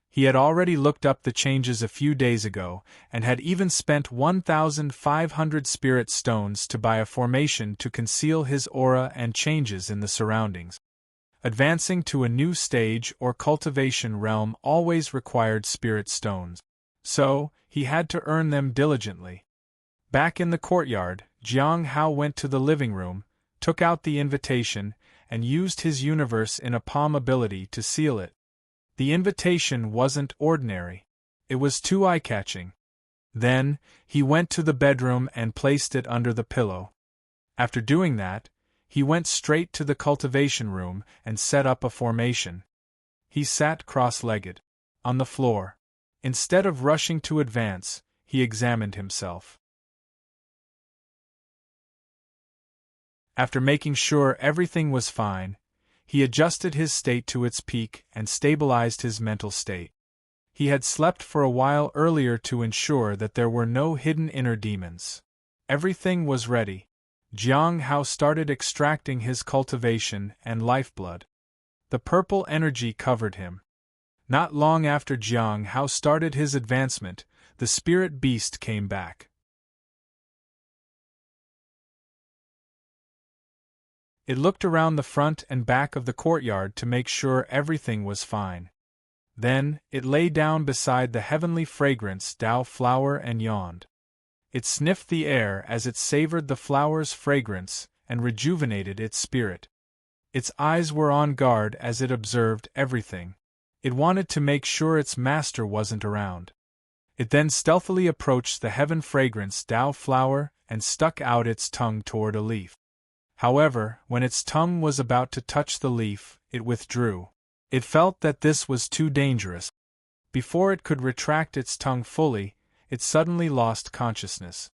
He had already looked up the changes a few days ago, and had even spent 1,500 spirit stones to buy a formation to conceal his aura and changes in the surroundings. Advancing to a new stage or cultivation realm always required spirit stones. So, he had to earn them diligently. Back in the courtyard, Jiang Hao went to the living room, took out the invitation, and used his universe in a palm ability to seal it. The invitation wasn't ordinary. It was too eye-catching. Then, he went to the bedroom and placed it under the pillow. After doing that, he went straight to the cultivation room and set up a formation. He sat cross-legged on the floor. Instead of rushing to advance, he examined himself. After making sure everything was fine, he adjusted his state to its peak and stabilized his mental state. He had slept for a while earlier to ensure that there were no hidden inner demons. Everything was ready. Jiang Hao started extracting his cultivation and lifeblood. The purple energy covered him. Not long after Jiang Hao started his advancement, the spirit beast came back. It looked around the front and back of the courtyard to make sure everything was fine. Then, it lay down beside the heavenly fragrance Dao flower and yawned. It sniffed the air as it savored the flower's fragrance and rejuvenated its spirit. Its eyes were on guard as it observed everything. It wanted to make sure its master wasn't around. It then stealthily approached the heaven fragrance Dao flower and stuck out its tongue toward a leaf. However, when its tongue was about to touch the leaf, it withdrew. It felt that this was too dangerous. Before it could retract its tongue fully, it suddenly lost consciousness.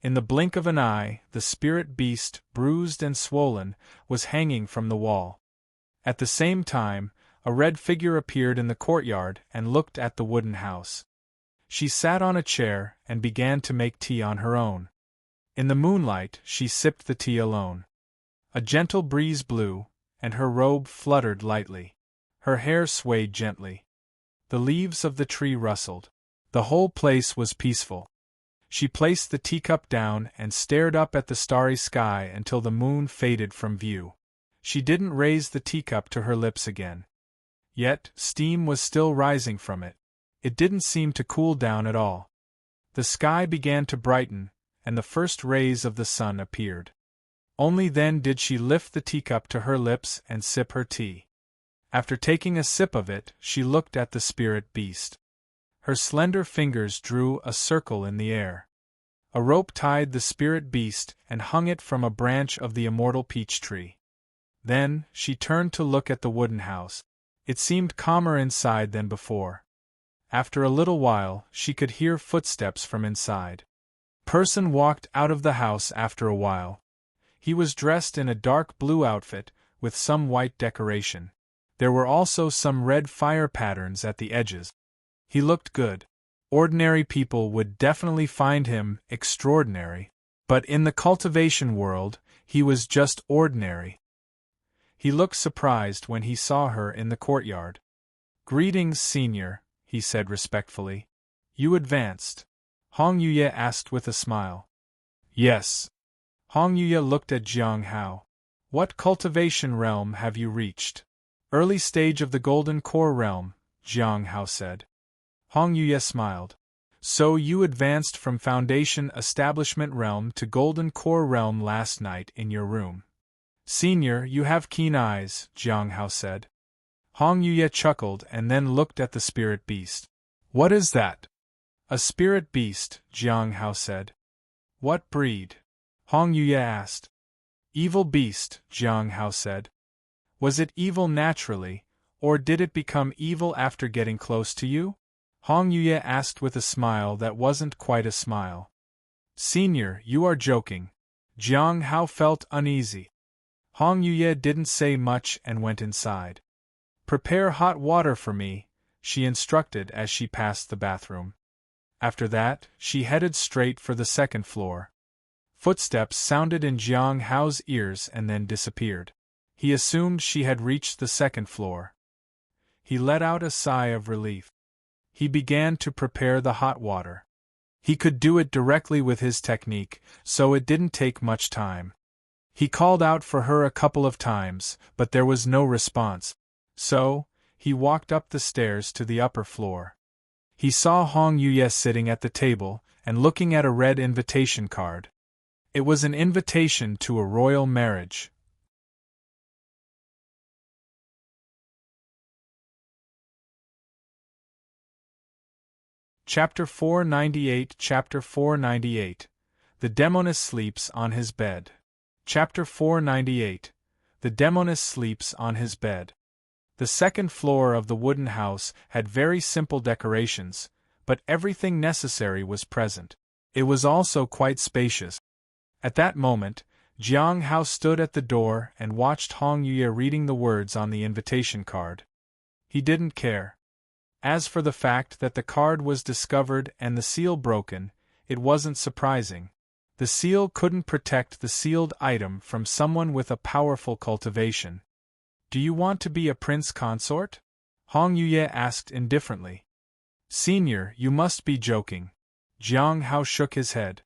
In the blink of an eye, the spirit beast, bruised and swollen, was hanging from the wall. At the same time, a red figure appeared in the courtyard and looked at the wooden house. She sat on a chair and began to make tea on her own. In the moonlight, she sipped the tea alone. A gentle breeze blew, and her robe fluttered lightly. Her hair swayed gently. The leaves of the tree rustled. The whole place was peaceful. She placed the teacup down and stared up at the starry sky until the moon faded from view. She didn't raise the teacup to her lips again. Yet, steam was still rising from it. It didn't seem to cool down at all. The sky began to brighten, and the first rays of the sun appeared. Only then did she lift the teacup to her lips and sip her tea. After taking a sip of it, she looked at the spirit beast. Her slender fingers drew a circle in the air. A rope tied the spirit beast and hung it from a branch of the immortal peach tree. Then, she turned to look at the wooden house. It seemed calmer inside than before. After a little while, she could hear footsteps from inside. Person walked out of the house after a while. He was dressed in a dark blue outfit, with some white decoration. There were also some red fire patterns at the edges. He looked good. Ordinary people would definitely find him extraordinary. But in the cultivation world, he was just ordinary. He looked surprised when he saw her in the courtyard. "Greetings, senior," he said respectfully. "You advanced?" Hong Yuye asked with a smile. "Yes." Hong Yuye looked at Jiang Hao. What cultivation realm have you reached? Early stage of the Golden Core realm, Jiang Hao said. Hong Yuye smiled. So you advanced from Foundation Establishment realm to Golden Core realm last night in your room. Senior, you have keen eyes, Jiang Hao said. Hong Yuye chuckled and then looked at the spirit beast. What is that? A spirit beast, Jiang Hao said. What breed? Hong Yuye asked. Evil beast, Jiang Hao said. Was it evil naturally, or did it become evil after getting close to you? Hong Yuye asked with a smile that wasn't quite a smile. Senior, you are joking. Jiang Hao felt uneasy. Hong Yuye didn't say much and went inside. Prepare hot water for me, she instructed as she passed the bathroom. After that, she headed straight for the second floor. Footsteps sounded in Jiang Hao's ears and then disappeared. He assumed she had reached the second floor. He let out a sigh of relief. He began to prepare the hot water. He could do it directly with his technique, so it didn't take much time. He called out for her a couple of times, but there was no response. So, he walked up the stairs to the upper floor. He saw Hong Yuye sitting at the table and looking at a red invitation card. It was an invitation to a royal marriage. Chapter 498 Chapter 498 The Demoness sleeps on his bed. Chapter 498 The Demoness sleeps on his bed. The second floor of the wooden house had very simple decorations, but everything necessary was present. It was also quite spacious. At that moment, Jiang Hao stood at the door and watched Hong Yuye reading the words on the invitation card. He didn't care. As for the fact that the card was discovered and the seal broken, it wasn't surprising. The seal couldn't protect the sealed item from someone with a powerful cultivation. Do you want to be a prince consort? Hong Yuye asked indifferently. Senior, you must be joking. Jiang Hao shook his head.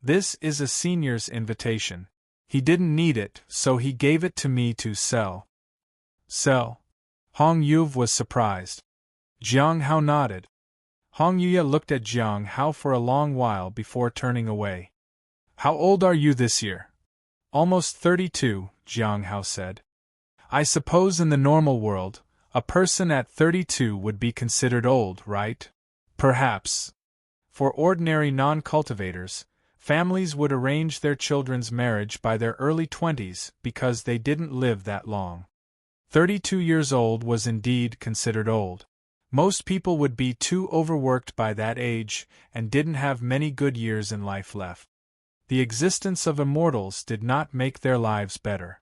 This is a senior's invitation. He didn't need it, so he gave it to me to sell. Sell? Hong Yuye was surprised. Jiang Hao nodded. Hong Yuye looked at Jiang Hao for a long while before turning away. How old are you this year? Almost 32, Jiang Hao said. I suppose in the normal world, a person at 32 would be considered old, right? Perhaps. For ordinary non-cultivators, families would arrange their children's marriage by their early 20s because they didn't live that long. 32 years old was indeed considered old. Most people would be too overworked by that age and didn't have many good years in life left. The existence of immortals did not make their lives better.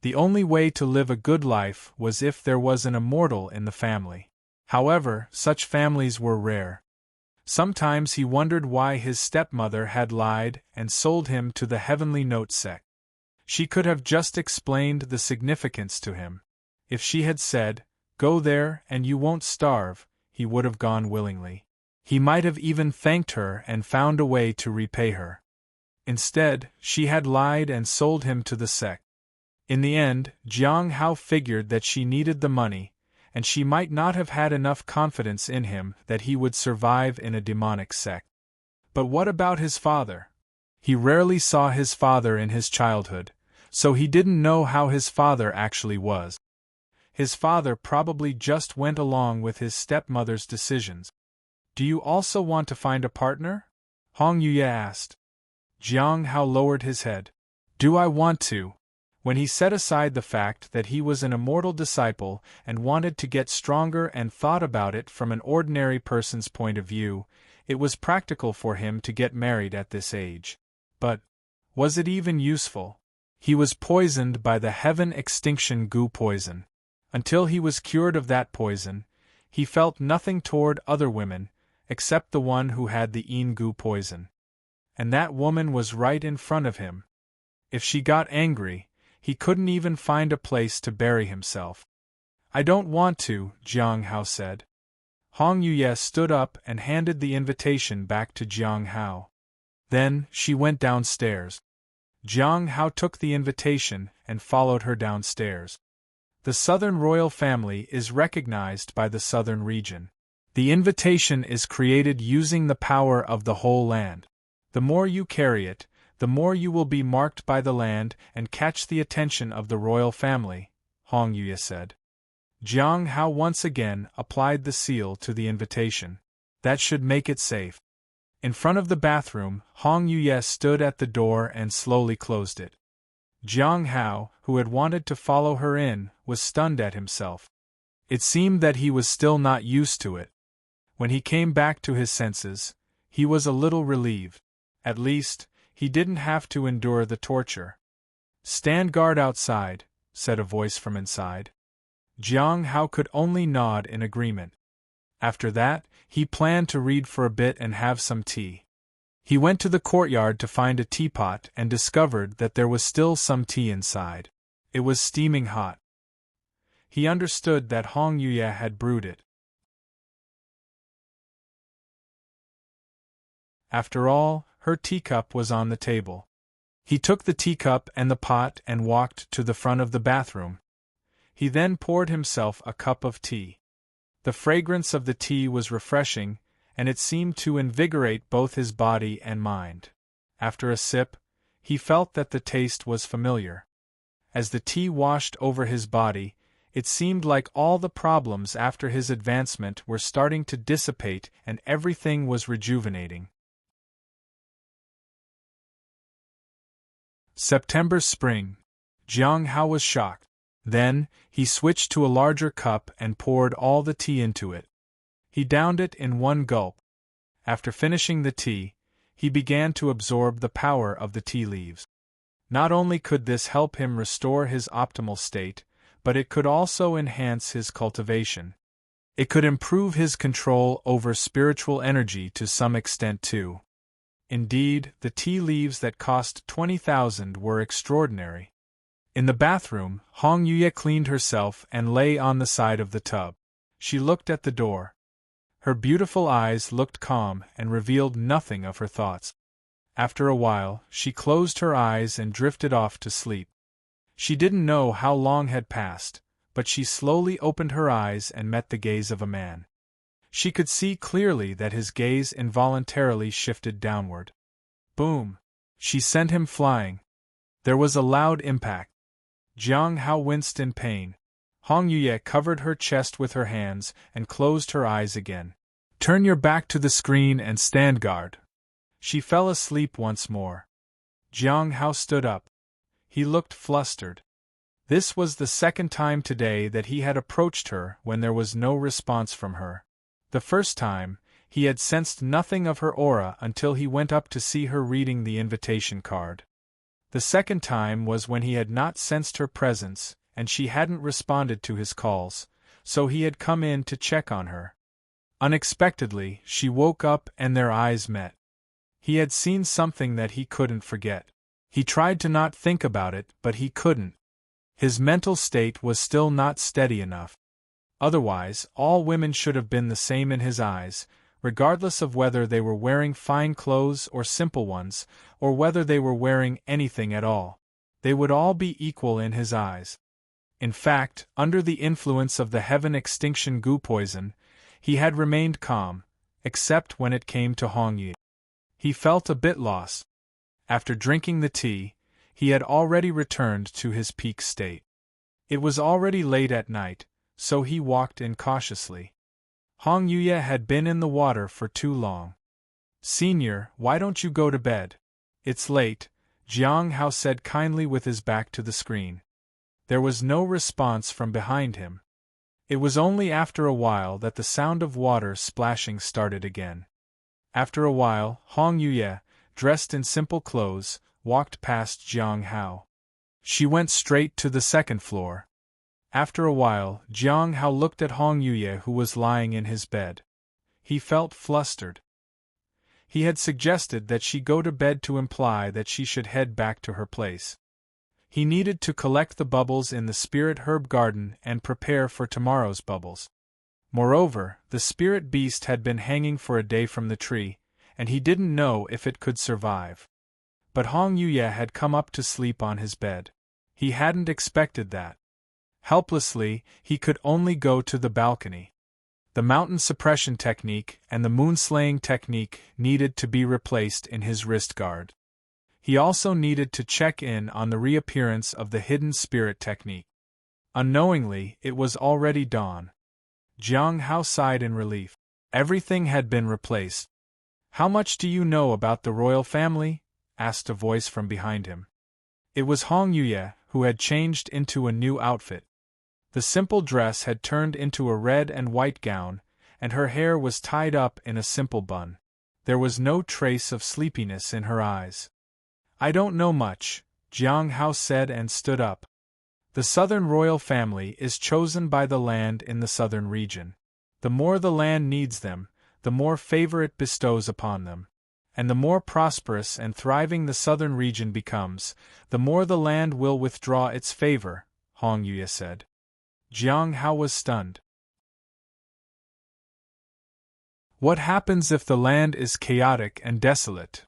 The only way to live a good life was if there was an immortal in the family. However, such families were rare. Sometimes he wondered why his stepmother had lied and sold him to the Heavenly Note Sect. She could have just explained the significance to him. If she had said, "Go there and you won't starve," he would have gone willingly. He might have even thanked her and found a way to repay her. Instead, she had lied and sold him to the sect. In the end, Jiang Hao figured that she needed the money, and she might not have had enough confidence in him that he would survive in a demonic sect. But what about his father? He rarely saw his father in his childhood, so he didn't know how his father actually was. His father probably just went along with his stepmother's decisions. Do you also want to find a partner? Hong Yuye asked. Jiang Hao lowered his head. Do I want to? When he set aside the fact that he was an immortal disciple and wanted to get stronger and thought about it from an ordinary person's point of view, it was practical for him to get married at this age. But was it even useful? He was poisoned by the heaven extinction goo poison. Until he was cured of that poison, he felt nothing toward other women, except the one who had the Yin goo poison. And that woman was right in front of him. If she got angry, he couldn't even find a place to bury himself. I don't want to, Jiang Hao said. Hong Yuye stood up and handed the invitation back to Jiang Hao. Then, she went downstairs. Jiang Hao took the invitation and followed her downstairs. The Southern royal family is recognized by the Southern region. The invitation is created using the power of the whole land. The more you carry it, the more you will be marked by the land and catch the attention of the royal family, Hong Yuya said. Jiang Hao once again applied the seal to the invitation. That should make it safe. In front of the bathroom, Hong Yuya stood at the door and slowly closed it. Jiang Hao, who had wanted to follow her in, was stunned at himself. It seemed that he was still not used to it. When he came back to his senses, he was a little relieved. At least, he didn't have to endure the torture. "Stand guard outside," said a voice from inside. Jiang Hao could only nod in agreement. After that, he planned to read for a bit and have some tea. He went to the courtyard to find a teapot and discovered that there was still some tea inside. It was steaming hot. He understood that Hong Yuya had brewed it. After all, her teacup was on the table. He took the teacup and the pot and walked to the front of the bathroom. He then poured himself a cup of tea. The fragrance of the tea was refreshing, and it seemed to invigorate both his body and mind. After a sip, he felt that the taste was familiar. As the tea washed over his body, it seemed like all the problems after his advancement were starting to dissipate and everything was rejuvenating. September spring. Jiang Hao was shocked. Then, he switched to a larger cup and poured all the tea into it. He downed it in one gulp. After finishing the tea, he began to absorb the power of the tea leaves. Not only could this help him restore his optimal state, but it could also enhance his cultivation. It could improve his control over spiritual energy to some extent too. Indeed, the tea leaves that cost 20,000 were extraordinary. In the bathroom, Hong Yuya cleaned herself and lay on the side of the tub. She looked at the door. Her beautiful eyes looked calm and revealed nothing of her thoughts. After a while, she closed her eyes and drifted off to sleep. She didn't know how long had passed, but she slowly opened her eyes and met the gaze of a man. She could see clearly that his gaze involuntarily shifted downward. Boom! She sent him flying. There was a loud impact. Jiang Hao winced in pain. Hong Yuya covered her chest with her hands and closed her eyes again. "Turn your back to the screen and stand guard." She fell asleep once more. Jiang Hao stood up. He looked flustered. This was the second time today that he had approached her when there was no response from her. The first time, he had sensed nothing of her aura until he went up to see her reading the invitation card. The second time was when he had not sensed her presence, and she hadn't responded to his calls, so he had come in to check on her. Unexpectedly, she woke up and their eyes met. He had seen something that he couldn't forget. He tried to not think about it, but he couldn't. His mental state was still not steady enough. Otherwise, all women should have been the same in his eyes, regardless of whether they were wearing fine clothes or simple ones, or whether they were wearing anything at all. They would all be equal in his eyes. In fact, under the influence of the heaven extinction goo poison, he had remained calm, except when it came to Hong Yi. He felt a bit lost. After drinking the tea, he had already returned to his peak state. It was already late at night, so he walked in cautiously. Hong Yuya had been in the water for too long. "Senior, why don't you go to bed? It's late," Jiang Hao said kindly with his back to the screen. There was no response from behind him. It was only after a while that the sound of water splashing started again. After a while, Hong Yuya, dressed in simple clothes, walked past Jiang Hao. She went straight to the second floor. After a while, Jiang Hao looked at Hong Yuya who was lying in his bed. He felt flustered. He had suggested that she go to bed to imply that she should head back to her place. He needed to collect the bubbles in the spirit herb garden and prepare for tomorrow's bubbles. Moreover, the spirit beast had been hanging for a day from the tree, and he didn't know if it could survive. But Hong Yuye had come up to sleep on his bed. He hadn't expected that. Helplessly, he could only go to the balcony. The mountain suppression technique and the moon-slaying technique needed to be replaced in his wrist guard. He also needed to check in on the reappearance of the hidden spirit technique. Unknowingly, it was already dawn. Jiang Hao sighed in relief. Everything had been replaced. "How much do you know about the royal family?" asked a voice from behind him. It was Hong Yuye, who had changed into a new outfit. The simple dress had turned into a red and white gown, and her hair was tied up in a simple bun. There was no trace of sleepiness in her eyes. "I don't know much," Jiang Hao said and stood up. "The southern royal family is chosen by the land in the southern region. The more the land needs them, the more favor it bestows upon them. And the more prosperous and thriving the southern region becomes, the more the land will withdraw its favor," Hong Yuye said. Jiang Hao was stunned. What happens if the land is chaotic and desolate?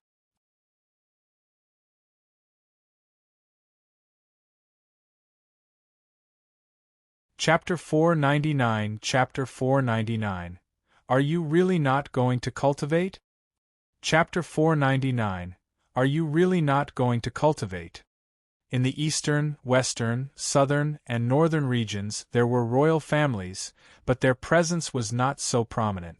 Chapter 499 Chapter 499 Are you really not going to cultivate? Chapter 499 Are you really not going to cultivate? In the eastern, western, southern, and northern regions there were royal families, but their presence was not so prominent.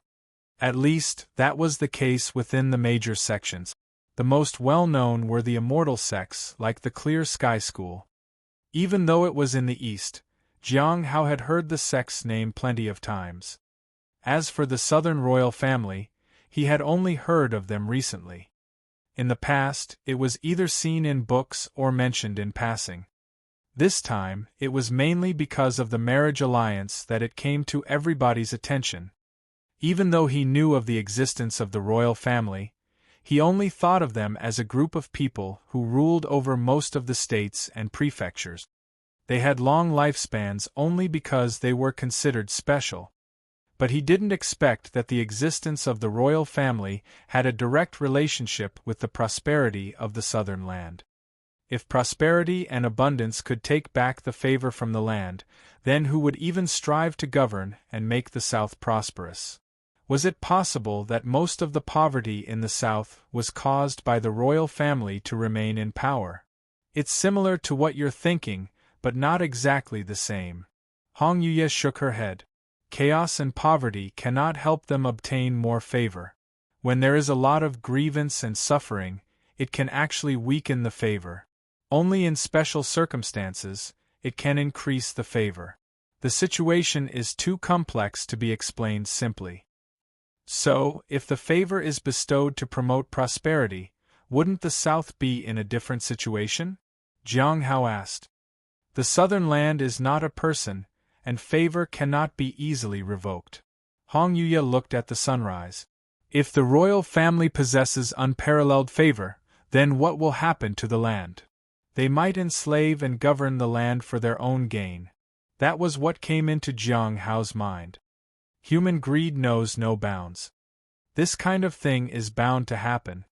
At least, that was the case within the major sections. The most well-known were the Immortal sects like the Clear Sky School. Even though it was in the east, Jiang Hao had heard the sect's name plenty of times. As for the southern royal family, he had only heard of them recently. In the past, it was either seen in books or mentioned in passing. This time, it was mainly because of the marriage alliance that it came to everybody's attention. Even though he knew of the existence of the royal family, he only thought of them as a group of people who ruled over most of the states and prefectures. They had long lifespans only because they were considered special. But he didn't expect that the existence of the royal family had a direct relationship with the prosperity of the southern land. If prosperity and abundance could take back the favor from the land, then who would even strive to govern and make the south prosperous? Was it possible that most of the poverty in the south was caused by the royal family to remain in power? It's similar to what you're thinking, but not exactly the same. Hong Yuye shook her head. Chaos and poverty cannot help them obtain more favor. When there is a lot of grievance and suffering, it can actually weaken the favor. Only in special circumstances, it can increase the favor. The situation is too complex to be explained simply. So, if the favor is bestowed to promote prosperity, wouldn't the South be in a different situation? Jiang Hao asked. The southern land is not a person, and favor cannot be easily revoked. Hong Yuye looked at the sunrise. If the royal family possesses unparalleled favor, then what will happen to the land? They might enslave and govern the land for their own gain. That was what came into Jiang Hao's mind. Human greed knows no bounds. This kind of thing is bound to happen.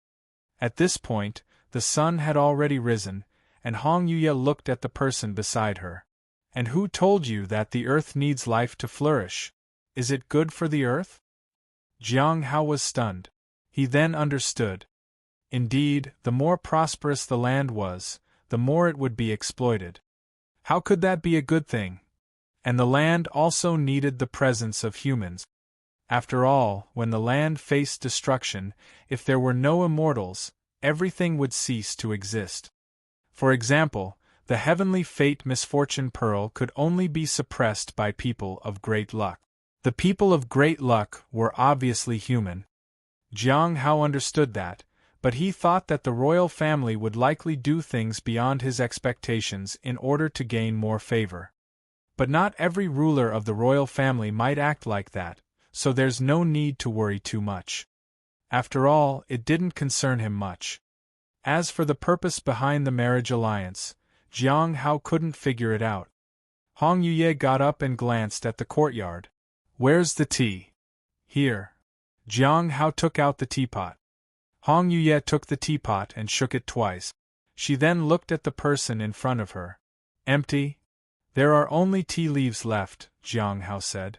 At this point, the sun had already risen, and Hong Yuye looked at the person beside her. And who told you that the earth needs life to flourish? Is it good for the earth? Jiang Hao was stunned. He then understood. Indeed, the more prosperous the land was, the more it would be exploited. How could that be a good thing? And the land also needed the presence of humans. After all, when the land faced destruction, if there were no immortals, everything would cease to exist. For example, the heavenly fate misfortune pearl could only be suppressed by people of great luck. The people of great luck were obviously human. Jiang Hao understood that, but he thought that the royal family would likely do things beyond his expectations in order to gain more favor. But not every ruler of the royal family might act like that, so there's no need to worry too much. After all, it didn't concern him much. As for the purpose behind the marriage alliance, Jiang Hao couldn't figure it out. Hong Yuye got up and glanced at the courtyard. Where's the tea? Here. Jiang Hao took out the teapot. Hong Yuye took the teapot and shook it twice. She then looked at the person in front of her. Empty? There are only tea leaves left, Jiang Hao said.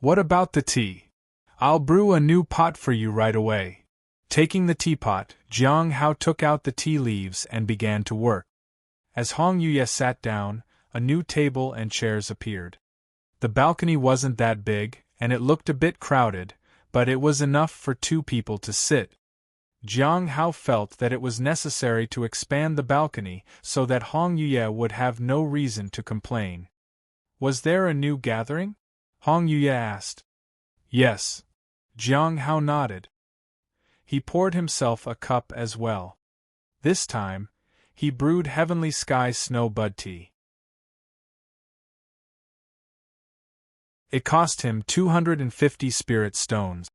What about the tea? I'll brew a new pot for you right away. Taking the teapot, Jiang Hao took out the tea leaves and began to work. As Hong Yuye sat down, a new table and chairs appeared. The balcony wasn't that big, and it looked a bit crowded, but it was enough for 2 people to sit. Jiang Hao felt that it was necessary to expand the balcony so that Hong Yuye would have no reason to complain. Was there a new gathering? Hong Yuye asked. Yes. Jiang Hao nodded. He poured himself a cup as well. This time, he brewed Heavenly Sky Snow Bud Tea. It cost him 250 spirit stones.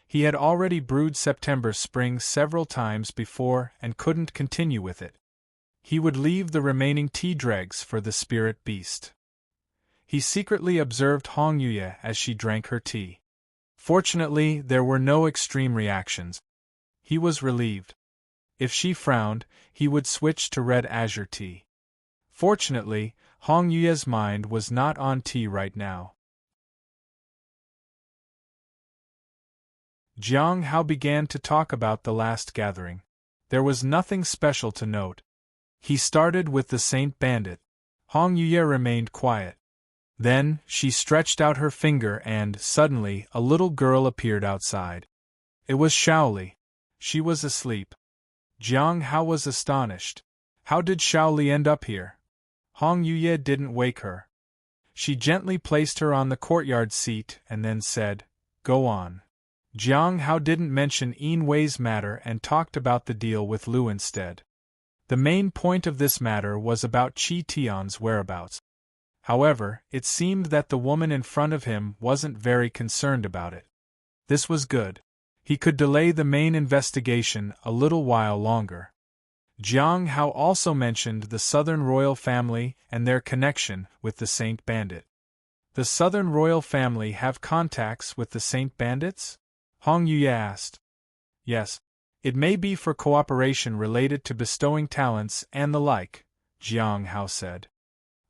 He had already brewed September Spring several times before and couldn't continue with it. He would leave the remaining tea dregs for the spirit beast. He secretly observed Hong Yuye as she drank her tea. Fortunately, there were no extreme reactions. He was relieved. If she frowned, he would switch to red azure tea. Fortunately, Hong Yuye's mind was not on tea right now. Jiang Hao began to talk about the last gathering. There was nothing special to note. He started with the Saint Bandit. Hong Yuye remained quiet. Then, she stretched out her finger and, suddenly, a little girl appeared outside. It was Xiao. She was asleep. Jiang Hao was astonished. How did Xiao end up here? Hong Yuye didn't wake her. She gently placed her on the courtyard seat and then said, "Go on." Jiang Hao didn't mention Yin Wei's matter and talked about the deal with Lu instead. The main point of this matter was about Tian's whereabouts. However, it seemed that the woman in front of him wasn't very concerned about it. This was good. He could delay the main investigation a little while longer. Jiang Hao also mentioned the Southern royal family and their connection with the Saint Bandit. The Southern royal family have contacts with the Saint Bandits? Hong Yuye asked. Yes. It may be for cooperation related to bestowing talents and the like, Jiang Hao said.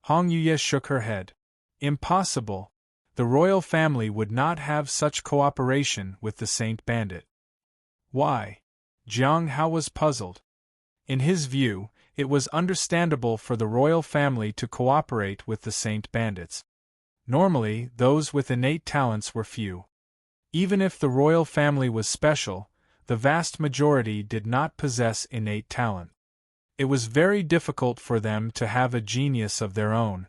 Hong Yuye shook her head. Impossible. The royal family would not have such cooperation with the Saint Bandit. Why? Jiang Hao was puzzled. In his view, it was understandable for the royal family to cooperate with the Saint Bandits. Normally, those with innate talents were few. Even if the royal family was special, the vast majority did not possess innate talent. It was very difficult for them to have a genius of their own.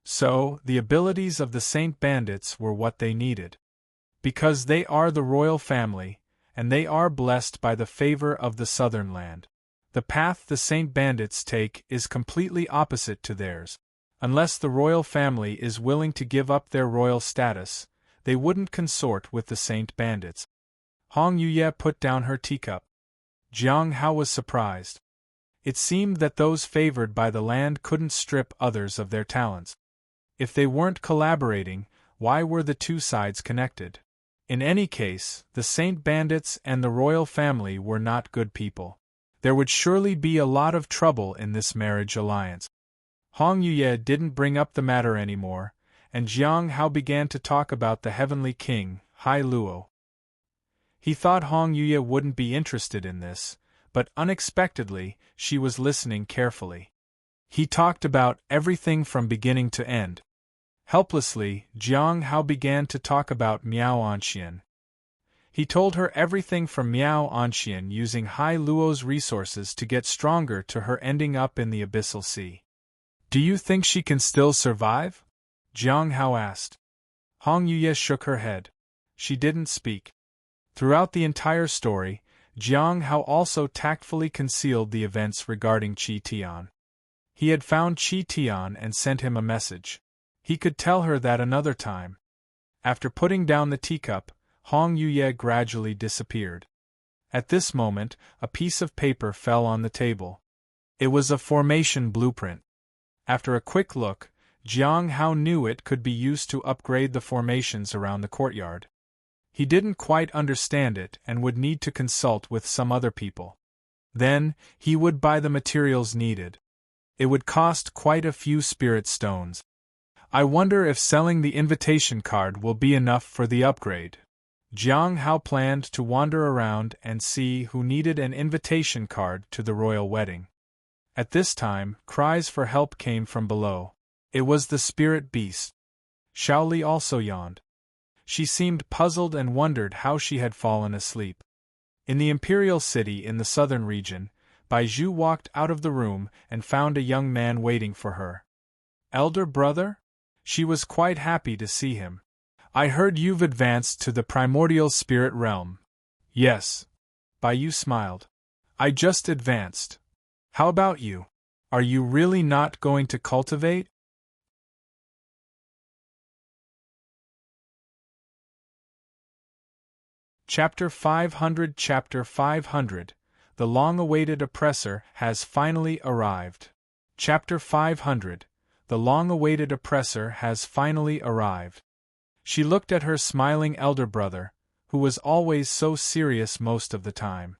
So, the abilities of the Saint Bandits were what they needed. Because they are the royal family, and they are blessed by the favor of the Southern land. The path the Saint Bandits take is completely opposite to theirs. Unless the royal family is willing to give up their royal status, they wouldn't consort with the Saint Bandits. Hong Yuye put down her teacup. Jiang Hao was surprised. It seemed that those favored by the land couldn't strip others of their talents. If they weren't collaborating, why were the two sides connected? In any case, the Saint Bandits and the royal family were not good people. There would surely be a lot of trouble in this marriage alliance. Hong Yuye didn't bring up the matter anymore, and Jiang Hao began to talk about the Heavenly King, Hai Luo. He thought Hong Yuye wouldn't be interested in this, but unexpectedly, she was listening carefully. He talked about everything from beginning to end. Helplessly, Jiang Hao began to talk about Miao Anxian. He told her everything from Miao Anxian using Hai Luo's resources to get stronger to her ending up in the Abyssal Sea. Do you think she can still survive? Jiang Hao asked. Hong Yuye shook her head. She didn't speak. Throughout the entire story, Jiang Hao also tactfully concealed the events regarding Tian. He had found Tian and sent him a message. He could tell her that another time. After putting down the teacup, Hong Yuye gradually disappeared. At this moment, a piece of paper fell on the table. It was a formation blueprint. After a quick look, Jiang Hao knew it could be used to upgrade the formations around the courtyard. He didn't quite understand it and would need to consult with some other people. Then, he would buy the materials needed. It would cost quite a few spirit stones. I wonder if selling the invitation card will be enough for the upgrade. Jiang Hao planned to wander around and see who needed an invitation card to the royal wedding. At this time, cries for help came from below. It was the spirit beast. Xiao also yawned. She seemed puzzled and wondered how she had fallen asleep. In the imperial city in the southern region, Baizhu walked out of the room and found a young man waiting for her. Elder brother? She was quite happy to see him. I heard you've advanced to the primordial spirit realm. Yes. Baizhu smiled. I just advanced. How about you? Are you really not going to cultivate? Chapter 500 Chapter 500 The long-awaited oppressor has finally arrived. Chapter 500 The long-awaited oppressor has finally arrived. She looked at her smiling elder brother, who was always so serious most of the time.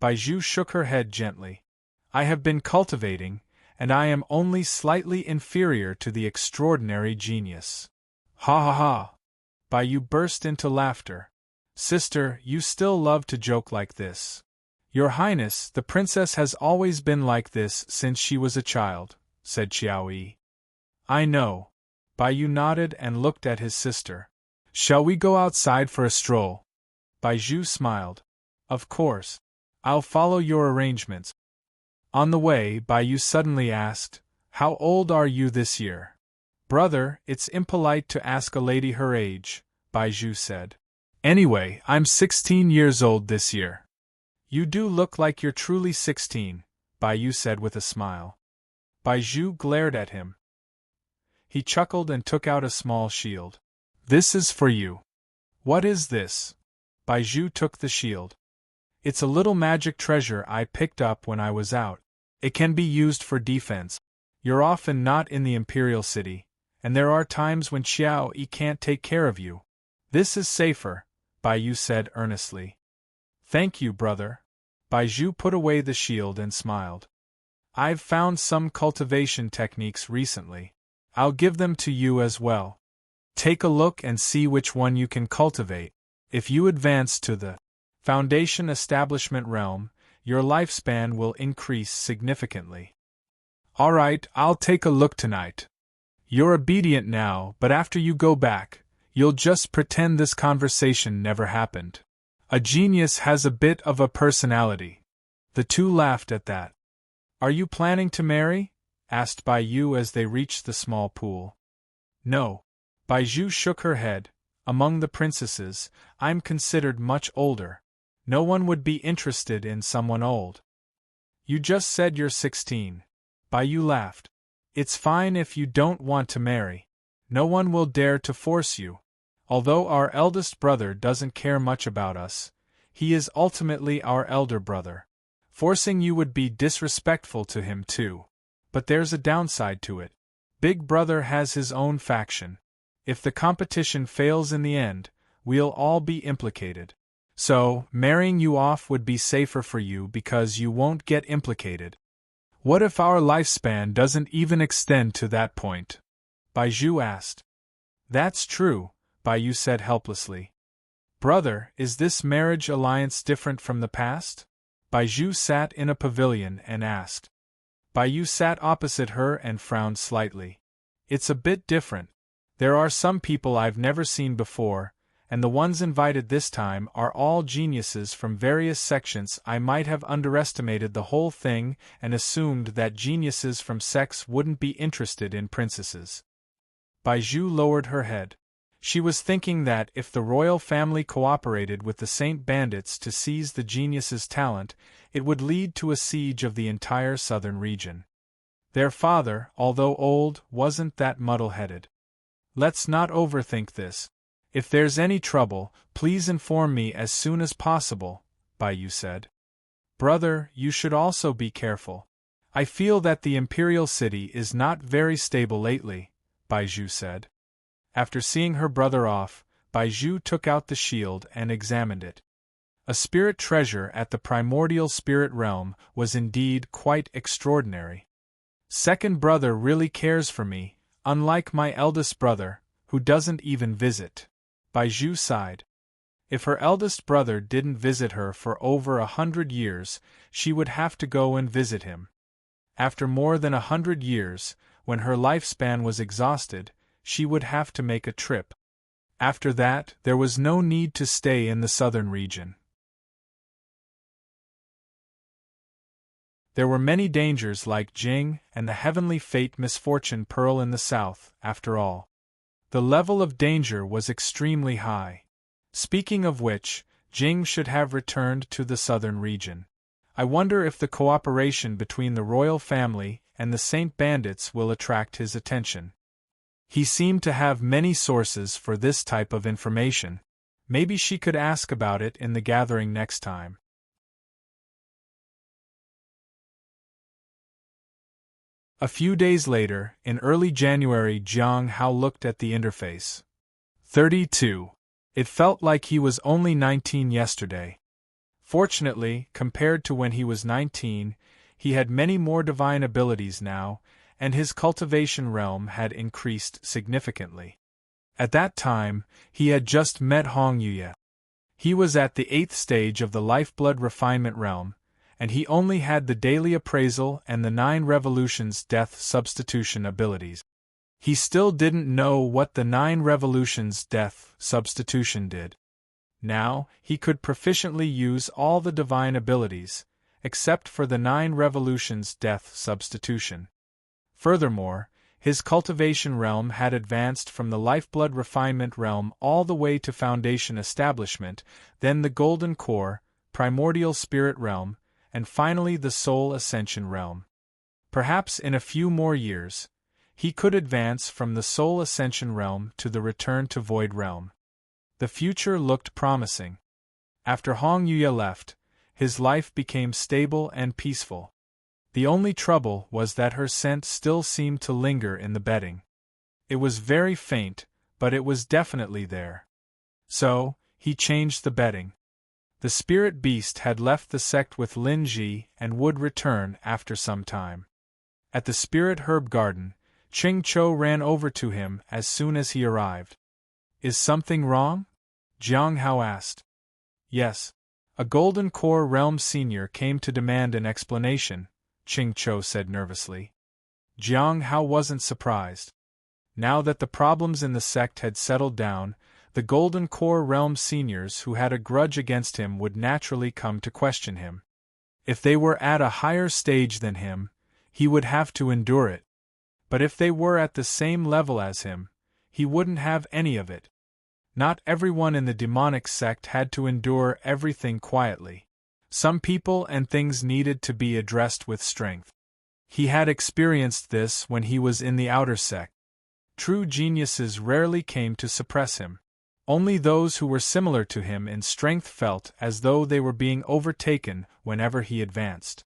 Baizhu shook her head gently. I have been cultivating, and I am only slightly inferior to the extraordinary genius. Ha ha ha! Baizhu burst into laughter. Sister, you still love to joke like this. Your Highness, the princess has always been like this since she was a child, said Xiao. I know. Baizhu nodded and looked at his sister. Shall we go outside for a stroll? Baizhu smiled. Of course. I'll follow your arrangements. On the way, Baizhu suddenly asked, How old are you this year? Brother, it's impolite to ask a lady her age, Baizhu said. Anyway, I'm 16 years old this year. You do look like you're truly 16, Baizhu said with a smile. Baizhu glared at him. He chuckled and took out a small shield. This is for you. What is this? Baizhu took the shield. It's a little magic treasure I picked up when I was out. It can be used for defense. You're often not in the Imperial City, and there are times when Xiao can't take care of you. This is safer, Baizhu said earnestly. Thank you, brother. Baizhu put away the shield and smiled. I've found some cultivation techniques recently. I'll give them to you as well. Take a look and see which one you can cultivate. If you advance to the Foundation Establishment realm, your lifespan will increase significantly. All right, I'll take a look tonight. You're obedient now, but after you go back, you'll just pretend this conversation never happened. A genius has a bit of a personality. The two laughed at that. Are you planning to marry? Asked Baizhu as they reached the small pool. No. Baizhu shook her head. Among the princesses, I'm considered much older. No one would be interested in someone old. You just said you're 16. Baizhu laughed. It's fine if you don't want to marry. No one will dare to force you. Although our eldest brother doesn't care much about us, he is ultimately our elder brother. Forcing you would be disrespectful to him too. But there's a downside to it. Big brother has his own faction. If the competition fails in the end, we'll all be implicated. So, marrying you off would be safer for you because you won't get implicated. What if our lifespan doesn't even extend to that point? Baizhu asked. That's true, Baizhu said helplessly. Brother, is this marriage alliance different from the past? Baizhu sat in a pavilion and asked. Baizhu sat opposite her and frowned slightly. It's a bit different. There are some people I've never seen before, and the ones invited this time are all geniuses from various sections. I might have underestimated the whole thing and assumed that geniuses from sects wouldn't be interested in princesses. Baizhu lowered her head. She was thinking that if the royal family cooperated with the Saint Bandits to seize the genius's talent, it would lead to a siege of the entire southern region. Their father, although old, wasn't that muddle-headed. Let's not overthink this. If there's any trouble, please inform me as soon as possible, Baizhu said. Brother, you should also be careful. I feel that the Imperial City is not very stable lately, Baizhu said. After seeing her brother off, Baizhu took out the shield and examined it. A spirit treasure at the primordial spirit realm was indeed quite extraordinary. Second brother really cares for me, unlike my eldest brother, who doesn't even visit. Baizhu sighed. If her eldest brother didn't visit her for over 100 years, she would have to go and visit him. After more than 100 years, when her lifespan was exhausted, she would have to make a trip. After that, there was no need to stay in the southern region. There were many dangers like Jing and the heavenly fate misfortune pearl in the south, after all. The level of danger was extremely high. Speaking of which, Jing should have returned to the southern region. I wonder if the cooperation between the royal family and the Saint bandits will attract his attention. He seemed to have many sources for this type of information. Maybe she could ask about it in the gathering next time. A few days later, in early January, Jiang Hao looked at the interface. 32. It felt like he was only 19 yesterday. Fortunately, compared to when he was 19, he had many more divine abilities now, and his cultivation realm had increased significantly. At that time, he had just met Hong Yuya. He was at the 8th stage of the lifeblood refinement realm, and he only had the daily appraisal and the 9 revolutions death substitution abilities. He still didn't know what the 9 revolutions death substitution did. Now, he could proficiently use all the divine abilities, except for the 9 revolutions death substitution. Furthermore, his cultivation realm had advanced from the lifeblood refinement realm all the way to foundation establishment, then the golden core, primordial spirit realm, and finally the soul ascension realm. Perhaps in a few more years, he could advance from the soul ascension realm to the return to void realm. The future looked promising. After Hong Yuya left, his life became stable and peaceful. The only trouble was that her scent still seemed to linger in the bedding. It was very faint, but it was definitely there. So, he changed the bedding. The spirit beast had left the sect with Lin Ji and would return after some time. At the spirit herb garden, Ching Cho ran over to him as soon as he arrived. Is something wrong? Jiang Hao asked. Yes. A Golden Core Realm senior came to demand an explanation, Ching Cho said nervously. Jiang Hao wasn't surprised. Now that the problems in the sect had settled down, the Golden Core Realm seniors who had a grudge against him would naturally come to question him. If they were at a higher stage than him, he would have to endure it. But if they were at the same level as him, he wouldn't have any of it. Not everyone in the demonic sect had to endure everything quietly. Some people and things needed to be addressed with strength. He had experienced this when he was in the outer sect. True geniuses rarely came to suppress him. Only those who were similar to him in strength felt as though they were being overtaken whenever he advanced.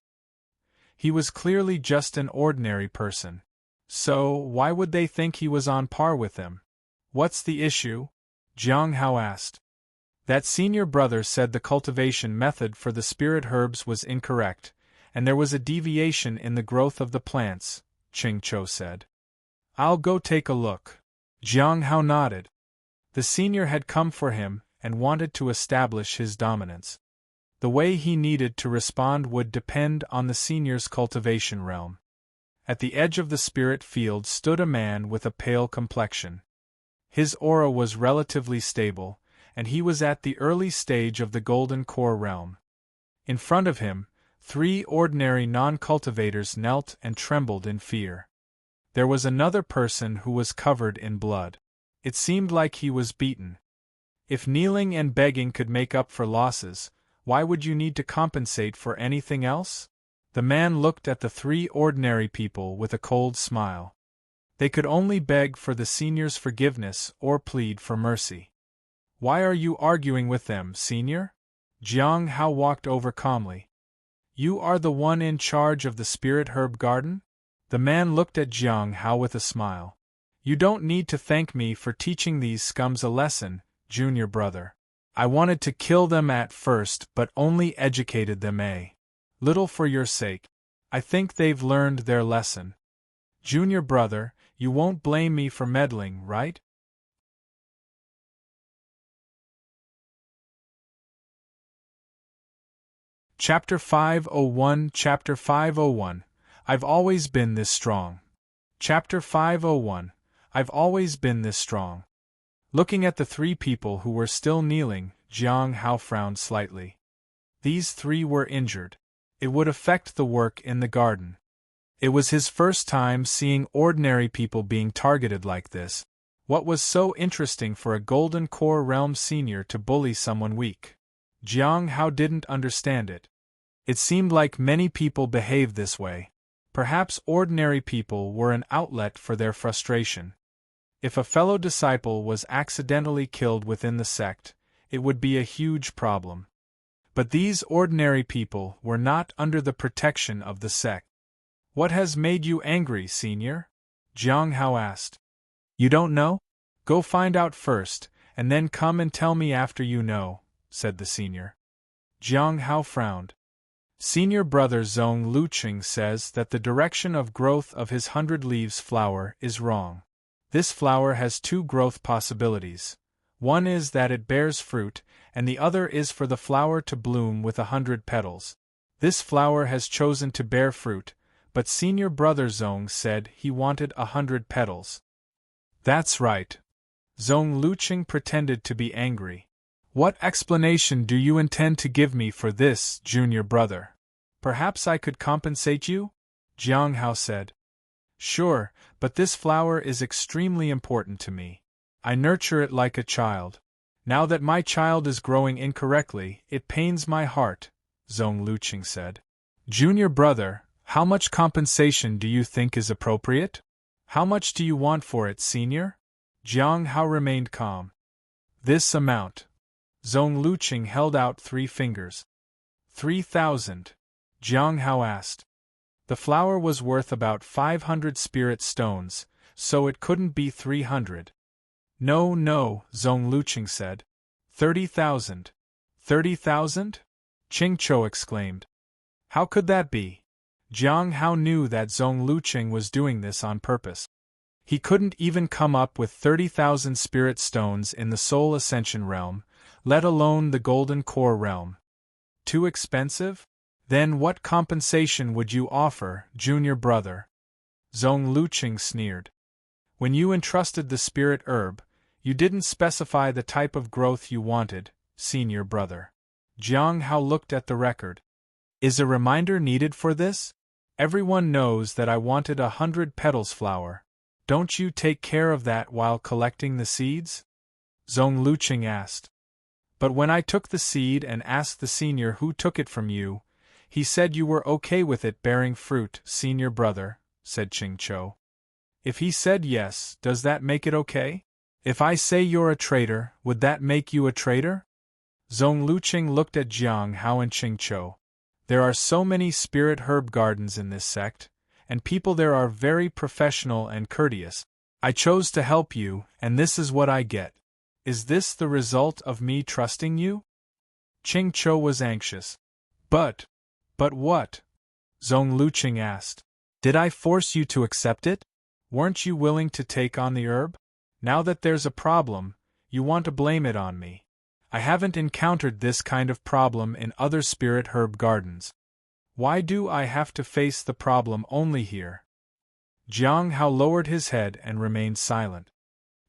He was clearly just an ordinary person. So, why would they think he was on par with them? What's the issue? Jiang Hao asked. That senior brother said the cultivation method for the spirit herbs was incorrect, and there was a deviation in the growth of the plants, Ching Cho said. I'll go take a look. Jiang Hao nodded. The senior had come for him and wanted to establish his dominance. The way he needed to respond would depend on the senior's cultivation realm. At the edge of the spirit field stood a man with a pale complexion. His aura was relatively stable, and he was at the early stage of the Golden Core realm. In front of him, 3 ordinary non-cultivators knelt and trembled in fear. There was another person who was covered in blood. It seemed like he was beaten. If kneeling and begging could make up for losses, why would you need to compensate for anything else? The man looked at the 3 ordinary people with a cold smile. They could only beg for the senior's forgiveness or plead for mercy. Why are you arguing with them, senior? Jiang Hao walked over calmly. You are the one in charge of the spirit herb garden? The man looked at Jiang Hao with a smile. You don't need to thank me for teaching these scums a lesson, junior brother. I wanted to kill them at first but only educated them a little for your sake. I think they've learned their lesson. Junior brother, you won't blame me for meddling, right? Chapter 501 Chapter 501 I've always been this strong. Chapter 501 I've always been this strong. Looking at the three people who were still kneeling, Jiang Hao frowned slightly. These three were injured. It would affect the work in the garden. It was his first time seeing ordinary people being targeted like this. What was so interesting for a Golden Core Realm senior to bully someone weak? Jiang Hao didn't understand it. It seemed like many people behaved this way. Perhaps ordinary people were an outlet for their frustration. If a fellow disciple was accidentally killed within the sect, it would be a huge problem. But these ordinary people were not under the protection of the sect. What has made you angry, senior? Jiang Hao asked. You don't know? Go find out first, and then come and tell me after you know, said the senior. Jiang Hao frowned. Senior brother Zhong Luqing says that the direction of growth of his 100 leaves flower is wrong. This flower has two growth possibilities. One is that it bears fruit, and the other is for the flower to bloom with 100 petals. This flower has chosen to bear fruit, but senior brother Zhong said he wanted 100 petals. That's right. Zhong Luqing pretended to be angry. What explanation do you intend to give me for this, junior brother? Perhaps I could compensate you? Jiang Hao said. Sure, but this flower is extremely important to me. I nurture it like a child. Now that my child is growing incorrectly, it pains my heart, Zhong Luqing said. Junior brother, how much compensation do you think is appropriate? How much do you want for it, senior? Jiang Hao remained calm. This amount. Zhong Luqing held out 3 fingers. 3,000. Jiang Hao asked. The flower was worth about 500 spirit stones, so it couldn't be 300. No, Zhong Luqing said. 30,000. 30,000? Xingchen exclaimed. How could that be? Jiang Hao knew that Zhong Luqing was doing this on purpose. He couldn't even come up with 30,000 spirit stones in the Soul Ascension realm, let alone the Golden Core realm. Too expensive? Then what compensation would you offer, junior brother? Zhong Luqing sneered. When you entrusted the spirit herb, you didn't specify the type of growth you wanted, senior brother. Jiang Hao looked at the record. Is a reminder needed for this? Everyone knows that I wanted 100 petals flower. Don't you take care of that while collecting the seeds? Zhong Luqing asked. But when I took the seed and asked the senior who took it from you, he said you were okay with it bearing fruit, senior brother, said Xingchen. If he said yes, does that make it okay? If I say you're a traitor, would that make you a traitor? Zhong Luqing looked at Jiang Hao and Xingchen. There are so many spirit herb gardens in this sect, and people there are very professional and courteous. I chose to help you, and this is what I get. Is this the result of me trusting you? Xingchen was anxious. But what? Zhong Luqing asked. Did I force you to accept it? Weren't you willing to take on the herb? Now that there's a problem, you want to blame it on me. I haven't encountered this kind of problem in other spirit herb gardens. Why do I have to face the problem only here? Jiang Hao lowered his head and remained silent.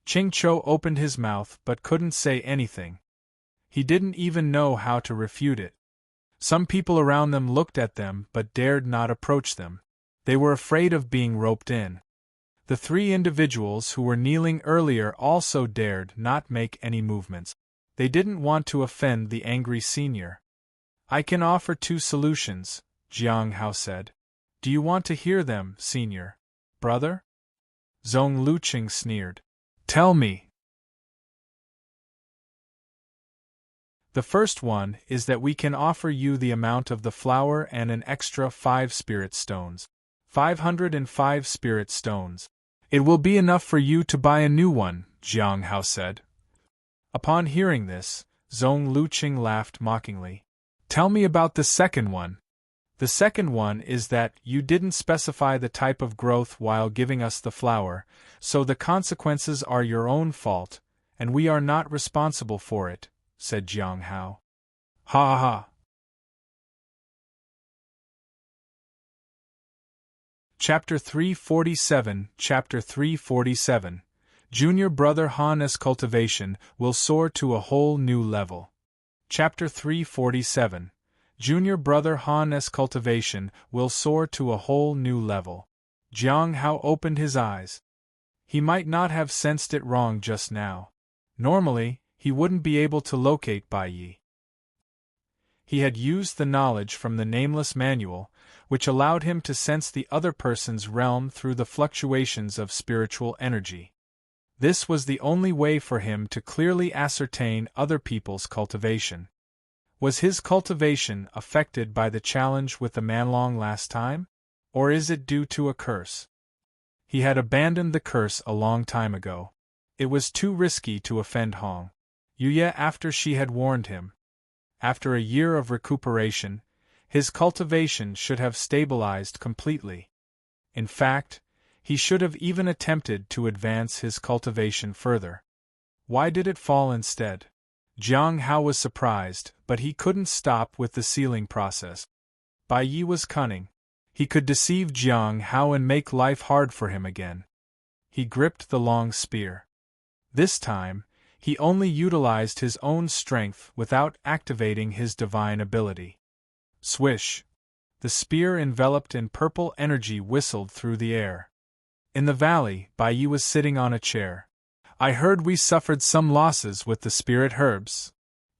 Xingchen opened his mouth but couldn't say anything. He didn't even know how to refute it. Some people around them looked at them but dared not approach them. They were afraid of being roped in. The 3 individuals who were kneeling earlier also dared not make any movements. They didn't want to offend the angry senior. I can offer 2 solutions, Jiang Hao said. Do you want to hear them, senior brother? Zhong Luqing sneered. Tell me. The first one is that we can offer you the amount of the flower and an extra 5 spirit stones. 505 spirit stones. It will be enough for you to buy a new one, Jiang Hao said. Upon hearing this, Zhong Luqing laughed mockingly. Tell me about the second one. The second one is that you didn't specify the type of growth while giving us the flower, so the consequences are your own fault, and we are not responsible for it, said Jiang Hao. Ha ha ha. Chapter 347 Chapter 347 Junior Brother Han's Cultivation will soar to a whole new level. Chapter 347 Junior Brother Han's Cultivation will soar to a whole new level. Jiang Hao opened his eyes. He might not have sensed it wrong just now. Normally, he wouldn't be able to locate Bai Yi. He had used the knowledge from the Nameless Manual, which allowed him to sense the other person's realm through the fluctuations of spiritual energy. This was the only way for him to clearly ascertain other people's cultivation. Was his cultivation affected by the challenge with the Manlong last time? Or is it due to a curse? He had abandoned the curse a long time ago. It was too risky to offend Hong Yuye after she had warned him. After a year of recuperation, his cultivation should have stabilized completely. In fact, he should have even attempted to advance his cultivation further. Why did it fall instead? Jiang Hao was surprised, but he couldn't stop with the sealing process. Bai Yi was cunning. He could deceive Jiang Hao and make life hard for him again. He gripped the long spear. This time, he only utilized his own strength without activating his divine ability. Swish! The spear enveloped in purple energy whistled through the air. In the valley, Bai Yi was sitting on a chair. I heard we suffered some losses with the spirit herbs.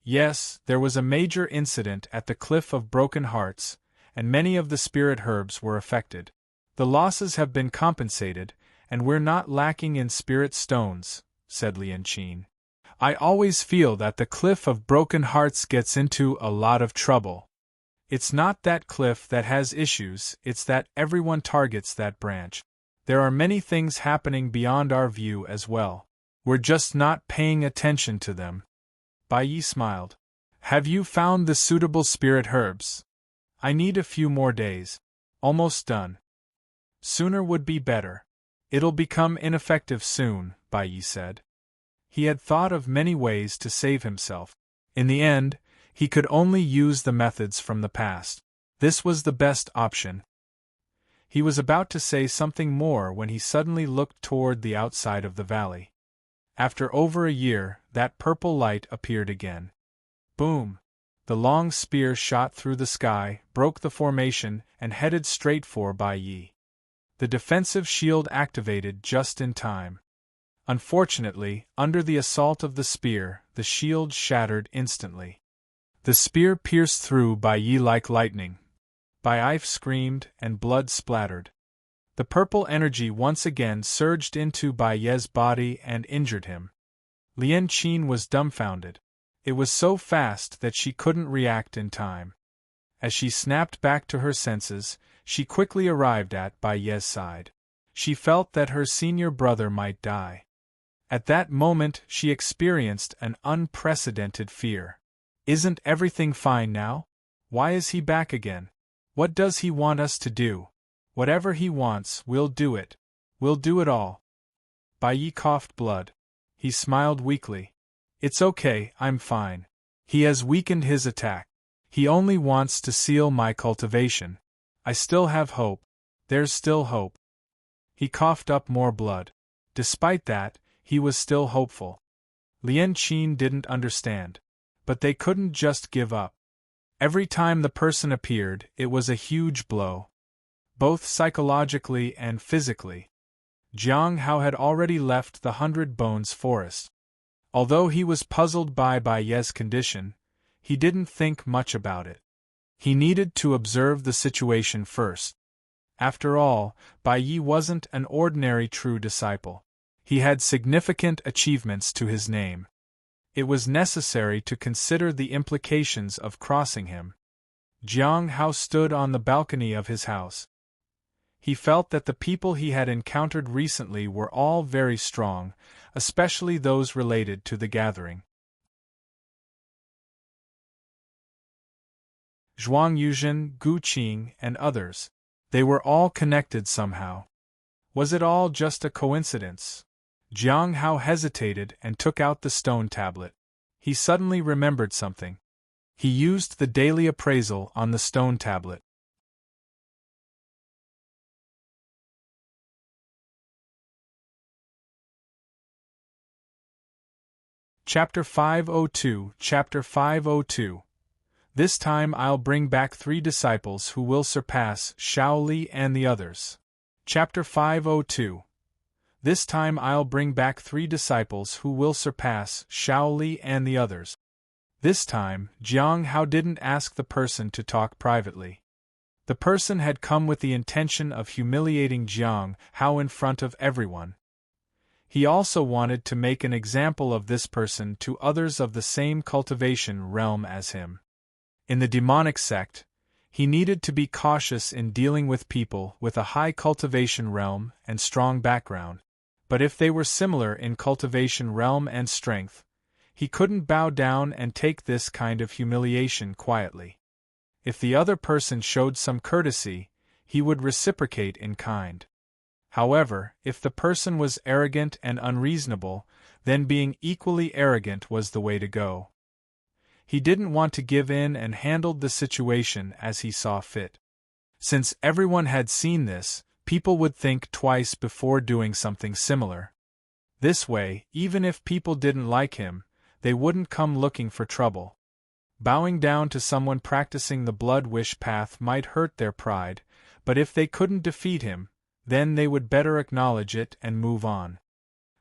Yes, there was a major incident at the Cliff of Broken Hearts, and many of the spirit herbs were affected. The losses have been compensated, and we're not lacking in spirit stones, said Xingchen. I always feel that the Cliff of Broken Hearts gets into a lot of trouble. It's not that cliff that has issues, it's that everyone targets that branch. There are many things happening beyond our view as well. We're just not paying attention to them. Bai Yi smiled. Have you found the suitable spirit herbs? I need a few more days. Almost done. Sooner would be better. It'll become ineffective soon, Bai Yi said. He had thought of many ways to save himself. In the end, he could only use the methods from the past. This was the best option. He was about to say something more when he suddenly looked toward the outside of the valley. After over a year, that purple light appeared again. Boom! The long spear shot through the sky, broke the formation, and headed straight for Bai Yi. The defensive shield activated just in time. Unfortunately, under the assault of the spear, the shield shattered instantly. The spear pierced through Bai Yi like lightning. Bai Yi screamed, and blood splattered. The purple energy once again surged into Bai Yi's body and injured him. Xingchen was dumbfounded. It was so fast that she couldn't react in time. As she snapped back to her senses, she quickly arrived at Bai Yi's side. She felt that her senior brother might die. At that moment she experienced an unprecedented fear. Isn't everything fine now? Why is he back again? What does he want us to do? Whatever he wants, we'll do it. We'll do it all. Bai Yi coughed blood. He smiled weakly. It's okay, I'm fine. He has weakened his attack. He only wants to seal my cultivation. I still have hope. There's still hope. He coughed up more blood. Despite that, he was still hopeful. Xingchen didn't understand. But they couldn't just give up. Every time the person appeared, it was a huge blow. Both psychologically and physically. Jiang Hao had already left the 100 Bones forest. Although he was puzzled by Bai Yi's condition, he didn't think much about it. He needed to observe the situation first. After all, Bai Yi wasn't an ordinary true disciple. He had significant achievements to his name. It was necessary to consider the implications of crossing him. Jiang Hao stood on the balcony of his house. He felt that the people he had encountered recently were all very strong, especially those related to the gathering. Zhuang Yuzhen, Gu Qing, and others. They were all connected somehow. Was it all just a coincidence? Jiang Hao hesitated and took out the stone tablet. He suddenly remembered something. He used the daily appraisal on the stone tablet. Chapter 502. Chapter 502. This time I'll bring back 3 disciples who will surpass Xiao Li and the others. Chapter 502. This time I'll bring back 3 disciples who will surpass Xiao Li and the others. This time, Jiang Hao didn't ask the person to talk privately. The person had come with the intention of humiliating Jiang Hao in front of everyone. He also wanted to make an example of this person to others of the same cultivation realm as him. In the demonic sect, he needed to be cautious in dealing with people with a high cultivation realm and strong background, but if they were similar in cultivation realm and strength, he couldn't bow down and take this kind of humiliation quietly. If the other person showed some courtesy, he would reciprocate in kind. However, if the person was arrogant and unreasonable, then being equally arrogant was the way to go. He didn't want to give in and handled the situation as he saw fit. Since everyone had seen this, people would think twice before doing something similar. This way, even if people didn't like him, they wouldn't come looking for trouble. Bowing down to someone practicing the blood wish path might hurt their pride, but if they couldn't defeat him, then they would better acknowledge it and move on.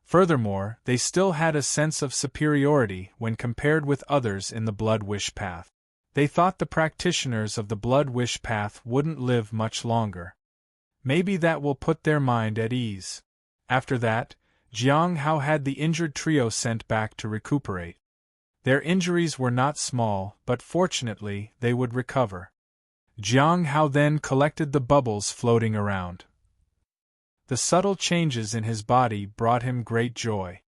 Furthermore, they still had a sense of superiority when compared with others in the blood wish path. They thought the practitioners of the blood wish path wouldn't live much longer. Maybe that will put their mind at ease. After that, Jiang Hao had the injured trio sent back to recuperate. Their injuries were not small, but fortunately they would recover. Jiang Hao then collected the bubbles floating around. The subtle changes in his body brought him great joy.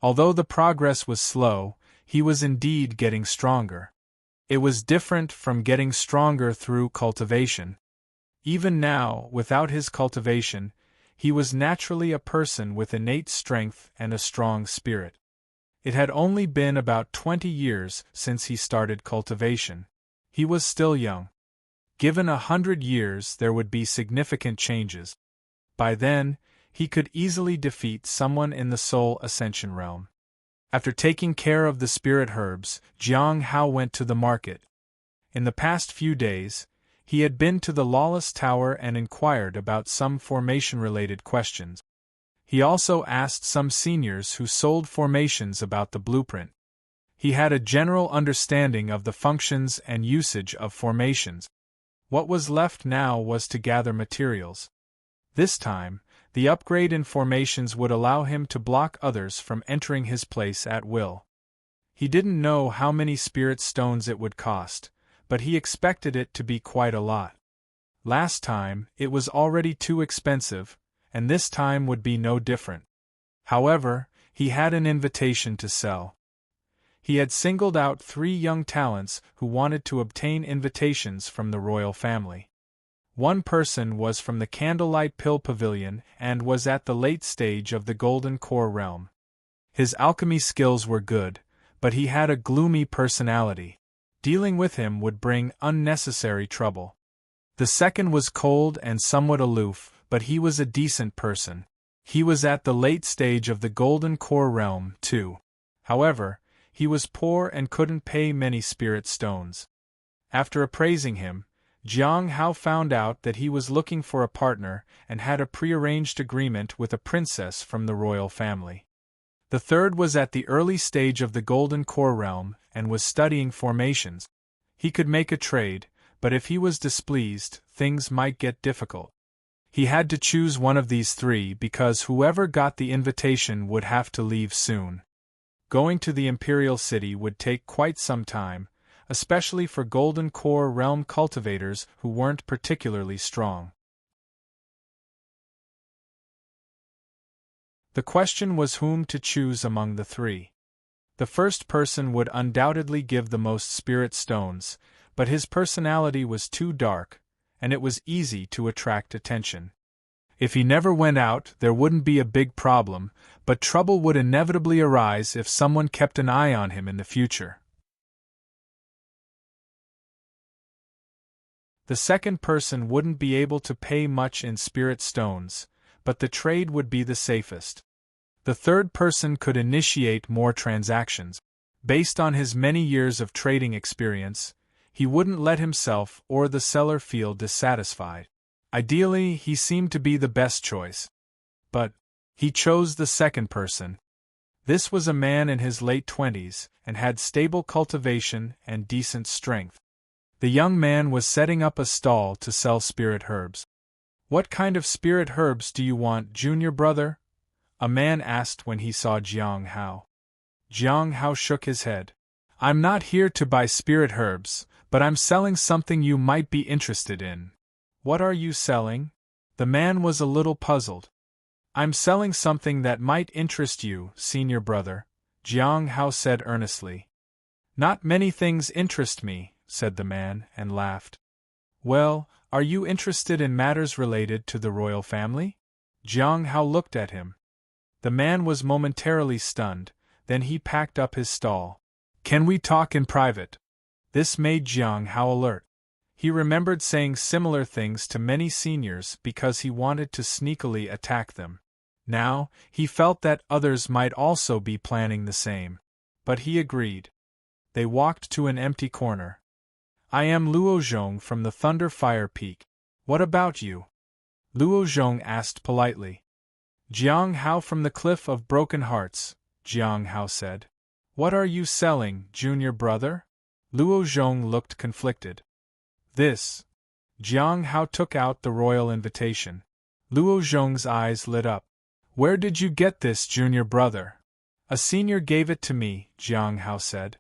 Although the progress was slow, he was indeed getting stronger. It was different from getting stronger through cultivation. Even now, without his cultivation, he was naturally a person with innate strength and a strong spirit. It had only been about 20 years since he started cultivation. He was still young. Given 100 years, there would be significant changes. By then, he could easily defeat someone in the Soul Ascension realm. After taking care of the spirit herbs, Jiang Hao went to the market. In the past few days, he had been to the Lawless Tower and inquired about some formation-related questions. He also asked some seniors who sold formations about the blueprint. He had a general understanding of the functions and usage of formations. What was left now was to gather materials. This time, the upgrade in formations would allow him to block others from entering his place at will. He didn't know how many spirit stones it would cost, but he expected it to be quite a lot. Last time, it was already too expensive, and this time would be no different. However, he had an invitation to sell. He had singled out 3 young talents who wanted to obtain invitations from the royal family. One person was from the Candlelight Pill Pavilion and was at the late stage of the Golden Core realm. His alchemy skills were good, but he had a gloomy personality. Dealing with him would bring unnecessary trouble. The second was cold and somewhat aloof, but he was a decent person. He was at the late stage of the Golden Core realm, too. However, he was poor and couldn't pay many spirit stones. After appraising him, Jiang Hao found out that he was looking for a partner and had a prearranged agreement with a princess from the royal family. The third was at the early stage of the Golden Core realm and was studying formations. He could make a trade, but if he was displeased, things might get difficult. He had to choose one of these 3 because whoever got the invitation would have to leave soon. Going to the Imperial City would take quite some time, especially for Golden Core realm cultivators who weren't particularly strong. The question was whom to choose among the 3. The first person would undoubtedly give the most spirit stones, but his personality was too dark, and it was easy to attract attention. If he never went out, there wouldn't be a big problem, but trouble would inevitably arise if someone kept an eye on him in the future. The second person wouldn't be able to pay much in spirit stones, but the trade would be the safest. The third person could initiate more transactions. Based on his many years of trading experience, he wouldn't let himself or the seller feel dissatisfied. Ideally, he seemed to be the best choice. But he chose the second person. This was a man in his late 20s and had stable cultivation and decent strength. The young man was setting up a stall to sell spirit herbs. "What kind of spirit herbs do you want, junior brother?" a man asked when he saw Jiang Hao. Jiang Hao shook his head. "I'm not here to buy spirit herbs, but I'm selling something you might be interested in." "What are you selling?" The man was a little puzzled. "I'm selling something that might interest you, senior brother," Jiang Hao said earnestly. "Not many things interest me," said the man, and laughed. "Well, are you interested in matters related to the royal family?" Jiang Hao looked at him. The man was momentarily stunned, then he packed up his stall. "Can we talk in private?" This made Jiang Hao alert. He remembered saying similar things to many seniors because he wanted to sneakily attack them. Now, he felt that others might also be planning the same. But he agreed. They walked to an empty corner. "I am Luozhong from the Thunder Fire Peak. What about you?" Luozhong asked politely. "Jiang Hao from the Cliff of Broken Hearts," Jiang Hao said. "What are you selling, junior brother?" Luozhong looked conflicted. "This." Jiang Hao took out the royal invitation. Luozhong's eyes lit up. "Where did you get this, junior brother?" "A senior gave it to me," Jiang Hao said.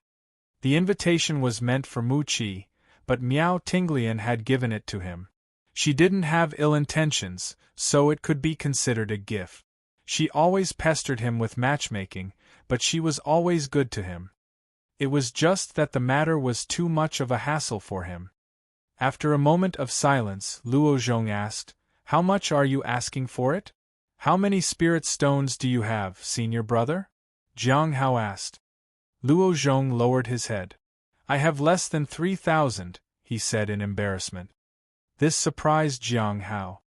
The invitation was meant for Mu Qi, but Miao Tinglian had given it to him. She didn't have ill intentions, so it could be considered a gift. She always pestered him with matchmaking, but she was always good to him. It was just that the matter was too much of a hassle for him. After a moment of silence, Luozhong asked, "How much are you asking for it?" "How many spirit stones do you have, senior brother?" Jiang Hao asked. Luozhong lowered his head. "I have less than 3,000, he said in embarrassment. This surprised Jiang Hao.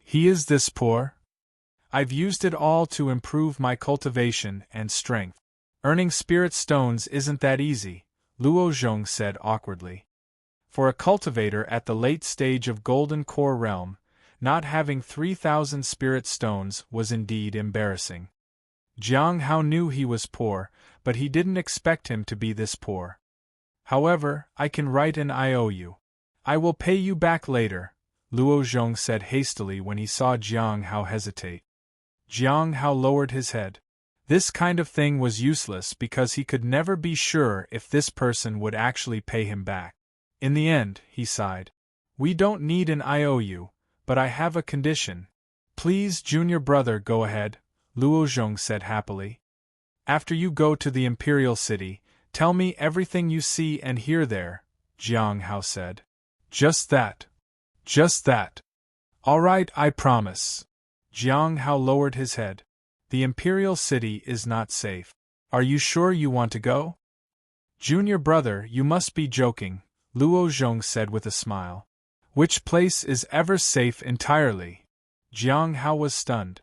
"He is this poor?" "I've used it all to improve my cultivation and strength. Earning spirit stones isn't that easy," Luozhong said awkwardly. For a cultivator at the late stage of Golden Core Realm, not having 3,000 spirit stones was indeed embarrassing. Jiang Hao knew he was poor, but he didn't expect him to be this poor. "However, I can write an IOU. I will pay you back later," Luozhong said hastily when he saw Jiang Hao hesitate. Jiang Hao lowered his head. This kind of thing was useless because he could never be sure if this person would actually pay him back. In the end, he sighed. "We don't need an IOU, but I have a condition." "Please, junior brother, go ahead," Luozhong said happily. "After you go to the Imperial City, tell me everything you see and hear there," Jiang Hao said. "Just that. Just that. All right, I promise." Jiang Hao lowered his head. "The Imperial City is not safe. Are you sure you want to go?" "Junior brother, you must be joking," Luozhong said with a smile. "Which place is ever safe entirely?" Jiang Hao was stunned.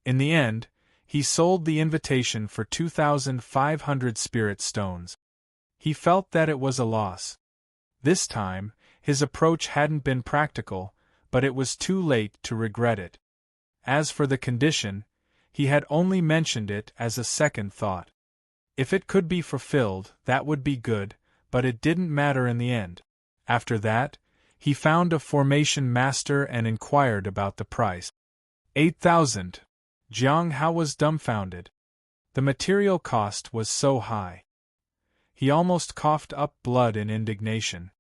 In the end, he sold the invitation for 2,500 spirit stones. He felt that it was a loss. This time, his approach hadn't been practical, but it was too late to regret it. As for the condition, he had only mentioned it as a second thought. If it could be fulfilled, that would be good, but it didn't matter in the end. After that, he found a formation master and inquired about the price. 8,000. Jiang Hao was dumbfounded. The material cost was so high. He almost coughed up blood in indignation.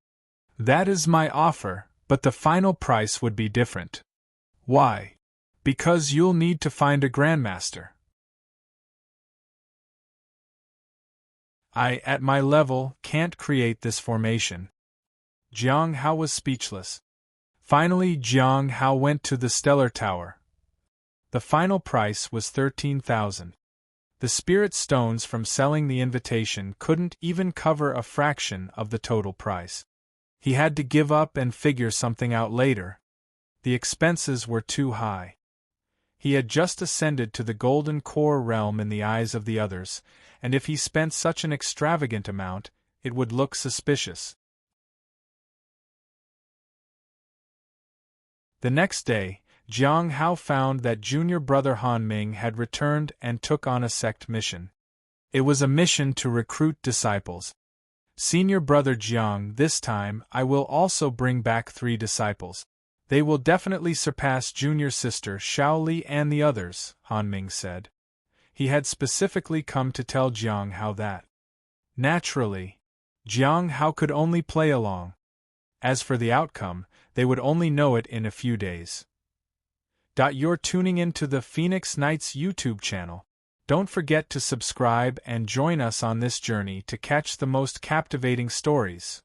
"That is my offer, but the final price would be different." "Why?" "Because you'll need to find a grandmaster. I, at my level, can't create this formation." Jiang Hao was speechless. Finally, Jiang Hao went to the Stellar Tower. The final price was 13,000. The spirit stones from selling the invitation couldn't even cover a fraction of the total price. He had to give up and figure something out later. The expenses were too high. He had just ascended to the Golden Core realm in the eyes of the others, and if he spent such an extravagant amount, it would look suspicious. The next day, Jiang Hao found that junior brother Han Ming had returned and took on a sect mission. It was a mission to recruit disciples. Senior brother Jiang, this time I will also bring back 3 disciples. They will definitely surpass junior sister Xiao Li and the others, Han Ming said. He had specifically come to tell Jiang Hao that. Naturally, Jiang Hao could only play along. As for the outcome, they would only know it in a few days. You're tuning into the Phoenix Knights YouTube channel. Don't forget to subscribe and join us on this journey to catch the most captivating stories.